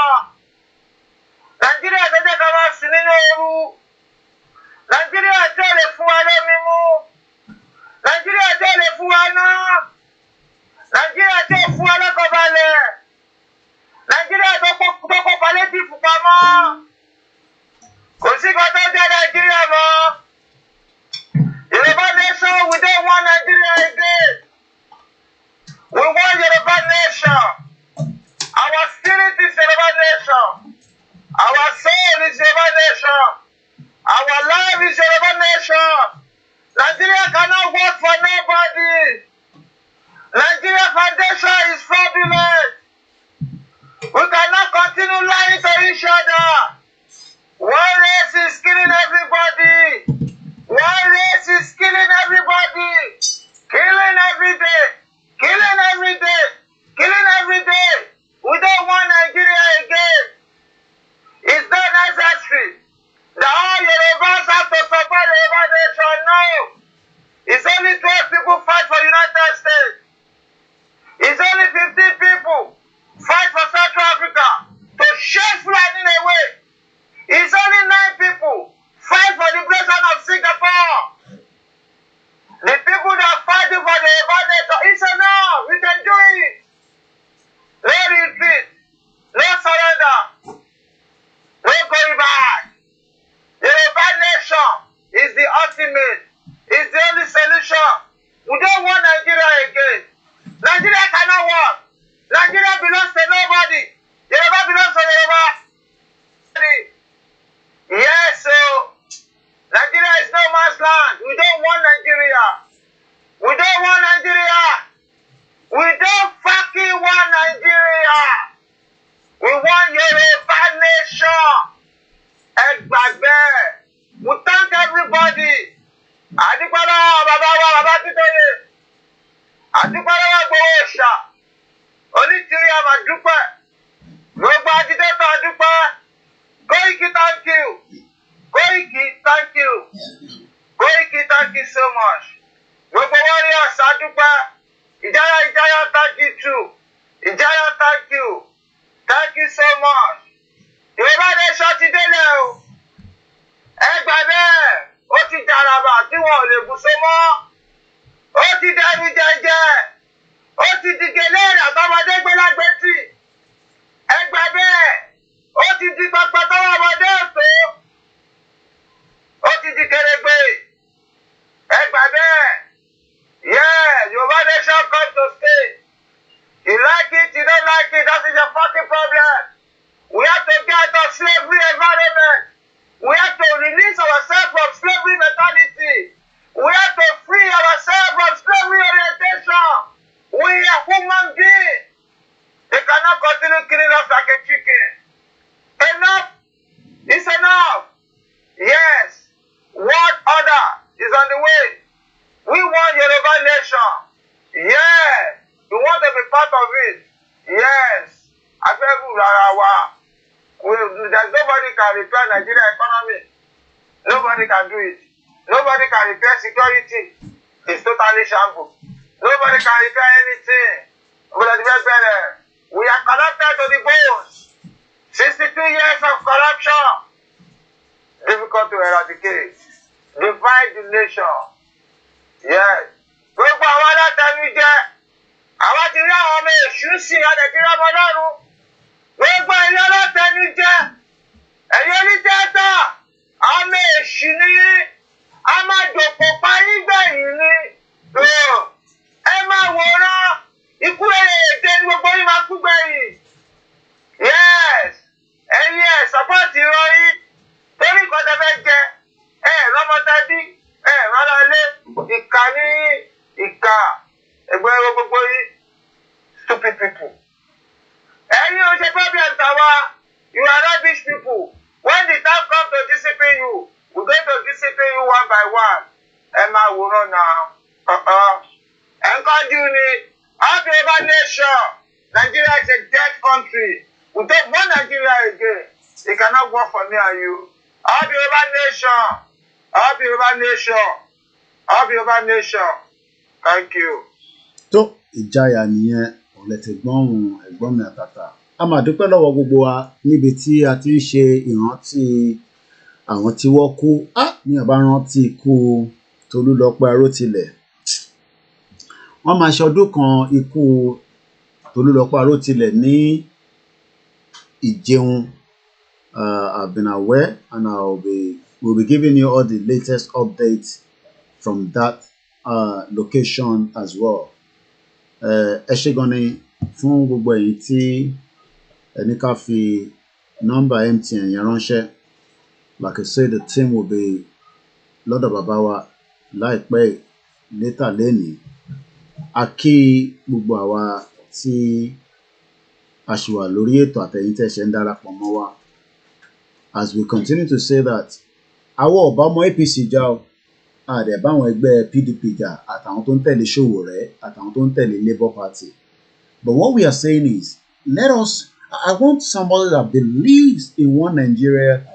so much. Gbogbo warriors adúpẹ́. Ìjáyà thank you too. Ìjáyà thank you. Thank you so much. Yorùbá nation ti délé o. Ẹ gbà bẹ́ẹ̀, ó ti dàràbà tí wọn ò lè bù so mọ́. Ó ti dẹrù jẹjẹ. Ó ti di gèlè àtọmọdé gbélágbétì. Ẹ gbà bẹ́ẹ̀, ó ti di pẹpẹ tọwọ́ ọmọdé ètò. Ó ti di kèrègbè. Ẹ gbà bẹ́ẹ̀. Yeah, Yorùbá nation come to stay. You like it, you don't like it, that is your fucking problem. We have to get out of slavery environment. We have to release ourselves from slavery mentality. We have to free ourselves from slavery orientation. We are human beings. They cannot continue killing us like a chicken. Enough is enough. Yes, world order is on the way. We want Yoruba nation. Yes, we want to be part of it. Yes, there's nobody can repair Nigeria economy. Nobody can do it. Nobody can repair security. It's totally shambles. Nobody can repair anything. We are corrupted to the bones. 62 years of corruption. Difficult to eradicate. Divide the nation. Yes. Gbogbo àwọn alátẹnujẹ. Àwọn ti rí àwọn ọmọ èṣù sí adẹ̀kírí ọmọ lọ́rùn. Gbogbo ẹ̀yin alátẹnujẹ. Ẹ̀yin onítẹ́tà. Ọmọ èṣù ni. A máa dòpò parí gbẹ̀yìn ni. Ẹ máa wòran. Ikú èdè ni gbogbo yín máa kú gbẹ̀yìn. Yes. Ẹ̀yin ẹ̀ sọ́pọ́ọ̀tì ìrọ̀yìn. Torí nǹkan tẹ fẹ́ jẹ. Rọ́mọtẹ́bí. Rọ́lọ́lé. Ìkà ní ìkà. Ẹgbẹ́ gbogbo yín. Stupid people. Ẹ̀yin ò ṣe problem tàwa. You are rubbish people. When the time comes to discipline you, we're going to discipline you one by one. Ẹ máa wòran náà. Encourage you ni. All Yoruba nation. Nigeria is a dead country. We don't want Nigeria again. It cannot work for me and you. All Yoruba nation. All Yoruba nation. All Yoruba nation. Thank you. Tó ìjáyà nìyẹn ọ̀lẹ́tẹ̀gbọ́n ẹ̀gbọ́n mi àtàtà. A máa dúpẹ́ lọ́wọ́ gbogbo wa níbi tí a ti ń ṣe ìrántí àwọn tí wọ́n kú. Ní ọba rántí ikú Tolúlọpẹ́ Arótilẹ̀. Wọ́n máa ṣe ọdún kan ikú Tolúlọpẹ́ Arótilẹ̀ ní Ìjẹun. I've been aware and we'll be giving you all the latest updates from that location as well. Ẹ ṣé gan ni fún gbogbo èyí tí ẹni ká fi nọ́mbà MTN yẹn ránṣẹ́. Like I said, the team will be lọ́dọ̀ bàbá wa láìpẹ́ later lẹ́nìí. A kí gbogbo àwa tí a ṣì wà lórí ètò àtẹ̀yìn tẹ́ ṣe ń darapọ̀ mọ́ wa. As we continue to say that, àwọn ọ̀bá ọmọ APC jà o, àdẹ̀ báwọn ẹgbẹ́ PDP jà àtàwọn tó ń tẹ̀lé Sowore àtàwọn tó ń tẹ̀lé Labour Party. But what we are saying is, I want somebody that believes in one Nigeria.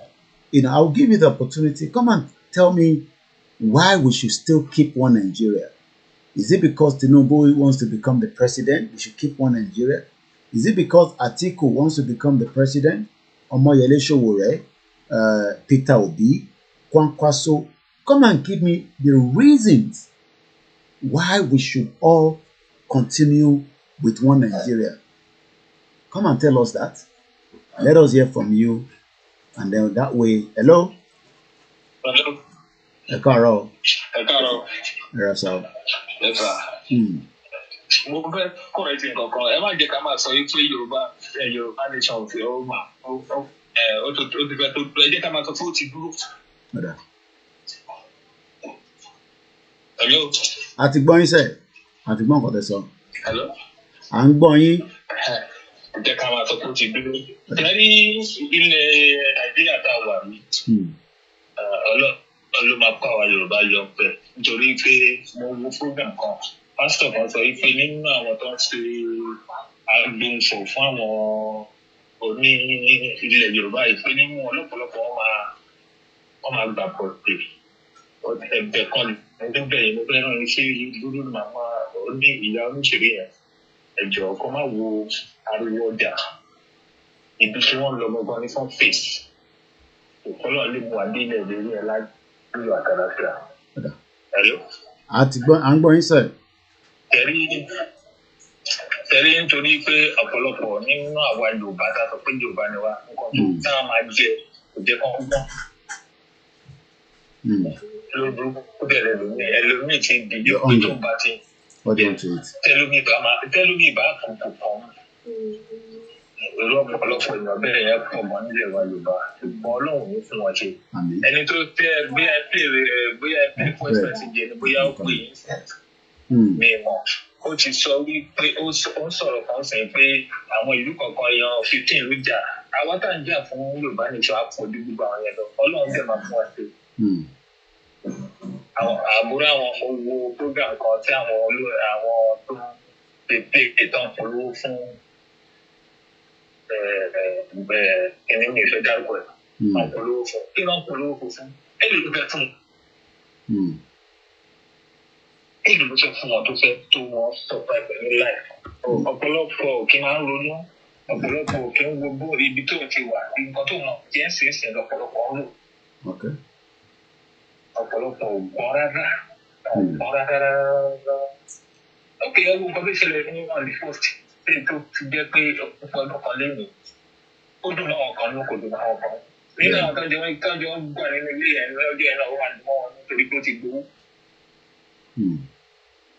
I'll give you the opportunity. Come and tell me why we should still keep one Nigeria. Is it because Tinubu wants to become the president? We should keep one Nigeria. Is it because Atiku wants to become the president? Omoyele Sowore, Peter Obi, Kwankwaso. Come and give me the reasons why we should all continue with one Nigeria. Come and tell us that. Let us hear from you. And then that way, hello? Hello. Ẹ káàárọ̀. Ẹ káàárọ̀. Yes, sir. Yes, sir. Mo fẹ́ correct nǹkan kan. Ẹ má jẹ́ ká máa sọ pé Yorùbá nation fi ó mà ó ti fẹ́ tó ẹ jẹ́ ká máa sọ pé ó ti dúró. Hello. A ti gbọ́ yín sẹ́, a ti gbọ́ nǹkan tẹ́ sọ. Hello. À ń gbọ́ yín. Jẹ́ ká máa sọ pé ó ti dúró. Lẹ́rí ilẹ̀ Nàìjíríà tá a wà ní. Ló máa kọ́ àwa Yorùbá yọ pẹ̀ nítorí pé mo wo program kan pásítọ̀ kan sọ pé nínú àwọn tó ń ṣe agbóhùnfò fún àwọn oní ilẹ̀ Yorùbá yìí pé nínú ọlọ́pọ̀lọpọ̀ wọ́n máa gbà pọ̀ pé ẹ̀bẹ̀ kan ẹgbẹ́ bẹ̀rẹ̀ mo fẹ́ rán iṣẹ́ lórí màmá ní ìyá oníṣèlú yẹn ẹ̀jọ̀ kó má wo ariwo ọjà ibi tí wọ́n lọ gbọ́ngàn ní fún fèsì ìkọlọ́ lè mú adé ilẹ̀ lórí ẹ̀ lájú àkàràkà. Hello. À ń gbọ́ yín sẹ́ẹ̀. Tẹ̀rí nítorí pé ọ̀pọ̀lọpọ̀ nínú àwa Yorùbá tá a sọ pé Yorùbá ni wá nǹkan tó táwọn máa jẹ kò jẹ́ kán gbọ́n. Lójú ó bẹ̀rẹ̀ ẹlòmíì ti dìde pé tó ń bá ti tẹ́lómi bá kùkù kan. Èrò ọ̀pọ̀lọpọ̀ èèyàn bẹ́ẹ̀ yẹn pọ̀ mọ́ nílẹ̀ wa Yorùbá ṣùgbọ́n Ọlọ́run ní fún wọn ṣe. Ẹni tó tẹ bóyá ẹ pè fún ẹsẹ̀ ti jẹ ni bóyá ó pè yín mi mọ̀. Ó ti sọ wípé ó ń sọ̀rọ̀ kan sẹ́yìn pé àwọn ìlú kọ̀ọ̀kan yan 15 ìlú jà àwọn tá à ń jà fún Yorùbá nìṣọ́ àpọ̀jù gbogbo àwọn yẹn lọ Ọlọ́run dẹ̀ máa fún wa ṣe. Àbúrò àwọn owó program kan tí àwọn tó pèpè ìtàn polówó fún ẹni mi ìfẹ́ dárúkọ ẹ̀ àwọn polówó fún kí wọ́n polówó fún èlò ló fẹ́ fún èlò ló fẹ́ fún wọn tó fẹ́ tó wọn sọ̀pá pẹ̀lú láì ọ̀pọ̀lọpọ̀ kí máa ń ronú ọ̀pọ̀lọpọ̀ kí ń wo bó ibi tó ti wà nǹkan tó mọ̀ jẹ́ ń sìn lọ́pọ̀lọpọ̀ ń lò ọ̀pọ̀lọpọ̀ ògbọ́n rárá. Ok, ẹgbẹ́ nǹkan tó ṣẹlẹ̀ ní on the first day tó ti jẹ́ pé ọ̀pọ̀ ọdún kan lé mi ó dùn máa kan ló kò dùn máa kan nínú àwọn tọ́jọ́ ń gbà nínú ilé ẹ̀ lọ́jọ́ ẹ̀ náà wà ní wọn nítorí pé ó ti gbowó.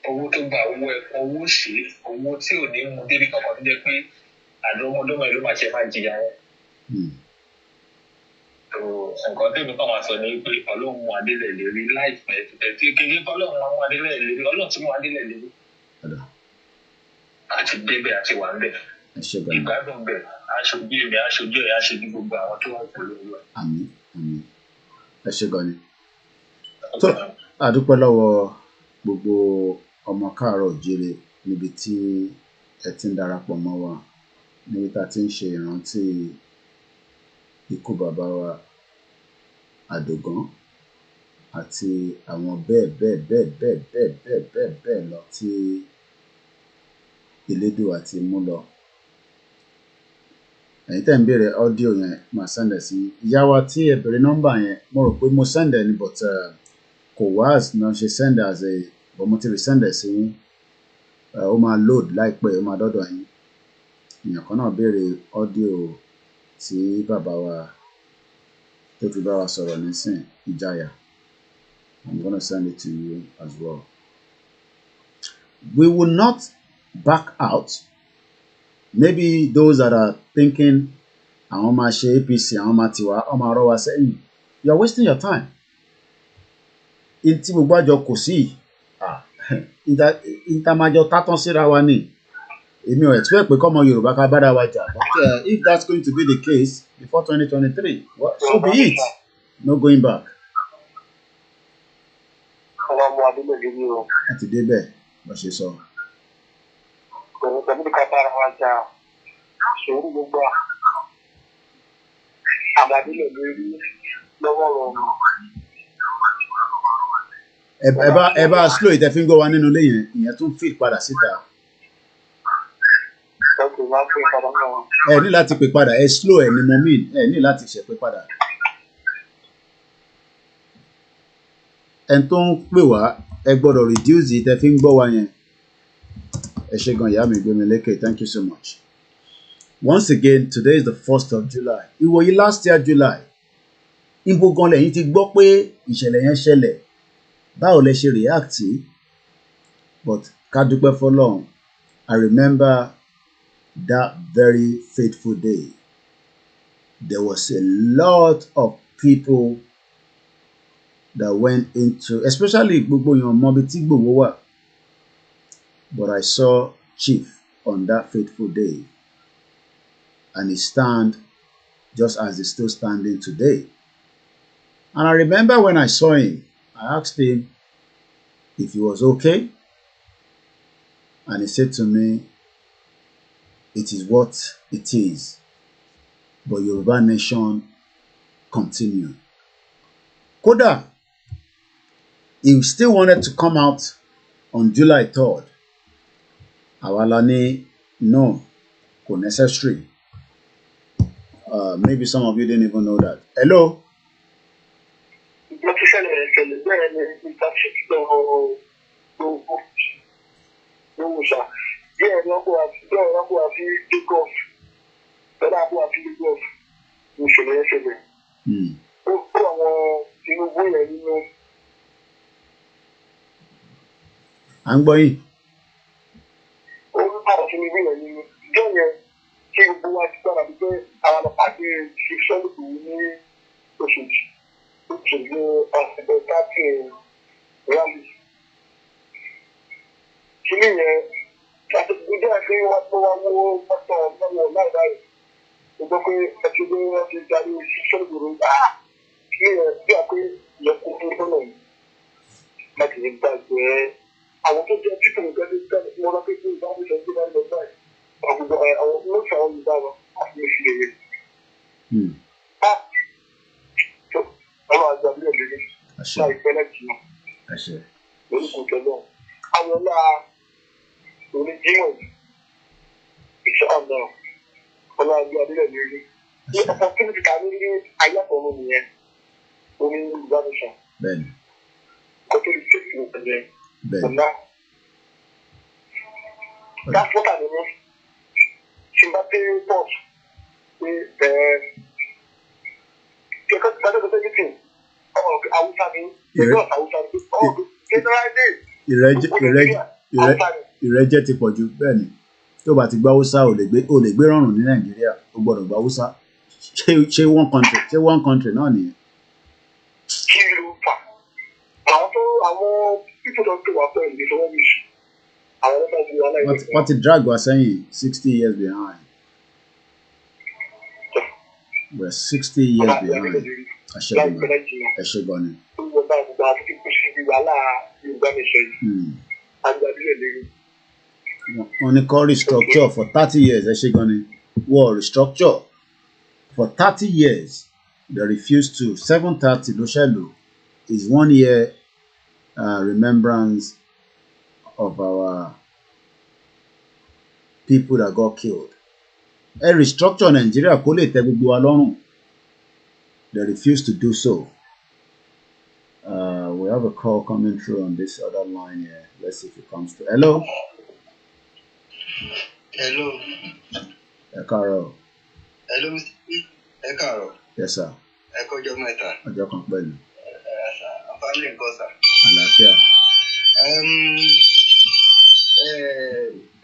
Owó tó gba owó ṣe owó tí ò ní mú débi kankan tó jẹ́ pé àdọ́mọdọ́mọ ẹ̀ ló máa ṣe máa jìyà wọn. Nǹkan tẹ́mi kan máa sọ ni pé Ọlọ́run mú adélẹ̀ lérí láìpẹ́ ẹ̀tí kékeré kọ́ Ọlọ́run mú adélẹ̀ lérí Ọlọ́run tí mú adélẹ̀ lérí. Àti débẹ̀ àti wà ń bẹ̀. Ìgbádùn bẹ̀ aṣojú èmi aṣojú ẹ̀ aṣojú gbogbo àwọn tó wọ́n polówó ẹ̀. Àmín. Ẹ ṣé gan ni. Tó a dúpẹ́ lọ́wọ́ gbogbo ọmọ káàárọ̀ òjíire níbi tí ẹ ti ń darapọ̀ mọ́ wa níbi tá a ti ń ṣe ìrántí ikú bàbá wa Adogan àti àwọn bẹ́ẹ̀ lọ tí Elédùà ti mú lọ. Ẹ̀yin tẹ́ ń béèrè ọ́díò yẹn máa sẹ́ndẹ̀ sí ìyá wa tí ẹ béèrè nọ́mbà yẹn mo rò pé mo sẹ́ndẹ̀ ni but kò wá náà ṣe sẹ́ndẹ̀ as a but mo ti rí sẹ́ndẹ̀ sí ó máa load láìpẹ́ ó máa dọ́dọ̀ yín. Èèyàn kan náà béèrè ọ́díò tí bàbá wa tó fi bá wa sọ̀rọ̀ nísìn Ìjayà. I'm gonna send it to you as well. We will not back out. Maybe those that are thinking àwọn máa ṣe APC àwọn máa tiwa ọmọ àrọ wa sẹ́yìn you are wasting your time. Tí gbogbo àjọ kò sí ìtàmájọ tátán síra wa ni èmi ò expect pé kọ́mọ Yorùbá ká bára wa jà but if that's going to be the case before 2023 well, so be it no going back. Àti débẹ̀ bó ṣe sọ. Pẹ̀lú ká bára wa jà sòrò gbogbo àbádílẹ̀ lórí lọ́wọ́ rọrùn. Ẹ bá slow ìtẹ́fín gbọ́ wa nínú ilé yẹn ìyẹn tún fit padà síta. Ẹ ní láti pè padà ẹ slow ẹ ni mo mean ẹ ní láti ṣe pè padà. Ẹn tó ń pè wá ẹ gbọ́dọ̀ reduce ìtẹ́fín gbọ́ wa yẹn. Ẹ ṣé gan ìyá mi Gbémilékè, thank you so much. Once again, today is the 1st of July. Ìwòyí last year July. Ibo gan lẹ́yìn ti gbọ́ pé ìṣẹ̀lẹ̀ yẹn ṣẹlẹ̀. Báwo lẹ ṣe react sí? But ká dúpẹ́ f'Ọlọ́run. I remember that very fateful day. There was a lot of people that went into, especially gbogbo èèyàn mọ ibi tí Ìgbòho wà. But I saw Chief on that fateful day. And he stand just as he's still standing today. And I remember when I saw him, I asked him if he was okay. And he said to me, it is what it is. But Yoruba nation continue. Kódà, He still wanted to come out on July 3rd. Awalani, no, necessary. Maybe some of you didn't even know that. Hello? I'm going. Ben. That's what I mean. Zimbabwe port. Ìrẹ́jẹ ti pọ̀ jù bẹ́ẹ̀ ni tó bá ti gba Hausa ò lè gbé rọrùn ní Nàìjíríà ó gbọ́dọ̀ gba Hausa ṣé one country náà nìyẹn. Kí ló fà àwọn pípọ̀ tó ń pè wá pẹ́ ìdí sọ́wọ́ mi sùn àwọn ọlọ́pàá ti wà láì. Wọ́n ti drag wa sẹ́yìn 60 years behind. We're 60 years behind. Ẹ ṣe gan ni. Wọ́n ní kọ́ restructure for 30 years. Ẹ ṣe gan ni. Wọ́n restructure for 30 years. They refused to. 730 ló ṣẹlò is 1 year remembrance of our people that got killed. A restructure Nigeria kó lè tẹ́ gbogbo wa lọ́rùn. They refused to do so. We have a call coming through on this other line here. Let's see if it comes through. Hello. Hello. Ekaro. Hello, Mr. Ekaro. Yes, sir. Ọjọ́ mẹ́ta. Ọjọ́ kan pẹ̀lú. Family nǹkan sà. Àlàáfíà.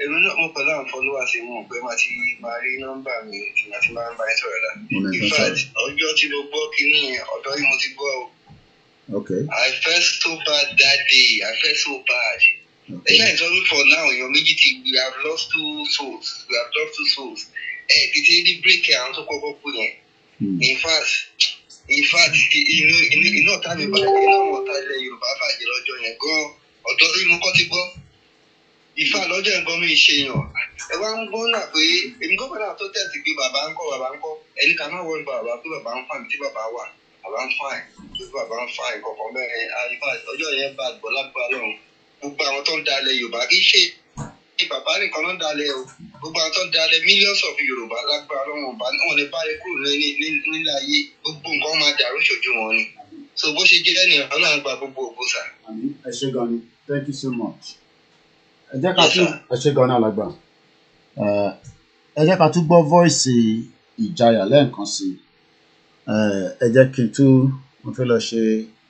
Èmi náà mo pẹ̀lú àwọn followers mọ̀ pé màá ti máa rí nọ́mbà mi tí màá ti máa ń bá ẹ sọ̀rọ̀ la. In fact, ọjọ́ tí mo gbọ́ kínní yẹn ọ̀dọ́ yìí mo ti gbọ́ o. Okay. I felt so bad that day. I felt so bad. Okay. It's only for now. Your méjì we have lost 2 souls. We have lost 2 souls. Títí ní break àwọn tó kọ́kọ́ kú yẹn. In fact, inú ọ̀tá mi balẹ̀ iná àwọn ọ̀tá ilẹ̀ Yorùbá bàjẹ́ lọ́jọ́ yẹn gan-an. Ọ̀dọ́ yìí mo kọ́ ti gbọ́. Ìfà lọ́jọ́ yẹn gan mi ṣe yàn. Ẹ wá ń gbọ́ náà pé èmi gbọ́ padà tó tẹ̀sí pé bàbá ń kọ́. Ẹni ká má wọ́n bàbá pé bàbá ń fà mí tí bàbá wà. Bàbá ń fà ẹ̀ bàbá ń fà ẹ̀ kọ̀ọ̀kan bẹ́ẹ̀ àyíká ọjọ́ yẹn bá gbọ́ lágbára lọ́run. Gbogbo àwọn tó ń dalẹ̀ Yorùbá kì í ṣe bàbá nìkan náà dalẹ̀ o. Gbogbo àwọn tó ń dalẹ̀ millions of Yorùbá lágbára lọ́run wọn lè bá rẹ kúrò nílé ayé gbogbo nǹkan máa dàrú ṣojú wọn ni. So bó ṣe jẹ́ ẹni Ọlọ́run gba gbogbo ògbó sà. Ẹ ṣé gan ni. Thank you so much. Ẹ jẹ́ ká tún ẹ ṣé gan ni alàgbà. Ẹ jẹ́ ká tún gbọ́ voice ìjayà lẹ́ẹ̀kan sí. Ẹ jẹ́ kí n tún mo fẹ́ lọ ṣe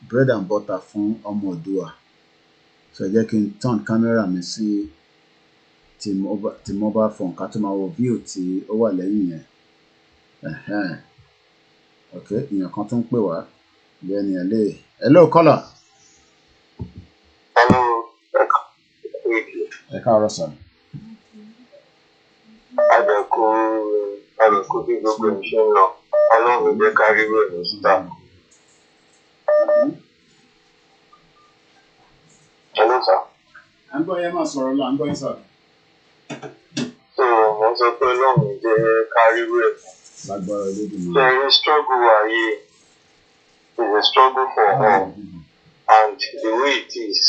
bread and butter fún ọmọ Oòduà. So ẹ jẹ́ kí n turn camera mi sí ti mobile phone ká tó máa wo view tí ó wà lẹ́yìn yẹn. Okay, ìyẹn kan tún pè wá bẹ́ẹ̀ ni ẹ lè. Hello caller. Ẹ káàárọ̀ sà. Àdẹ̀kù bí gbogbo ìṣe ń lọ Ọlọ́run jẹ́ ká rí ròyìn síta. Hello sir. À ń gbọ́ yẹn máa sọ̀rọ̀ lọ, à ń gbọ́ yẹn sà. So wọ́n sọ pé Ọlọ́run jẹ́ ká rí ròyìn. Lágbára Olódùmarè. There is struggle ayé. It's a struggle for all. and the way it is,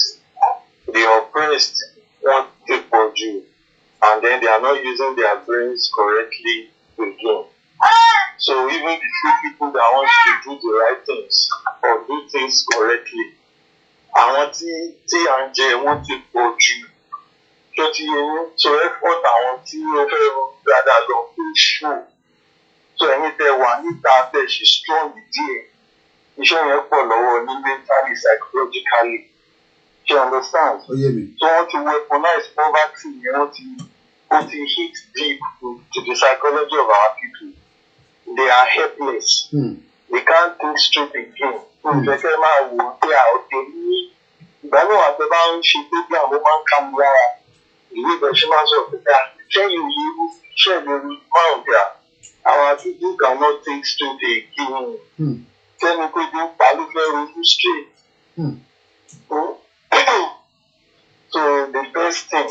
the oppressed want to purge you, and then they are not using their brains correctly again. So even the few people that want to do the right things or do things correctly, àwọn tí à ń jẹ wọ́n ti pọ̀ jù. Tó ti yẹ yín, so effort àwọn tí ó fẹ́ ronú dáadáa lọ pé ṣù. So ẹ̀yin tẹ wà níta tẹ ṣe strong díẹ̀. Iṣẹ́ yẹn pọ̀ lọ́wọ́ ní mentally, psychologically. You understand? So wọ́n ti weaponize poverty yẹn, wọ́n ti hit deep to the psychology of our people. They are helpless. They can't think straight again. Ìfẹ́kẹ́ máa wò ó pé àókè ní ìgbà náà àti bá ń ṣe program ó máa ń kà mí lára. Ìwé ìbẹ̀ṣẹ̀ máa ń sọ pé kẹ́yìn òye iṣẹ́ ìlérí máa ń gbà. Our people cannot think straight again. Tẹ́ni pé bí ń pa ló fẹ́ ronú straight. So the best thing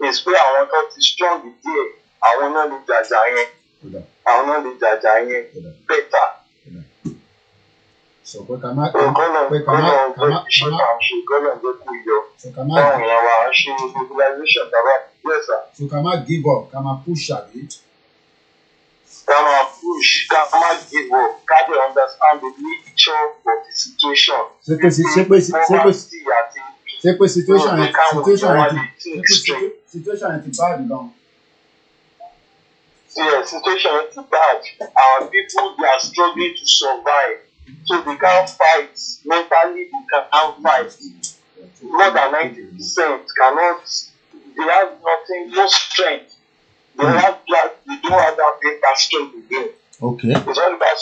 is pé àwọn tó ti strong díẹ̀, àwọn náà lè jàjà yẹn. Àwọn náà lè jàjà yẹn better. So pé ká má ṣe mobilization tàbá. Yes, sir. So ká má give up, ká má push àbí. Ká má push, ká má give up, ká dey understand the nature of the situation. Ṣé pé situation yẹn ti bad gan. Yeah, situation is bad. Our people, they are struggling to survive. So they can't fight. Mentally, they can't fight. More than 90% cannot. They have nothing, no strength. They don't have that mental strength again. Okay. It's all about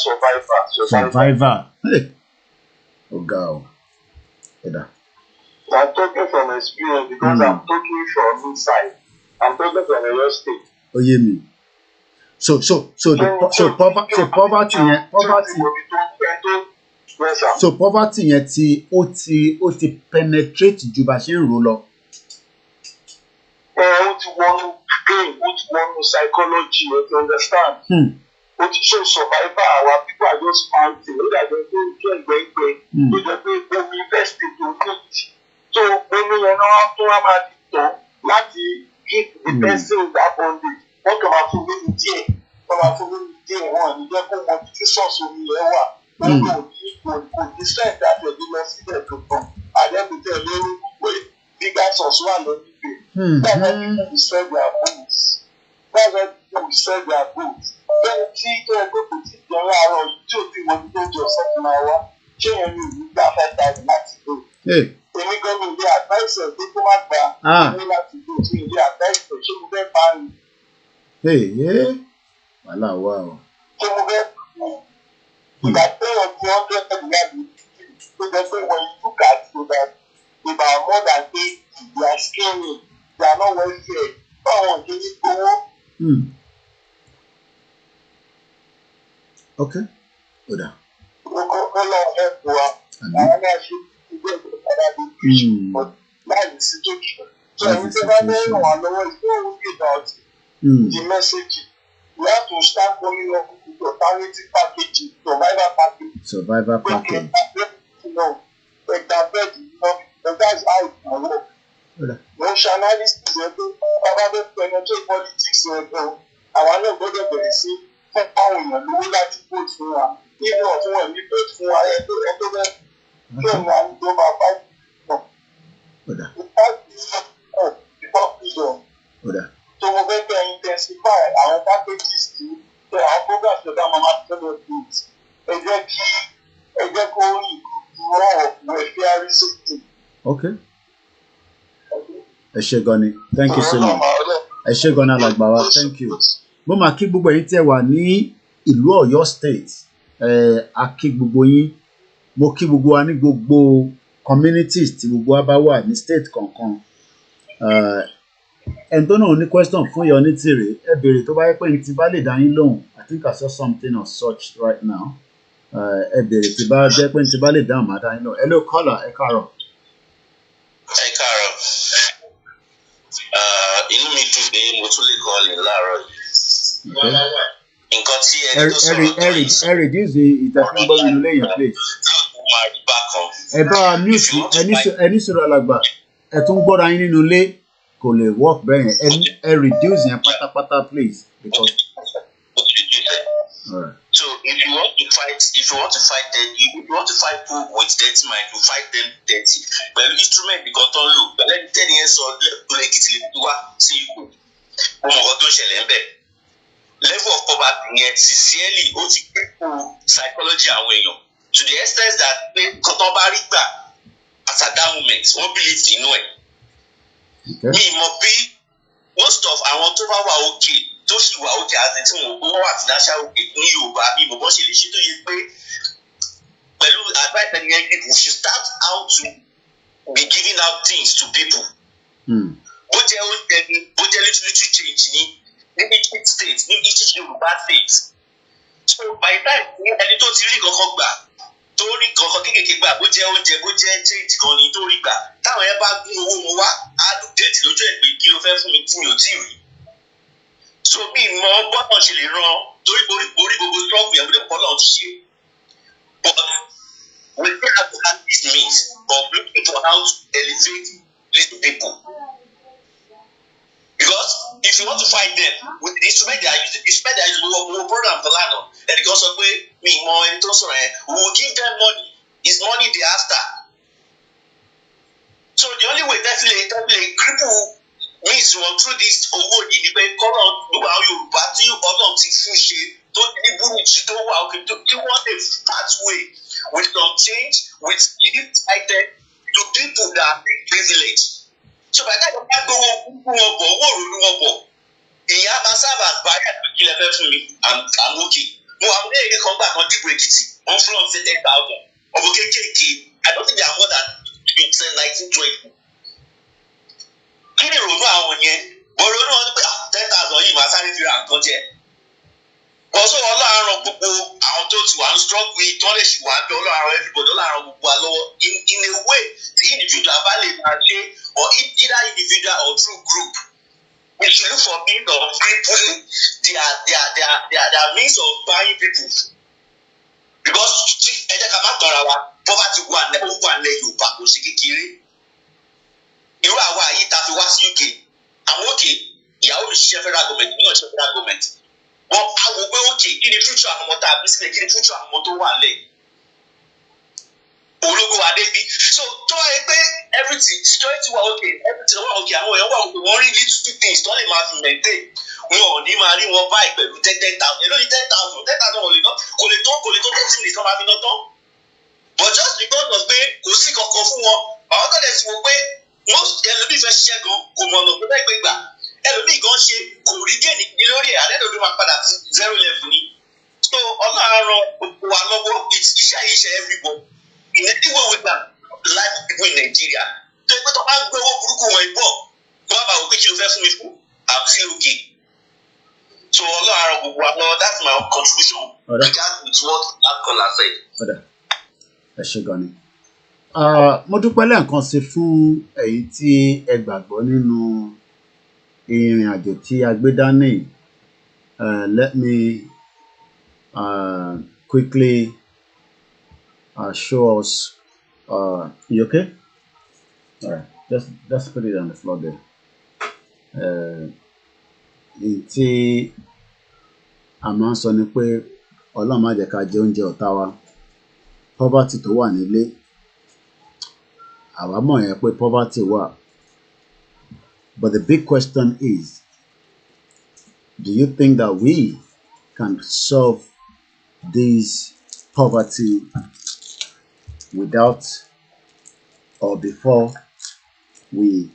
survivor. Hey. Oh, God. I'm talking from experience because I'm talking from inside. I'm talking from your state. Oh, yeah, me. So poverty So poverty yẹn ó ti penetrate ju bá ṣe ń rò lọ. Ó ti wọnú brain, ó ti wọnú psychology, you understand? Ó ti show survivor, our people are just panting. Ó dàgbẹ́ pé ojú ẹgbẹ́ tó jẹ́ pé omi invest to need. So omi yẹn náà tó wá máa di tán láti keep the person that bondage. Wọ́n kàn máa fún mi díẹ̀, wọ́n ní jẹ́ kó mọ títí sọ́ọ̀sì omi yẹn wà. Kò ní strength láti ẹ̀dí lọ sílẹ̀ tó tán. Àdẹ́bùtẹ̀ lórí pé bíga sọ̀sọ́ wà lórí pé. That's why people will sell their boots. Bẹ́ẹ̀ni tí ẹgbẹ́ kò tí jẹ́ láàárọ̀ yìí tí ò tí wọ́n tó jọ sẹ́kì máa wá, ṣé yẹn ní ìlú gbà 5,000 láti lò? Èmi gan mi ilé advice ẹ̀ pé kó má gba ilé láti lò sí ilé advice ẹ̀ ṣé mo fẹ́ bá ní. Wàhálà wà o. Ṣé mo fẹ́ ìgbà pé ọdún 100 yàgbé tó jẹ́ pé when you look at it about more than 80, they are skinny, they are not well fed. Báwọn kì í gbowó. Okay. Oda. Ó lọ ẹ̀kọ́ wa. Àwọn náà ṣe ìgbé ìgbàlódé preach but láì sí tó jù. So ẹni tí wọ́n bá ràn wá lọ́wọ́ is no worry about the message. We have to start coming up with alternative packaging, survivor package. That's how it can work. Nationalism is a thing. About penetrate politics, àwọn náà gbọ́dọ̀ bẹ̀rẹ̀ sí fún àwọn èèyàn lówó láti vote fún wa. Nínú ọ̀tún wọn ní vote fún wa ẹ̀ tó bẹ́ẹ̀ tó ní àwọn tó máa bá ìgbìmọ̀. So mo fẹ́ bẹ́ẹ̀ intensify àwọn packages tí àwọn programs tó dáa máa tẹ́lẹ̀ build. Ẹ jẹ́ kó rí more of welfare system. Okay. Ẹ ṣé gan ni. Thank you so much. Ẹ ṣé gan ni alàgbà wa. Thank you. Mo máa kí gbogbo yín tí ẹ wà ní ìlú Ọ̀yọ́ state. A kí gbogbo yín. Mo kí gbogbo wa ní gbogbo communities tí gbogbo wa bá wà ní state kankan. Ẹni tó náà ní question fún yọ ní tìrẹ ẹ béèrè tó bá yẹ pé ní ti bá lè dá yín lóhùn. I think I saw something of such right now. Ẹ béèrè tí bá jẹ́ pé ní ti bá lè dáhùn máa dá yín lóhùn. Hello caller, ẹ káàárọ̀. Ẹ káàárọ̀. Inú mi dùn pé mo tún lè kọ́ ọ lè láàárọ̀ yìí. Nǹkan tí ẹni tó sọ̀rọ̀ tó yìí sọ. Ẹ reduce the ìtẹ̀síwọ́n gbọ́ nínú lẹ́yìn please. máa rí bákan. Ẹ bá wa mute ẹni sọ̀rọ̀ alàgbà ẹ tún gbọ́ra yín nínú ilé kò lè work bẹ́ẹ̀ yẹn ẹ reduce yẹn pátápátá please because. All right. So if you want to fight them, if you want to fight people with dirty mind, you fight them dirty. Pẹ̀lú instrument nìkan tó ń lò, pẹ̀lú ẹni tẹ́ni yẹn sọ lẹ́kùn Èkìtì lè fi wá sí ikú. Ó mọ̀ nǹkan tó ń ṣẹlẹ̀ ń bẹ̀. Level of poverty yẹn sincerely ó ti gbé kú psychology àwọn èèyàn to the extent that pé kọ́tọ́ bá rí gbà at that moment wọ́n believe nínú ẹ̀. Mi mọ̀ bí most of àwọn tó bá wà òkè tó sì wà òkè àti tí wọ́n wà financial òkè ní Yorùbá mi mọ̀ bọ́ ṣe lè ṣe tó yẹ pé pẹ̀lú advice ẹni yẹn we should start how to be giving out things to people. Bó jẹ́ oúnjẹ ni bó jẹ́ little change ni ní each state ní each Yorùbá state. So by the time ẹni tó ti rí kankan gbà tó rí kankan kékeré gbà bó jẹ́ oúnjẹ bó jẹ́ change kan ni tó rí gbà táwọn yẹn bá gún owó wọn wá á look dirty lójú ẹ̀ pé kí ló fẹ́ fún mi tí mi ò tí ì rí. So bí mọ bọ́tàn ṣe lè ràn torí borí gbogbo struggle yẹn gbọdọ̀ kọ́ náà ti ṣe. But we still have to have this means of looking for how to elevate these people. Because if you want to fight them with the instrument they are using, we will program for land on. And because of me, more and we will give them money. It's money they after. So the only way definitely cripple means through this owó yìí pé kọ́nà gbogbo àwọn Yorùbá tí Ọlọ́run ti fún ṣe tó ní burúkú tó wà òkè tí wọ́n lè pathway with some change with gift item to people that are privileged. So by that time gbogbo wọn bọ̀ owó òrùn wọn bọ̀ ìyá máa sábà báyà kí lè fẹ́ fún mi I'm okay. Mo àwọn èèyàn kan gbà kan dìbò Èkìtì wọ́n fún ọ́n sí 10,000 ọ̀bọ̀ kéékèèké I don't think they are more than 19, 20. Kí ni ìrònú àwọn yẹn? Bọ̀rọ̀ náà ní pé 10,000 yìí máa sáré fi ra nǹkan jẹ. Bọ̀sọ̀ Ọlọ́run gbogbo àwọn tó ti wà ń struggle yìí tán lè ṣì wà ń bẹ Ọlọ́run everybody Ọlọ́run gbogbo wa lọ́wọ́ in a way tí individual bá lè máa ṣe or either individual or through group. We should look for means of crippling their means of buying people. Because ẹ jẹ́ ká má tọ́ra wa poverty wà ní Yorùbá kò sí kékeré. Irú àwa yìí ta fi wá sí UK àwọn òkè ìyàwó mi ṣiṣẹ́ federal government mi náà ṣiṣẹ́ federal government wọn àwọn ògbé òkè kí ni future àwọn ọmọ tá a bí sílẹ̀ kí ni future àwọn ọmọ tó wà lẹ̀ ológun wa débi so tó wáyé pé everything security wà òkè everything wà òkè àwọn èèyàn wà òkè wọ́n rí little things tó lè máa fi maintain wọn ò ní máa rí wọn báyìí pẹ̀lú 10,000 èló ní 10,000 kò lè tó 13 nìkan máa fi ná tán but just because of pé kò sí kankan fún wọn àwọn tó dẹ̀ ti wò pé most ẹlòmíì fẹ́ ṣiṣẹ́ gan kò mọ̀ ọ̀nà gbọ́dọ̀ ìgbé gbà ẹlòmíì gan ṣe kò rí gẹ́ẹ̀nì ní lórí ẹ̀ alẹ́ lòdì máa padà sí 0 level ni so Ọlọ́run gbogbo wa lọ́wọ́ iṣẹ́ yìí ṣe everybody in any way with that life people in Nigeria tó ẹgbẹ́ tó máa ń gbé owó burúkú wọn ìbọ̀ wọ́n bá wò pé kí ló fẹ́ fún mi fún I'm still okay so Ọlọ́run gbogbo wa lọ́wọ́ that's my contribution regarding with what that caller said. Ẹ ṣé gan ni. Mo dúpẹ́ lẹ́ẹ̀kan sí fún èyí tí ẹ gbàgbọ́ nínú ìrìn àjò tí a gbé dání. Let me quickly show us. You okay? All right. Just put it on the floor there. Tí a máa ń sọ ni pé Ọlọ́run má jẹ́ ká jẹ oúnjẹ ọ̀tá wa. Poverty tó wà nílé. Àwa mọ̀ yẹn pé poverty wà. But the big question is, do you think that we can solve this poverty without or before we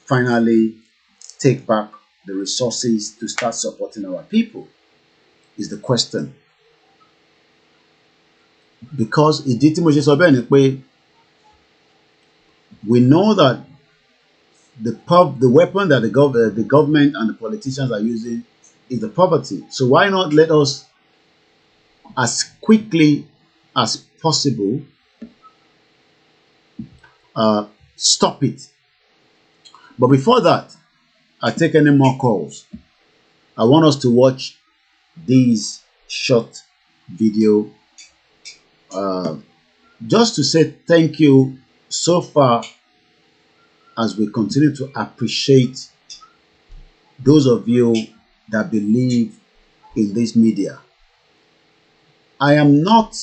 finally take back the resources to start supporting our people? Is the question. Because ìdí tí mo ṣe sọ bẹ́ẹ̀ ni pé we know that the weapon that the government and the politicians are using is the poverty. So why not let us, as quickly as possible, stop it? But before that, I take any more calls. I want us to watch these short video just to say thank you so far as we continue to appreciate those of you that believe in this media. I am not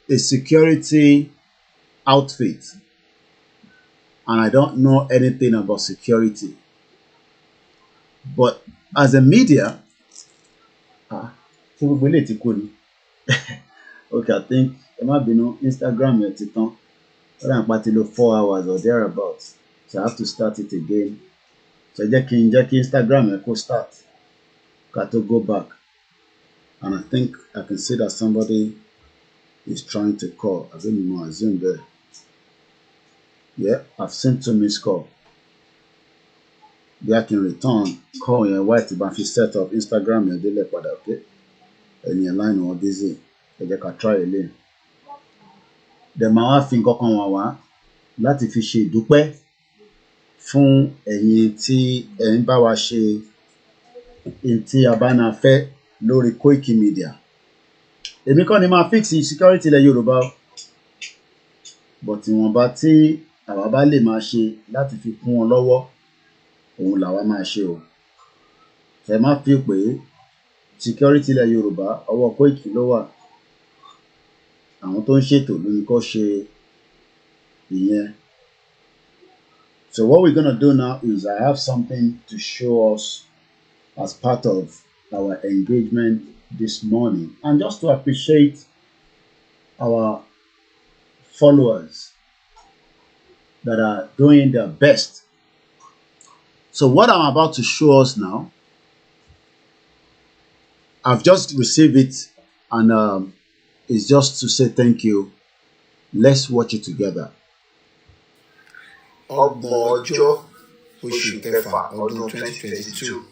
a security outfit and I don't know anything about security. But as a media, okay, I think it might be no Instagram yet, 4 hours or thereabouts. So I have to start it again. So Jackie Instagram I could start. Got to go back. And I think I can see that somebody is trying to call. I don't know, assume there. Yeah, I've sent 2 missed calls. They can return call your white if you set up Instagram and delete for that, okay? And your line or busy. They can try again. The máa fi nǹkan kan wà wá láti fi ṣe ìdúpẹ́ fún ẹ̀yin tí ẹ ń bá wa ṣe tí a bá náà fẹ́ lórí KOIKIMEDIA. Èmi kọ́ ni máa fix security ilẹ̀ Yorùbá o, but ìwọ̀nba tí àwa bá lè máa ṣe láti fi kún wọn lọ́wọ́ òun làwa máa ṣe o. Ẹ má fi pé security ilẹ̀ Yorùbá ọwọ́ Koiki ló wà. Àwọn tó ń ṣètò ló ní kó ṣe ìyẹn. So what we're gonna do now is I have something to show us as part of our engagement this morning, and just to appreciate our followers that are doing their best. So what I'm about to show us now, I've just received it, and it's just to say thank you. Let's watch it together. Ọgbọ̀n ọjọ́ oṣù kẹfà ọdún 2022.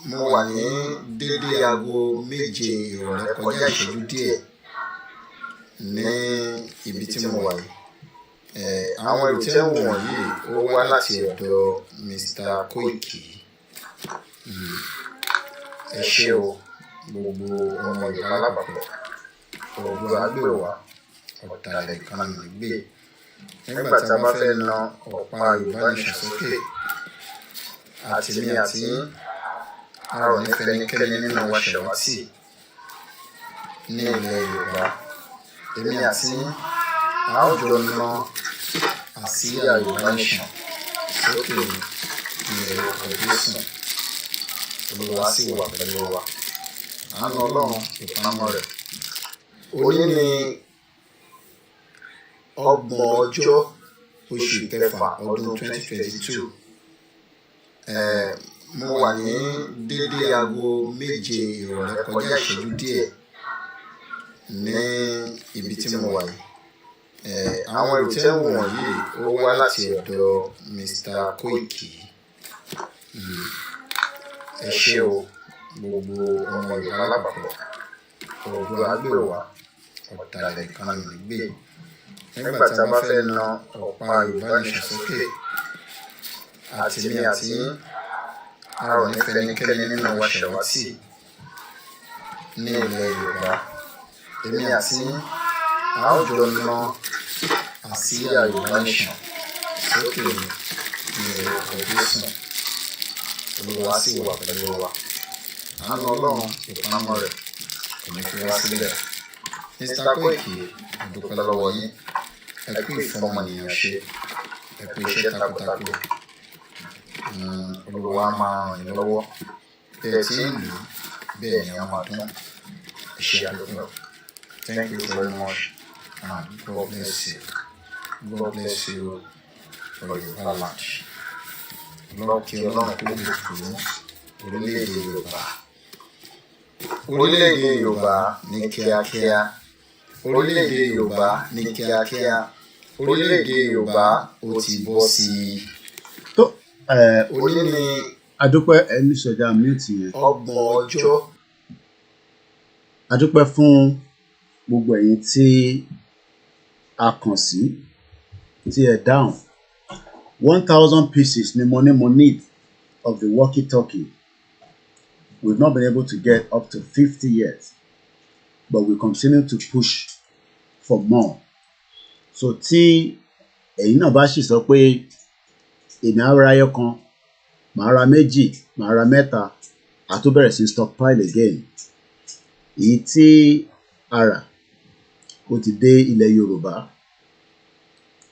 Mo wà ní dédé aago 7 ìrọ̀lẹ́ kọjá ìṣẹ́jú díẹ̀ ní ibi tí mo wà yìí. Àwọn èrò tí ẹ wò wọ̀nyí ó wá láti ọ̀dọ̀ Mr. Koiki. Ẹ ṣé o gbogbo ọmọ Yorùbá lápapọ̀. Ọ̀gbọ́n àgbèwà ọ̀tàlẹ̀ kan nígbè. Nígbà tí a bá fẹ́ na ọ̀pá Yorùbá nation sókè, àtìmí àti a ò ní fẹ́nikẹ́ni nínú wa ṣàwátì ní ilẹ̀ Yorùbá. Èmi àti a ó jọ na àsíá Yorùbá nation sókè ní ọdún sùn. Olúwa sì wà pẹ̀lú wa. Àánú Ọlọ́run ìpamọ́ rẹ̀. Òní ni ọgbọ̀n ọjọ́ oṣù kẹfà ọdún 2022. Mo wà ní dédé aago 7 ìrọ̀lẹ́ kọjá ìṣẹ́jú díẹ̀ ní ibi tí mo wà yìí. Àwọn èrò tí ẹ wò wọ̀nyí ó wá láti ọ̀dọ̀ Mr. Koiki. Ẹ ṣé o gbogbo ọmọ Yorùbá lápapọ̀. Ọ̀gbọ́n àgbèwà ọ̀tàlẹ̀ kan nígbè. Nígbà tí a bá fẹ́ na ọ̀pá Yorùbá nation sókè, àtìmí àti a ò ní fẹ́nikẹ́ni nínú wa ṣàwátì ní ilẹ̀ Yorùbá. Èmi àti a ó jọ na àsíá Yorùbá nation sókè ní ọdún sùn. Olúwa sì wà pẹ̀lú wa. Àánú Ọlọ́run ìpamọ́ rẹ̀ kò ní fi wá sílẹ̀. Mr. Koiki, a dúpẹ́ lọ́wọ́ yín. Ẹ kú ìfọmọnìyàn ṣe. Ẹ kú iṣẹ́ takuntakun. Olúwa máa ràn yín lọ́wọ́. Bẹ́ẹ̀ tí ń lù bẹ́ẹ̀ ni a máa dún. Ẹ ṣé àdúpẹ́. Thank you very much and God bless you. God bless you for your land. Kí Ọlọ́run kó lè fún orílẹ̀-èdè Yorùbá. Orílẹ̀-èdè Yorùbá ní kíákíá. Orílẹ̀-èdè Yorùbá ní kíákíá. Orílẹ̀-èdè Yorùbá ó ti bọ́ sí i. Tó òní ni adúpẹ́ ẹni sọjá mute yẹn. Ọgbọ̀n ọjọ́. Adúpẹ́ fún gbogbo ẹ̀yin tí a kàn sí tí ẹ dáhùn. 1,000 pieces ni mo need of the walkie-talkie. We've not been able to get up to 50 yet, but we continue to push for more. So tí ẹ̀yin náà bá sì sọ pé èmi á ra ẹyọ kan, màá ra méjì, màá ra mẹ́ta, a tó bẹ̀rẹ̀ sí stockpile again. Èyí tí a rà ó ti dé ilẹ̀ Yorùbá,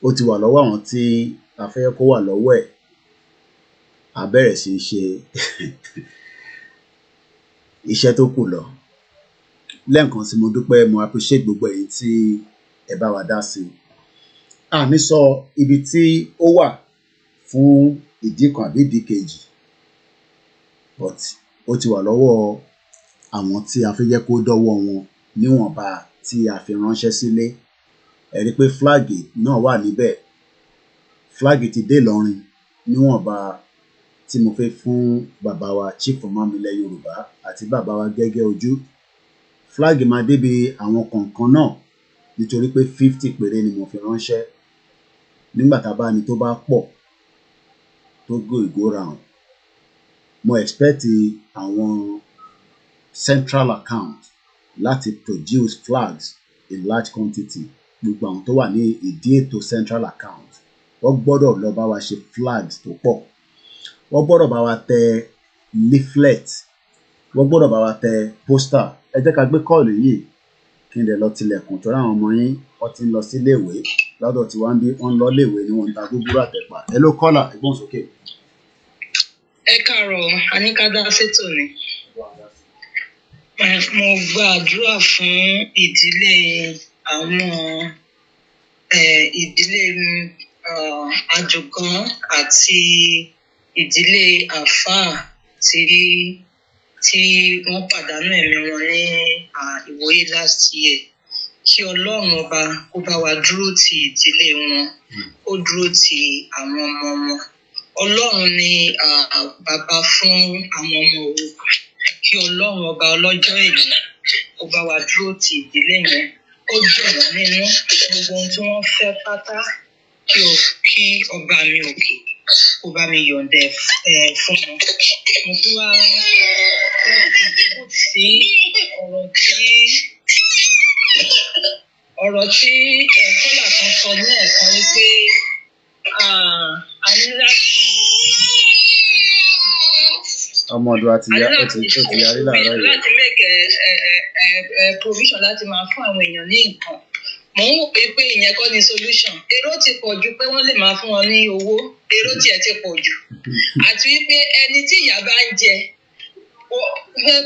ó ti wà lọ́wọ́ àwọn tí a fẹ́ kó wà lọ́wọ́ ẹ̀, a bẹ̀rẹ̀ sí ṣe iṣẹ́ tó kù lọ. Lẹ́ẹ̀kan sí mo dúpẹ́, mo appreciate gbogbo èyí tí ẹ bá wa dá sí. Àmì sọ ibi tí ó wà fún ìdí kan àbí ìdí kejì, but ó ti wà lọ́wọ́ àwọn tí a fẹ́ jẹ́ kó dọ́wọ́ wọn níwọ̀nba tí a fi ránṣẹ́ sílé. Ẹ rí pé flag náà wà níbẹ̀. Flag ti dé Ìlọrin níwọ̀nba tí mo fẹ́ fún bàbá wa Chief Imam ilẹ̀ Yorùbá àti bàbá wa Gẹ́gẹ́ Ojú. Flag máa débi àwọn kọ̀ọ̀kan náà nítorí pé 50 péré ni mo fi ránṣẹ́. Nígbà tá a bá ní tó bá pọ̀ tó go round, mo expect àwọn central account láti produce flags in large quantity. Gbogbo àwọn tó wà ní ìdí ètò central account wọ́n gbọ́dọ̀ lọ bá wa ṣe flags tó pọ̀. Wọ́n gbọ́dọ̀ bá wa tẹ leaflet, wọ́n gbọ́dọ̀ bá wa tẹ poster. Ẹ jẹ́ ká gbé kọ́ọ̀lù yìí kí n dẹ̀ lọ tilẹ̀kùn tó ráwọn ọmọ yín wọ́n ti ń lọ sí iléèwé lọ́dọ̀ tí wọ́n ń bí wọ́n lọ iléèwé ni wọ́n ń ta gbogbo àtẹ̀pà. Ẹ ló kọ́là ẹ̀gbọ́n sókè. Ẹ káàárọ̀, Aníkádá sétò ni. Mo gbàdúrà fún ìdílé àwọn ìdílé Adogan àti ìdílé Alfa tí wọ́n pàdánù ẹ̀mí wọn ní ìwòye last year. Kí Ọlọ́run ọba kó bá wa dúró ti ìdílé wọn, ó dúró ti àwọn ọmọ wọn. Ọlọ́run ni bàbá fún àwọn ọmọ òrukàn. Kí Ọlọ́run ọba ọlọ́jọ́ èdè ó bá wa dúró ti ìdílé yẹn, ó dùn wọ́n nínú gbogbo ohun tí wọ́n fẹ́ pátá. Kí ọba mi òkè kó bá mi yọ̀ǹda fún wọn. Mo tún wá sí ọ̀rọ̀ tí kọ́là kan sọ ní ẹ̀kan ni pé a ní láti ọmọ ọdún àti yarí láàárọ̀ yìí. láti make provision láti máa fún àwọn èèyàn ní nǹkan. Mò ń wò pé ìyẹn kọ́ ni solution. Èrò ti pọ̀ jù pé wọ́n lè máa fún wọn ní owó. Èrò tiẹ̀ ti pọ̀ jù. Àti wípé ẹni tí ìyà bá ń jẹ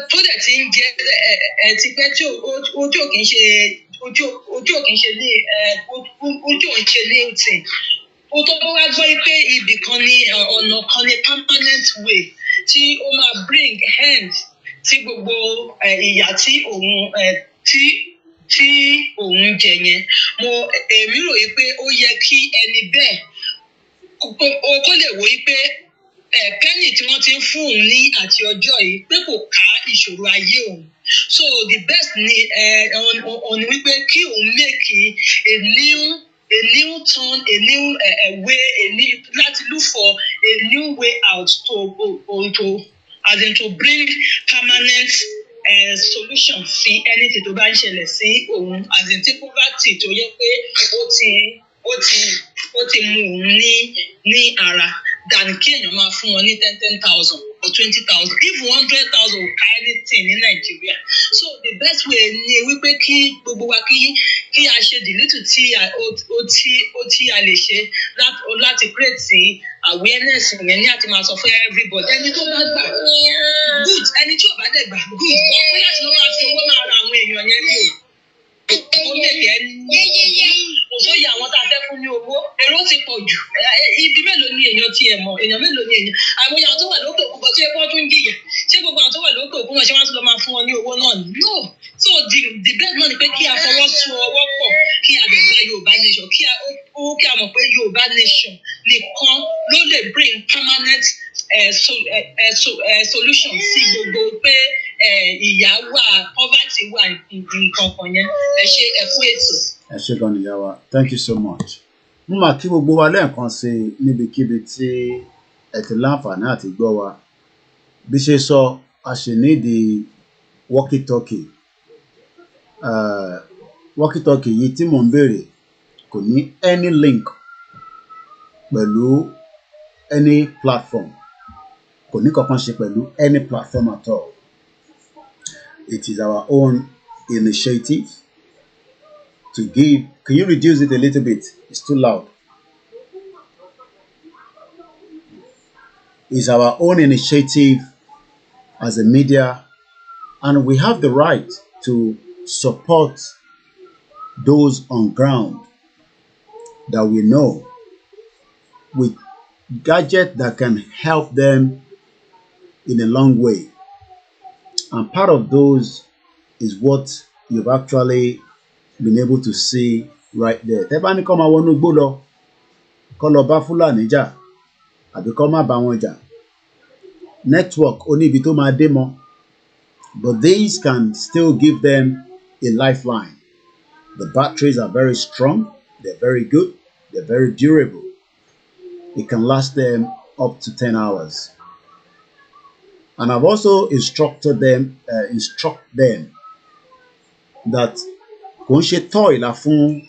tó dẹ̀ ti ń jẹ ti pẹ́ tí ojú ò kì í ṣe ní ìtì. Ó tó wá gbọ́ pé ibì kan ní ọ̀nà kan ní permanent way tí ó máa bring end tí gbogbo ìyà tí òun jẹ yẹn. Èmi rò pé ó yẹ kí ẹni bẹ́ẹ̀ kó lè wò pé penny tí wọ́n ti ń fún òun ní àti ọjọ́ yìí pé kò ká ìṣòro ayé òun. So the best ni ọ̀nà wípé kí òun make a new turn, a new way, láti look for a new way out to bring permanent solution sí anything tó bá ń ṣẹlẹ̀ sí òun, as in tí poverty tó yẹ pé ó ti mú òun ní ara than kí èèyàn máa fún wọn ní 10,000 or 20,000, if 100,000 will carry anything ní Nàìjíríà. So the best way ni wípé kí gbogbo wa kí a ṣe the little tí a lè ṣe láti create awareness yẹn ní àti máa sọ fún everybody. Ẹni tó bá gbà good, ẹni tí ò bá dẹ̀ gbà good. Pé láti lọ máa fi owó máa ra àwọn èèyàn yẹn ní ó lè jẹ́ kò sóye àwọn tá a fẹ́ fún ní owó. Èrò ti pọ̀ jù. Ibi mélòó ni èèyàn ti ẹ̀ mọ̀? Èèyàn mélòó ni èèyàn? Àwọn èèyàn tó wà lókè òkun bọ̀ tó yẹ kó tún jìyà. Ṣé gbogbo àwọn tó wà lókè òkun wọn ṣe wá tún lọ máa fún wọn ní owó náà? No. So the best náà ni pé kí a fọwọ́sowọ́pọ̀ kí a lè gba Yorùbá nation, kí a mọ̀ pé Yorùbá nation nìkan ló lè bring permanent solution sí gbogbo pé ìyà wà, poverty wà, nǹkan kan yẹn. Ẹ ṣé ẹ fún ètò. Ẹ ṣé gan ni ìyá wa, thank you so much. Mo máa kí gbogbo wa lẹ́ẹ̀kan sí níbikíbi tí ẹ ti láǹfààní àti gbọ́ wa. Bí ṣe sọ, a ṣì nídìí walkie talkie. walkie-talkie yìí tí mò ń béèrè kò ní any link pẹ̀lú any platform, kò ní kankan ṣe pẹ̀lú any platform at all. It is our own initiative to give. Can you reduce it a little bit? It's too loud. It's our own initiative as a media, and we have the right to support those on ground that we know with gadgets that can help them in a long way. And part of those is what you've actually been able to see right there. Tẹ́ bá ní kó máa wọnú igbó lọ, kó lọ bá Fúlàní jà, àbí kó má bá wọn jà. Network ó ní ibi tó máa dé mọ́, but these can still give them a lifeline. The batteries are very strong, they're very good, they're very durable. It can last them up to 10 hours. And I've also instruct them that kò ń ṣe toy la fún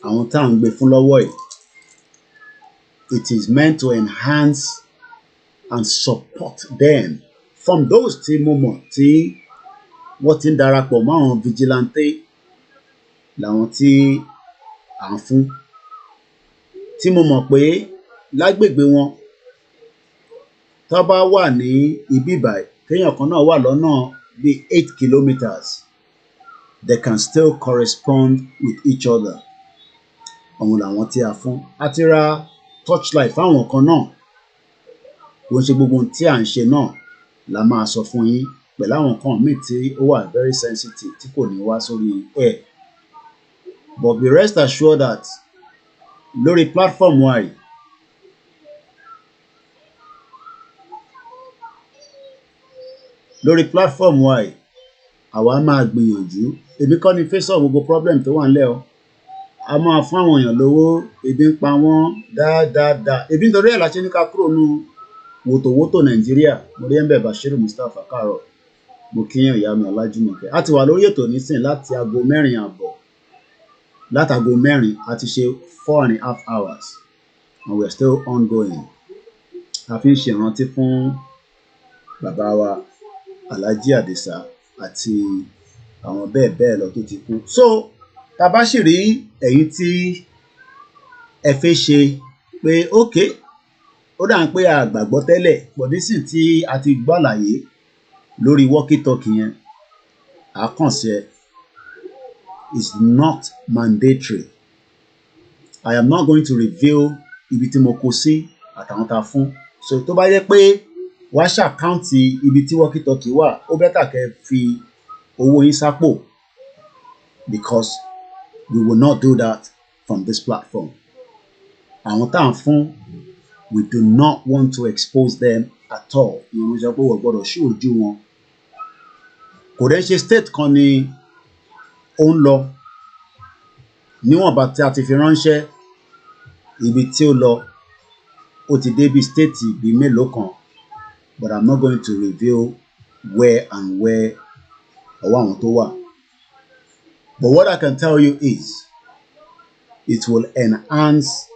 àwọn tá à ń gbé fún lọ́wọ́ yìí. It is meant to enhance and support them from those tí mo mọ̀ tí wọ́n ti ń darapọ̀ mọ́ àwọn vigilante làwọn tí à ń fún, tí mo mọ̀ pé lágbègbè wọn tó bá wà ní ibi báyìí téèyàn kan náà wà lọ́nà bíi 8 kilometers, they can still correspond with each other. Àwọn làwọn tí a fún. A ti ra torchlight fáwọn kan náà. Kò ṣe gbogbo ohun tí à ń ṣe náà la máa sọ fún yín, pẹ̀lú àwọn kan míì tí ó wà very sensitive tí kò ní wá sórí air. But be rest assured that lórí platform wa yìí, àwa máa gbìyànjú. Èmi kọ́ ni face off gbogbo problem tó wà nílẹ̀ o. A máa fún àwọn èèyàn lówó, ebi ń pa wọ́n dáadáa. Ebi nítorí ẹ̀ la ṣe ní ká kúrò nínú wòtòwòtò Nàìjíríà. Mo rí ẹ̀ńbẹ̀ Bashiru Mustapha káàárọ̀. Mo kíyàn ìyá mi Ọlájúmọ̀kẹ́. A ti wà lórí ètò nísìn láti aago 4 àbọ̀. Láti aago 4 a ti ṣe 4.5 hours and we are still ongoing. A fi ń ṣe ìrántí fún bàbá wa Alhaji Adisa àti àwọn bẹ́ẹ̀ bẹ́ẹ̀ lọ tó ti kú. So tá bá sì rí ẹ̀yin tí ẹ fẹ́ ṣe pé okay, ó dà ń pé a gbàgbọ́ tẹ́lẹ̀, but nísìn tí a ti gbọ́ àlàyé lórí walkie-talkie yẹn, àkànṣe is not mandatory. I am not going to reveal ibi tí mo kó sí àtàwọn tá a fún. So tó bá yẹ pé wá ṣàkáǹtì ibi tí walkie-talkie wà, ó bẹ́tà kẹ́ fi owó yín sápò, because we will not do that from this platform. Àwọn tá à ń fún, we do not want to expose them at all. Ìyẹn sọ pé wọ́n gbọ́dọ̀ ṣí ojú wọn. Kò dẹ̀ ṣe state kan ni ó ń lọ. Níwọ̀nba tí a ti fi ránṣẹ́, ibi tí ó lọ, ó ti dé bí state bíi mélòó kan. But I'm not going to reveal where ọwọ́ àwọn tó wà. But what I can tell you is, it will enhance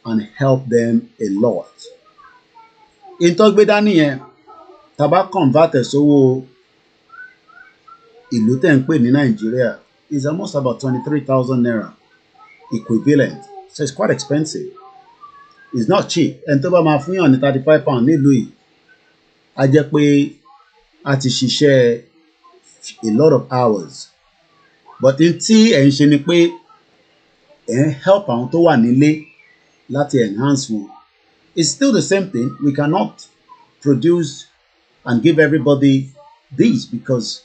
and help them a lot. Ìtọ́gbé dání yẹn, tá bá convert ẹ̀ sówó ìlú tẹ̀ ń pè ní Nàìjíríà, is almost about 23,000 naira equivalent. So it's quite expensive. It's not cheap. Ẹni tó bá máa fún yàn ní £35 nílùú yìí, á jẹ́ pé a ti ṣiṣẹ́ a lot of hours. But in tí ẹ̀ ń ṣe ni pé ẹ̀ ń help àwọn tó wà nílé láti enhance wọn. It's still the same thing. We cannot produce and give everybody this, because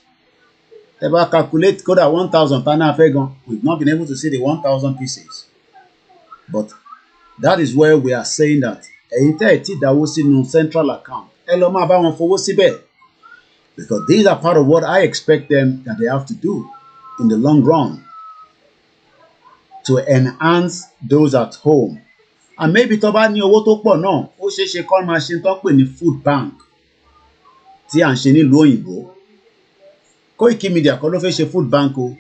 ẹ bá calculate kódà 1,000 tánà fẹ́ gan, we've not been able to see the 1,000 pieces. But that is where we are saying that ẹ̀yin tẹ́ ẹ̀ tí dáwó sínú central account, ẹ lọ máa bá wọn fowó síbẹ̀, because these are part of what I expect them that they have to do in the long run to enhance those at home. And maybe tó bá ní owó tó pọ̀ náà, ó ṣeé ṣe kó máa ṣe tó pè ní food bank tí à ń ṣe nílùú òyìnbó. KOIKIMEDIA kọ́ ló fẹ́ ṣe food bank o.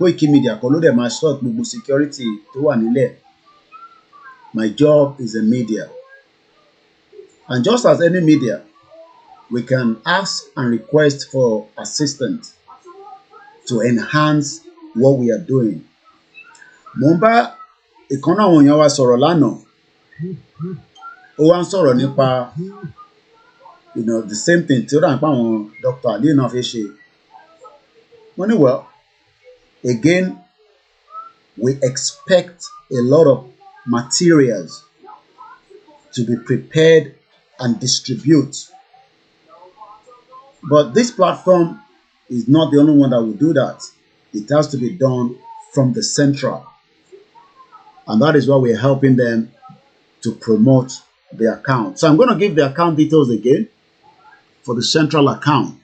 KOIKIMEDIA kọ́ ló dẹ̀ máa sort gbogbo security tó wà nílẹ̀. My job is a media. And just as any media, we can ask and request for assistance to enhance what we are doing. Mo ń bá ìkan náà àwọn èèyàn wa sọ̀rọ̀ lánàá. Ó wá ń sọ̀rọ̀ nípa the same thing tí ó dà ń pa àwọn Dr. Ali náà fi ṣe. Wọ́n ní well, again, we expect a lot of materials to be prepared and distribute. But this platform is not the only one that will do that. It has to be done from the central. And that is why we're helping them to promote the account. So I'm going to give the account details again for the central account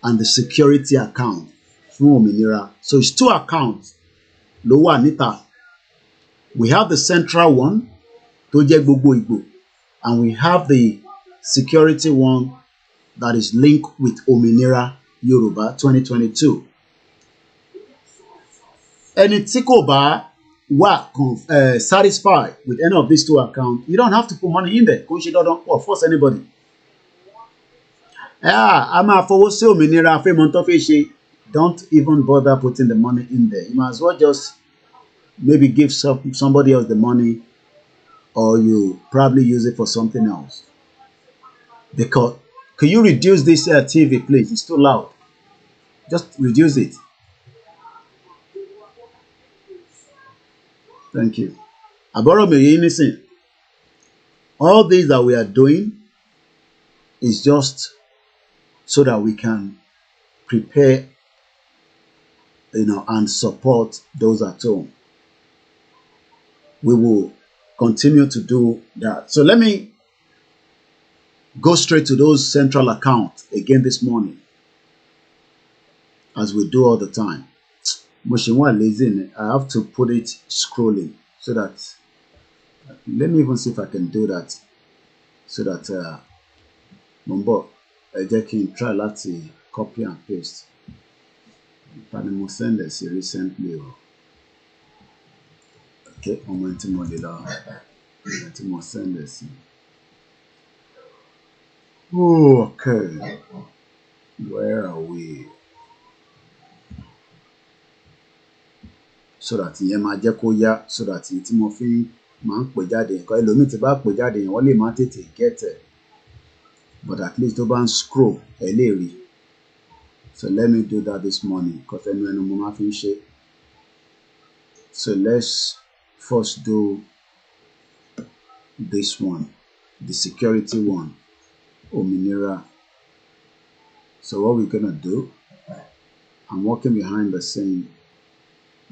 and the security account fún Òmìnira. So it's 2 accounts. Ló wà níta. We have the central one, tó jẹ́ gbogbo Igbo, and we have the security one that is linked with Òmìnira Yoruba 2022. Ẹni tí kò bá wà satisfied with any of these 2 accounts, you don't have to put money in there. Kò ṣe dandan or force anybody. A máa fowó sí Òmìnira fẹ́ mọ́ tó fẹ́ ṣe. Don't even bother putting the money in there. You might as well just maybe give somebody else the money, or you probably use it for something else. Because, can you reduce this TV, please? It's too loud. Just reduce it. Thank you. Aboro mi anything. All these that we are doing is just so that we can prepare, and support those at home. We will continue to do that. So let me go straight to those central accounts again this morning, as we do all the time. I have to put it scrolling so that, let me even see if I can do that, so that Mumbo, I can try to copy and paste. I send this recently. Okay, I'm going to send this. Okay, where are we? So that ìyẹn máa jẹ́ kó yá, so that tí mo fi máa ń pè jáde nǹkan ẹlòmíì tí bá pè jáde yẹn wọ́n lè má tètè get it, but at least tó bá ń scroll ẹ lè rí. So let me do that this morning because ẹnu mo máa fi ń ṣe. So let's first do this one, the security one, Òmìnira. So what we're gonna do, I'm working behind the scene,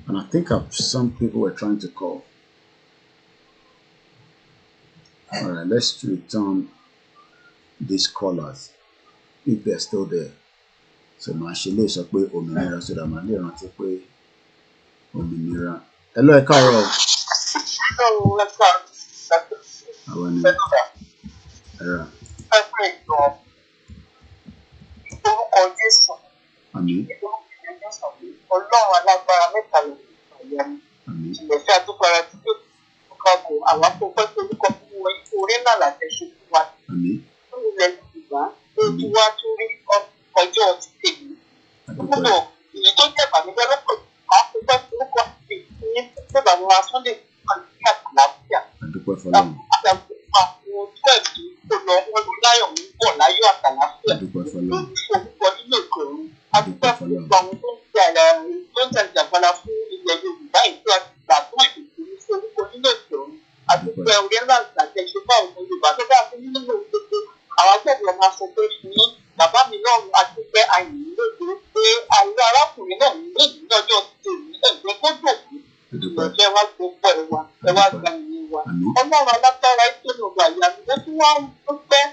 and I think some people were trying to call. All right, let's return these callers if they're still there. So màá ṣe lè sọ pé Òmìnira, so that màá lè rántí pé Òmìnira. Hello, ẹ káàárọ̀. Àwọn ni. Ẹ̀rọ. Àmín. Ọlọ́run alágbára mẹ́ta ló ti fàyà mi. Ìlẹ̀fẹ́ àtúpara tí yóò tún kágò àwọn akókò tó ń kọ́ fún wọn orí náà láti ṣe fún wa. Fún ilẹ̀ Yorùbá tó tún wá tún rí ọjọ́ ti tèmi. Gbogbo ìyí tó jẹ́ ìbànújẹ́ lọ́pọ̀ àkókò tó ń kọ́ sí ní pípẹ́ àwọn asúnlẹ̀ àti àlàáfíà. Àdàpọ̀ àwọn ojú ẹ̀dùn tó lọ wọn ló láyọ̀ ń bọ̀ láyọ̀ àtàlàáfíà. Lórí ìfowópamọ́ nínú ìkòrò. Adúgbò fún gbogbo àwọn tó ń jàgbára fún ilẹ̀ Yorùbá ìlú àti ìgbà fún ìdìbò ní orúkọ nínú ìṣòro. Adúgbò orí ńlá àtẹ̀ṣe fún àwọn Yorùbá tó bá fi nínú gbogbo àwọn akẹ́kọ̀ọ́ máa sọ pé fún bàbá mi náà adúgbò àyìn lóde pé àwọn arákùnrin náà ní lónìí lọ́jọ́ tèmi ẹ̀gbẹ́ tó dòkú. Ìrọ̀lẹ́ wa gbogbo ẹ wá gba ìyẹn wa. Ọlọ́run alágbára ìṣòro ọgbà ìyá mi ló tún wá ń dúpẹ́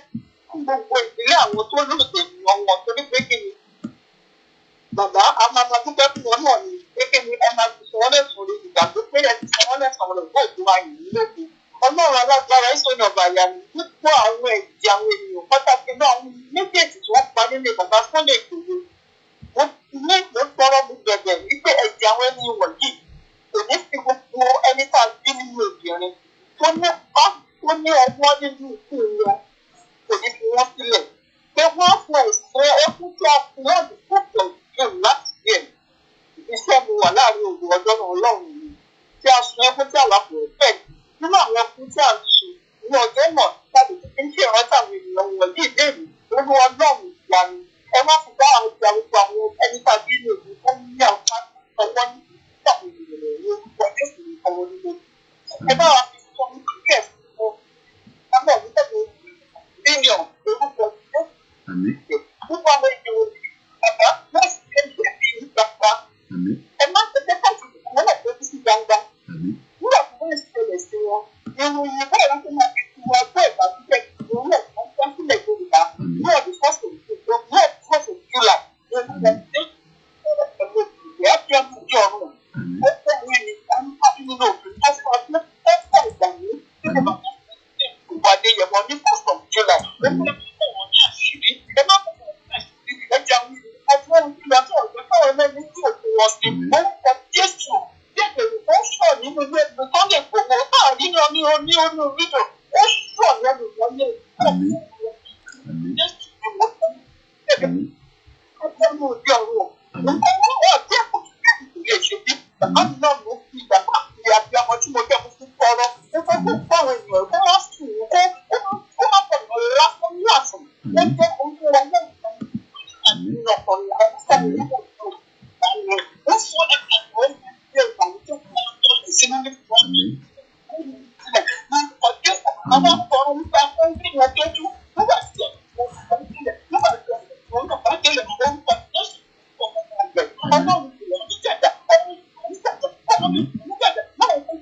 fún gbogbo ìdílé àwọn tó lóde ìwọ̀n wọn torí pé kí ni bàbá a máa dúpẹ́ fún wọn náà ni kékeré ni ẹ máa fi sọ wọ́n lẹ́sùn orí ìgbà tó pé ẹ ti sọ wọ́n lẹ́sùn ọ̀rọ̀ ìgbà òjò ayé lóde. Ọlọ́run alágbára ìṣòro ọ̀bà ìyá mi púpọ̀ àwọn ẹ̀jẹ̀ àwọn ènìyàn pàtàkì náà àwọn méjèèjì tí wọ́n pa nílé bàbá Sunday Igboho. Mo tọrọ mi bẹ̀bẹ̀ wípé ẹ̀jẹ̀ àwọn ènìyàn ẹni tá a bí nínú obìnrin tó ní ọwọ́ nínú ikú wọn kò ní fi wọ́n sílẹ̀ pé wọ́n fún ẹ̀sìn ẹkún tí a fi hàn ní púpọ̀ jù láti yẹ iṣẹ́ mi wà láàrin òru ọjọ́ náà ọlọ́run mi tí a sun ẹkún tí àwàpọ̀ ẹ̀fẹ́ nínú àwọn ẹkún tí a ń ṣe ní ọjọ́ náà tàbí kí n ṣe ìrántí àwọn ènìyàn wọ̀nyí ìbéèrè olú ọlọ́run ìyanu ẹ má fi bá àwọn ìjà gbogbo àwọn ẹni tàbí inú òbí tó ń ní àwọn ọwọ́ ní ìgbàgbọ́ ènìyàn ní orúkọ jésù ní ọwọ́ nínú ẹ bá wa fi sọ ní kíkẹ́ fún ọmọ mi tẹ̀lé bílíọ̀n orúkọ jésù nípa àwọn ènìyàn bàbá wọ́n sì ṣe ìṣẹ́ bí ìgbàgbá ẹ má ṣe jẹ́ káàkiri ìkùnmọ́ náà tó sí gbangba nígbà tí wọ́n ṣẹlẹ̀ sí wọn ìròyìn bẹ́ẹ̀ wọ́n tó máa fi ti wọ́n gbọ́ ìbàdújẹ́ ìròyìn ẹ̀kọ́ tó ń sílẹ̀ yorùbá ní ọdún fọ́sùn July ní ọdún tẹ́lẹ̀ ẹ̀rọ ìgbẹ́ àti ọmọ ìjọ ọ̀run ó fẹ́ wí ni àwọn àbí nínú òfin tó fọ́ ọdún tó fọ́ ìgbà ní ìpàdé yẹ̀wọ̀ ní fọ́sùn July ó fẹ́ fún wọn ní àṣírí ẹ má fún wọn ní àṣírí ẹja wí ni àti wọn ti yàtọ̀ ọ̀gbẹ́ fáwọn ẹlẹ́ni tí òkú wọn sí orúkọ Jésù bẹ́ẹ̀ ó sọ̀ nínú ilé ìgbẹ́ tó lè gbogbo náà nínú ní onú rídò ó sọ̀ lẹ́nu wọlé Jésù ni wọ́n tẹ́lẹ̀ ọjọ́ òde ọ̀run nǹkan wọ́n jẹ́ kó lè ṣe bí bàbá mi náà ló fi bàbá mi àbí ọmọ tí mo jẹ́ mo fi tọrọ ó fẹ́ kó fún àwọn ènìyàn kó wá sùn kó má pọ̀ lọ lásán ní àsùn ó jẹ́ oúnjẹ wọn náà ní ọkùnrin àwọn sábà ní ọjọ́ ó fún ẹ̀ka ìwé ìgbàlódé ìgbàlódé tó lè sínú ní ìwọ́n ní ọjọ́ àwọn akọrin nípa fún bí wọn tọ́jú nígbà tí nígbà tí wọn náà bá délé ní orúkọ Jésù ọlọ́run ìwọ̀n níjàdá ọlọ́run níjàdá náà ó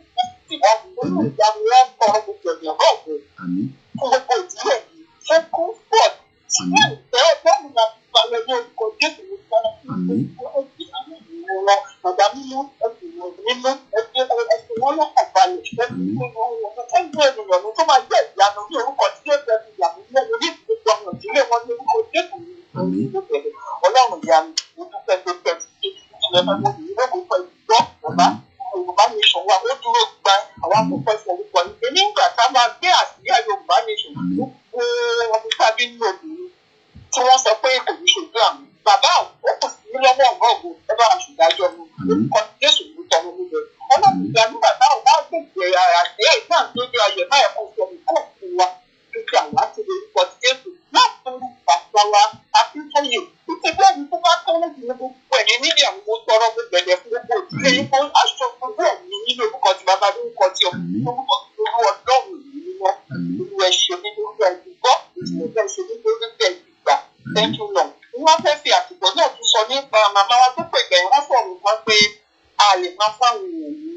ti wọ́n olùdarí wọn kọ́ gbogbo ẹ̀yàn náà bọ̀ fún gbogbo ìdílé yìí fún comfort ṣùgbọ́n ìfẹ́ ọlọ́run náà ti balẹ̀ ní orúkọ Jésù ní sọ́nà wọn bàbá mímú ẹ̀sìn mímú ẹ̀sìn wọn lọ́kàn balẹ̀ ẹ̀sìn ènìyàn ní tó máa jẹ́ ìyanu ní orúkọ tí yóò fẹ́ fi ìyàwó lẹ́nu ní gbogbo àwọn ìdílé wọn ní orúkọ Jésù ní ọlọ́run ìyanu ní dúpẹ́ tó fẹ́ sí ìjìnlẹ̀ mẹ́mọ́ yìí lóògùn pẹ̀lú ìgbọ́ bàbá Yorùbá nation wa ó dúró gba àwọn akókò ìfọwọ́pọ̀ ní nígbà tá a máa gbé àsíá Yorùbá nation gbogbo ọdún tàbí nínú obìnrin tí wọ́n sọ pé kò ní ṣojú àmì bàbá ó kò sí ní lọ́wọ́ ọ̀gọ́ọ̀gù ẹ bá wa ṣùdájọ́ mi orúkọ Jésù ló tọrọ níbẹ̀ ọlọ́run ìyanu bàbá ò bá gbèsè àṣẹ ìgbà tó dé ayọ̀ náà ẹ̀kọ́ ìṣẹ̀lẹ̀ kó fún wa kíkẹ́ àwọn àti orúkọ Jésù láti orí bàbá wa akíntọ́yè títí bẹ́ẹ̀ ni tó bá tọ́lọ́ sí gbogbo ẹ̀yìn níbi àwọn ohun tọrọ gbẹgbẹ̀dẹ̀ fún gbogbo òdílé yìí fún aṣọ gbogbo ẹ̀mí nínú orúkọ tí bàbá lórúkọ tí orúkọ ọlọ́run yìí mímọ́ olú ẹ̀ṣẹ̀ nínú orúkọ ẹ̀dùn gbọ́ ìṣẹ̀lẹ̀ ẹ̀ṣẹ̀ nínú orúkọ ẹ̀dùn gbà thank you Lord. Wọ́n fẹ́ fi àtìgbọ́ náà tún sọ nípa màmá wa tó pẹ̀gbẹ́ wọ́n sọ̀rọ̀ kan pé a lè máa fáwọn èèyàn ní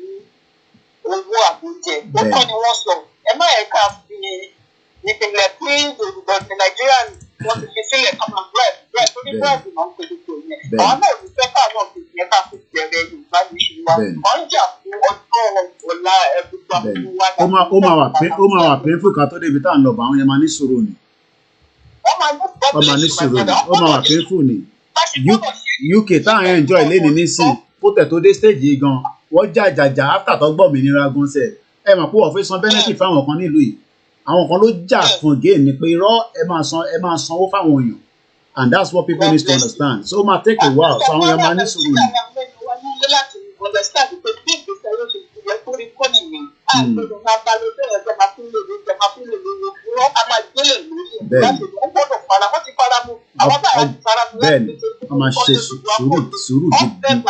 owó àgbójẹ ó tọ́ ni wọ́n sọ ẹ má ẹ̀ka fi ìpìlẹ̀ pé Yorùbá ní Nàìjíríà wọ́n ti fi sílẹ̀ ká máa bẹ́ẹ̀ tó ní bẹ́ẹ̀dì náà ń pè lóko yẹn àwọn náà ní fẹ́ ká náà fi yẹn ká fi bẹ̀rẹ̀ Yorùbá ní ìṣúná wa wọ́n ń jà fún ọjọ́ ọ̀la ẹ̀bùdó àbúrò wa. ó máa wà pé fún ìka tó débi tá à ń lọ bá àwọn yẹn máa ní sùúrù ni ó máa wà pé fún ni UK tá à ń enjoy lẹ́ni nísìn kó tẹ̀ tó dé stage yìí gan wọ́n jàjàjà after tó gbọ́ òmìnira gan sẹ̀ ẹ mọ̀ pé wọ́n fi san benefit fáwọn kan nílùú yìí àwọn kan ló jà fún gain ni pé irọ́ ẹ máa sanwó fáwọn èèyàn and that's what people need to understand so ó máa take a while so àwọn èèyàn máa ní sùúrù ni. Bẹ́ẹ̀ni wọ́n máa ṣe sùúrù gidi bẹ́ẹ̀ni.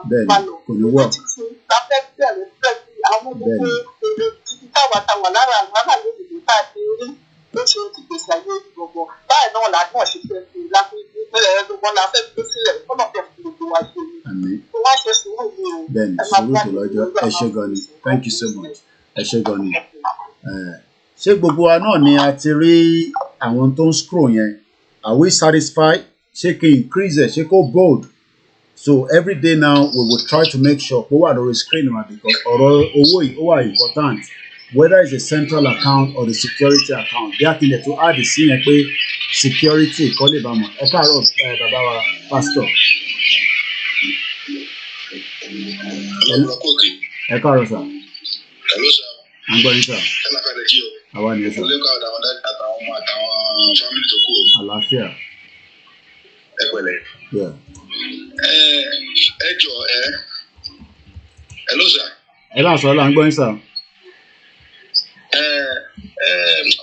Bẹ́ẹ̀ni kò ní wọ̀. Bẹ́ẹ̀ni sùúrù tó lọ́jọ́ ẹ ṣé gan ni thank you so much ẹ ṣé gan ni. Ṣé gbogbo wa náà ni a ti rí àwọn tó ń scroll yẹn are we satisfied ṣé kí increase ẹ̀ ṣé kó bold so every day now we will try to make sure pé ó wà lórí screen wa because ọ̀rọ̀ owó yìí ó wà important whether it's a central account or the security account bí a ti lè tó add sí yẹn pé security kọ́ lè bá mọ̀. Ẹ káàárọ̀ bàbá wa pastor. Ẹ káàárọ̀ sà. Hello sir. À ń gbọ́ yín sà. Ẹ máa fẹ́rẹ̀ jí o. Àwa ni ẹ sà. Olùkọ́ àtàwọn ọmọ àtàwọn fámìlì tó kù o. Àlàáfíà. Ẹ pẹ̀lẹ́. Ẹ jọ hello sir. Ẹ bá sọ ọ́ là ń gbọ́ yín sà.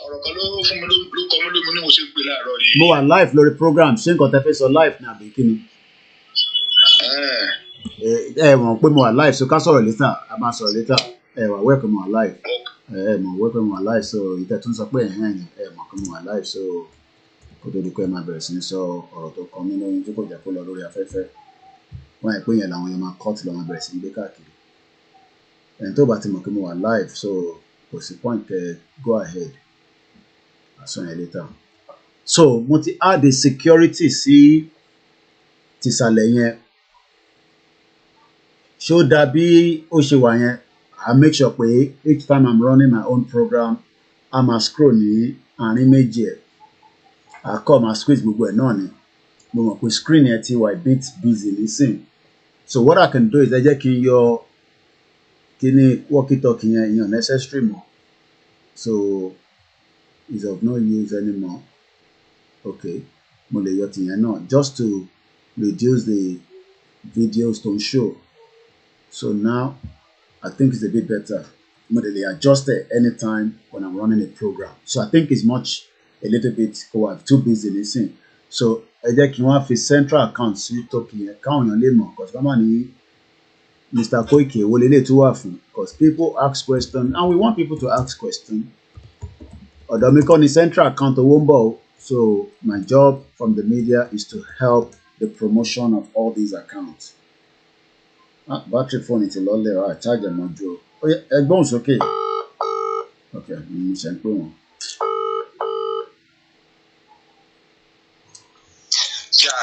Ọ̀rọ̀ kan ló fún mi ló kọ́ mi lómi ní mo ṣe gbé láàárọ̀ yìí. Mo wà live lórí program, ṣé nǹkan tẹ́ fẹ́ sọ live ní àbí kí ni? Ẹ mọ̀ pé mo wà live, so ká sọ̀rọ̀ later, a máa sọ̀rọ̀ later. Ẹ wà welcome mo wà live. Ẹ mọ̀ welcome mo wà live, so ìtẹ̀ tún sọ pé ẹ mọ̀ pé mo wà live, so kó tó di pé ẹ máa bẹ̀rẹ̀ sí ní sọ ọ̀rọ̀ tó kọ mí lóyún tí kò jẹ́ kó lọ lórí afẹ́fẹ́. Wọ́n yẹ pé yẹn làwọn yẹn máa cut lọ máa bẹ̀rẹ̀ sí ní gbé káàkiri. Ẹni tó bá ti mọ̀ pé mo wà live, so kò sí point go ahead. I'll sọ yẹn later. So mo ti add the security sí tìsàlẹ̀ yẹn. Ṣé ó dà bí ó ṣe wà yẹn? I make sure pé each time I'm running my own program, a máa scroll ní àárín méjì ẹ̀. Àkọ́ máa squeeze gbogbo ẹ̀ náà ni. Mo mọ̀ pé screen yẹn ti wà a bit busy nísìn. So what I can do is ẹ jẹ́ kí n yọ kíní walkie-talkie yẹn ìyẹn necessary mọ́. So is of no use anymore. Okay, mo lè yọ tìyẹn náà just to reduce the videos to show. So now I think it's a bit better. Mo lè adjust it anytime when I'm running a program. So I think it's much a little bit I'm too busy listening. So ẹ jẹ́ kí wọ́n fi central account sí token yẹn káwọn èèyàn lè mọ̀ because bá máa ní Mr. Koiki èwo lélẹ̀ tó wà fún because people ask questions and we want people to ask questions. Ọ̀dọ̀ mi kọ́ ni central account owó ń bọ̀ o. So my job from the media is to help the promotion of all these accounts. Battery phone ti lọ́lẹ̀ ọ̀ charge ẹ̀ mọ́jú o. Ẹgbọ́n sókè. Okay, mo ṣe ń pè wọ́n.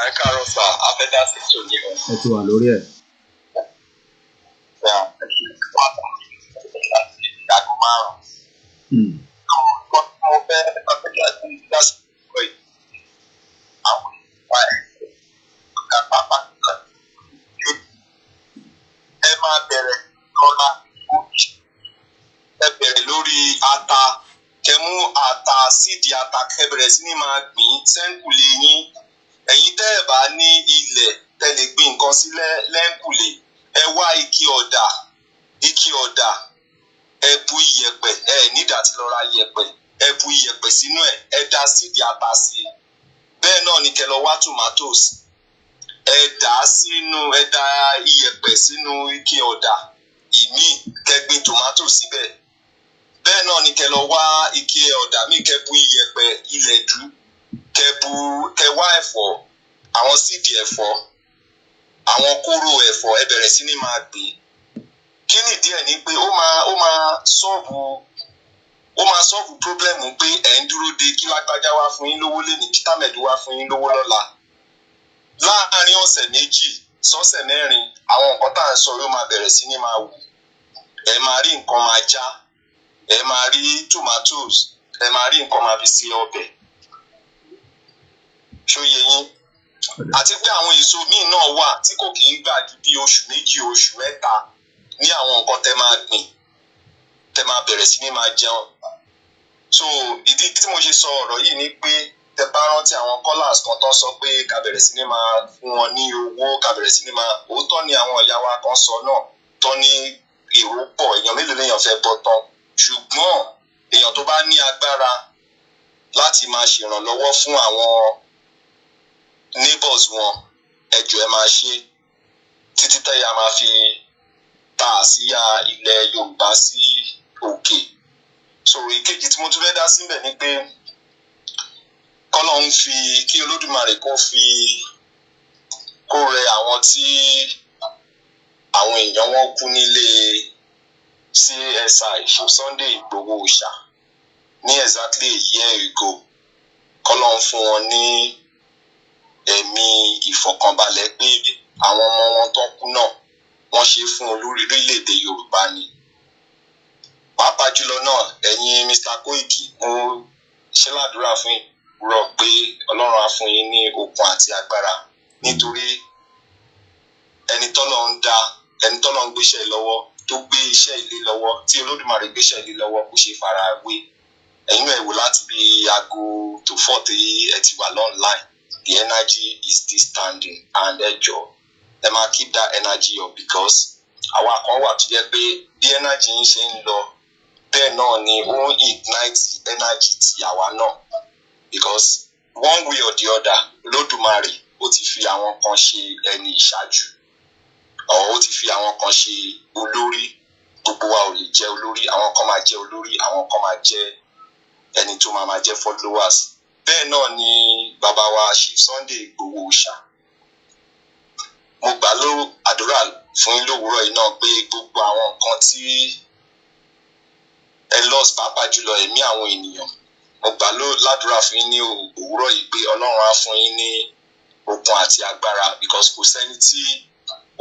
Ẹ káàárọ̀ sà, afẹ́dá sí tòní o. Ẹ ti wà lórí ẹ̀. Láti ìdágún márùn-ún. Mo fẹ́ afẹ́dá sí ìdásíkò yìí. Àwọn ìwà ọ̀gá pápá kan. Ẹ máa bẹ̀rẹ̀ lọ́la òkè. Ẹ bẹ̀rẹ̀ lórí ata. Kẹ mú ata sídìí ata kẹ bẹ̀rẹ̀ sí ní máa gbìn sẹ́ńkùlé yín. Ẹ̀yin tẹ́ ẹ̀ bá ní ilẹ̀ tẹ́ lè gbin nǹkan sí lẹ́ńkùlé ẹ wá ike ọ̀dà ẹ bu iyẹ̀pẹ̀ ẹ nídà tí lọ ra iyẹ̀pẹ̀ ẹ bu iyẹ̀pẹ̀ sínú ẹ dá sídìí ata sí i bẹ́ẹ̀ náà ni kẹ́ lọ wá tomatoes ẹ dá iyẹ̀pẹ̀ sínú ike ọ̀dà ìmí kẹ́ gbin tomato síbẹ̀ bẹ́ẹ̀ náà ni kẹ́ lọ wá ike ọ̀dà míì kẹ́ bu iyẹ̀pẹ̀ ilẹ̀ dú kẹ́ wá ẹ̀fọ́ àwọn síìdì ẹ̀fọ́ àwọn kóró ẹ̀fọ́ ẹ bẹ̀rẹ̀ sí ní máa gbìn kí ni díẹ̀ ni pé ó máa sọ́ọ̀bù pírọ́blẹ́mù pé ẹ̀ ń dúró de kí lágbájá wá fún yín lówó lé ní kí tàmẹ̀dù wá fún yín lówó lọ́la láàárín ọ̀sẹ̀ 2 sọ́sẹ̀ 4 àwọn nǹkan tá à ń sọ yóò máa bẹ̀rẹ̀ sí ní máa wù ẹ máa rí nǹkan máa já ẹ máa rí tomatoes ẹ máa rí nǹkan máa fi ṣe ọbẹ̀ ṣóyè yín àti pé àwọn èso míì náà wà tí kò kì í gbà ju bí oṣù 2 oṣù 3 ní àwọn nǹkan tẹ́ máa gbìn tẹ́ máa bẹ̀rẹ̀ sí ní máa jẹun so ìdí tí mo ṣe sọ ọ̀rọ̀ yìí ni pé tẹ́ bá rántí àwọn callers kan tó sọ pé ká bẹ̀rẹ̀ sí ní máa fún wọn ní owó ká bẹ̀rẹ̀ sí ní máa òótọ́ ni àwọn ìyá wa kan sọ náà tó ní èrò pọ̀ èèyàn mélòó lèèyàn fẹ́ bọ́ tán ṣùgbọ́n èèyàn tó bá ní agbára láti máa ṣèrànlọ́wọ́ fún àwọn neighbors wọn ẹjọ ẹ máa ṣe títí tẹyà máa fi ta àsíá ilẹ̀ Yorùbá sí òkè so ìkejì tí mo tún fẹ́ dá síbẹ̀ ni pé kọ́lọ́hún fi kí Olódùmarè kó rẹ àwọn tí àwọn èèyàn wọn kú nílé CSI fún Sunday Igboho Òòṣà ní exactly a year ago kọ́lọ́hún fún wọn ní ẹ̀mí ìfọ̀kànbalẹ̀ pé àwọn ọmọ wọn tó kú náà wọ́n ṣe fún olórí orílẹ̀-èdè Yorùbá ni. Pàápàá jùlọ náà ẹ̀yin Mr. Koiki mo ṣe ládùúrà fún yín rọ̀ pé Ọlọ́run á fún yín ní okun àti agbára nítorí ẹni tọ́lọ̀ ń dá ẹni tọ́lọ̀ ń gbéṣẹ́ lọ́wọ́ tó gbé iṣẹ́ ilé lọ́wọ́ tí Olódùmarè gbéṣẹ́ ilé lọ́wọ́ kò ṣe fara wé ẹ̀yin náà wò láti bí aago tó 40 ẹ ti wà online the energy is still standing and ẹ jọ̀ọ́ ẹ máa keep that energy up because àwa kan wà tó jẹ́ pé bí energy yín ṣe ń lọ bẹ́ẹ̀ náà ni ó ń ignite energy ti àwa náà because one way or the other Olódùmarè ó ti fi àwọn kan ṣe ẹni ìṣáájú ó ti fi àwọn kan ṣe olórí gbogbo wa ò lè jẹ́ olórí àwọn kan máa jẹ́ olórí àwọn kan máa jẹ́ ẹni tó máa jẹ́ followers bẹ́ẹ̀ náà ni bàbá wa Chief Sunday Igboho Òòṣà mo gbà ló àdúrà fún yín lówùúrọ̀ yìí náà pé gbogbo àwọn nǹkan tí ẹ lost pàápàá jùlọ ẹ̀mí àwọn ènìyàn mo gbà ló ládùúrà fún yín ní òwúrọ̀ yìí pé Ọlọ́run á fún yín ní okun àti agbára because kò sẹ́ni tí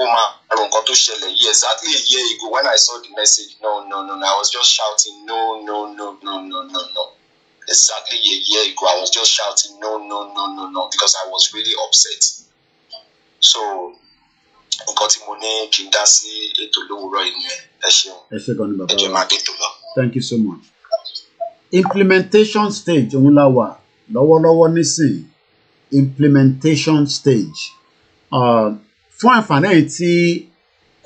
ó máa rò nǹkan tó ṣẹlẹ̀ yìí exactly a year ago when I saw the message no I was just shouting no exactly a year ago I was just shouting no because I was really upset so nǹkan tí mo ní kí n dá sí ètò lówùúrọ̀ yìí nìyẹn ẹ ṣeun ẹ jẹ́ máa dé tó lọ. Thank you so much. Implementation stage òun la wà lọ́wọ́lọ́wọ́ nísìn implementation stage fún àǹfààní èyí tí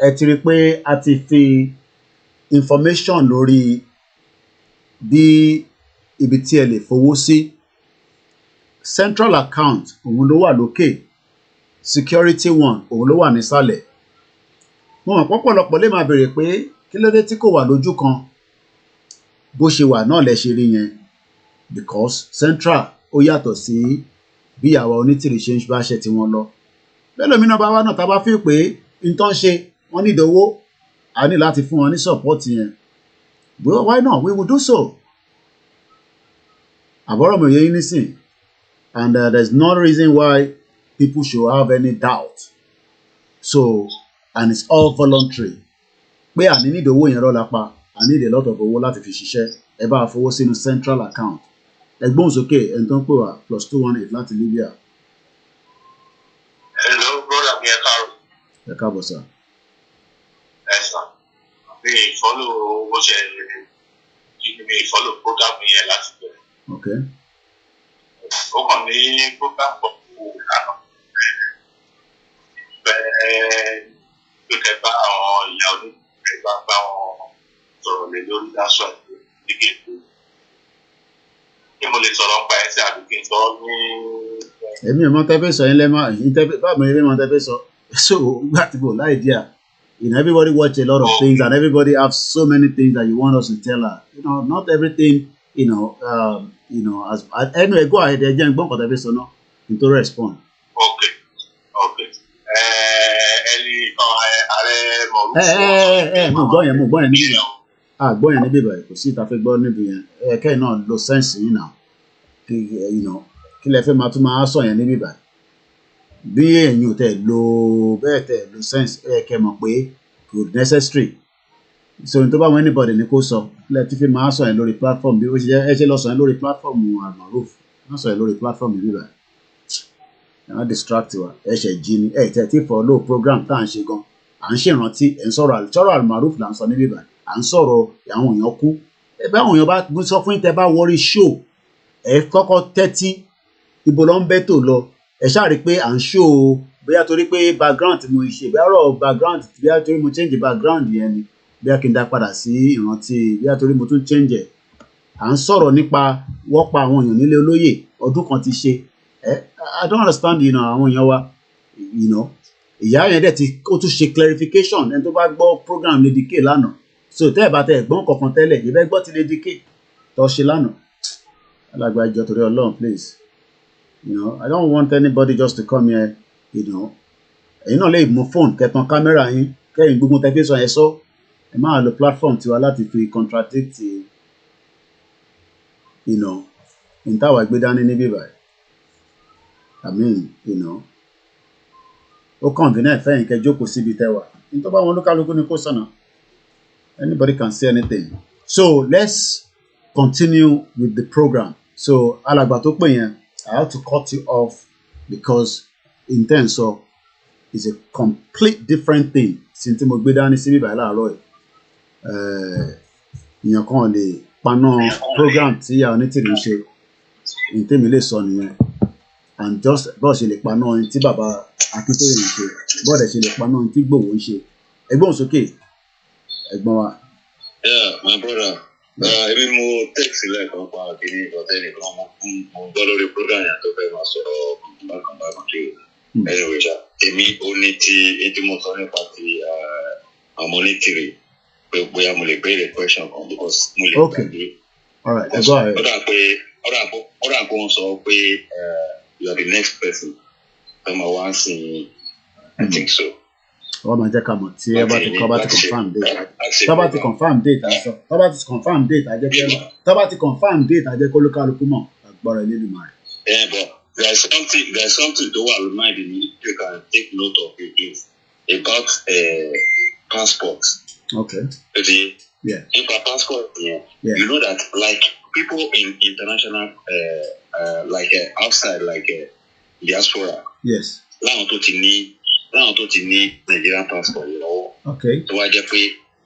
ẹ ti rí pé a ti fi information lórí bí ibi tí ẹ lè fowó sí central account òun ló wà lókè security one òun ló wà nísàlẹ̀ mo mọ̀ pọ́pọ̀lọpọ̀ lè máa béèrè pé kí ló dé tí kò wà lójú kan bó ṣe wà náà lẹ ṣe rí yẹn because central ó yàtọ̀ sí bí àwa onítìrì ṣe ń bá ṣe tí wọ́n lọ bẹ́ẹ̀ lómi náà bá wá náà tá a bá fi pé nǹkan ṣe wọ́n ní ìdánwò a ní láti fún wọn ní support yẹn well why not we will do so àbọ̀rọ̀ mi ò yẹ yín nísìn and there is no reason why people should have any doubt so and it's all voluntary pé àní ní ìdánwò yẹn rọ́lá pa I need a lot of owó láti fi ṣiṣẹ́ ẹ bá fowó sínú central account ẹgbọ́n sókè ẹni tó ń pè wá +218 láti Libya. Hello brother mi ẹ káàárọ̀. Ẹ káàbọ̀ sá. Ẹ sà mi follow owó ṣe mi follow program yẹn láti bẹ̀rẹ̀. Okay. Ó kàn ní program pọ̀ kó kàná. Bẹ́ẹ̀ ló kẹ́ bá àwọn ìyá onígbà bá wọn sọ̀rọ̀ lé lórí dáṣọ ìdíje tó kí mo lè sọ̀rọ̀ nípa ẹsẹ̀ àbí kí n sọ ní. Èmi ò mọ tẹ́fẹ́ sọ yín lẹ́mọ̀ báwo ni èmi mọ tẹ́fẹ́ sọ so gbà tí mo láì díà everybody watch a lot of things and everybody have so many things that you want us to tell her not everything as anyway go ahead ẹ jẹ́ n gbọ́ nǹkan tẹ́fẹ́ sọ náà n tó respond. Okay ẹni ààrẹ mọ̀rú. mo gbọ́ yẹn níbí yẹn gbọ́ yẹn níbí báyìí kò sí ìta fẹ́ gbọ́ níbí yẹn kẹ́yìn náà lo sẹ́ǹsì yìí náà kí lẹ fẹ́ máa tún máa sọ yẹn níbí báyìí bí ẹ̀yin ò tẹ̀ lo bẹ́ẹ̀ tẹ̀ lo sẹ́ǹsì kẹ́ mọ̀ pé kò necessary so ní tó bá wọn anybody ní kó sọ lẹ ti fi máa sọ yẹn lórí platform bí ó ṣe jẹ́ ẹ ṣe lọ sọ yẹn lórí platform Almaroof wọ́n sọ yẹn lórí platform níbí báyìí ẹ má distract wa ẹ ṣe jí ni ẹ tẹ̀ tí follow program tá à ń ṣe gan à ń ṣèrántí ẹ̀ ń sọ̀rọ̀ Almaroof là ń sọ níbí báyìí à ń sọ̀rọ̀ àwọn èèyàn kú ẹ bá àwọn èèyàn bá sọ fún tẹ bá wọrí show ẹ kọ́kọ́ tẹ́tí ibo ló ń bẹ́ tó lọ ẹ ṣáà rí i pé à ń show bóyá torí pé background tí mo ṣe bóyá ọ̀rọ̀ background bóyá torí mo change background yẹn ni bóyá kí n dá padà sí ìrántí bóyá torí mo tún change ẹ̀ à ń sọ̀rọ̀ nípa wọ́pa àwọn èèyàn nílé olóyè ọdún kan ti ṣe I don't understand àwọn èèyàn wa ìyá yẹn dẹ̀ ti ó tún ṣe clarification ẹni tó bá gbọ́ program Lady K lánàá so tẹ́ ẹ̀ bá tẹ́ ẹ̀gbọ́n kankan tẹ́lẹ̀ yìí bẹ́ẹ̀ gbọ́ ti Lady K tó ṣe lánàá alágbá ìjọ torí Ọlọ́run please I don't want anybody just to come here ẹ̀yin náà lè mú fóònù kẹtàn kámẹ́rà yín kẹ́yìn gbogbo tẹ́fẹ́ sọ yẹn sọ ẹ máa lo platform tiwa láti fi contradict n táwa gbé dání níbí báyìí I mean ó convenient fẹ́yìn kẹ́ jókòó síbi tẹ́wà ní tó bá wọn olúkálukú ní kó sọ̀nà anybody can say anything so let's continue with the program so alàgbà tó pè yẹn I have to cut you off because in terms of it's a complete different thing. Since mo gbé dání sí bíbá láàárọ̀ yìí, èèyàn kan lè paná program tí a onítìrí ń ṣe, ní tèmi lè sọ nìyẹn. And just bọ́ọ̀ ṣe lè paná ohun tí bàbá Akíntóyè ń ṣe, bọ́ọ̀ dẹ̀ ṣe lè paná ohun tí Ìgbòho ń ṣe. Ẹgbọ́n sókè, ẹ̀gbọ́n wa. Yeah, my brother. Èmi mo text lẹ́ẹ̀kan pa kìíní ìkọ̀tẹ́nì kan mo gbọ́ lórí program yẹn tó fẹ́ máa sọ̀rọ̀ bákan tí o. Anyway, èmi ò ní tí mo sọ nípa ti àwọn onítìrí pé bóyá mo lè béèrè question kan because mo lè gbàgbé. All right, go ahead. Ó dà pé wọ́n sọ pé you are the next person. I'm a one sing. I think so. Wọ́n máa jẹ́ ká mọ̀ tí ẹ bá ti confirm date. Tó bá ti confirm date àṣọ. Tó bá ti confirm date àjẹ́ kó lókàlùkù mọ̀ àgbọ̀rọ̀ Elédùmarè. Yeah, but there's something to what reminding me. You can take note of it, please. About passport. Okay. Yeah. In passport, you know that like people in international, outside, diaspora. Yes. Láwọn tó ti ní Nigerian passport lọ́wọ́. Okay. Tó wá jẹ́ pé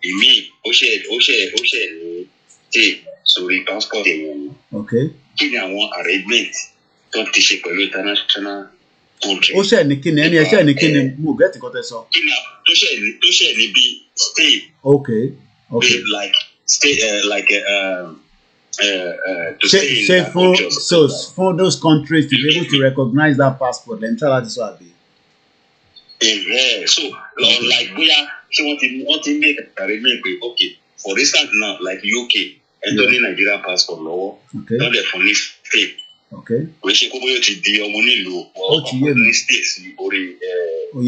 ìmí ó ṣe ní tí sórí passport èèyàn. Okay. Kí ni àwọn arrangement tó ti ṣe pẹ̀lú international country? Ó ṣe ní kíni ẹni ẹṣẹ́ ní kíni mo gẹ́tì kan tẹ sọ. Kí ni tó ṣe ní bí stay. Okay. Okay. Like stay to stay in that country. So for those countries to be able to recognize that passport, then tell her this will be. So like bóyá ṣé wọ́n ti make arrangement pé okay for instance now like UK ẹni tó ní Nigerian passport lọ́wọ́ wọ́n dẹ̀ fún ní stay. Okay. Kò ṣe kó bóyá ó ti di ọmọ nílùú ọkọ̀ ní states ní orí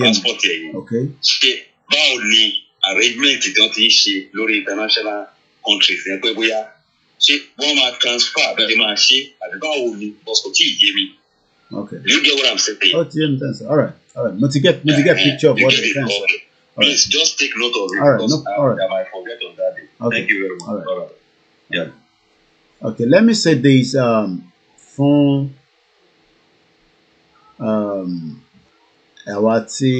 passport yẹn. Okay. Ṣé báwo ni arrangement tí wọ́n ti ń ṣe lórí international countries yẹn pé bóyá ṣé wọ́n máa transfer bẹ́ẹ̀ máa ṣe àbí báwo ni bọ́sọ̀ tí ì yé mi. Okay. You get what I'm saying? Oh, yeah, all right. Mo ti get picture of what you're saying. Okay. Please just take note of it. All right. Because all right. I might forget on that day. Okay. Thank you very much. All right. Yeah. Okay, let me say this fún àwa tí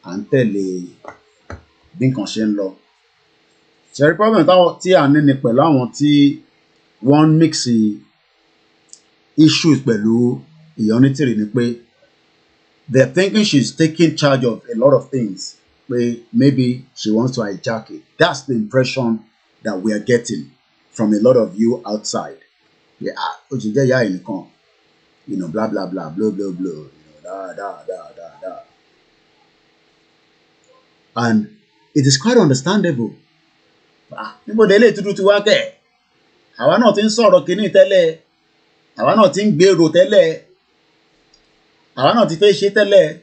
à ń tẹ̀lé bí nǹkan ṣe ń lọ. Ṣẹ̀rí problem tí à ń ní ni pẹ̀lú àwọn tí wọ́n mix issues pẹ̀lú Ìyánítìrí ni pé they're thinking she's taking charge of a lot of things. Maybe she wants to hijack it. That's the impression that we are getting from a lot of you outside. Yeah, blah blah blah, blah blah blah, da. And it is quite understandable. Níbo délé tuntun ti wá kẹ̀? Àwa náà ti ń sọ̀rọ̀ kìíní tẹ́lẹ̀. Àwa náà ti ń gbèrò tẹ́lẹ̀. Àwa náà ti fẹ́ ṣe tẹ́lẹ̀.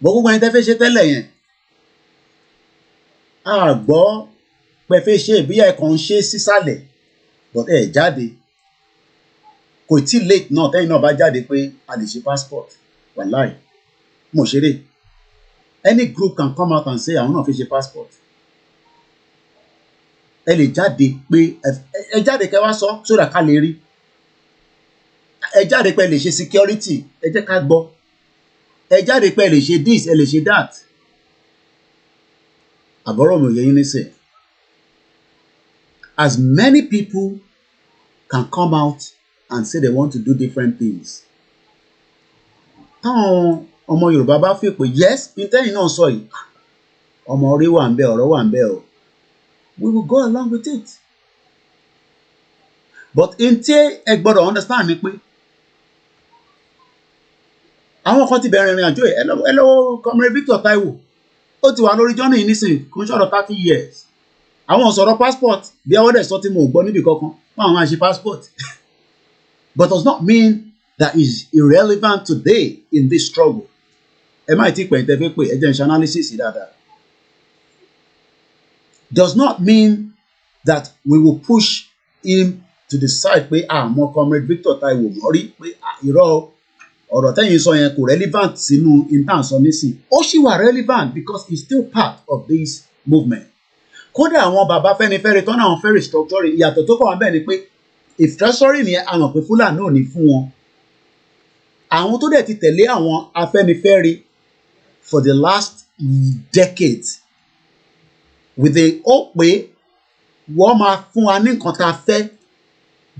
Gbogbo ẹni tẹ́ fẹ́ ṣe tẹ́lẹ̀ yẹn. A gbọ́ pé fẹ́ ṣe bí ẹ̀kan ń ṣe sísàlẹ̀. But ẹ jáde. Kò tí late náà tẹ́yìn náà bá jáde pé a lè ṣe passport. Wàláì. Mo ṣeré. Any group can come out and say àwọn náà fẹ́ ṣe passport. Ẹ lè jáde pé ẹ jáde kẹ́ wá sọ sódà ká lè rí. Ẹ jáde pé ẹ lè ṣe security, ẹ jẹ́ ká gbọ́. Ẹ jáde pé ẹ lè ṣe this, ẹ lè ṣe that. Àbọ̀rọ̀ mi ò yé yín nísìn. As many people can come out and say they want to do different things. Táwọn ọmọ Yorùbá bá fi pé yes, intẹ́yìn náà sọ yìí. Ọmọ orí wà ń bẹ, ọ̀rọ̀ wà ń bẹ o. We will go along with it. But in tí ẹ gbọ́dọ̀ understand ni pé àwọn kan ti bẹ̀rẹ̀ ìrìn àjò ẹ̀ ẹ lọ́wọ́ Comrade Victor Taiwo ó ti wà lórí journey nísìnyí kò ń ṣọ̀rọ̀ 30 years. Àwọn sọ̀rọ̀ passport bí àwọn dẹ̀ sọ tí mo gbọ́ níbi kankan fún àwọn àṣẹ passport. But does not mean that is irrelevant today in this struggle. Ẹ má ti pẹ̀ ń tẹ́fẹ́ pé ẹ jẹ́ ń ṣe analysis dáadáa. Does not mean that we will push him to the side pé àmọ́ Comrade Victor Taiwo mọ́ rí pé irọ́ ọ̀rọ̀ tẹ́yìn sọ yẹn kò relevant sínú intanṣọ nísìn. Ó sì wà relevant because he's still part of this movement. Kódà àwọn bàbá Fẹ́nifẹ́re tán náà fẹ́ restructure ìyàtọ̀ tó kọ̀ wọ́n bẹ́ẹ̀ ni pé if treasury ni a mọ̀ pé Fúlàní ò ní fún wọn àwọn tó dẹ̀ ti tẹ̀lé àwọn Afẹ́nifẹ́re for the last decades with the hope pé wọ́n máa fún wa ní nǹkan tá a fẹ́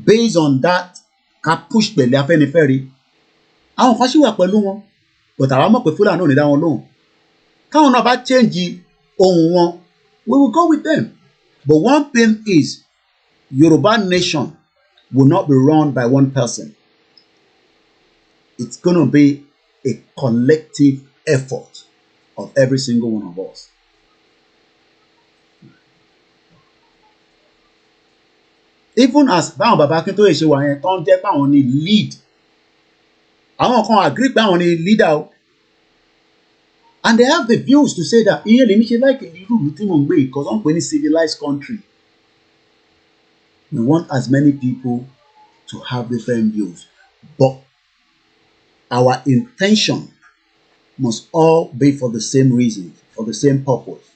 based on that ká push pẹ̀lú Afẹ́nifẹ́re àwọn kan ṣì wà pẹ̀lú wọn but àwa mọ̀ pé Fúlàní ò ní dá wọn lóhùn káwọn náà bá change ohun wọn we will go with them but one thing is Yoruba nation will not be run by one person. It's going to be a collective effort of every single one of us. Even as báwọn bàbá Akíntóyè ṣe wà yẹn tó ń jẹ́ pé àwọn ni lead àwọn kan agree pé àwọn ni leader o and they have the views to say that ìyẹn lèmi ṣe láìkè irú ìlú tí mò ń gbé because wọ́n ń pè ní civilized country. We want as many people to have different views, but our intention must all be for the same reason, for the same purpose.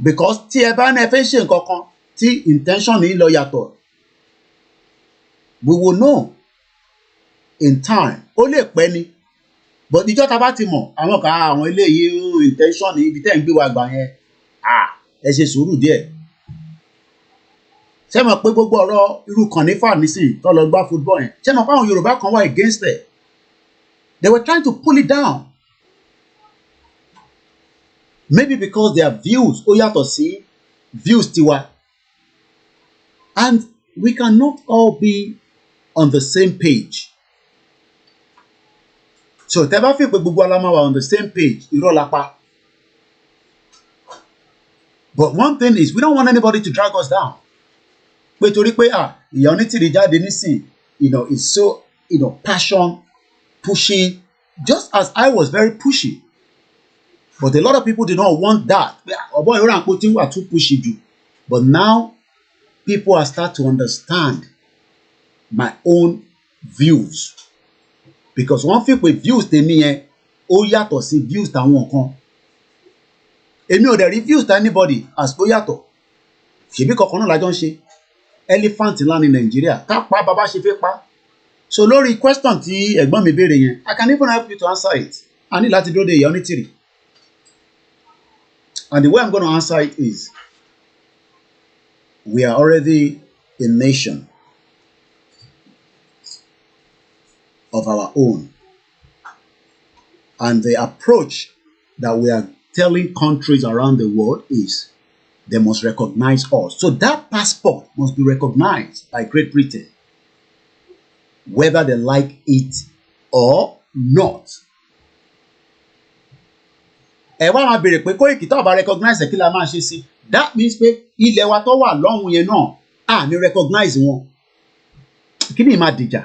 Because tí ẹ bá ní ẹ fẹ́ ṣe nǹkan kan tí intention yìí lọ yàtọ̀, we will know in time. Ó lè pẹ́ ni, but ìjọ́ ta bá ti mọ̀ àwọn kan àwọn eléyìí intention ní ibi tẹ́ ń gbé wa gbà yẹn, ẹ ṣe sùúrù díẹ̀. Ṣé mọ̀ pé gbogbo ọ̀rọ̀ irú Kànífà nísìnyí tó lọ gbá football yẹn ṣé mọ̀ pé àwọn Yorùbá kan wà against it they were trying to pull it down maybe because their views ó yàtọ̀ sí views tiwa and we cannot all be on the same page so tẹ́ bá fi pé gbogbo aláma wà on the same page irọ́ la pa but one thing is we don't want anybody to drag us down. Pé torí pé ìyá Onítìrí jáde nísìn it's so passion pushy just as I was very pushy but a lot of people did not want that ọ̀bọ̀n ìrora àpò tí ń wà too pushy jù but now people are start to understand my own views because wọ́n fi pé views tèmi yẹn ó yàtọ̀ sí views tàwọn kan èmi ò dẹ̀ rí views ta anybody as ó yàtọ̀ ṣèbí kankan náà lájọ ń ṣe elephant ńlá ní Nàìjíríà ká pa bàbá ṣe fẹ́ pa so lórí question tí ẹ̀gbọ́n mi béèrè yẹn I can even help you to answer it a ní láti dúró de ìyá Onítìrí and the way I'm going to answer it is we are already a nation of our own and the approach that we are telling countries around the world is they must recognize us. So that passport must be recognized by Great Britain, whether they like it or not. Ẹ wá máa béèrè pé Kóìkì tó bá recognize kí la máa ṣe sí. That means pé ilẹ̀ wa tó wà lọ́hùn yẹn náà à ní recognize wọn. Kí ni máa dìjà?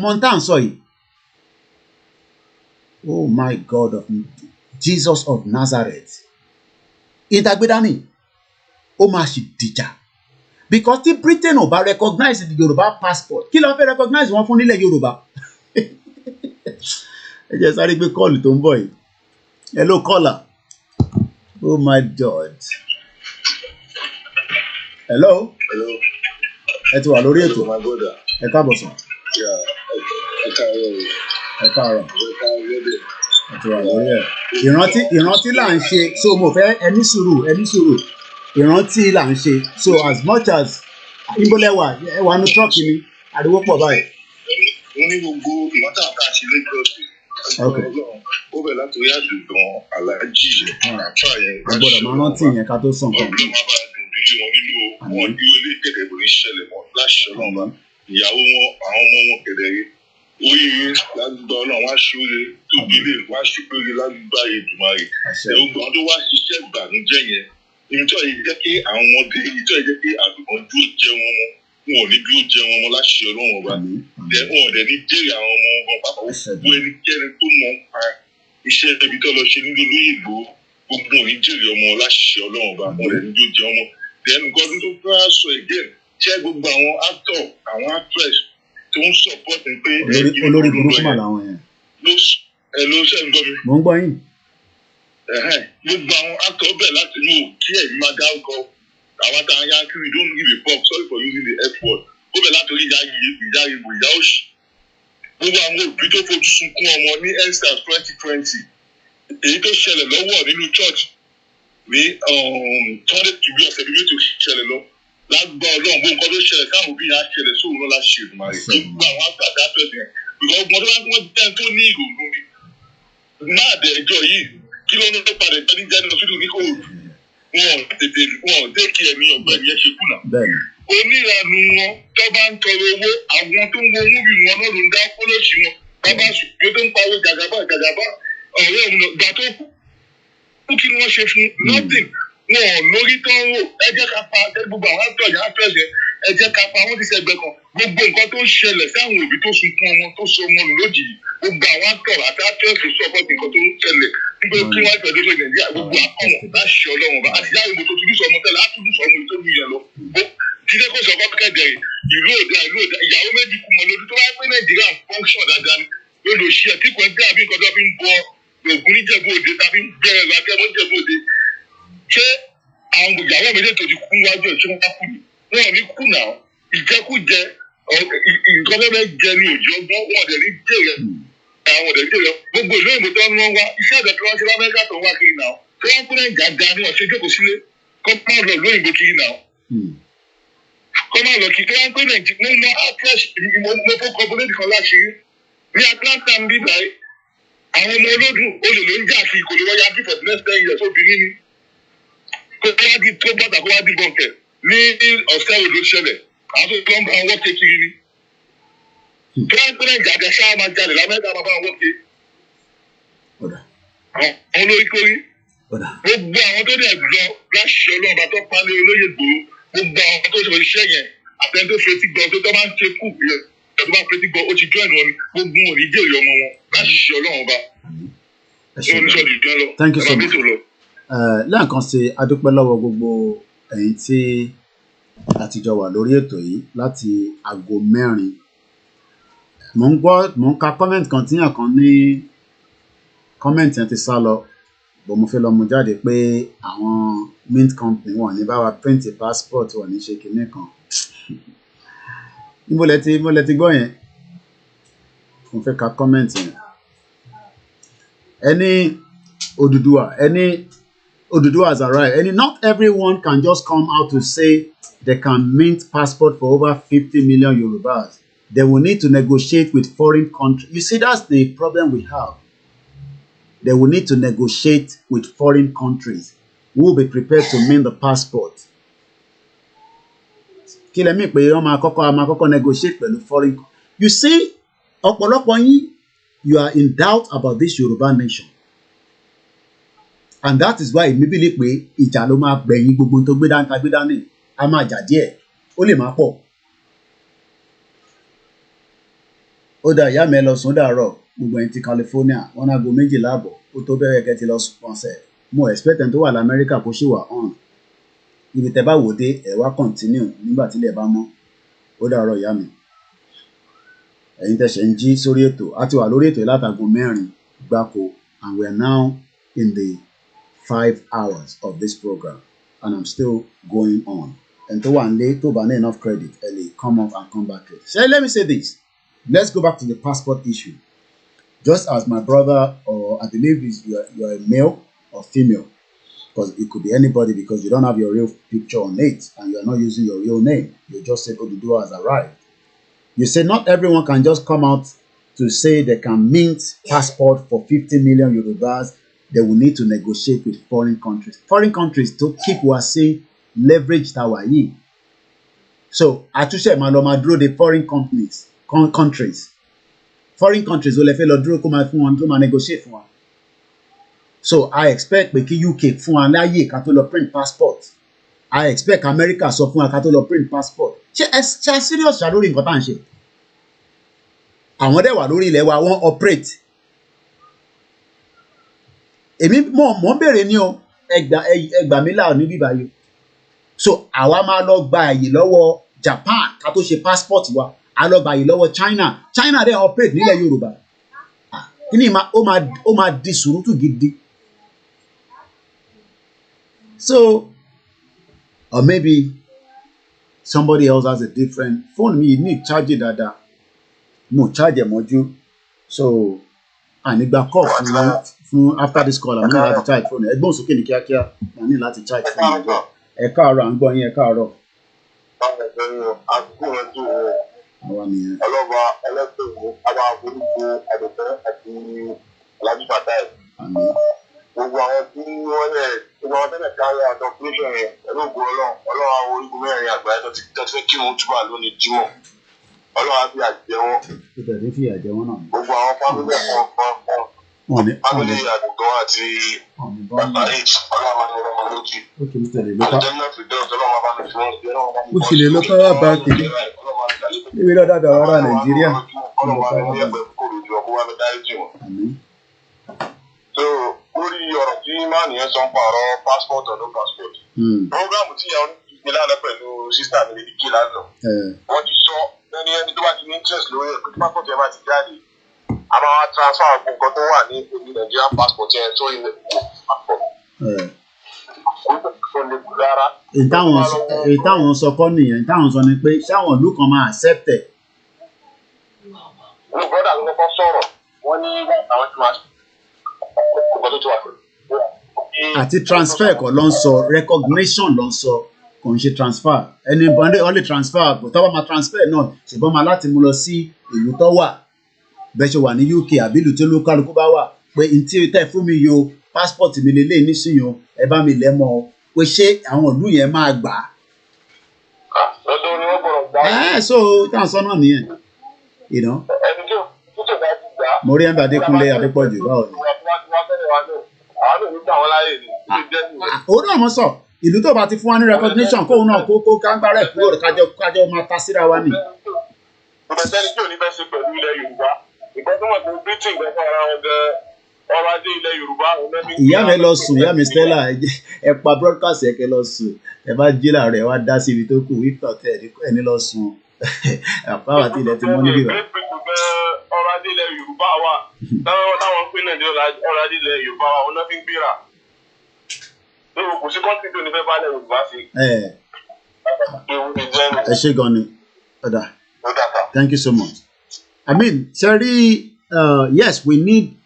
Mọ̀ tá à ń sọ yìí. Oh my God of Jesus of Nazareth. Ìdàgbédání ó máa ṣì dìjà because tí Britain ò bá recognize the Yorùbá passport kí ló fẹ́ recognize wọn fún nílẹ̀ Yorùbá ẹ jẹ́ sáré gbé kọ́ọ̀lù tó ń bọ̀ yìí hello caller oh my God hello ẹ ti wà lórí ètò ẹ káàbọ̀ sàn ẹ káàárọ̀ ẹ ti wà lórí ẹ̀ ìrántí là ń ṣe so mo fẹ́ ẹni sùúrù ìrántí là ń ṣe so as much as ìbólẹ́wà ẹwà ní trọ́ọ̀kì ni ariwo pọ̀ báyìí. wọ́n ní gbogbo ìrántí àká ṣe lẹ́gbẹ̀ẹ́ ó bẹ̀ látòrí àdùgbọ̀n aláàjì àfà yẹn. a gbọ́dọ̀ máa rántí yẹn ká tó sàn kan. ọdún máa bá dùn bí wọn nínú wọn bí wọlé kẹ̀kẹ́ bò ní ṣẹlẹ̀ mọ́ láṣẹ náà ìyàwó wọn àwọn ọmọ wọn kẹ̀dẹ̀ rí oríire lágbá Ọlọ́run wá ṣoore tó gbélé wá ṣùpèrè lágbá Èdùmàrè ẹgbẹ́ wọn tó wá ṣiṣẹ́ ìbànújẹ́ yẹn ìjọ yìí jẹ́ kí àwọn ọmọdé ìjọ yìí jẹ́ kí àdùnkàn dúró jẹ wọn mọ́ wọn ò ní dúró jẹ wọn mọ́ láṣẹ Ọlọ́run ọba wọn ò dẹ̀ ní jèrè àwọn ọmọ wọn pápá gbogbo ẹnikẹ́ni tó mọ̀ ń pa iṣẹ́ ibi tó lọ ṣe nílò lóyìnbó gbogbo ò ní jèrè ọmọ láṣẹ Ọlọ́run ọba wọn ò dẹ̀ ní dúró jẹ wọn mọ́ then godun tó fẹ́ sọ again ṣé gbogbo àwọn actor àwọn actress tó ń support pé olórí burúkú mà làwọn yẹn. ló ṣe ń gbọ́ mi. mo ń gbọ́ yín. gbogbo àwọn actor bẹ̀ láti mú kí ẹ̀yin máa dárúkọ àwọn àtàwọn yankee don't give a fuck sorry for using ìyá ìbò ìyá òṣì gbogbo àwọn òbí tó fojú sunkún ọmọ ní Esther 2020 èyí tó ṣẹlẹ̀ lọ́wọ́ nínú church ní tọ́lẹ̀ tìbí ọ̀sẹ̀ bíbí tó ṣẹlẹ̀ lọ lágbá ọlọ́run bó nǹkan tó ṣẹlẹ̀ sáwọn òbí yẹn á ṣẹlẹ̀ sóhun náà láṣẹ ìdùnmọ̀ rẹ̀ gbogbo àwọn àgbàdo àtọ̀sẹ̀ yẹn ìgbà ọgbọ́n tó bá wọ́n jẹ́ tó ní ìrònú ni náà dẹ̀ ẹjọ́ yìí kí ló ń lọ padà jẹ́ ní jẹ́nu lọ́sídùú ní kóòdù wọn tètè kí ẹ̀mí ọ̀gbẹ́ni yẹn ṣe kùnà. Onírànú wọn tó bá ń tọrọ owó àwọn tó ń wo owó bí wọn náà ló ń dá fọlọ́ọ̀ṣì wọn bàbá ṣùgbọ́n tó ń pawó jàgàbá ọ̀rẹ́ òun gbà tó kú kí ni wọ́n ṣe fún nothing wọn ò lórí tó ń rò ẹ jẹ́ ká pa gbogbo àwọn àtọ̀jẹ́ ẹ jẹ́ ká pa wọ́n ti sẹ́gbẹ́ kan gbogbo nǹkan tó ń ṣẹlẹ̀ sáwọn òbí tó sunkún ọmọ tó so ọmọ nù lójijì gbogbo àwọn àtọ̀ àti àtọ̀jẹ́ sọ́kọ̀tì nǹkan tó ń ṣẹlẹ̀ nígbà kí wọ́n fẹ́ dókè Nàìjíríà gbogbo akọ̀wọ̀n láṣẹ Ọlọ́run bá àti yáwó tó tún sọmọ tẹ́lẹ̀ á tún sọmọ tó lù yẹn lọ jíjẹ́ kó sọ̀kọ́ kẹ́dẹ̀ ìlú òde ìyàwó méjì kú mọ́ lójú tó wáyé pé Nàìjíríà function dáadáa ni olùsí ẹ̀ tí kò ń gbé àbí nǹkan tó fi ń bọ ògùn níjẹ̀bú òde tàbí bẹ̀rẹ̀ lọ akẹ́mọ́ níjẹ̀bú òde ṣé àwọn ìyàwó méjèèjì tó ti kú wájú ẹ̀ tí wọ́n bá kú ni wọn ò ní kú náà ìjẹkújẹ nǹkan tó fẹ́ jẹ ní òjò ọgbọ́n wọn ò dẹ̀ ní jèrè àwọn ọ̀dẹ̀ jèrè gbogbo ìlú èmọ̀ tó ń wọ́n wá iṣẹ́ ọ̀dẹ̀ tí wọ́n ṣe lamẹ́ríkà tó ń wá kiri náà tí wọ́n kúrẹ́ ìjàgà ni wọ́n ṣe jókòó sílé kọ́ máa lọ lóyìnbó kiri náà kọ́ máa lọ kiri tí wọ́n pé Nàìjíríà mo mọ actress mo fọ́ kọ́bọ́lẹ́dì kan láṣìírí ní Atlanta ń bí báyìí àwọn ọmọ olódùn olè ló ń jà sí ìkòlè wọ́n yá bí for the next 10 years obìnrin ni kó wá di tó bọ́tà kó wá di bọ̀ǹkẹ̀ ní ọ̀sẹ̀ òdo ṣẹlẹ̀ àwọn tó ń bá wọn wọ́ọ̀kẹ́ kiri ni tí wọ́n pé Nàìjíríà ṣáà máa jalè lamẹ́ríkà máa bá wọn wọ́ọ̀kẹ́ àwọn olórí kórí gbogbo àwọn tó dẹ̀ lọ láṣẹ Ọlọ́run bá tó palẹ̀ olóyè gbòó gbogbo àwọn tó sọ iṣẹ́ yẹn àtẹni tó fetí gbọ́ tó máa ń ṣe kù yẹn tó bá fetí gbọ́ ó ti join wọn ni gbogbo wọn ní jèrè ọmọ wọn láṣẹ Ọlọ́run bá thank you so much lẹ́ẹ̀kan sí adúpẹ́ lọ́wọ́ gbogbo ẹ̀yin tí àtijọ́ wà lórí ètò yìí láti aago 4 mò ń ka comment kan tíyàn kan ní comment yẹn ti sá lọ bó mo fẹ́ lọ mú jáde pé àwọn mint company wọn ní bá wa print passport wọn ní ṣe kinní kan mo lẹ ti gbọ́ yẹn mo fẹ́ ka comment yẹn ẹni Odùduwà has arrived and not everyone can just come out to say they can mint passport for over 50 million Yorubas. They will need to negotiate with foreign countries. You see, that's the problem we have. They will need to negotiate with foreign countries who will be prepared to mint the passport. Kí lẹ mí pé wọ́n máa kọ́kọ́ negotiate pẹ̀lú foreign. You see, ọ̀pọ̀lọpọ̀ yín, you are in doubt about this Yoruba nation. And that is why èmi believe pé ìjà ló máa gbẹ̀yìn gbogbo tó gbé dání a máa jà díẹ̀ ó lè má pọ̀. Ó dá ìyá mi lọ sùn dàárọ̀ gbogbo ẹ̀yin ti California wọ́n náà go 12:00 ó tó bẹ̀rẹ̀ kẹ́ ti lọ sùn pọ̀nsẹ̀ mo expect ẹni tó wà lamẹ́ríkà kó ṣì wà on ibi tẹ́ bá wò dé ẹ̀ wá continue nígbà tí ilẹ̀ bá mọ́ ó dàárọ̀ ìyá mi ẹ̀yin tẹ́ ṣe ń jí sórí ètò a ti wà lórí ètò látago 4 gbáko and we are now in the 5 hours of this program and I'm still going on. And to one day, to ban enough credit, early come off and come back. So let me say this. Let's go back to the passport issue. Just as my brother, or I believe you are a male or female, because it could be anybody because you don't have your real picture on it and you are not using your real name. You just said Odùduwà has arrived. You say not everyone can just come out to say they can mint passport for 50 million Yorubas. They will need to negotiate with foreign countries. Foreign countries to keep what say leverage tower yìí. So àtúnṣe máa lọ máa dúró de foreign countries. Foreign countries ó lè fẹ́ lọ dúró kó máa fún wọn tó máa negotiate fún wa. So I expect pé kí UK fún wa láyè ká tó lọ print passport. I expect America sọ fún wa ká tó lọ print passport. Ṣé serious ṣá lórí nǹkan tá à ń ṣe? Àwọn dẹ̀ wà lórí ilẹ̀ wa wọ́n operate. Èmi mọ̀ ń bèrè ní o ẹgbà mi láà ní bíbá yìí. So àwa máa lọ gba àyè lọ́wọ́ Japan ká tó ṣe passport wa a lọ gba àyè lọ́wọ́ China dẹ̀ operate nílẹ̀ Yorùbá kíni ó máa di sùúrùtù gidi. So or maybe somebody else has a different phone. Me need charge it dada. Mo charge ẹ̀ mọ́jú. So ànígbà call fún after this call, I'm ní láti charge phone. Ẹgbọ́n sókè ní kíákíá, mo ní láti charge phone. Ẹ káàárọ̀, à ń gbọ́ yín, ẹ káàárọ̀. Àwa nìyẹn. Ọlọ́ba ẹlẹ́sìn àbá àforúkọ àdùkẹ́ àti alájùpàtàì. Gbogbo àwọn tí wọ́n lẹ̀ gbogbo àwọn tẹ́lẹ̀ kárí àtọ̀ pínlẹ̀ yẹn pẹ̀lú ògbó ọlọ́run àwọn orígun mẹ́rin àgbáyé tó ti fẹ́ kí wọ́n túbà lónìí jímọ̀. Ọlọ́run á fi àjẹ wọn. Ìbẹ̀rẹ̀ fi àjẹ wọn náà. Gbogbo àwọn fámílì fámílì àdùkọ́ àti bàbá h ọlọ́run á lọ́wọ́ wọn lójú. Àjẹ́mọ́ fìdí ọlọ́run á bá mi fi wọ́n sí ọlọ́run á bá mi ó sì lè lọ káwá báńkì níbi dáadáa wàrà Nàìjíríà. So lórí ọ̀rọ̀ tí mánìyàn sọ ń pààrọ̀ passport ọ̀dọ́ passport. Program tí ìyá oníṣẹ́ lánàá pẹ̀lú sísá mi níbi kí lánàá. Wọ́n ti sọ ẹni tó bá ti ní interest lórí ẹ̀ pé passport yẹn bá ti jáde. A máa transfer àgbo nǹkan tó wà ní orí Nigerian passport yẹn sórí passport. Ìtàwọn sọ kọ́ nìyẹn, ìtàwọn sọ ni pé ṣáwọn ìlú kan máa accept ẹ̀. Ní bọ́dà ló kọ́kọ́ sọ̀rọ̀, wọ́n ní àwọn tí máa kọ́kọ́ tó wà pẹ̀lú. Àti transfer kọ́ ló ń sọ, recognition ló ń sọ, kò ń ṣe transfer. Ẹni bọ́ndé ó lè transfer, bó tọ́wọ́ máa transfer náà ṣùgbọ́n máa láti mú lọ sí ìlú tó wà. Bẹ́ẹ̀ ṣe wà ní UK àbí ìlú tí olúkálukú bá wà pé ntí tẹ̀ fún mi yo passport mi lélẹ̀ nísìnyí o, ẹ bá mi lẹ̀ mọ́ ọ pé ṣé àwọn ìlú yẹn máa gbà á. Lọ́dọ̀ ni wọ́n gbọ́dọ̀ gbà á. So táwọn sọ náà nìyẹn. Ẹni tó bá ti gbà á. Mo rí ẹ̀ńbà Adékúnlé Adépọ̀jù báwo ni. Òun náà mo sọ ìlú tó bá ti fún wa ní recognition kóun náà kó kágbára ẹ̀ kúrò kájọ máa ta síra wa ni. Ìgbésẹ́ni tí ò ní fẹ́ ṣe pẹ̀lú ilẹ̀ Yorùbá ìgbẹ́ tó wà ní Britain gbẹ́sẹ̀ ara wọn gan ọrọ̀ ajé ilẹ̀ Yorùbá. Ìyá mi lọ sùn, ìyá mi Stella ẹ pa broadcast ẹ kẹ lọ sùn, ẹ bá jí làárọ̀ ẹ wá dá sí ibi tó kù wípé ọ̀tẹ̀ ẹni lọ sùn àpáwà tí ilẹ̀ ti mọ́ níbí wa. Ọrọ̀ ajé ilẹ̀ Yorùbá wà táwọn ń pín Nàìjíríà ọrọ̀ ajé ilẹ̀ Yorùbá wà wọn náà fi ń gbéra. Lóru kò sí kọ́ńtì tó ní fẹ́ bá ilẹ̀ Yorùbá sí. Ẹ ṣé gan ni. Thank you so much. I mean, Sherry, yes, we need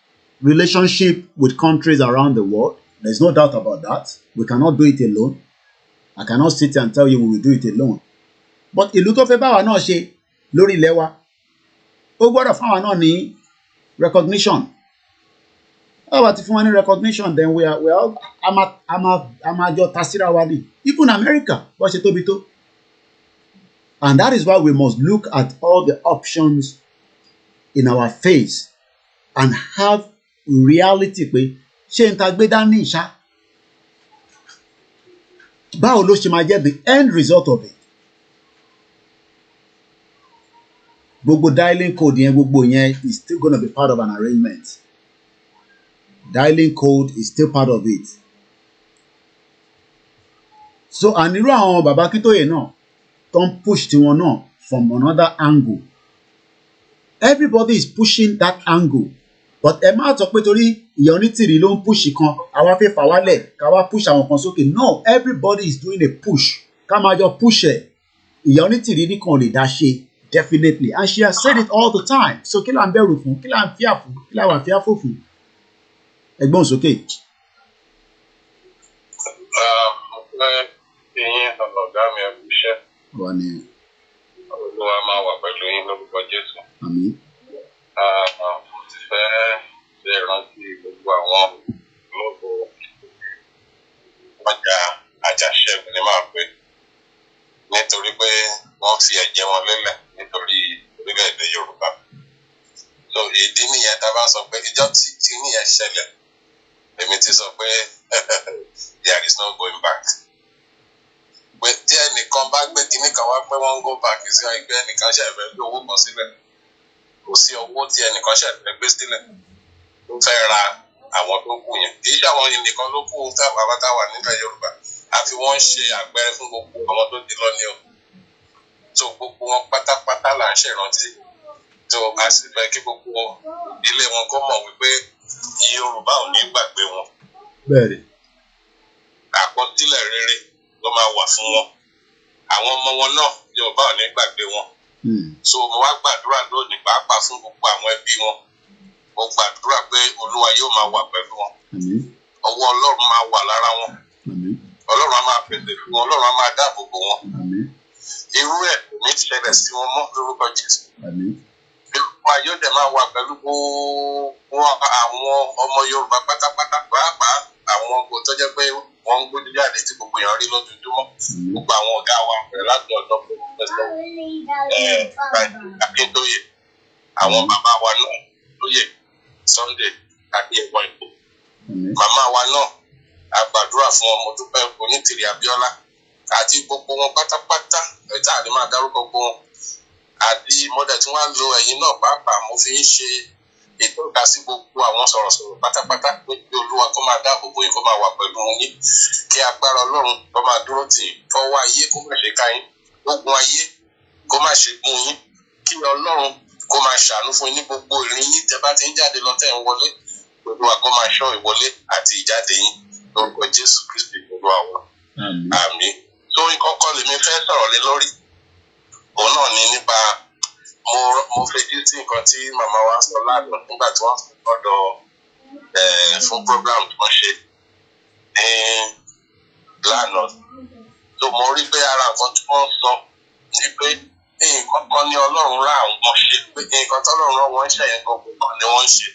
relationship with countries around the world. There's no doubt about that. We cannot do it alone. I cannot sit here and tell you we will do it alone. But ìlú tó fẹ́ bá wa náà ṣe lórí ilẹ̀ wa, ó gbọ́dọ̀ fún wa náà ní recognition. How about if we want recognition, then we are amajo tasira wali. Even America, what's it to? And that is why we must look at all the options in our face and have reality pé ṣé n ta gbé dání ṣá. Báwo ló ṣe máa jẹ́ the end result of it? Gbogbo dialing code yẹn gbogbo yẹn is still gonna be part of an arrangement. Dialing code is still part of it. So àníró àwọn bàbá Akíntóyè náà tó ń push tiwọn náà from another angle. Everybody is pushing that angle. But ẹ má sọ pé torí ìyá onítìrí ló ń push kan àwa fẹ́ fà wálẹ̀ ká wá push àwọn kan sókè. No, everybody is doing a push. Ká máa jọ push ẹ̀. Ìyá onítìrí nìkan lè dá ṣe definitely, and she has said it all the time. So kí là ń bẹ̀rù fún? Kí là ń fíà fún? Kí là wà fíà fò fún? Ẹ̀gbọ́n sókè. Ìyẹn ọ̀gá mi ẹ̀ kú iṣẹ́. Wà ní. Olúwa máa wà pẹ̀lú yín lórúkọ Jésù. Àmín. Mo ti fẹ́ ṣe ìrántí gbogbo àwọn ológo ọjà àjàṣẹ́gun ní máa pè nítorí pé wọ́n fi ẹ̀jẹ̀ wọn lélẹ̀ nítorí orílẹ̀-èdè Yorùbá. So ìdí nìyẹn tá a bá sọ pé ìjọ tí nìyẹn ṣẹlẹ̀ èmi ti sọ pé there is no going back. Pé tí ẹnìkan bá gbé kinní kan wá pé wọ́n ń go back sí ẹgbẹ́ ẹnìkan ṣẹ̀fẹ̀ gbé owó kan sílẹ̀. Kò sí owó tí ẹnìkan ṣẹ̀fẹ̀ gbé sílẹ̀ tó fẹ́ ra àwọn tó kù yẹn. Kì í ṣe àwọn ẹnìkan ló kù táwọn abáta wà nílẹ̀ Yorùbá. Àfi wọ́n ń ṣe àpẹẹrẹ fún gbogbo àwọn tó ti lọ ní o. So gbogbo wọn pátápátá là ń ṣèrántí. So a sì fẹ́ kí gbogbo ilé wọn kó mọ̀ wípé Yorùbá ò ní gbàgbé wọn. Bẹ́ẹ̀ni. Àkọsílẹ̀ rere ló máa wà fún wọn. àwọn ọmọ wọn náà Yorùbá ò ní gbàgbé wọn. So mo wá gbàdúrà lónìí pàápàá fún gbogbo àwọn ẹbí wọn. Mo gbàdúrà pé Olúwa yóò máa wà pẹ̀lú wọn. Ọwọ́ Ọlọ́run máa wà lára wọn. Ọlọ́run á máa pèsè fún wọn, Ọlọ́run á máa dáàbò bò wọn. Irú ẹ̀ ní ṣẹlẹ̀ sí wọn mọ́ lórúkọ Jésù. Olúwa yóò dẹ̀ máa wà pẹ̀lú gbogbo àwọn ọmọ Yorùbá pátápátá pàápàá àwọn ọgbọ̀n tó jẹ́ pé wọ́n ń gbójú jáde tí gbogbo èèyàn rí lójoojúmọ́. Gbogbo àwọn ọ̀gá wa pẹ̀lú láti ọ̀dọ́ Akíntóyè, àwọn bàbá wa náà lóyè Sunday àti ẹ̀gbọ́n ìbò. Màmá wa náà a gbàdúrà fún ọmọ Dúpẹ́ Onítìrí Abíọ́lá àti gbogbo wọn pátápátá ẹ̀ta àdé máa dárúkọ gbogbo wọn. Àti mọ́dẹ̀ tí wọ́n lo ẹ̀yìn náà pàápàá mo fi ń ṣe ìtọ́ka sí gbogbo àwọn sọ̀rọ̀sọ̀rọ̀ pátápátá pé kí Olúwa kó máa dáàbò bò yín kó máa wà pẹ̀lú yín kí agbára Ọlọ́run kó máa dúró tì í fọwọ́ ayé kó má ṣe ká yín ogun ayé kó má ṣe gún yín kí Ọlọ́run kó máa ṣàánú fún yín ní gbogbo ìrìn yín tẹ́ bá ti ń jáde lọ tẹ́ ń wọlé Olúwa kó máa ṣọ́ ìwọlé àti ìjáde yín lórúkọ Jésù Kristi Olúwa wa. Àmín. tó ìkọ́kọ́ lèmi fẹ́ sọ̀rọ̀ lé lórí òun náà ni nípa mo fetí sí nǹkan tí màmá wa sọ lánàá nígbà tí wọ́n sọ̀dọ̀ fún program tí wọ́n ṣe ní lánàá tó mo rí pé ara nǹkan tí wọ́n sọ ni pé nǹkan kan ní Ọlọ́run rán àwọn ṣe pé nǹkan tí Ọlọ́run rán wọn ṣe yẹn gbogbo kan ni wọ́n ṣe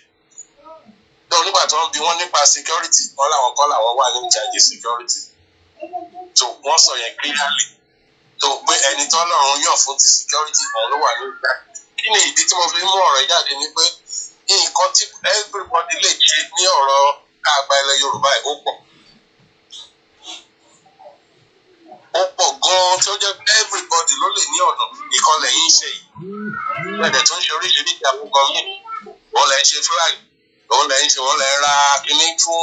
tó nígbà tí wọ́n bi wọ́n nípa security wọ́n làwọn kọ́ làwọn wà ní ìjàjì security tó wọ́n sọ yẹn clearly tó pé ẹni tí Ọlọ́run yàn fún ti security òun ló wà ní ìjà kí ni ìdí tí mo fi mú ọ̀rọ̀ jáde ni pé nǹkan tí everybody lè ṣe ní ọ̀rọ̀ káàgbá ilẹ̀ Yorùbá ẹ̀ ó pọ̀ gan-an tí ó jẹ́ everybody ló lè ní ọ̀nà ìkọlẹ̀ yìí ṣe yìí ẹ̀dẹ̀ tó ń ṣe oríṣiríṣi àwùjọ mi wọ́n lè ṣe flag wọ́n lè ṣe wọ́n lè ra kíní fún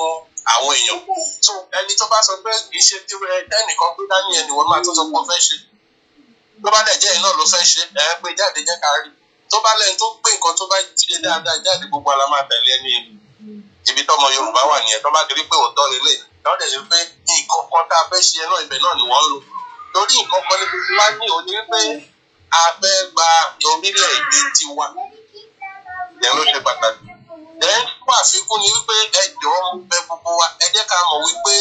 àwọn èèyàn tó ẹni tó bá sọ pé kì í ṣe tí ẹnìkan gbé dání ẹni wọ́n máa tó sọ pé ó fẹ́ ṣe tó bá dẹ̀ jẹ́ iná ló fẹ́ ṣe ẹ̀ pé jáde jẹ́ ká rí tó bá lẹ́yìn tó gbé nǹkan tó bá ṣe dáadáa jáde gbogbo ala máa tẹ̀lé ẹni ibi tọ́mọ Yorùbá wà nìyẹn tó bá kiri pé òótọ́ lélẹ̀ lọ́wọ́ dẹ̀ ṣe pé nǹkan kan tá a fẹ́ ṣe náà ibẹ̀ náà ni wọ́n ń lò torí nǹkan kan ní gbogbo wa ní òní pé a fẹ́ gba orílẹ̀-èdè tiwa yẹn ló ṣe pàtàkì ẹ̀ fún àfikún ni wípé ẹ jọ̀ọ́ mo bẹ̀ gbogbo wa ẹ jẹ́ ká mọ̀ wípé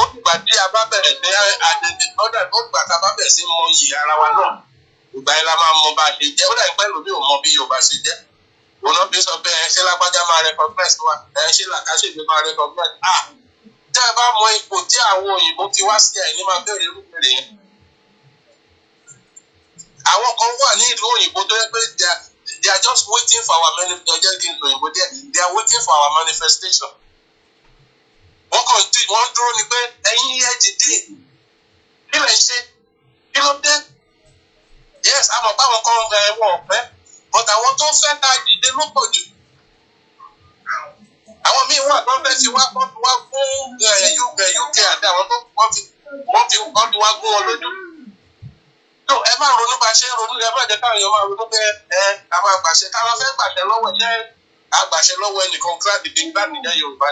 ó gbà tí a bá bẹ̀rẹ̀ sí àdèdè lọ́dà ó gbà tá a bá bẹ̀rẹ̀ sí mọ iyì ara wa náà ìgbà yẹn la máa mọ bá a ṣe jẹ́ ó dà pẹ́ lómi ò mọ bí Yorùbá ṣe jẹ́ òun náà fi sọ pé ẹ ṣe lágbájá máa recognize wa ẹ ṣe làkàṣègbè máa recognize tẹ́ ẹ bá mọ ipò tí àwọn òyìnbó fi wá sí àìní máa bẹ̀rẹ̀ irúgbìn yẹn àwọn kan wà ní ìlú òyìnbó tó yẹ pé they are just waiting for our manifestation they are waiting for our manifestation wọ́n dúró ni pé ẹ̀yin ẹ̀ dìde kí lè ṣe kí ló dé yes àmọ́ báwọn kan wọ́n ọ̀fẹ́ but àwọn tó fẹ́ ká dìde ló pọ̀ jù àwọn míì wà tó fẹ́ fi wá fún UK àti àwọn tó wọ́n fi wá gún wọn lójú tó ẹ máa ronú bá ṣe ń ronú ẹ má jẹ́ káwọn èèyàn máa ronú pé a máa gbàṣẹ káwọn fẹ́ gbàṣẹ lọ́wọ́ jẹ́ àgbàṣẹ lọ́wọ́ ẹnìkan kíláàdì bíi gbàdì jẹ́ Yorùbá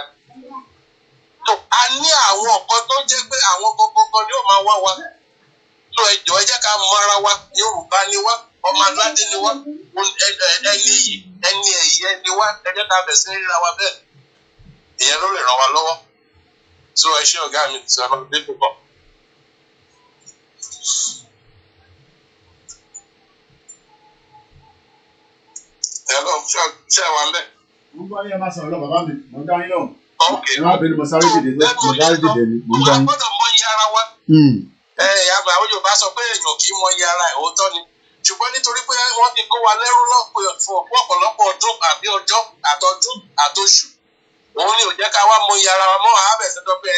tó a ní àwọn nǹkan tó jẹ́ pé àwọn gbogbo ni ó máa wá wa tó ẹ jọ̀ọ́ ẹ jẹ́ ká mọ ara wa Yorùbá ni wá ọmọ aládé ni wá ẹni yìí ẹni ẹ̀yẹ ni wá ẹ jẹ́ ká bẹ̀ sí ríra wa bẹ́ẹ̀ ìyẹn ló lè ràn wá lọ́wọ́ tó ẹ ṣé ọ̀gá mi tí a máa gbé púpọ̀. Hello, ṣé ẹ wà ń bẹ̀? Mo bá yẹ máa sọ̀rọ̀ lọ bàbá mi, mo dá yín lọ́hùn. Ẹ má bínú mo sáré dìde ni mo dá yín. A gbọ́dọ̀ mọ iye ara wa. Àgbà àwọn Yorùbá sọ pé èèyàn kì í mọ iye ara ẹ̀ òótọ́ ni. Ṣùgbọ́n nítorí pé wọ́n ti kó wa lẹ́rú lọ́pọ̀ fún ọ̀pọ̀lọpọ̀ ọdún àbí ọjọ́ àtọdún àtoṣù. Òun ni ò jẹ́ ká wá mọ iye ara wa mọ́ àábẹ̀ sọ́dọ̀ pé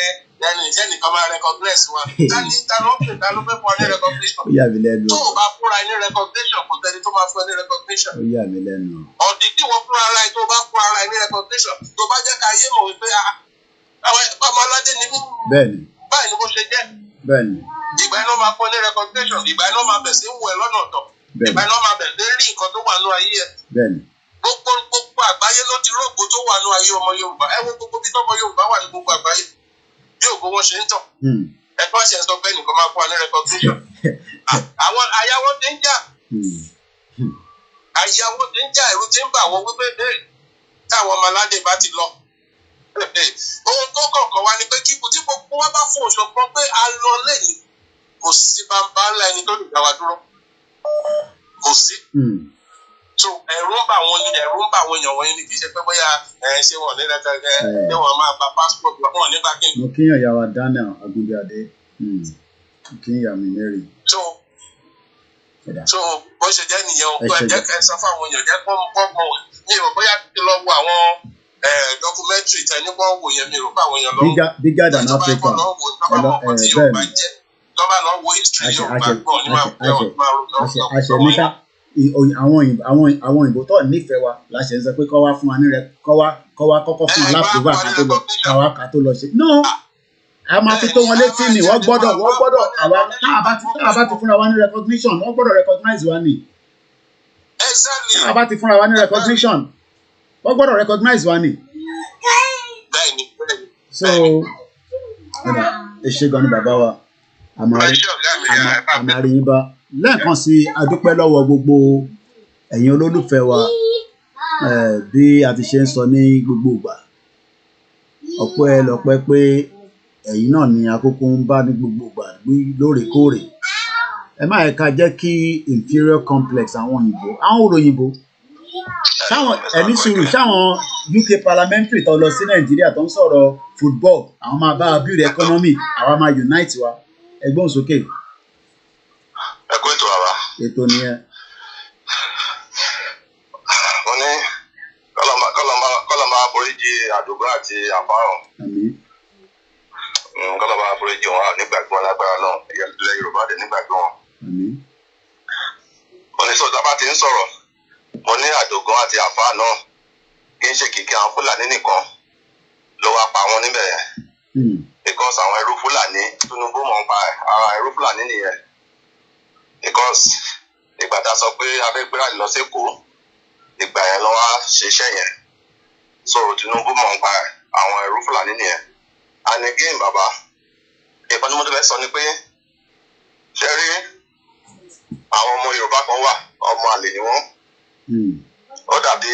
ẹni ìṣẹ́ nìkan máa recognize wa. Ta ló fẹ́ fún ọ ní recognition? Ó yà mí lẹ́nu. Tó o bá fúnra ní recognition kò tẹ́ni tó máa fún ọ ní recognition. Ó yà mí lẹ́nu. Ọ̀dì tí wọ́n fúnra ara ẹ̀ tó bá fúnra ara ẹ̀ ní recognition tó bá jẹ́ ká yé mọ̀ wípé àwọn ọmọ aládé ni mí. Bẹ́ẹ̀ni. Báyìí ni mo ṣe jẹ́. Bẹ́ẹ̀ni. Ìgbà iná máa fún ọ ní recognition ìgbà iná máa bẹ̀ sí wù ẹ́ lọ́nà ọ̀tọ̀. Ìgbà iná máa bẹ̀ sí rí nǹkan tó wà ní ayé ẹ̀. Bẹ́ẹ̀ni. Gbogbo àgbáyé ló ti rógbó tó wà ní ayé ọmọ Yorùbá ẹ wo gbogbo bí tọmọ Yorùbá wà ní gbogbo àgbáyé bí ògo wọn ṣe ń tàn ẹ̀gbọ́n ṣe sọ pé nìkan máa fún wa ní recognition. Àwọn àyàwó ti ń jà. Àyàwó ti ń jà, ẹ̀rù ti ń bà wọ́n wípé táwọn ọmọ aládé bá ti lọ. Ohun tó kọ̀ọ̀kan wá ni pé kíkú tí gbogbo wa bá fún òṣùpọ̀ pé a lọ lẹ́yìn kò sí bàbá ńlá ẹni tó lè dá wa dúró. Kò sí. So ẹ̀rù ń bà wọ́n èèyàn wọ̀nyí ní kì í ṣe pé bóyá ṣé wọ́n ní rẹ́tẹ́gẹ́ ṣé wọ́n máa gba passport wọn nígbà kí n. Mo kíyàn yàrá Daniel Agunbíadé. Kíyàn mi Mary. So bó ṣe jẹ́ nìyẹn o pé ẹ̀jẹ̀ kẹ́ sọ fún àwọn èèyàn jẹ́ kó mọ̀ mi ò bóyá ti lọ wo àwọn documentary tẹ ní wọ́n wò yẹn mi ò bá àwọn èèyàn lọ. Bigger than Africa. Tọ́ba lọ wo history Yorùbá gbọ́ ní máa àṣẹ níta àwọn òyìnbó tó nífẹ̀ẹ́ wa láṣẹ ń sọ pé kọ́ wá fún wa ní rẹ kọ́ wá kọ́kọ́ fún wa lápòvà ká tó lọ ṣe. No, a máa fi tó wọn létí ni wọ́n gbọ́dọ̀ àwa tá a bá ti fúnra wa ní recognition wọ́n gbọ́dọ̀ recognize wa ni. Tá a bá ti fúnra wa ní recognition wọ́n gbọ́dọ̀ recognize wa ni. So ẹ ṣé gan ni bàbá wa àmàrí yín bá lẹ́ẹ̀kan sí adúpẹ́ lọ́wọ́ gbogbo ẹ̀yin olólùfẹ́ wa bí a ti ṣe ń sọ ní gbogbo ìgbà ọpẹ́ lọ́pẹ́ pé ẹ̀yin náà ni àkókò ń bá ní gbogbo ìgbà lóòrèkóòrè ẹ má ẹ̀ka jẹ́ kí inferior complex àwọn òyìnbó sáwọn ẹni sùúrù sáwọn UK parliamentary tó lọ sí Nàìjíríà tó ń sọ̀rọ̀ football àwọn máa bá a build economy àwọn máa unite wa ẹgbọ́n sókè. Ẹ̀kọ́ ètò àwa. Ètò nìyẹn. Mo ní kọ́lọ́mà àforíjì àdúgbò àti àfárùn. Kọ́lọ́mà àforíjì wọn nígbàgbọ́ lágbára náà ilẹ̀ Yorùbá dé nígbàgbọ́ wọn. Mo ní sọ̀tà bá ti ń sọ̀rọ̀ mo ní Adogan àti àfá náà kì í ṣe kìkì àwọn Fúlàní nìkan ló wá pa wọn níbẹ̀ yẹn. Because àwọn ẹrú Fúlàní Tinubu mọ̀ ń pa àwọn ẹrú Fúlàní nìyẹn. Because ìgbà tá a sọ pé abẹ́gbéra lọ sẹ́kọ̀ọ́ ìgbà yẹn ló wá ṣiṣẹ́ yẹn. So Tinubu mọ̀ ń pa àwọn ẹrú Fúlàní nìyẹn. And again bàbá ìpàdé mo tó fẹ́ sọ ni pé ṣe rí àwọn ọmọ Yorùbá kan wà ọmọ àlè ni wọ́n. Ó dàbí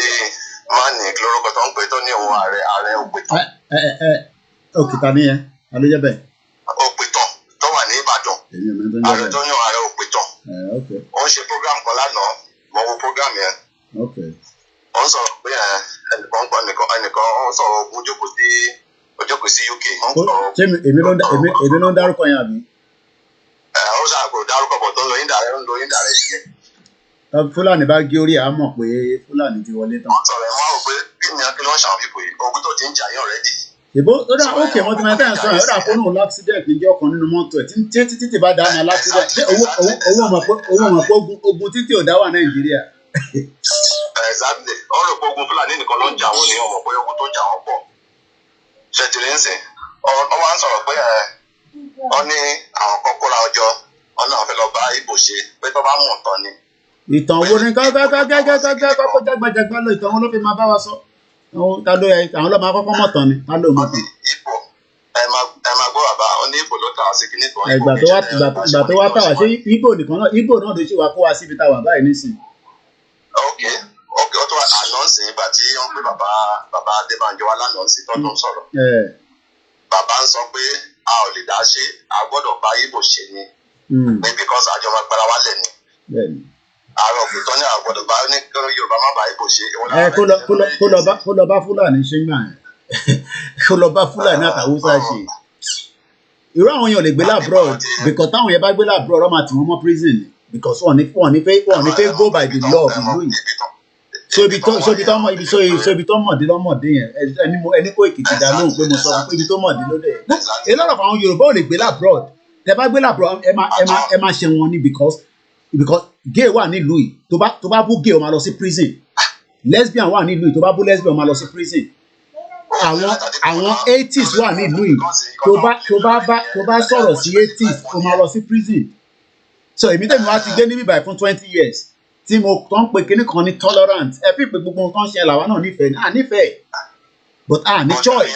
máàní lórúkọ tó ń pè tó ní òun ààrẹ òpìtàn. Òkìtà ni yẹn alójẹ bẹ́ẹ̀. Òpìtàn tó wà ní Ìbàdàn ààrẹ tó ní ààrẹ òpìtàn. Ó ń ṣe program kan lánàá mo wo program yẹn. Ó ń sọ̀rọ̀ pé ẹnìkan ń pọ̀ ẹnìkan ó ń sọ̀rọ̀ ojókòó sí UK. Ṣé èmi ló ń dárúkọ yẹn àbí? Ó ṣàkóso dárúkọ bọ̀ tó ń lo ìdàrẹ́ sí yẹn. Fúlàní bá gé orí àá mọ̀ pé Fúlàní ti wọlé tán. Wọ́n sọ̀rọ̀ ẹ̀ wọ́n rò pé kí ni akíní wọ́n ṣàwọn fífò yìí ogun tó ti ń jà yín ọ̀rẹ́dì. Ìbò ó dà ókè wọn ti máa tẹ̀ ń sọ ẹ̀ ó dà fóònù l'accident níjọ́ kan nínú mọ́tò ẹ̀ títí bá dáná l'accident ṣé owó mọ̀ pé ogun títí ò dá wà Nàìjíríà. Exactly wọ́n rò pé ogun Fúlàní nìkan ló ń jà wọ́n ní ọmọ pé ogun tó jà wọ́n pọ̀. Ṣé ti rí ń sìn? Wọ́n wá ń sọ̀rọ̀ pé wọ́n ní àwọn kan kóra ọjọ́ wọ́n náà fẹ́ lọ bá Ìgbò ṣe pé tó bá mọ̀ tán ni. Ìtàn wo ni kọ́kọ́ jágbajàgba lọ ìtàn wọn ló fi máa bá wa sọ àwọn ló máa kọ́kọ́ mọ̀ tán ni ká ló mọ̀ tán. Ìgbò ẹ máa gbọ́ bàbá ọ ní Ìgbò ló tà wá sí kíní kan. Ìgbà tó wá tà wá ṣé Ìgbò nìkan náà Ìgbò náà ló ṣe wá kó wa síbi tá a wà báyìí nísìn. Ok ó tó wà ànọ́ǹsì ìgbà tí wọ́n pé bàbá Adébánjọ wá lánàǹsì tó tó ń sọ̀rọ̀. Bàbá ń sọ pé a ò lè dá ṣe a gbọ́dọ̀ bá Ìgbò ṣe ni pé because àjọ máa gbára wálẹ̀ ni. Ààrẹ òkútọ́ ní àwọn gbọ́dọ̀ bá ní Yorùbá má bá Ìgbò ṣe. Kó lọ bá Fúlàní ṣe ń gbà yẹn kó lọ bá Fúlàní àtàwùsá ṣe. Irú àwọn èèyàn lè gbé labroad because táwọn yẹn bá gbé labroad ọmọ àti wọn mọ prison because wọn ní fẹ́ go by the law of ìlú yìí. So ibi tó mọ̀dé lọ́mọ̀dé yẹn ẹni kó Èkìtì dá lóhùn pé mo sọ pé ibi tó mọ̀dé ló dé. A lot of àwọn Yorùbá ò lè gbé labroad tẹ bá gbé labroad ẹ máa ṣe wọn ní because gay wà nílùú yìí tó bá bú gay ó máa lọ sí prison lesbian wà nílùú yìí tó bá bú lesbian ó máa lọ sí prison àwọn 80s wà nílùú yìí tó bá sọ̀rọ̀ sí 80s ó máa lọ sí prison so èmi tẹ̀mí wá ti gbé níbí báyìí fún 20 years tí mo tán pé kinní kan ní tolerant ẹ fi pé gbogbo nǹkan ṣe làwa náà nífẹ̀ẹ́ but ní choice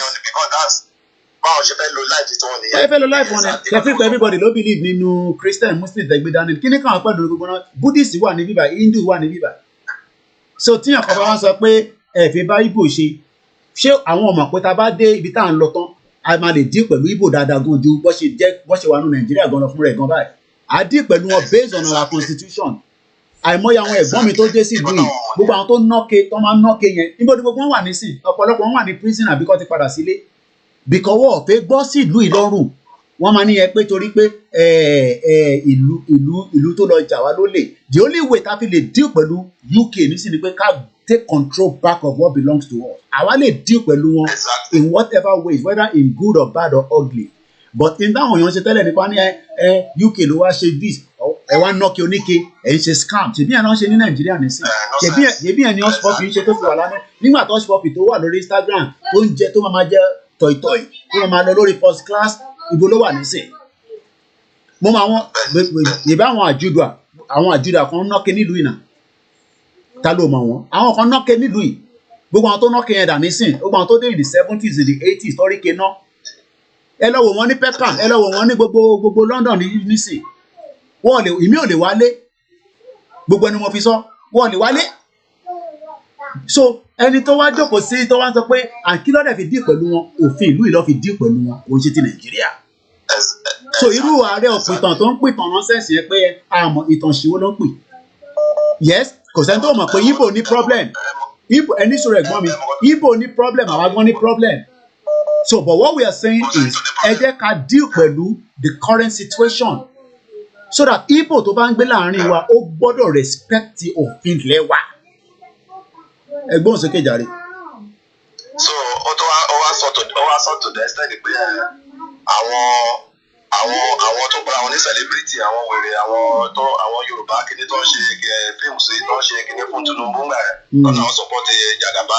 báwọn ṣe fẹ́ lo life tí wọ́n nìyẹn. ẹ fẹ́ lo life wọn ni kẹfí pé everybody ló believe nínú Christian Muslim tẹgbẹ́ dání kí ni káwọn pẹ̀lú gbogbo náà Buddhist wà ní bíbá Hindu wà ní bíbá so tíyàn kan bá wọn sọ pé ẹ fi bá Igbo ṣé àwọn ọmọ pé ta bá dé ibi tá à ń lọ tán a máa lè dín pẹ̀lú Igbo dáadáa gan ju bó ṣe wà ní Nàìjíríà gan lọ fún rẹ̀ gan báyìí a dín pẹ̀lú wọn based on our constitution àìmọye àwọn ẹ̀gbọ́n mi tó dé sí ìlú yìí gbogbo àwọn tó máa ń nọ́ọ̀kẹ́ yẹn níbo ni gbogbo wọn wà nísìn ọ̀pọ̀lọpọ̀ wọn wà ní prison àbí kọ́ ti padà sílé because wọ́n ò fẹ́ gbọ́ sí ìlú ìlọ́rùn wọ́n máa ní yẹn pé torí pé ìlú tó lọ jà wá lólè the only way tá a fi lè deal pẹ̀lú UK nísìn ni pé ká take control back of what belongs to us àwa lè deal pẹ̀lú wọn in whatever ways whether in good or bad or ugly but in táwọn èèyàn ṣe tẹ́lẹ̀ nípa ní UK ló wá ṣe this ẹ wá nọ́ọ̀kì oníke ẹ̀ ń ṣe scam ṣèbí ẹ̀ náà ṣe ní Nàìjíríà nísìn ṣèbí ẹ̀ ní Hushpuppi ń ṣe tó fi wà lánàá nígbà tó Hushpuppi tó wà lórí Instagram tó ń jẹ tó máa jẹ tọ̀ìtọ̀ì tó máa lọ lórí first class ibo ló wà nísìn mo máa wọn ìbá àwọn àjùdà kan nọ́ọ̀kì nílùú ìnà ta ló mọ̀ wọ́n àwọn kan nọ́ọ̀kì nílùú yìí gbogbo àwọn tó nọ́ọ̀kì yẹn dà nísìn gbogbo àwọn tó dé in the 70s in the 80s tọ́ríkè náà ẹ lọ wò wọ́n ní Peckham ẹ lọ wò wọ́n ní gbogbo London nísìn wọ́n lè ìmí ò lè wálé gbogbo ẹni mo fi sọ wọ́n lè wálé so ẹni tó wá jókòó sí tó wá sọ pé àǹkí lọ́dẹ̀ fi dí pẹ̀lú wọn òfin ìlú ìlọ́ fi dí pẹ̀lú wọn kò ń ṣe ti Nàìjíríà so irú ààrẹ òpìtàn tó ń pìtàn nọ́sẹ̀sì yẹn pé àmọ́ ìtàn ṣìwó ló ń pè yes kò sẹ́ni tó mọ̀ pé Igbo ní problem Igbo ẹni sọ̀rọ̀ ẹ̀gbọ́n mi Igbo ní problem àwa gan ní problem so but what we are saying is ẹ jẹ́ ká deal pẹ̀lú the current situation so that Igbo tó bá ń gbé láàrin wa ó gbọ́dọ̀ respect òfin lẹ́wà ẹ̀gbọ́n sókè jàre. so ó wá sọ to the extent pé àwọn tó bá wọn ní celebrity àwọn wèrè àwọn Yorùbá kíní tó ń ṣe fíìmù sí tó ń ṣe kíní fún Tinubu ńgbà yẹn lọ́nà àwọn support Jagaba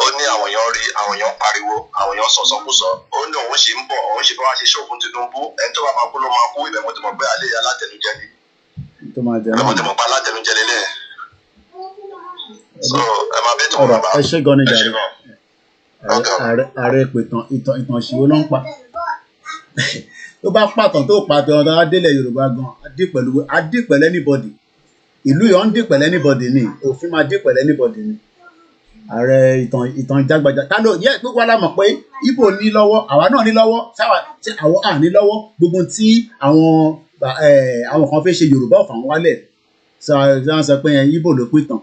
ó ní àwọn èèyàn pariwo àwọn èèyàn sọ̀sọ̀kúsọ ó ní òun ṣì ń bọ̀ òun ṣì bá wá ṣe ṣó fún Tinubu ẹni tó bá máa kú ló máa kú ibẹ̀ mo ti mọ̀ pé àlẹ́ alátẹnujẹ ni ibẹ̀ mo ti mọ̀ pé alátẹnujẹ lélẹ̀ so ẹ máa bẹ́ẹ̀ tó wọ́n bá ẹ ṣe gan ni jàre ààrẹ ìtàn ìṣòwò ló ń pa tó bá pàtàn tó pàtàn ọ̀dọ̀ adélẹ̀ Yorùbá gan adí pẹ̀lú anybody ìlú yọ̀ ń dí pẹ̀lú anybody ni òfin máa dí pẹ̀lú anybody ni ààrẹ ìtàn jágbajá ká ló yẹ gbogbo wa la mọ̀ pé Igbo ní lọ́wọ́ àwa náà ní lọ́wọ́ àwọn à ní lọ́wọ́ gbogbo tí àwọn kan fẹ́ ṣe Yorùbá ọ̀fà wọn wálẹ̀ sọ pé Igbo ló pín tàn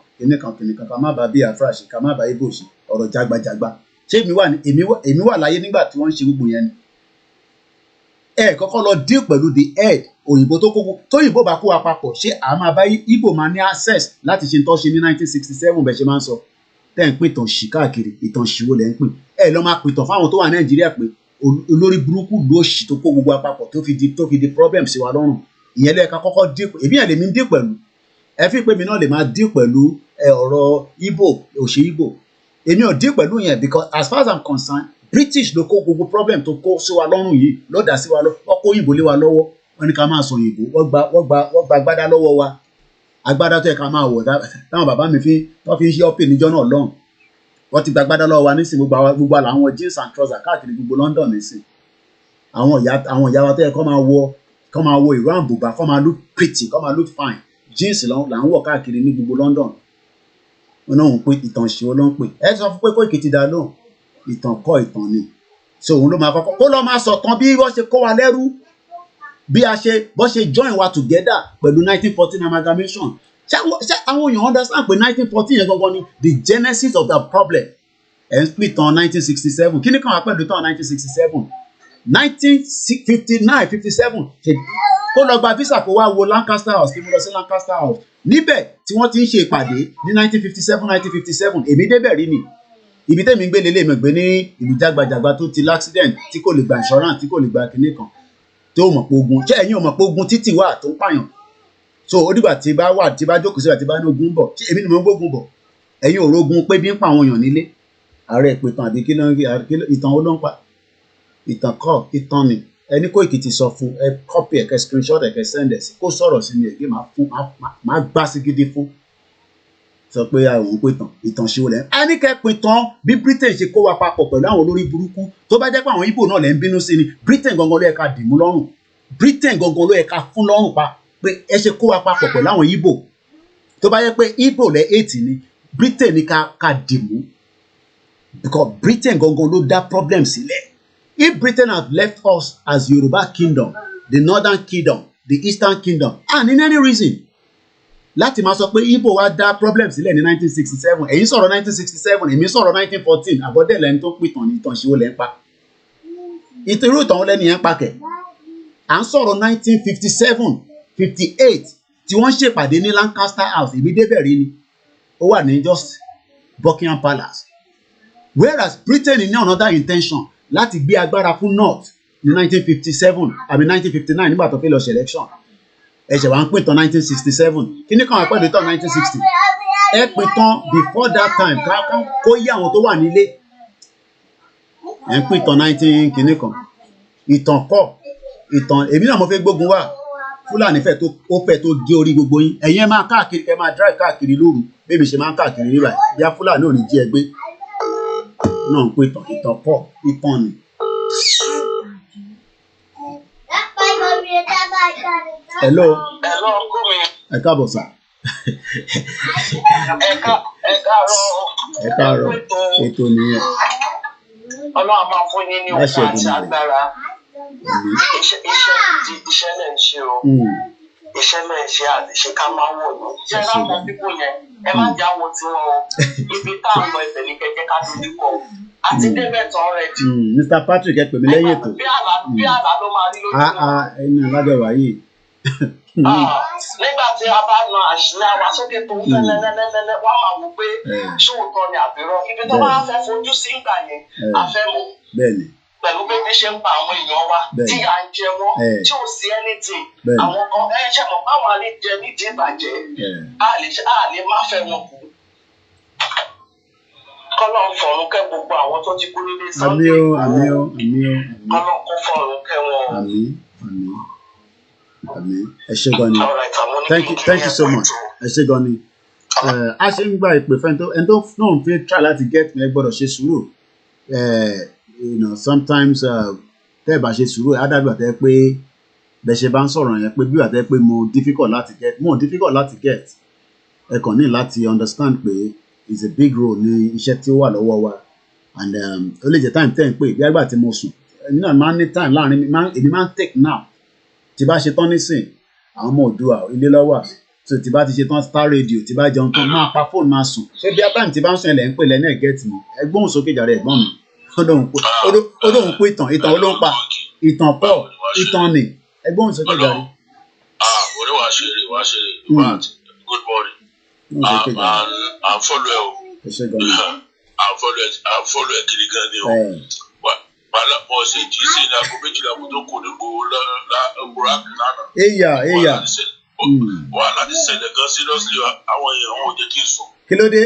kìnìkan ká má bàa Biafra ṣe ká má bàa Igbo ṣe ọ̀rọ̀ jágbajàgba ṣé èmi wà láyé nígbà tí wọ́n ń ṣe gbogbo yẹn ni kọ́kọ́ lọ deal pẹ̀lú the head òyìnbó tóyìnbó bá kó wa papọ̀ ṣé a máa bá Igbo máa ní access láti ṣe tó ṣe ní 1967 bẹ́ẹ̀ ṣe máa ń sọ tẹ́ ń pè tàn ṣì káàkiri ìtàn ṣìwò lẹ́ ń pè lọ́ máa pè tàn fáwọn tó wà Nàìjíríà pé olórí burúkú ló ṣì tó kó gbogbo apapọ̀ tó fi di problem sí wa lọ́rùn ìyẹn lẹ́ẹ̀ka kọ́kọ́ deal èmi ẹ̀ lè mi deal pẹ̀lú ẹ fi pé mi náà lè máa deal pẹ̀lú ọ̀rọ̀ Igbo òṣè Igbo èmi ò deal pẹ̀lú yẹn because as far as I'm concerned British ló kó gbogbo problem tó kó sí wa lọ́rùn yìí ló dá sí wa lọ wọ́n kó òyìnbó lé wa lọ́wọ́ wọ́n ní ká máa sọ òyìnbó wọ́n gba agbádá lọ́wọ́ wa agbádá tó yẹ ká máa wọ̀ táwọn bàbá mi tó fi ń ṣe ọ́pẹ̀ níjọ́ náà lọ́hùn wọ́n ti gba agbádá lọ́wọ́ wa nísìn gbogbo àwọn jeans and trousers káàkiri gbogbo London nísìn àwọn ìyá wa tó yẹ kọ́ máa wọ ìró àǹbùbá kọ́ máa look pretty kọ́ máa look fine jeans là ń wọ̀ káàkiri ní gbogbo London wọn náà ń pè ìtàn ìṣòwò ló ń pè ẹ sọ fún pé Koiki ti dá lóhùn ìtàn kọ́ ìtàn ni so òun ló máa kọ́kọ́ kó lọ́ọ́ máa sọ̀tàn bí wọ́n ṣe kó wa lẹ́rú bí bọ́ ṣe join wa together pẹ̀lú 1914 amalgamation ṣé àwọn èèyàn understand pé 1914 yẹn gangan ni the genesis of the problem ẹ̀ ń pè tán 1967 kí ni kàn wá pẹ̀lú tán 1967 1959 57 kó lọ gba visa kó wá wo Lancaster House kí mo lọ sí Lancaster House níbẹ̀ tí wọ́n ti ń ṣe ìpàdé ní 1957 èmi débẹ̀ rí ni ibi tẹ́mi ń gbé lélẹ̀ mi gbé ní ìlú jágbajàgba tó ti l'accident tí kò lè gba insurance tí kò lè gba kinní kan tó mọ̀ pé ogun ṣé ẹ̀yin ò mọ̀ pé ogun títì wà tó ń pààyàn so ó dìgbà tí bá jókòó síbà tí bá ní ogun bọ̀ ṣé èmi ni mo ń gbógun bọ̀ ẹ̀yin ò rógun pé bí ń pa àwọn èèyàn nílé ààrẹ ìpìtàn àbí kí ló ń ìtàn ó ló ń pa ìtàn kọ́ ìtàn ni ẹni Koiki ti sọ fún ẹ copy ẹ kẹ screenshot ẹ kẹ send ẹ sí kó sọ̀rọ̀ sí mi ẹ gé máa gbá sí gidi fún sọ pé àwọn pé ìtàn ṣe wọlé a ní kẹ́ pin tán bí Britain ṣe kó wa papọ̀ pẹ̀lú àwọn olórí burúkú tó bá jẹ́ pé àwọn Igbo náà lẹ́ ń bínú sí ni Britain gangan ló yẹ ká dìmú lọ́rùn Britain gangan ló yẹ ká fún lọ́rùn pa pé ẹ ṣe kó wa papọ̀ pẹ̀lú àwọn Igbo tó bá jẹ́ pé Igbo lẹ́ 8 ni Britain ni ká dìmú because Britain gangan ló dá problem sílẹ̀ if Britain had left us as Yoruba kingdom the northern kingdom the eastern kingdom and in any reason láti máa sọ pé Igbo wá dá problem sílẹ̀ ní 1967 èyí sọ̀rọ̀ 1967 èmi sọ̀rọ̀ 1914 àbọ̀dẹ̀ lẹ́ni tó pìtàn ní ìtàn ṣíwó lẹ́ ń pa irú ìtàn lẹ́ni yẹn ń pa kẹ̀ à ń sọ̀rọ̀ 1957 58 tí wọ́n ṣèpàdé ní Lancaster House èmi débẹ̀ rí ni ó wà ní just Buckingham Palace whereas Britain ní another intention láti gbé agbára fún North ní 1957 àbí 1959 nígbà tó fẹ́ lọ ṣe election ẹ̀ṣẹ̀ wá ń pín tán 1967 kí ní kàn wá pẹ̀lú tán 1960 ẹ pín tán before that time kó yí àwọn tó wà nílé ẹ ń pín tán 19 kìíní kan ìtàn kọ́ ìtàn èmi náà mo fẹ́ gbógun wá Fúlàní fẹ́ tó gé orí gbogbo yín ẹ̀yin ẹ máa káàkiri kẹ́ máa drive káàkiri lóru bébí ṣe máa ń káàkiri níbàyí bí a Fúlàní ò ní jí ẹ gbé náà ń pín ìtàn kọ́ ìtàn ni. Hello. Hello, Kumi. Ẹ káàbọ̀ sà. Ẹ káàárọ̀. Ètò nìyẹn. Ọlọ́run máa fún yín ní ọ̀pá àti agbára. Iṣẹ́ lẹ̀ ń ṣe o. Iṣẹ́ lẹ̀ ń ṣe àdìṣe ká máa wọ̀ ní. Ṣé ẹ láwọn pípò yẹn? Ẹ má jẹ́ àwọn tí wọ́n o. Ibi tá à ń lọ ẹsẹ̀ ní kẹ́kẹ́ ká dojú kọ. Àti débẹ̀ tán rẹ̀ jù. Mr. Patrick ẹ pè mí lẹ́yìn ètò. Bí àlá ló máa rí lójú wọn. Ẹni alájọ wáyé. Nígbà tí a bá na àṣírí àwa sókè tó ń fẹ́ lẹ́lẹ́lẹ́lẹ́ wọ́n máa wò pé ṣóòótọ́ ni àbírọ́ ibi tó bá fẹ́ fojú sí ìgbà yẹn a fẹ́ mọ̀ pẹ̀lú pé bí ṣe ń pa àwọn èèyàn wa tí à ń jẹ wọ́n tí ò sí anything àwọn kan ṣe mọ̀ báwọn alẹ́ jẹ nídìí ìbàjẹ́ a lè má fẹ́ wọn kú kọ́lọ́ ń fọ̀run kẹ́ gbogbo àwọn tó ti kú nílé Sunday kọ́lọ́ kó fọ̀run kẹ́ wọn. Àmín ẹ ṣé gan ni thank you so much ẹ ṣé gan ni a ṣe ń gba ìpè fẹ́ ẹni tó náà fi try láti get me ẹ gbọ́dọ̀ ṣe sùúrù sometimes tẹ́ ẹ bá ṣe sùúrù á dàbí àtẹ́ pé bẹ́ẹ̀ ṣe bá ń sọ̀rọ̀ yẹn pé bí àtẹ́ pé mo difficult láti get ẹ kàn ní láti understand pé it's a big role ní iṣẹ́ tí ó wà lọ́wọ́ wa and ó lè jẹ́ time tẹ́ ń pè bí àgbà tí mo sùn èmi náà máa ń ní time láàrin èmi máa ń take nap tí bá ṣe tán nísìn àwọn ọmọ Oòduà ilé lọ́wọ́ so tí bá ti ṣe tán star radio tí bá jẹun tán máa pa fóònù máa sùn ṣé bí abáyé tí bá ń sùn ẹlẹ́ ń pè lẹ́nà ẹ̀gẹ́tì mi ẹgbọ́n sókè jàre ẹ̀gbọ́n mi ó dóhùn pé ìtàn olóńpa ìtàn pọ̀ ìtàn ni ẹgbọ́n sókè jàre. orí wàá ṣeré but good morning à ń follow ẹ o à ń follow ẹ kiri gan ni o wàhálà pọ̀ sí jí sí ní aago méjìlá kó tó kò ní gbowó lọ́gbọ̀rá lánàá. Eya. Wàhálà ti ṣẹlẹ̀ gan seriously àwọn èèyàn wọn ò jẹ́ kí n sùn. Kí ló dé?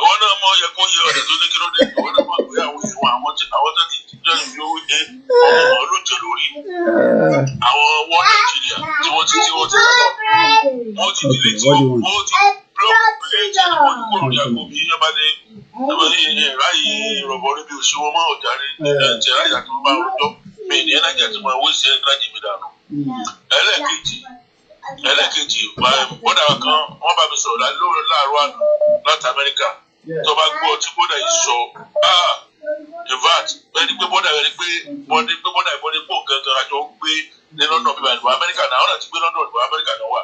Ìwọ náà mọ̀ yẹ kó yẹ ọ̀dẹ̀ tó ní kí ló dé. Ìwọ náà mọ̀ pé àwọn èèyàn àwọn tó ti jẹ́ ìlú ọmọ olóúnjẹ lórí. Àwọn wọ́n Nàìjíríà tí wọ́n ti lọ́wọ́. Wọ́n ti dìlé tí wọ́n ti blọ́ọ̀kù pé ẹ̀jẹ̀ ni wọ́n ní kò rí àgbo bí ẹ bá dé. Ráyè rọ̀bọ̀ níbi òṣìwọ́ máa ò jáde ẹ̀jẹ̀ ráyà tó bá rọjọ́ mi ní ẹ̀nájà tí mo wé sí ẹ̀nájì mi dànù. Ẹlẹ́ẹ̀kejì bọ́dà kan wọ́n bá mi sọ̀rọ̀ láàárọ̀ àná láti Amẹ́ríkà tó bá gbọ́ tí bọ́dà yìí sọ in fact ẹni pé bọ́dà yẹn pé bọ́dà ìbọn ní pò gangan àjọ gbé ní London bíbá ìdìbò Amẹ́ríkà náà ọ̀nà ti gbé London ìdìbò Amẹ́ríkà náà wà.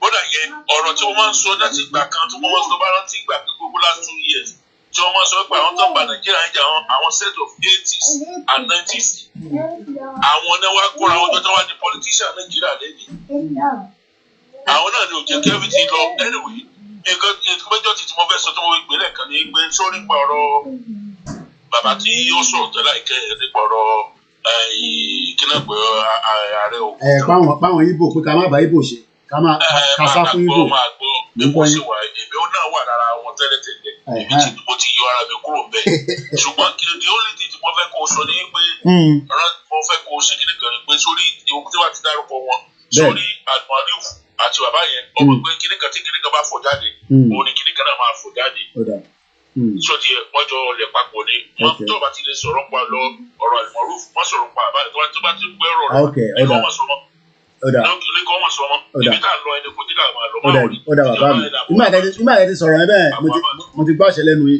Bọ́dà yẹn ọ̀rọ̀ tí wọ́n máa ń sọ láti ìgbà kan tí wọ́n máa ń sọ bá rántí ìgbà gbogbo last 2 years tí wọ́n máa ń sọ pé àwọn tó ń ba Nàìjíríà ń jà àwọn set of 80s and 90s àwọn náà wá kóra àwọn tó wá ní politician Nàìjíríà lẹ́yìn àwọn náà ni ò jẹ́ kí everything lọ anyway nǹkan méjọ́ tí mo fẹ́ sọ tó mo gbé lẹ́ẹ̀kan ní pé sórí nípa ọ̀rọ̀ bàbá tí ó sọ̀rọ̀ tẹ́lá ìkẹ́ nípa ọ̀rọ̀ kínáàpẹ̀ ààrẹ òkú. páwọn Ìgbò pé ká má bá Ìgbò ṣe ká má kásá fún Ìgbò. máa gbọ́ èmi ó náà wà lára wọn tẹ́lẹ̀tẹ́lẹ̀ èmi tí mo ti yọ ara mi kúrò bẹ́ẹ̀ ṣùgbọ́n the only thing tí mo fẹ́ kó o sọ ni pé mo fẹ́ kó o ṣe kíní kan ni pé sórí ìwé tí wàá ti dárúkọ wọn sórí àlùmọ́ọ́lù àti bàbá yẹn ọmọ pé kíní kan tí kíní kan bá fò jáde òun ni kíní kan náà máa fò jáde sọtì wọ́n jọ lẹ̀ papọ̀ ni wọ́n tó bá ti lè sọ̀rọ̀ pa lọ ọ̀rọ̀ àlùmọ́ọ́lù wọ́n sọ̀rọ̀ pa àbá tó bá ti pẹ́ rọ̀ lọ ní kọ́ wọ́n sọ mọ́ ní kọ́ wọ́n sọ mọ́ ibi tá a lọ ẹni kò tí ká máa lọ máa wọlé. ó dà bàbá mi nígbà tẹ́ ti sọ̀rọ̀ ẹ bẹ́ẹ̀ mo ti gbọ́ àṣẹ lẹ́nu yìí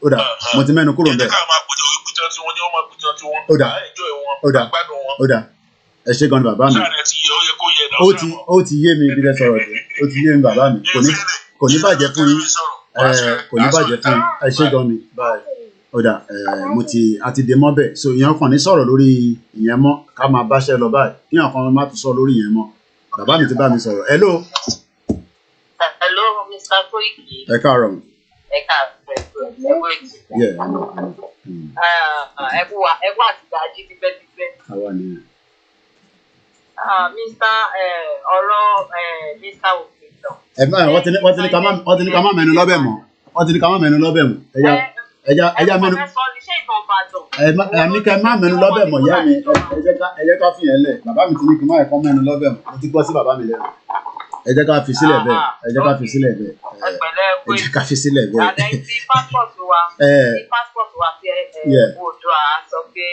ó dà mo ti mẹ́nu kúrò bẹ́ẹ̀. ó dà ẹ ṣé gan ni bàbá mi ó ti yé mi bí ẹ sọ̀rọ̀ dé ó ti yé mi bàbá mi kò ní bàjẹ́ fún yín kò ní bàjẹ́ fún yín ẹ ṣé gan ni ó dà àti dè mọ́ bẹ́ẹ̀ so ìyẹn kàn ní sọ̀rọ̀ lórí ìyẹn mọ́ ká máa báṣẹ́ lọ báyìí kí àwọn kan má tún sọ lórí ìyẹn mọ́ bàbá mi ti bá mi sọ̀rọ̀ hello. hello Mr. Koiki. ẹ káàárọ̀. ẹ káàárọ̀ ẹ kú àtìgbàjí tipẹ́tipẹ́. àwa nìyẹn. Mr. ọ̀rọ̀ Mr. Òkìtàn. wọ́n ti ní ká má mẹ́nu lọ́bẹ̀ mọ́ ẹja mẹ́nu. Àníkẹ́ má mẹ́nu lọ́bẹ̀ mọ́ ìyá mi ẹ jẹ́ ká fi yẹn lẹ̀ bàbá mi ti ní kí n má ẹ̀kọ́ mẹ́nu lọ́bẹ̀ mọ́ mo ti gbọ́ sí bàbá mi lẹ́nu ẹ jẹ́ ká fi sílẹ̀ bẹ́ẹ̀ ẹ jẹ́ ká fi sílẹ̀ bẹ́ẹ̀ ẹ jẹ́ ká fi sílẹ̀ bẹ́ẹ̀. àlẹ́ ti passport wa ti Oòduà sọ pé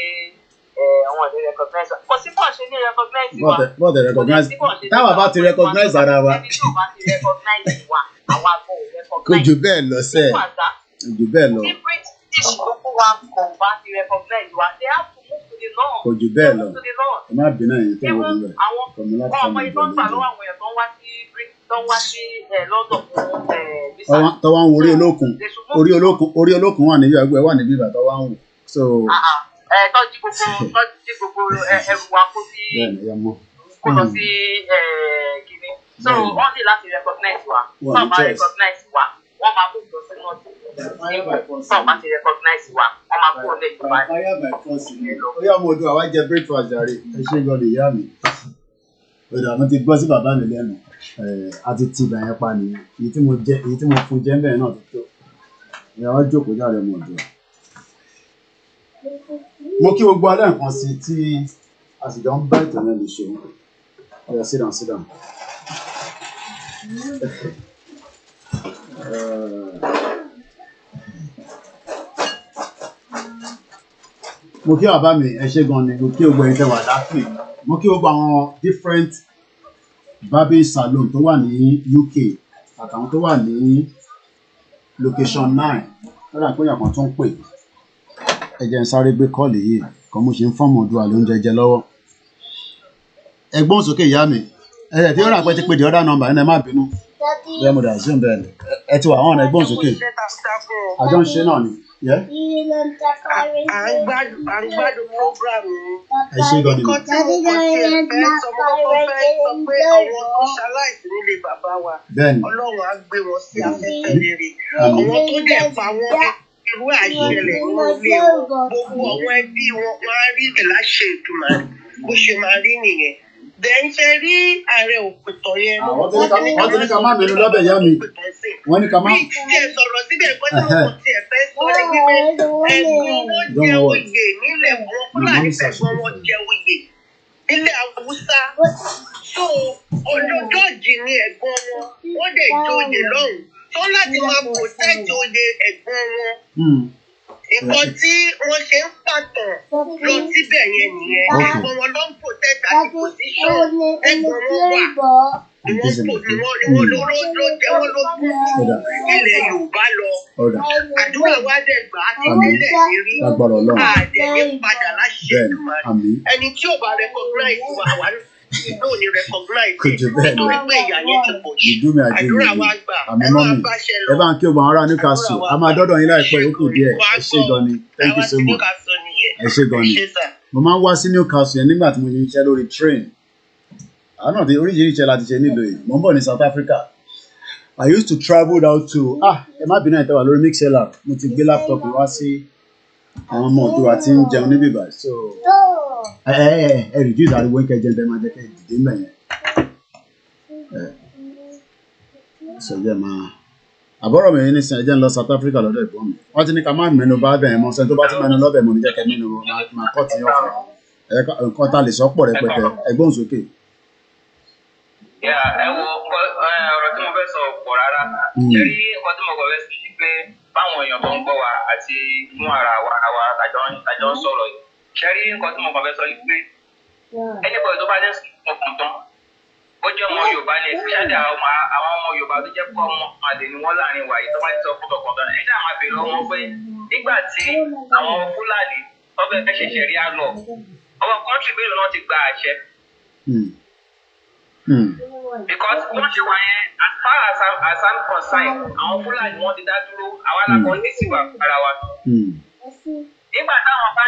àwọn ọ̀dẹ́ recognize kò sí bọ́ọ̀ ṣe ní recognize wa bọ́ọ̀dẹ̀ recognize táwa bá ti recognize ara wa ẹni tí ò bá ti recognize wa àwa kò recognize. kò jù bẹ́ẹ̀ lọ sẹ́ẹ̀ kò jù bẹ́ẹ̀ lọ. tí British gbogbo wa kò bá ti recognize wa they have to move to the north. kò jù bẹ́ẹ̀ lọ ẹ má bínú ẹ̀yin tó wọ́n níbẹ̀. àwọn ọmọ ìtọ́ ń gbà lọ́wọ́ àwọn èèyàn tó ń wá sí London fún visa. tọ́wọ́ ń wo orí olókun wà níbí àgbẹ̀ wà níbí ìbàdàn wà ń wò. tọ́jú gbogbo ẹrù wa kó lọ sí kìíní so wọ́n ní láti recognize wa wọ́n máa recognize wa wọ́n máa mú lọ sí north wọ́n máa ti recognize wa wọ́n máa kó lè jù wá. ó yá ọmọ odò àwa jẹ breakfast jàre ẹ ṣe gbọ́dọ̀ ìyá mi ọdọ àwọn ti gbọ́ sí bàbá mi lẹ́nu àti ti ìgbà yẹn pa nìyẹn èyí tí mo fún jẹ ń bẹ̀rẹ̀ náà tó tó ìyàwó jókòó jáde ọmọ odò. Mo kí gbogbo alẹ́ nǹkan sí tí a sì jọ ń bá ìtàn náà lè ṣe ọ̀yà sit down. Mo kí bàbá mi ẹ ṣé gan ni mo kí gbogbo ẹni tẹ́ wà lápè mo kí gbogbo àwọn different barbing salon tó wà ní UK àtàwọn tó wà ní location 9 lọ́dà pé èèyàn kan tó ń pè ẹ jẹ́ n sáré gbé kọ́ọ̀lì yìí kan mo ṣe ń fọ́ọ̀mù Oòduà lóúnjẹ jẹ lọ́wọ́ ẹgbọ́n sókè ìyá mi ẹ̀ tí ó rà pé ti pè the other number ẹ̀ má bínú bẹ́ẹ̀ mo dà sí bẹ́ẹ̀ ni ẹ ti wà àwọn ọ̀nà ẹgbọ́n sókè àjọ ń ṣe náà ni. à ń gbádùn programu ẹ ṣe gan ni. nǹkan tí mo kàn sí ẹ fẹ́ sọ pé àwọn tó ṣaláìsí nílé bàbá wa Ọlọ́run á gbé wọn sí afẹ́fẹ́ rere àwọn tó dẹ̀ pa wọn irú àṣẹlẹ̀ nínú ilé wọn gbogbo àwọn ẹbí wọn á rí ẹ̀ láṣẹ ìtumọ̀ bó ṣe máa rí nìyẹn. Then ṣe rí ààrẹ òpìtàn yẹn. wọ́n ti ní ká má mẹ́nu lọ́bẹ̀ ìyá mi wọ́n ní ká má. bí tiẹ̀ sọ̀rọ̀ síbẹ̀ pé tí wọ́n tiẹ̀ fẹ́ sọ ẹ́ wípé ẹ̀gbọ́n wọn jẹ oyè nílẹ̀ wọn Fúlàní fẹ̀gbọ́n wọn jẹ oyè nílẹ̀ Haúsá. so ọjọ́jọ́jì ni ẹ̀gbọ́n wọn wọ́n dẹ̀ joyè lọ́hùn tó láti máa protect oyè ẹ̀gbọ́n wọn. Nǹkan tí wọ́n ṣe ń pàtàn lọ síbẹ̀ yẹn nìyẹn. Ẹ̀gbọ́n wọn ló ń protect àti position ẹ̀gbọ́n wọn wà. Ni wọ́n ló jẹ́ wọ́n ló kú ilẹ̀ Yorùbá lọ. Àdúrà wa dẹ̀ gbà á ti délẹ̀ lérí. Àdẹ̀ ní padà láṣẹ Èdùmàrè. Ẹni tí ò bá recognize wa wà náà ni recognize nítorí pé ìyá yẹn ti pọ̀ jù. Àdúrà wa gbà ẹ máa báṣẹ lọ. ẹ bá ń kí ọgbọ̀n ará Newcastle a máa dọ́dọ̀ yín láìpẹ́ ó kù díẹ̀ ẹ ṣé gan ni thank you so much ẹ ṣé gan ni mo máa ń wá sí Newcastle yẹn nígbà tí mo ṣe iṣẹ́ lórí train àwọn náà oríṣiríṣi iṣẹ́ láti ṣe nílò yìí mo ń bọ̀ ní South Africa I used to travel down to ẹ má bínú ìtẹ́wà lórí mixlr mo ti gbé laptop wá sí àwọn ọmọ Oòduà tí ń jẹun níbí báyìí so ẹ reduce ariwo ń kẹjẹ ẹ máa jẹ kẹ dìde ń bẹ yẹn sọjẹ máa àbọ̀rọ̀ mi ní sin ẹjẹ́ ń lọ South Africa lọ́dọ̀ ìbọn mi wọ́n ti ní ká má mẹ́nu bá bẹ̀rẹ̀ mọ́ sẹ́ni tó bá ti mẹ́nu lọ́bẹ̀ mo ní jẹ́ kẹ́ mẹ́nu máa kọ́ tí yóò fẹ́ nǹkan tá a lè sọ pọ̀ rẹpẹtẹ ẹgbọ́n sókè. ẹ wo ọ̀rọ̀ tí mo fẹ́ sọ pọ̀ rárá. Ṣé rí nǹkan tí mo kọ̀ fẹ́ sí ni pé báwọn èèyàn tó ń gbọ́ wa àti fún ara wa tàjọ ń sọ̀rọ̀ yìí. Ṣé rí nǹkan tí mo kọ̀ fẹ́ sọ ni pé anybody tó bá jẹ́ ọkàn tán ó jẹ́ ọmọ Yorùbá ni especially àwọn ọmọ Yorùbá tó jẹ́ pé ọmọ àlè ni wọ́n láàrin wa yìí tó bá ti sọ fún ọkàn tán ẹ ṣáà máa bèèrè lọ́wọ́ pé nígbà tí àwọn Fúlàní tó fẹ́ fẹ́ ṣẹ̀ṣẹ̀ rí àlọ́ ọwọ́ kọ́ńtì mélòó náà ti gba àṣẹ. Because wọ́n ṣe wà yẹn as far as I'm concerned àwọn Fúlàní wọ́n ti dá dúró àwa làkọ́ ní sí wa ara wa. Nígbà táwọn bá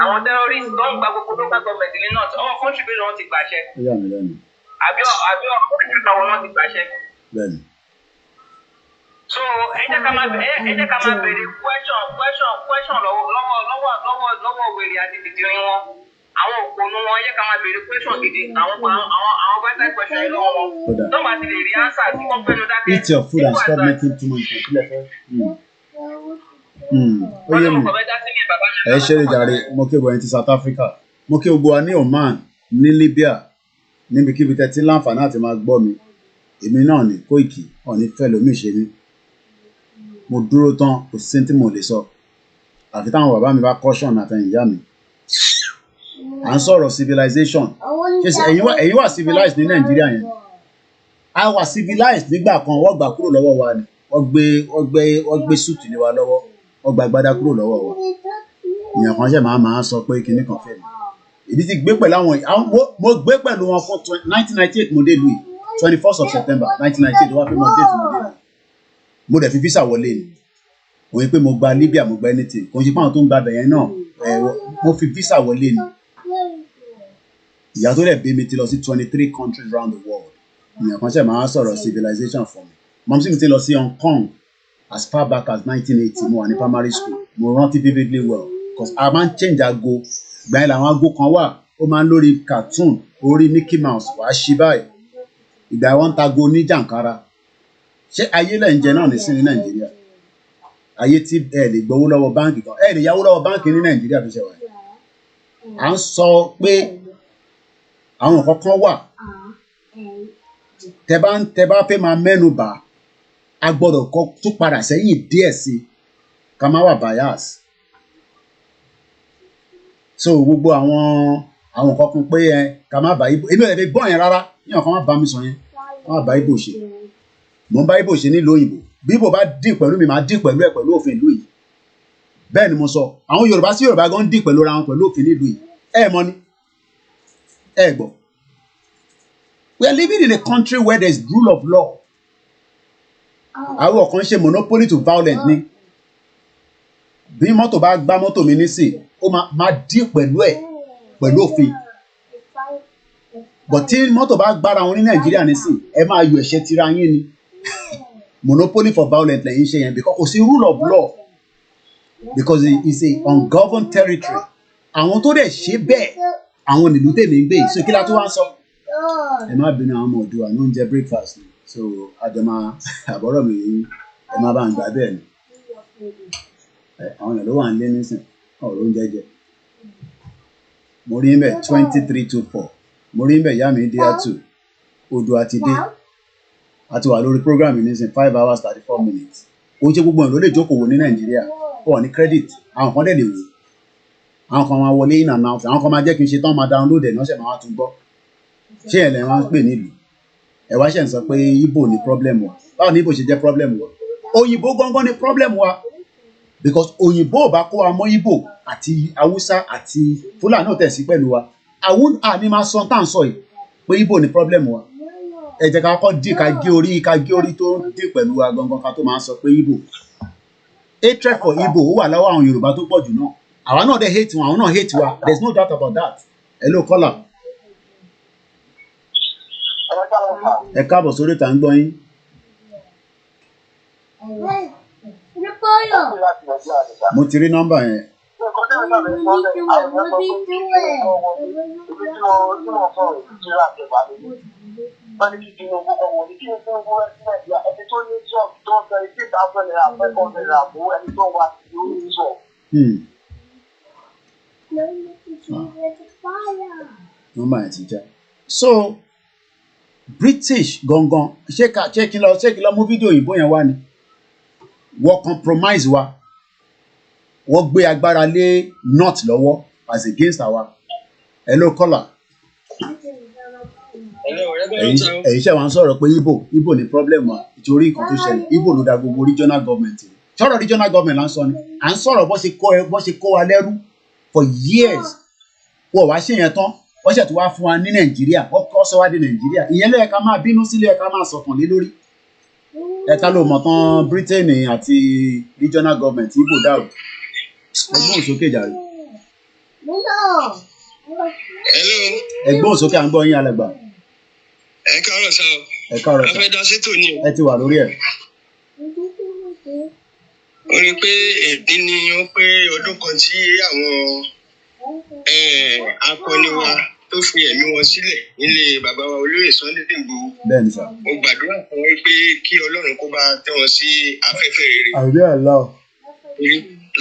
àwọn terrorists tó ń gba gbogbo local government ní north ọwọ́ kọ́ńtì mélòó náà ti gbàṣẹ. Àbí ọ̀rọ̀ kọ́ńtì táwọn náà ti gbàṣẹ. So ẹ jẹ́ ká máa béèrè question lọ́wọ́ wèrè àti tìtìrín wọn. Àwọn òpònú wọn yẹ ká máa béèrè question gidi àwọn vital question yìí lọ́wọ́ wọn. Tó bá ti lè rí answer tí wọ́n fẹ́nu dákẹ́. Eat your food and stop making too much noise. Ó yé mi. Ẹ ṣe é jàre, mo kí gbogbo ẹni ti South Africa, mo kí gbogbo wa ní Oman, ní Libya, níbikíbi tẹ́ ti láǹfààní àti máa gbọ́ mi. Èmi náà ní Kóìkì, ọ̀ní fẹ́ lómi ṣe mí. Mo dúró tán, kò sí tí mo lè sọ. Àfi táwọn bàbá mi bá caution àtẹ̀yìn ìyá mi. À ń sọ̀rọ̀ civilization. Ẹ̀yin wà civilized ní Nàìjíríà yẹn. A wà civilized nígbà kan, wọ́n gbà kúrò lọ́wọ́ wa ni. Wọ́n gbé súùtì lé wa lọ́wọ́. Wọ́n gba agbádá kúrò lọ́wọ́ wa. Ìyàn kan ṣe máa sọ pé kinní kan fẹ́ mi. Ìdí ti gbé pẹ̀lú mo gbé pẹ̀lú wọn fún 1998 mo dé ìlú yìí. 21st of September 1998 wọ́n fi mọ déètì mo dé ìlú. Mo dẹ̀ fi visa wọlé ni. Mo yẹ pé mo gba Libya mo gba anything. Kò ń ṣe pé àwọn tó ń gba bẹ̀yẹn náà. Mo fi visa wọlé ni. Ìyá tó dẹ̀ bí mi ti lọ sí 23 countries around the world. Ìyàn kan ṣe máa sọ̀rọ̀ civilization for me. Mọ̀mísí mi ti lọ sí Hong Kong as far back as 1980 mo wà ní primary school. Mo rántí vividly well because a máa ń change aago. Ìgbà yẹn làwọn aago kan wà ó máa ń lórí cartoon orí Mickey Mouse wàá ṣí báyìí. Ìgbà yẹn wọ́n ń ta aago ní jàǹkárà. Ṣé ayé lẹ̀ ń jẹ náà ní Nàìjíríà? Ayé tí ẹ lè gbowó lọ́wọ́ báńkì kan ẹ lè yáwó lọ́wọ́ báńkì ní Nàìjíríà tó ṣe wà yìí. À ń sọ pé àwọn nǹkan kan wà tẹ́ bá fẹ́ máa mẹ́nu bà á gbọ́dọ̀ kọ́ tún padà sẹ́yìn díẹ̀ sí ká má wà bias. So gbogbo àwọn nǹkan kan pé ká má bá ibo èmi ò lè fi gbọ́ yẹn rárá yíyan kan má bá mi sọ yẹn má bá ibo ṣe mò ń bá ibo ṣe nílùú òyìnbó bí ibo bá dì pẹ̀lú mi máa dì pẹ̀lú ẹ̀ pẹ̀lú òfin ìlú yìí bẹ́ẹ̀ ni mo sọ àwọn Yorùbá sí Yorùbá gan dì pẹ̀lú ra wọn pẹ̀lú òfin ìlú yìí mọ̀ ni gbọ́. We are living in a country where there is rule of law. Àwọn kan ṣe monopoly to violence ni. Bí mọ́tò bá gbá mọ́tò mi nísìn, ó máa dí pẹ̀lú òfin. But tí mọ́tò bá gbára wọn ní Nàìjíríà nísìn, ẹ máa yọ ẹ̀ṣẹ̀ tira yín ni. Monopoly for violence lẹ́yìn ṣe yẹn because kò sí rule of law. Because it is a ungoverned territory. Àwọn tó dẹ̀ ṣe bẹ́ẹ̀, àwọn nílùú tèmi ń gbé yìí. So kí la tó wá ń sọ? Ẹ má bínú àwọn ọmọ Oòduà ló ń jẹ breakfast ni so àjọmọ àbọ̀rọ̀ mi yìí ẹ má bá ń gbà bẹ́ẹ̀ ni àwọn èèyàn ló wà ń lé nísìn ọ̀rọ̀ oúnjẹ jẹ mo rí mbẹ 2324 mo rí mbẹ ìyá mi dé àtù Oòduà ti dé àti wà lórí program nísìn 5 hours 34 minutes ó jẹ́ gbogbo ìlú lè jókòó wò ní Nàìjíríà ó wà ní credit àwọn kan dẹ̀ lè wò àwọn kan máa wọlé in and out àwọn kan máa jẹ́ kí n ṣe tán máa download ẹ̀ náà ṣẹ̀ máa wá tún gbọ́ ṣé ẹ̀ lẹ́ wọ́n ń pè nílùú ẹ̀ wá ṣe ń sọ pé Ìgbò ní problem wa báwo ni Ìgbò ṣe jẹ́ problem wa òyìnbó gangan ní problem wa because òyìnbó ò bá kó wa mọ́ Ìgbò àti Haúsá àti Fúlàní náà tẹ̀sí pẹ̀lú wa àwọn àní máa sọ tá à ń sọ yìí pé Ìgbò ní problem wa ẹ jẹ́ ká kọ́ dì ká gé orí tó ń dì pẹ̀lú wa gangan ká tó máa sọ pé Ìgbò hatred for Ìgbò ó wà lọ́wọ́ àwọn Yorùbá tó pọ̀ jù náà àwa náà dẹ̀ hate wọn àwọn náà hate wa there is no doubt about that hello caller. Ẹ káàbọ̀ sórí ìta ń gbọ́ yín. Mo ti rí nọ́mbà yẹn. Nọ́mbà yẹn ti já. So British gangan ṣé kí n lọ mú fídíò òyìnbó yẹn wá ni wọ́n compromise wa wọ́n gbé agbára lé north lọ́wọ́ as against our hello caller ẹ̀yin ṣe wá ń sọ̀rọ̀ pé Igbo ní problem wa ìtorí nǹkan tó ṣẹlẹ̀ Igbo ló da gbogbo regional government sọ̀rọ̀ regional government là ń sọ ni à ń sọ̀rọ̀ bó ṣe kó wa lẹ́rú for years wọ́n wá ṣe yẹn tán wọ́n ṣẹ̀ tó wá fún wa ní Nàìjíríà wọ́n kọ́ sọ wá di Nàìjíríà ìyẹn ló yẹ ká máa bínú sílé ẹ ká máa sọ̀kan lé lórí ẹ̀ka ló mọ̀ tán Britain àti regional government Igbo dà o ẹgbọ́n sókè jàre. ẹgbọ́n sókè à ń gbọ́ yín alàgbà. ẹ káàárọ̀ sá o. ẹ káàárọ̀ sá. a fẹ́ dá sí tòní o. ẹ ti wà lórí ẹ̀. ó rí i pé èdè ni ó pé ọdún kan tí àwọn akọni wa tó fi ẹ̀mí wọn sílẹ̀ nílé bàbá wa olóyè Sunday Igboho. bẹ́ẹ̀ni sá. mo gbàdúrà fún wọn pé kí Ọlọ́run kó bá tẹ́ wọn sí afẹ́fẹ́ rere. àbí àlọ́.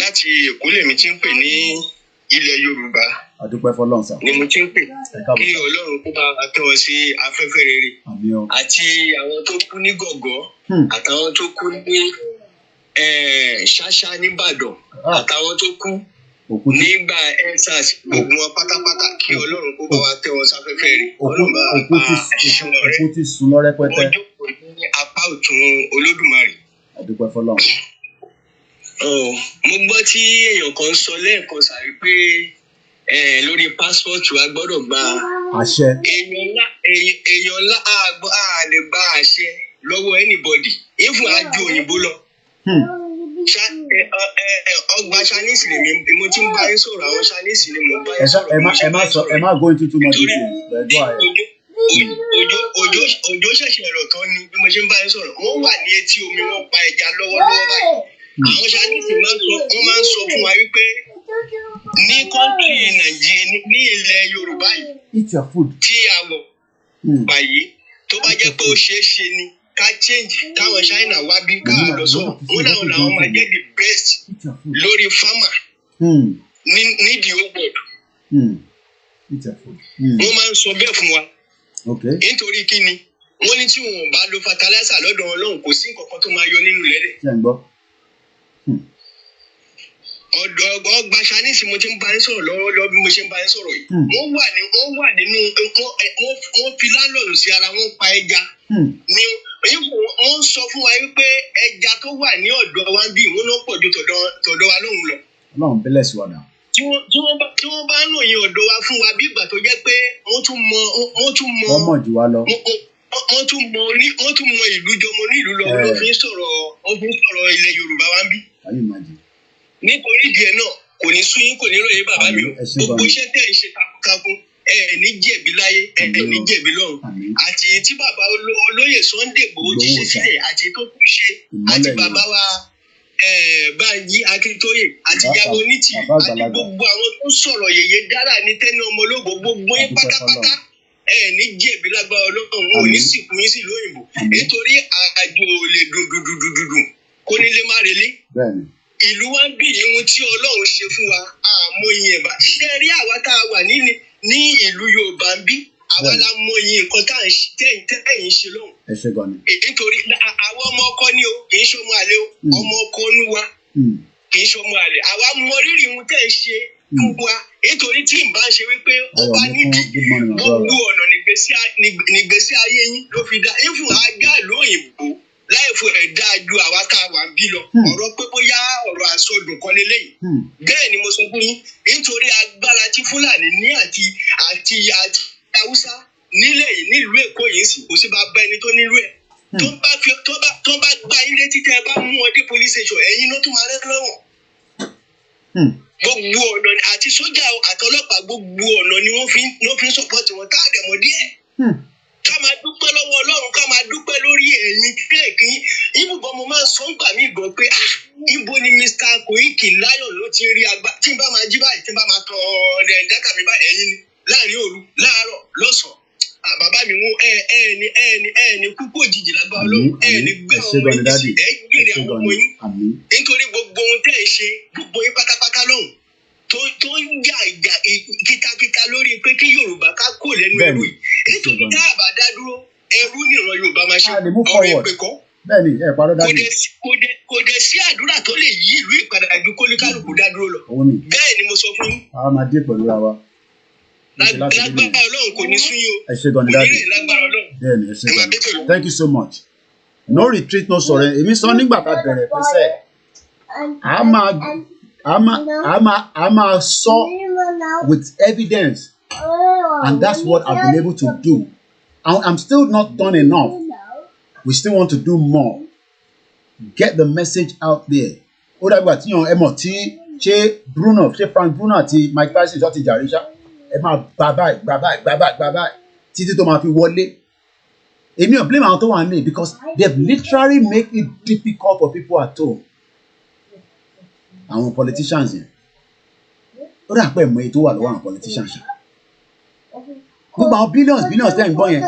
láti Èkó lèmi ti ń pè ní ilẹ̀ Yorùbá. àdúpẹ́ fọlọ́run sá. ni mo ti ń pè kí Ọlọ́run kó bá tẹ́ wọn sí afẹ́fẹ́ rere. àmín o. àti àwọn tó kú ní Gọ̀gọ́ àtàwọn tó kú ní Ṣáṣá nìbàdàn àtàwọn tó kú nígbà EndSARS gbogbo wọn pátápátá kí Ọlọ́run kó bá wa tẹ́ wọn sáfẹ́fẹ́ rere. òkú ti sùn lọ rẹpẹtẹ. ọjọ́ kò ní apá ọ̀tún Olódùmarè. àdúpẹ́ fọlọ́run. mo gbọ́ tí èèyàn kan sọ lẹ́ẹ̀kan sàrí pé lórí passport wa gbọ́dọ̀ gba àṣẹ. èèyàn ńlá a lè gba àṣẹ lọ́wọ́ anybody even àjò òyìnbó lọ. ọgbà Chinese lèmi mo ti ń bá yín sọ̀rọ̀ àwọn Chinese ni mo bá yín sọ̀rọ̀. ẹ má go into too much detail but go ahead. òjò ṣẹ̀ṣẹ̀ rọ̀ tán ni bí mo ṣe ń bá yín sọ̀rọ̀ wọ́n wà ní etí omi wọ́n pa ẹja lọ́wọ́lọ́wọ́ báyìí. àwọn Chinese máa ń sọ fún wa wípé ní kọ́ńtì Nàìjíríà ní ilẹ̀ Yorùbá yìí tí a wọ̀ báyìí tó bá jẹ́ pé ó ṣeé ṣe ni ká change káwọn China wá bí ká lọ sọ wọn làwọn máa jẹ́ the best lórí farmer ní the whole world. wọ́n máa ń sọ bẹ́ẹ̀ fún wa nítorí kí ni wọ́n ní tí wọn bá lo fertilizer lọ́dọ̀ Ọlọ́run kò sí nǹkan kan tó máa yọ nínú lẹ́lẹ̀. ọgbà Chinese mo ti ń bá yín sọ̀rọ̀ lọ́wọ́ bí mo ṣe ń bá yín sọ̀rọ̀ yìí. wọ́n wà nínú wọ́n fi láńlọ́ọ̀dù sí ara wọn pa ẹja. wọ́n sọ fún wa wípé ẹja tó wà ní ọ̀dọ̀ wa bí wọ́n náà pọ̀ ju tọ̀dọ̀ wa lóhùn lọ. Ọlọ́run bẹ́lẹ̀ sí wa dà. tí wọ́n bá ń ròyìn ọ̀dọ̀ wa fún wa bí ìgbà tó jẹ́ pé wọ́n tún mọ. wọ́n mọ̀ jù wá lọ. wọ́n tún mọ ìlú jọmọ ní ìlú lọ wọ́n fi ń sọ̀rọ̀ ilẹ̀ Yorùbá wa ń bí. nítorí ìdí ẹ̀ náà kò ní sú yín kò ní ròyìn bàbá mi o gbogbo iṣẹ́ tẹ̀ ń ṣe takuntakun ní jẹ̀bi láyé ní jẹ̀bi lọ́run àti tí bàbá olóyè Sunday Igboho ti ṣe sílẹ̀ àti tó kù ṣe àti bàbá wa Bánjí Akíntóyè àti ìyàwó Onítì àti gbogbo àwọn tó sọ̀rọ̀ yèyé dára ní Tẹ́ni Ọmọlógo gbogbo yín pátápátá ní jẹ̀bi lágbára Ọlọ́run ò ní sìnkú yín sí lóyìnbó nítorí àjò ò lè dùn kó nílé má relé. ìlú wa ń bí ìhun tí Ọlọ́run ṣe fún wa àmọ́ ìyẹn bá ṣe rí àwa tá a wà ní ìlú Yorùbá ń bí àwa la mọ iye nǹkan tá à ń tẹ̀yìn ṣe lọ́hùn. ẹ ṣe gan ni. nítorí àwọn ọmọ ọkọ ni o kì í ṣe ọmọ àlè o ọmọ ọkọ ní wa kì í ṣe ọmọ àlè àwa mọ rírì ihun tẹ̀ ń ṣe fún wa nítorí tí n bá ń ṣe wípé ó bá nídìí gbogbo ọ̀nà nígbésí ayé yín ló fi dá ifun ajá ìlú òyìnbó láìfo ẹ̀dá ju àwa tá a wà ń bí lọ ọ̀rọ̀ pé bóyá ọ̀rọ̀ àsọdùn kan lélẹ́yìn bẹ́ẹ̀ ni mo sọ fún yín nítorí agbára tí Fúlàní ní àti Haúsá nílẹ̀ yìí nílùú Èkó yìí sì kò sí bá bá ẹni tó nílùú ẹ̀ tó bá gbá yín létí tẹ́ ẹ bá mú ọ dé police station ẹ̀yin ló tún máa rẹ́ lọ́wọ́ gbogbo ọ̀nà àti sójà àtọlọ́pàá gbogbo ọ̀nà ni wọ́n fi ń support wọn tá a dẹ̀ mọ́ díẹ̀. ká máa dúpẹ́ lọ́wọ́ Ọlọ́run ká máa dúpẹ́ lórí ẹ̀yin kéèkì ibùgbọ́n mo máa ń sọ ń gbà mí gan pé ibo ni Mr. Koiki Lion ló ti rí agbá tí n bá máa jí báyìí tí n bá máa tọ dátà mi báyìí ẹ̀yin ni láàrin òru láàárọ̀ lọ́sàn-án bàbá mi mú ẹ̀ẹ́ni kúkú òjijì lágbá Ọlọ́run ẹ̀ẹ́ni gbé ọmọ yín sí ẹ̀ẹ́gbèrè àwọn ọmọ yín nítorí gbogbo ohun tẹ́ ẹ ṣe gbogbo yín pátápátá lọ́hùn tó ń jà ìjà kítakíta lórí pé kí Yorùbá ká kó lẹ́nu ẹrú yìí nítorí tá a bá dá dúró ẹrú ní ìran Yorùbá máa ṣe lè move ọ̀rọ̀ forward. ìpè kọ́. Bẹ́ẹ̀ni ẹ parọ́ dájú. Kò dẹ̀ sí àdúrà tó lè yí ìlú ìpadà ju kólíkálùkù dá dúró lọ. Bẹ́ẹ̀ ni mo sọ fún yín. A máa dé pẹ̀lú ra wa. Lágbára Ọlọ́run kò ní sún yín o. Ẹ ṣe gan ni dájú. Lágbára Ọlọ́run. Bẹ́ẹ̀ni ẹ ṣe gan ni. Thank you so much. No retreat, no surrender. Èmi sọ nígbà tá a bẹ̀rẹ̀ pé sẹ́, a máa sọ with evidence, and that's what I've been able to do. I'm still not done enough. We still want to do more. Get the message out there. Ó dàgbà tí yan ẹ mọ̀ tí ṣé Frank Bruno àti Mike Tyson ṣọ́ ti jàre ṣá, ẹ máa gbà báyìí títí tó máa fi wọlé. Èmi ò blame àwọn tó wà nílé because they've literally make it difficult for people at home. Àwọn politicians yẹn. Ó dà pé ẹ̀mọ́ èyí tó wà lọ́wọ́ àwọn politicians yẹn. Gbogbo àwọn billions tẹ́ ń gbọ́ yẹn.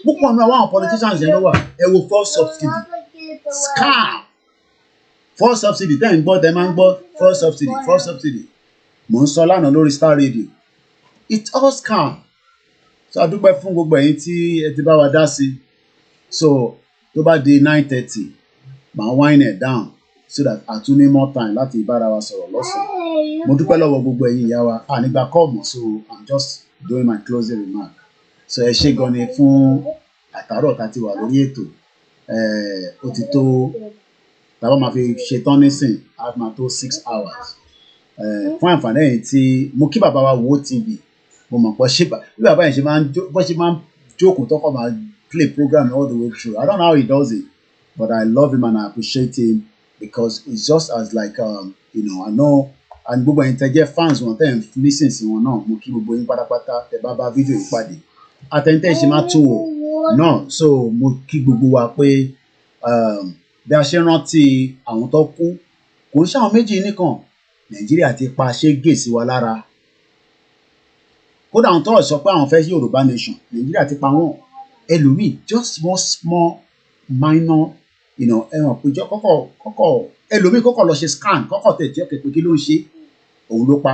Púpọ̀ nínú àwọn politicians yẹn ló wà. Ẹ wo fuel subsidy. Scam. Fuel subsidy tẹ́ ń gbọ́ tẹ́ máa ń gbọ́ fuel subsidy. Mò ń sọ lánàá lórí Star Radio. It's all scam. So a dúpẹ́ fún gbogbo ẹ̀yin tí ẹ ti bá wa dá sí. So tó bá di 9:30 màá wind it down so that a tún ní more time láti bára wa sọ̀rọ̀ lọ́sàn-án. Mo dúpẹ́ lọ́wọ́ gbogbo ẹ̀yin ìyá wa. Nígbà kọ́ọ̀mù, so I'm just doing my closing remark. So ẹ ṣé gan ni fún àtàrọ̀ tá ti wà lórí ètò. Ó ti tó tàbá máa fi ṣetán nísìn á máa tó 6 hours. Fún àǹfààní ẹ̀yin tí mo kí bàbá wa wo TV. Mo mọ̀ pé bí bàbá yẹn ṣe máa ń jókòó tọ́kọ̀ máa play program all the way through. I don't know how he does it, but I love him and I appreciate him because it's just as like I know, and gbogbo ẹ̀yin tẹ́ jẹ́ fans wọn tẹ́ ń listen sí wọn náà, mo kí gbogbo yín pátápátá tẹ́ bá fídíò yìí pàdé. Àtẹ̀yìntẹ́ ṣe máa tó o náà, so mo kí gbogbo wa pé bí a ṣe rántí àwọn tó kú kò ń ṣàwọn méjì nìkan. Nàìjíríà ti pa ṣégè sí wa lára. Kódà àwọn tọ́rọ̀ sọ pé àwọn fẹ́ Yorùbá nation, Nàìjíríà ti pa wọ́n. Ẹlòmíì just small minor ẹ̀wọ̀n péjọ kọ́kọ́ ẹlòmíì kọ́kọ́ lọ ṣe scan kọ́kọ́ tẹ̀ jẹ́ pé kí ló ń ṣe òun ló pa.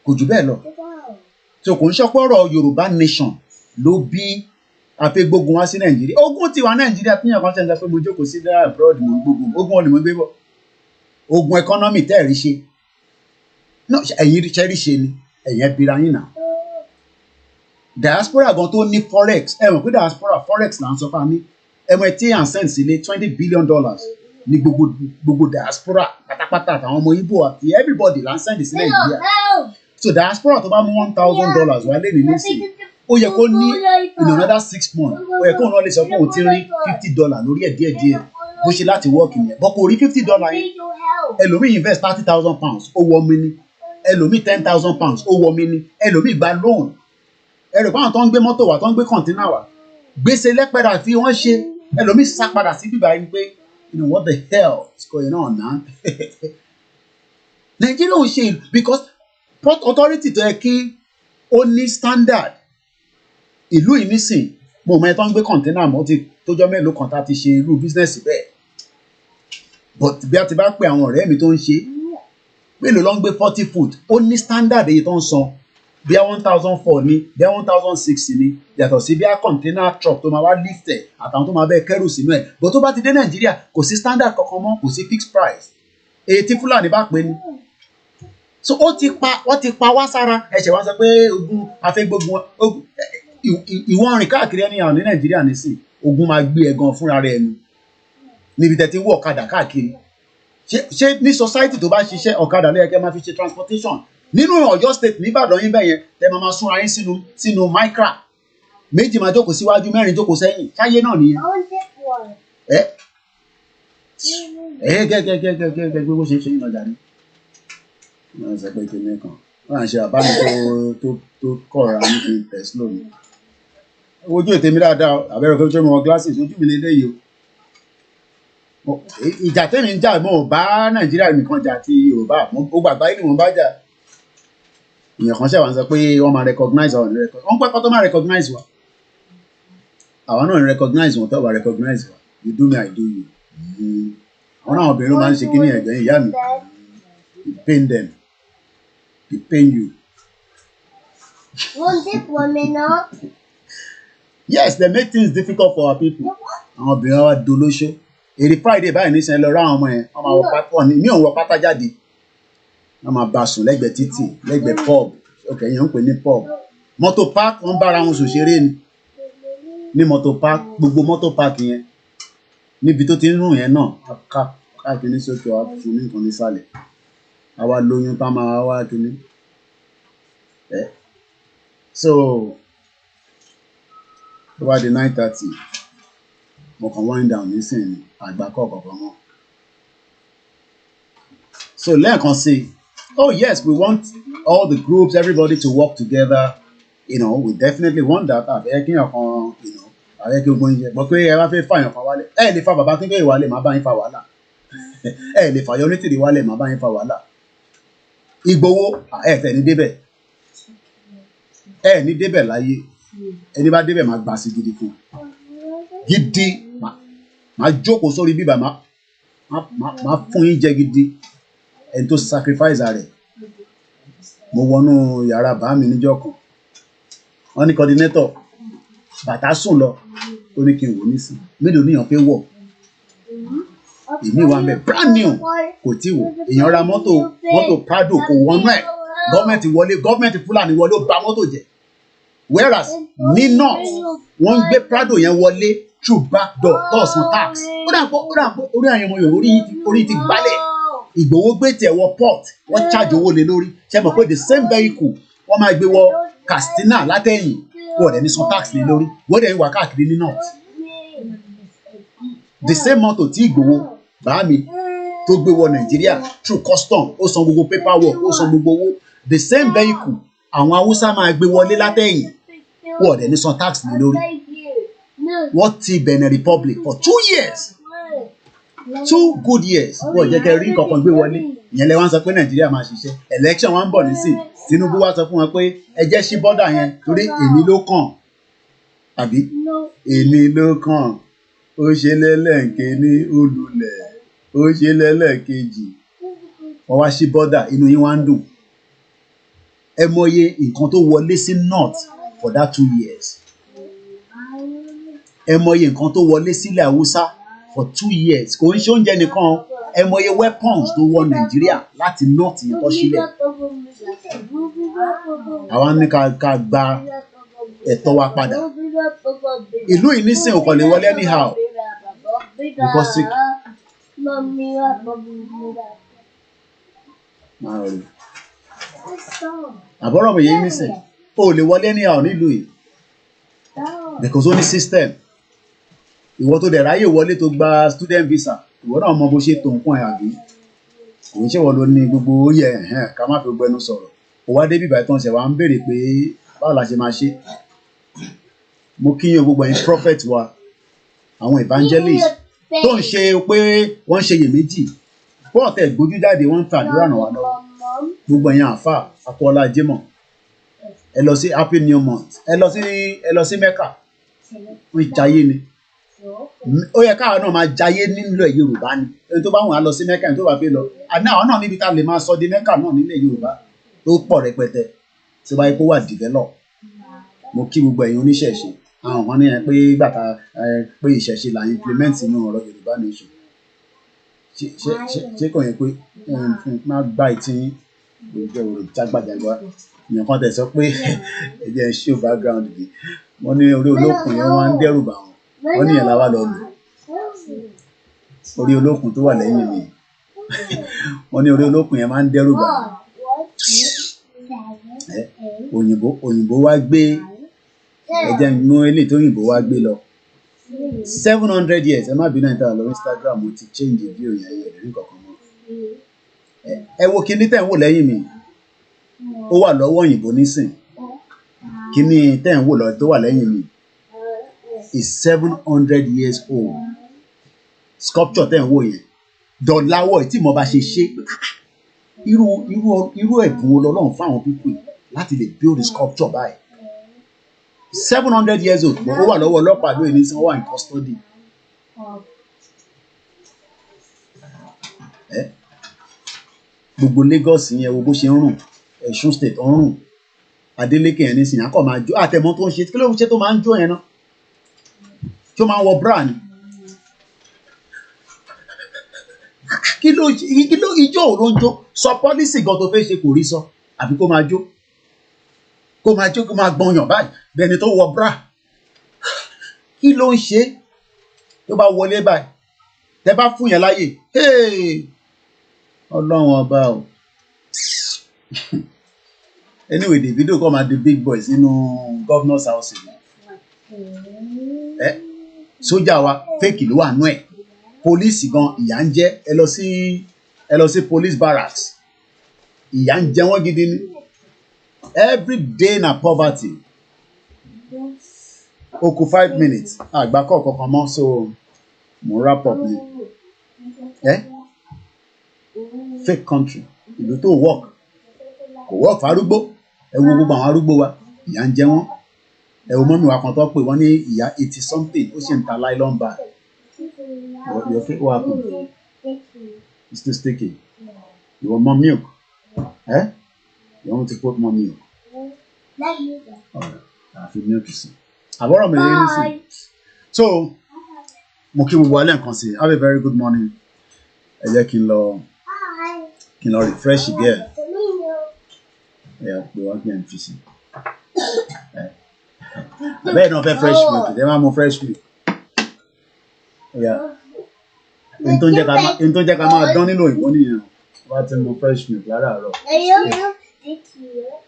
Kò jù bẹ́ẹ̀ lọ. So kò ń ṣọ́pọ̀rọ̀ Yorùbá nation ló bí afẹ́gbógun wá sí Nàìjíríà. Ogun ti wà Nàìjíríà tí yàn kan ṣe ń sọ pé mo jókòó sí abroad mo gbógun. Ogun wọn ni mo gbé bọ̀. Ogun economy tẹ́ẹ̀rí ṣe. No, ẹ̀yin rí ṣe ni ẹ̀yin ẹbíra yín náà. Diaspora gan tó ní forex ẹ mọ̀ pé diaspora forex là ń sọ fún mi tí à ń send sílé $20 billion ní gbogbo diaspora pátápátá àtàwọn ọmọ Igbo àti everybody là ń send sílé Nàìjíríà. So diaspora tó bá mú $1,000 wá lé ní nísìnyí ó yẹ kó ní in another 6 months ó yẹ kó náà lè sọ pé òun ti rí $50 lórí ẹ̀ díẹ̀díẹ̀ bó ṣe láti work nìyẹn bọ́ kò rí $50 yẹn. Ẹlòmíì invest £30,000 ó wọ mi ní. Ẹlòmíì £10,000 ó wọ mi ní. Ẹlòmíì gba loan. Ẹrù fáwọn tó ń gbé mọ́tò wá tó ń gbé kọ̀ǹtínà wá gbèsè lẹ́pẹ̀dà fi wọ́n ṣe. Ẹlòmíì sá padà sí bíbá yìí pé what the hell is going on now. Nàìjíríà ò ṣe because port authority tó yẹ kí ó ní standard ìlú yìí nísìn mo mọ ẹ tó ń gbé kọ̀ǹtínà mọ́ ti tójọ́ mélòó kan tá a ti ṣe irú business bẹ́ẹ̀ but bí a ti bá pè àwọn ọ̀rẹ́ mi tó ń ṣe mélòó ló ń gbé 40 foot ó ní standard èyí tó ń san bí i 1,004 ní bí i 1,006 ní yàtọ̀ sí bí i container truck tó máa wá lift ẹ̀ àtàwọn tó máa bẹ́ẹ̀ kẹ́rù sínú ẹ̀ bó tó bá ti dé Nàìjíríà kò sí standard kankan mọ́ kò sí fixed price èyí tí Fúlàní bá pè ní. So wọ́n ti pa wá sára ẹ̀ṣẹ̀ wá sọ pé ogun afẹ́gbógun ìwọ̀n rìn káàkiri ẹni àwọn ní Nàìjíríà nísìn ogun máa gbé ẹ̀ gan fúnra rẹ̀ ẹnu níbi tẹ̀ tí ń wọ ọ̀kadà káàkiri ṣé ní society tó bá ṣiṣẹ́ ọ̀kadà ló yẹ kẹ́ máa fi ṣe transportation nínú Ọ̀yọ́ state nìbàdàn yín bẹ́ẹ̀ yẹn tẹ́ máa súnra yín sínú micra méjì máa jókòó síwájú mẹ́rin jókòó sẹ́yìn ṣáyé náà nìyẹn. Gẹ́gẹ́ bó ṣe ń ṣe yín lọ́jà ní. Wọ́n ṣe pé kìnìún kan wọ́n à ń ṣe àbámi tó kọ̀ra ní kí n tẹ̀ slow ni. Ojú ètè mi dáadáa àbẹ̀rẹ̀ kí n tó mọ glasses ojú mi lélẹ́yìí o. Ìjà tẹ́mi ń jà mo ò bá Nàìjíríà nìkan jà àti Yorùbá ó gbàgbá yìí ni mo bá jà. Ìyẹn kan ṣẹ̀wọ̀n sọ pé wọ́n máa recognize àwọn ìrẹ́kọ̀ wọ́n pẹ́ kọ́ tó máa recognize wa. Àwọn náà ń recognize wọn tó bá recognize wa. You do me, I do you. Àwọn náà obìnrin ló máa ń ṣe kíní ẹ̀jẹ̀ ìyá mi. You pain them. You pain you. Yes, they make things difficult for our people. Àwọn obìnrin wa dolóṣó. Èrè Friday báyìí ní sẹ́yìn lọ rá àwọn ọmọ yẹn. Wọ́n máa wọ pátá wọn ní òun wọ pátá jáde. Wọ́n máa bá sùn lẹ́gbẹ̀ẹ́ títì, lẹ́gbẹ̀ẹ́ pub. Ok, yẹn ń pè ní pub. Motor park wọ́n bára wọn ṣòṣèré ni. Ní motor park, gbogbo motor park yẹn. Níbi tó ti ń rùn yẹn náà, káàkiri sókè wá fún ní nǹkan nísàlẹ̀. Àwa lóyún tá máa wá kíní. So, over the 9:30, mo kàn wind down nísìnyí àgbákọ̀ kọ̀ọ̀kan mọ́. So lẹ́ẹ̀kan sí, oh yes, we want all the groups, everybody to work together. You know, we definitely want that. Àbẹ̀yẹ kí ọ̀kan, you know, àbẹ̀yẹ kí ogun yẹ. Bọ̀ pé ẹ bá fẹ́ fàyàn kan wálé. Ẹ lè fa bàbá Akíntóyè ìwálé, màá bá yín fa wàhálà. Ẹ lè fàyọ onítìrí wálé, màá bá yín fa wàhálà. Ìgbòho, tẹ̀ ní débẹ̀. Ní débẹ̀ láyé. Ẹni bá débẹ̀ máa gbà sí gidi fún. Gidi, máa jókòó sórí bíbà, máa fún yín jẹ gidi. Ẹni tó sacrifice rẹ̀. Mo wọnú yàrá bàá mi níjọ́ kan. Wọ́n ní coordinator bàtà sùn lọ ó ní kí n wò nísìn mélòó níyàn fẹ́ wọ̀ èmi wà mẹ́ brand new kò tí wò èèyàn ra mọ́tò Prado kò wọnú ẹ̀ gọ́ọ̀mẹ̀ntì Fúlàní wọlé ó bà mọ́tò jẹ́ whereas ní north wọ́n ń gbé Prado yẹn wọlé through back door tọ̀sán tax ó dà pọ̀ orí àyàn ọmọ Yorùbá orí ti gbálẹ̀ Ìgbòho gbé tiẹ̀ wọ port wọ́n charge owó lé lórí ṣe mọ̀ pé the same vehicle wọ́n máa gbé wọ Katsina látẹ̀yìn wọ́n dẹ̀ ní san tax lé lórí wọ́n dẹ̀ ń wà káàkiri ní north the same motor tí Ìgbòho bá mi tó gbé wọ Nàìjíríà through custom ó san gbogbo paperwork ó san gbogbo owó the same vehicle àwọn Haúsá máa gbé wọlé látẹ̀yìn wọ́n dẹ̀ ní san tax lé lórí wọ́n ti Benin Republic for 2 years 2 good years wọ́n jẹ́ kẹ́ rí kankan gbé wọlé ìyẹn lẹ́ wá ń sọ pé Nàìjíríà máa ṣiṣẹ́ election wa ń bọ̀ nísìn Tinubu wá sọ fún wọn pé ẹ jẹ́ ṣí bọ́dà yẹn torí èmi ló kàn àbí èmi ló kàn ó ṣe lẹ́lẹ́ǹkẹ́ ní olùlẹ̀ ó ṣe lẹ́lẹ́ǹkejì wọ́n wá ṣí bọ́dà inú yín wá ń dùn ẹ mọye nǹkan tó wọlé sí north for that 2 years ẹ mọye nǹkan tó wọlé sílẹ̀ Haúsá for 2 years kò ń ṣe oúnjẹ nìkan ẹ mọye weapons tó wọ Nàìjíríà láti north yẹn tó sílẹ̀ àwa ní ká gba ẹ̀tọ́ wa padà ìlú yìí nísìnyí ò kàn lè wọlé anyhow because àbọ̀rọ̀ mi yìí nísìnyí ò lè wọlé anyhow nílùú yìí because ó ní system ìwọ tó dẹ̀ ráyè wọlé tó gba student visa ìwọ náà mọ bó ṣe tó nǹkan ẹ̀ àbí kò ń ṣèwọ ló ní gbogbo oyè ká má fi gbẹnu sọ̀rọ̀ ó wá débi ìbàdàn ṣẹ̀ wá ń béèrè pé báwo la ṣe máa ṣe mo kíyàn gbogbo ẹ̀yin prophet wa àwọn evangelist tó ń ṣe pé wọ́n ń ṣe iyèméjì bọ́ọ̀tẹ̀ gbójú jáde wọ́n ń fa àdúrà ràn wá lọ́wọ́ gbogbo ẹ̀yin àfà akọ́lá jimoh ẹ lọ sí happy new month ẹ lọ sí Mecca wọ́n jayé ni ó yẹ káwọn náà máa jayé nílẹ̀ Yorùbá ni ẹni tó bá wọn á lọ sí Mecca ẹni tó bá fẹ́ lọ àwọn náà níbi tá a lè máa sọ di Mecca náà nílẹ̀ Yorùbá tó pọ̀ rẹpẹtẹ tí wáyé kó wà develop mo kí gbogbo ẹ̀yin oníṣẹ̀ṣe àwọn kan níyẹn pé gbàtà pé ìṣẹ̀ṣe là ń implement inú ọ̀rọ̀ Yorùbá nation ṣé kò yẹ pé má gbá ìtì ìjọ òrò jágbàjàgbà èèyàn kan tẹ̀ sọ pé ẹ̀jẹ̀ ń show background bi wọ́n ní orí olókùn yẹn wọ́n á ń dẹ́rù bà wọ́n níyẹn la wá lọ lò orí olókùn tó wà lẹ́yìn mi wọ́n ní orí olókùn yẹn máa ń dẹ́rù bà òyìnbó wá gbé ẹ̀jẹ̀ mú eléyìí tó òyìnbó wá gbé lọ 700 years ẹ má bínú ẹ̀ tàà lọ Instagram mo ti change view yẹn yẹn lórí kankan mọ́ ẹ wo kíní tẹ̀ ń wò lẹ́yìn mi ó wà lọ́wọ́ òyìnbó nísìn kíní tẹ̀ ń wò lọ tó wà lẹ́yìn mi is 700 years old sculpture tẹ̀ ń wò yẹn dọ̀láwọ̀ tí mo bá ṣe irú ẹ̀bùn Ọlọ́run fáwọn pípé láti lè build a sculpture báyìí 700 years old but ó wà lọ́wọ́ ọlọ́pàá lóyè ní sanwó in custody gbogbo Lagos yẹn wo bó ṣe ń rùn Ọ̀ṣun state ń rùn Adeleke yẹn nísìnyí akọ máa jó àtẹmọ tó ń ṣe kí ló ń ṣe tó máa ń jó yẹn náà tó máa ń wọ bra ni kí ló ijó ò ló ń jó sọ pọ́lísì gan tó fẹ́ ṣe kò rí sọ àbí kó máa jó kó máa gbọ̀nyàn báyìí bẹ́ẹ̀ ni tó wọ bra kí ló ń ṣe tó bá wọlé báyìí tẹ bá fún yẹn láyè ọlọ́run ọba o anyway Davido kọ́ máa di big boys nínú governor's house sójà wa fake ló wà nú ẹ̀ police gan ìyà ń jẹ ẹ lọ sí police barracks ìyà ń jẹ wọ́n gidi ni every day na poverty ó kù 5 minutes àgbà kọ̀ọ̀kan mọ́ so mo wrap up ni fake country ìlú tó work kò work fárúgbó ẹ wo gbogbo àwọn arúgbó wa ìyà ń jẹ wọ́n ẹ wo mọ́mí wa kan tó pè wọ́n ní ìyá 80 something ó sì ń ta nylon bag you okay what happen it's still sticky you want more milk you want to put more milk alright àfi milk sí àbọ̀rọ̀ mi lẹ́yìn sí so mo kí gbogbo alẹ́ nǹkan sí have a very good morning ẹ jẹ́ kí n lọ refresh again pé wọ́n kí n fi sí bẹ́ẹ̀ náà fẹ́ fresh milk ẹ máa mu fresh milk n tó ń jẹ́ ká máa dán nínú òyìnbó nìyẹn wọ́n ti mu fresh milk láràárọ̀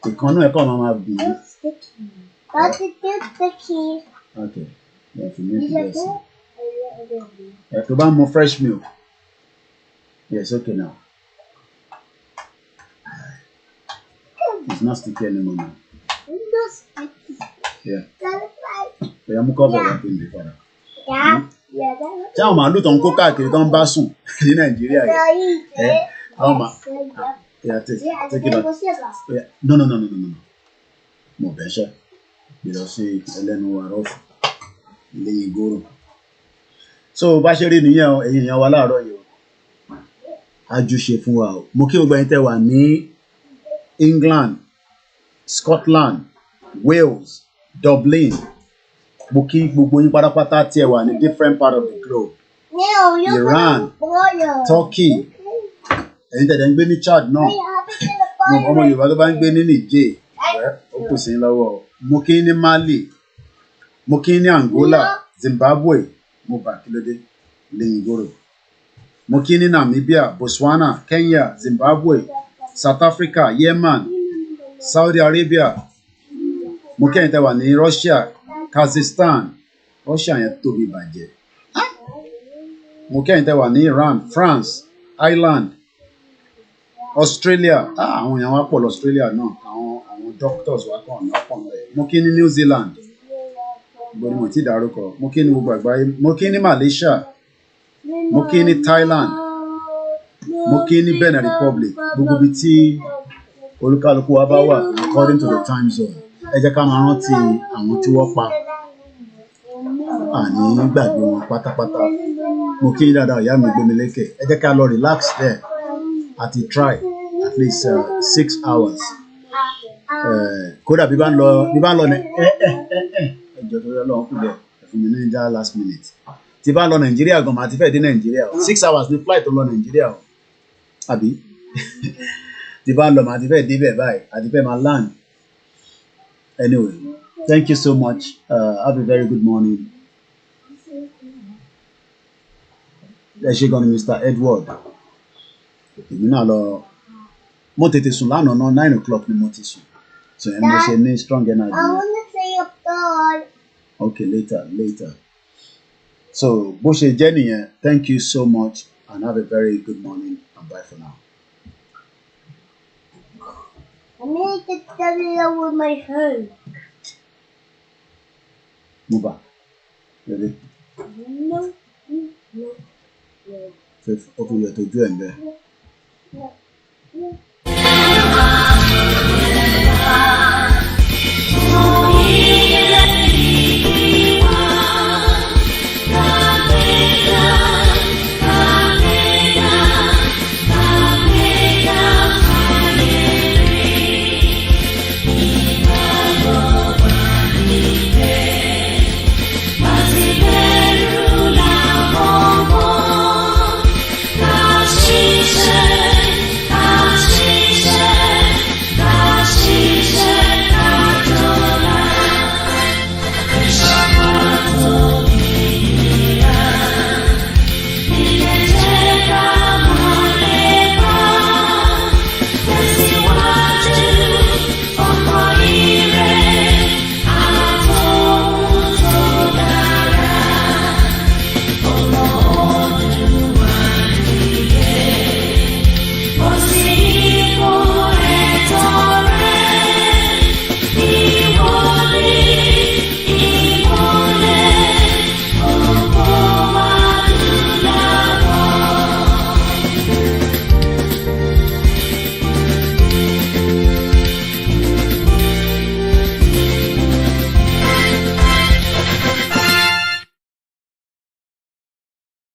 ìkànnú ẹ̀kọ́ máa bì í. Okay, yeah, if you need to get some. To buy more fresh milk. Yes, okay now. It's not sticky anymore now. Yeah. I'm covered up in the corner. Ṣé àwọn màálù tó ń kó káàkiri tó ń bá sùn ní Nàìjíríà yìí? Àwọn màálù. Yeah, take it out. Yeah. No. Mo bẹ̀ ṣe. Lọ sí ẹlẹ́nu àrọ́fù lẹ́yìn ìgboro so bá ṣe rí nìyẹn o ẹ̀yin èèyàn wa láàárọ̀ yìí o àjùṣe fún wa o mo kí gbogbo ẹ̀yin tẹ́ wà ní England, Scotland, Wales, Dublin mo kí gbogbo yín pátápátá tí ẹ wà ní different part of the globe Iran, Turkey ẹ̀yin tẹ́ ń gbé ní Chad náà ọmọ Yorùbá tó bá ń gbé ní Niger ó kù sí lọ́wọ́ mo kí ní Mali mo kí ní Angola Zimbabwe mo bà kí ló dé lẹ́yìn ìgboro mo kí ní Namibia Botswana Kenya Zimbabwe South Africa Yemen Saudi Arabia mo kí ẹ̀yin tẹ́ wà ní Russia Kazakhstan Russia yẹn tóbi bàjẹ́ mo kí ẹ̀yin tẹ́ wà ní Iran France Ireland Australia àwọn èèyàn wa pọ̀ lọ Australia náà àwọn doctors wa kàn náà pọ̀ lọ mo kí ní New Zealand gbọ́dọ̀ mo ti dárúkọ mo kí ní gbogbo àgbáyé mo kí ní Malaysia mo kí ní Thailand mo kí ní Benin Republic gbogbo ibi tí olúkálùkù wa bá wà according to the time zone ẹ jẹ́ ká máa rántí àwọn tí wọ́n pa àní gbàgbé wọn pátápátá mo kí ní dáadáa ìyá mi gbé mi lékè ẹ jẹ́ ká lọ relax there àti try at least 6 hours kódà bí bá ń lọ ní ẹjọ́ tó yẹ lọ́wọ́ kú bẹ́ẹ̀ ẹ̀fún mi ní ìjà last minute tí bá ń lọ Nàìjíríà gan-an àti fẹ́ẹ̀ dé Nàìjíríà 6 hours ní flight tó lọ Nàìjíríà o àbí tí bá ń lọ àti fẹ́ẹ̀ dé bẹ́ẹ̀ báyìí àti fẹ́ẹ̀ máa land anyway thank you so much have a very good morning ẹ ṣé gan-an Mr. Edward èmi náà lọ mo tètè sùn lánàá náà 9 o'clock ni mo ti sùn so ẹ mo ṣe ní strong energy. I want to say a thought. Okay, later. So bó ṣe jẹ́ nìyẹn thank you so much and have a very good morning and bye for now. I need to study with my hand. Move back. Ready? No. Open your to do and there. No.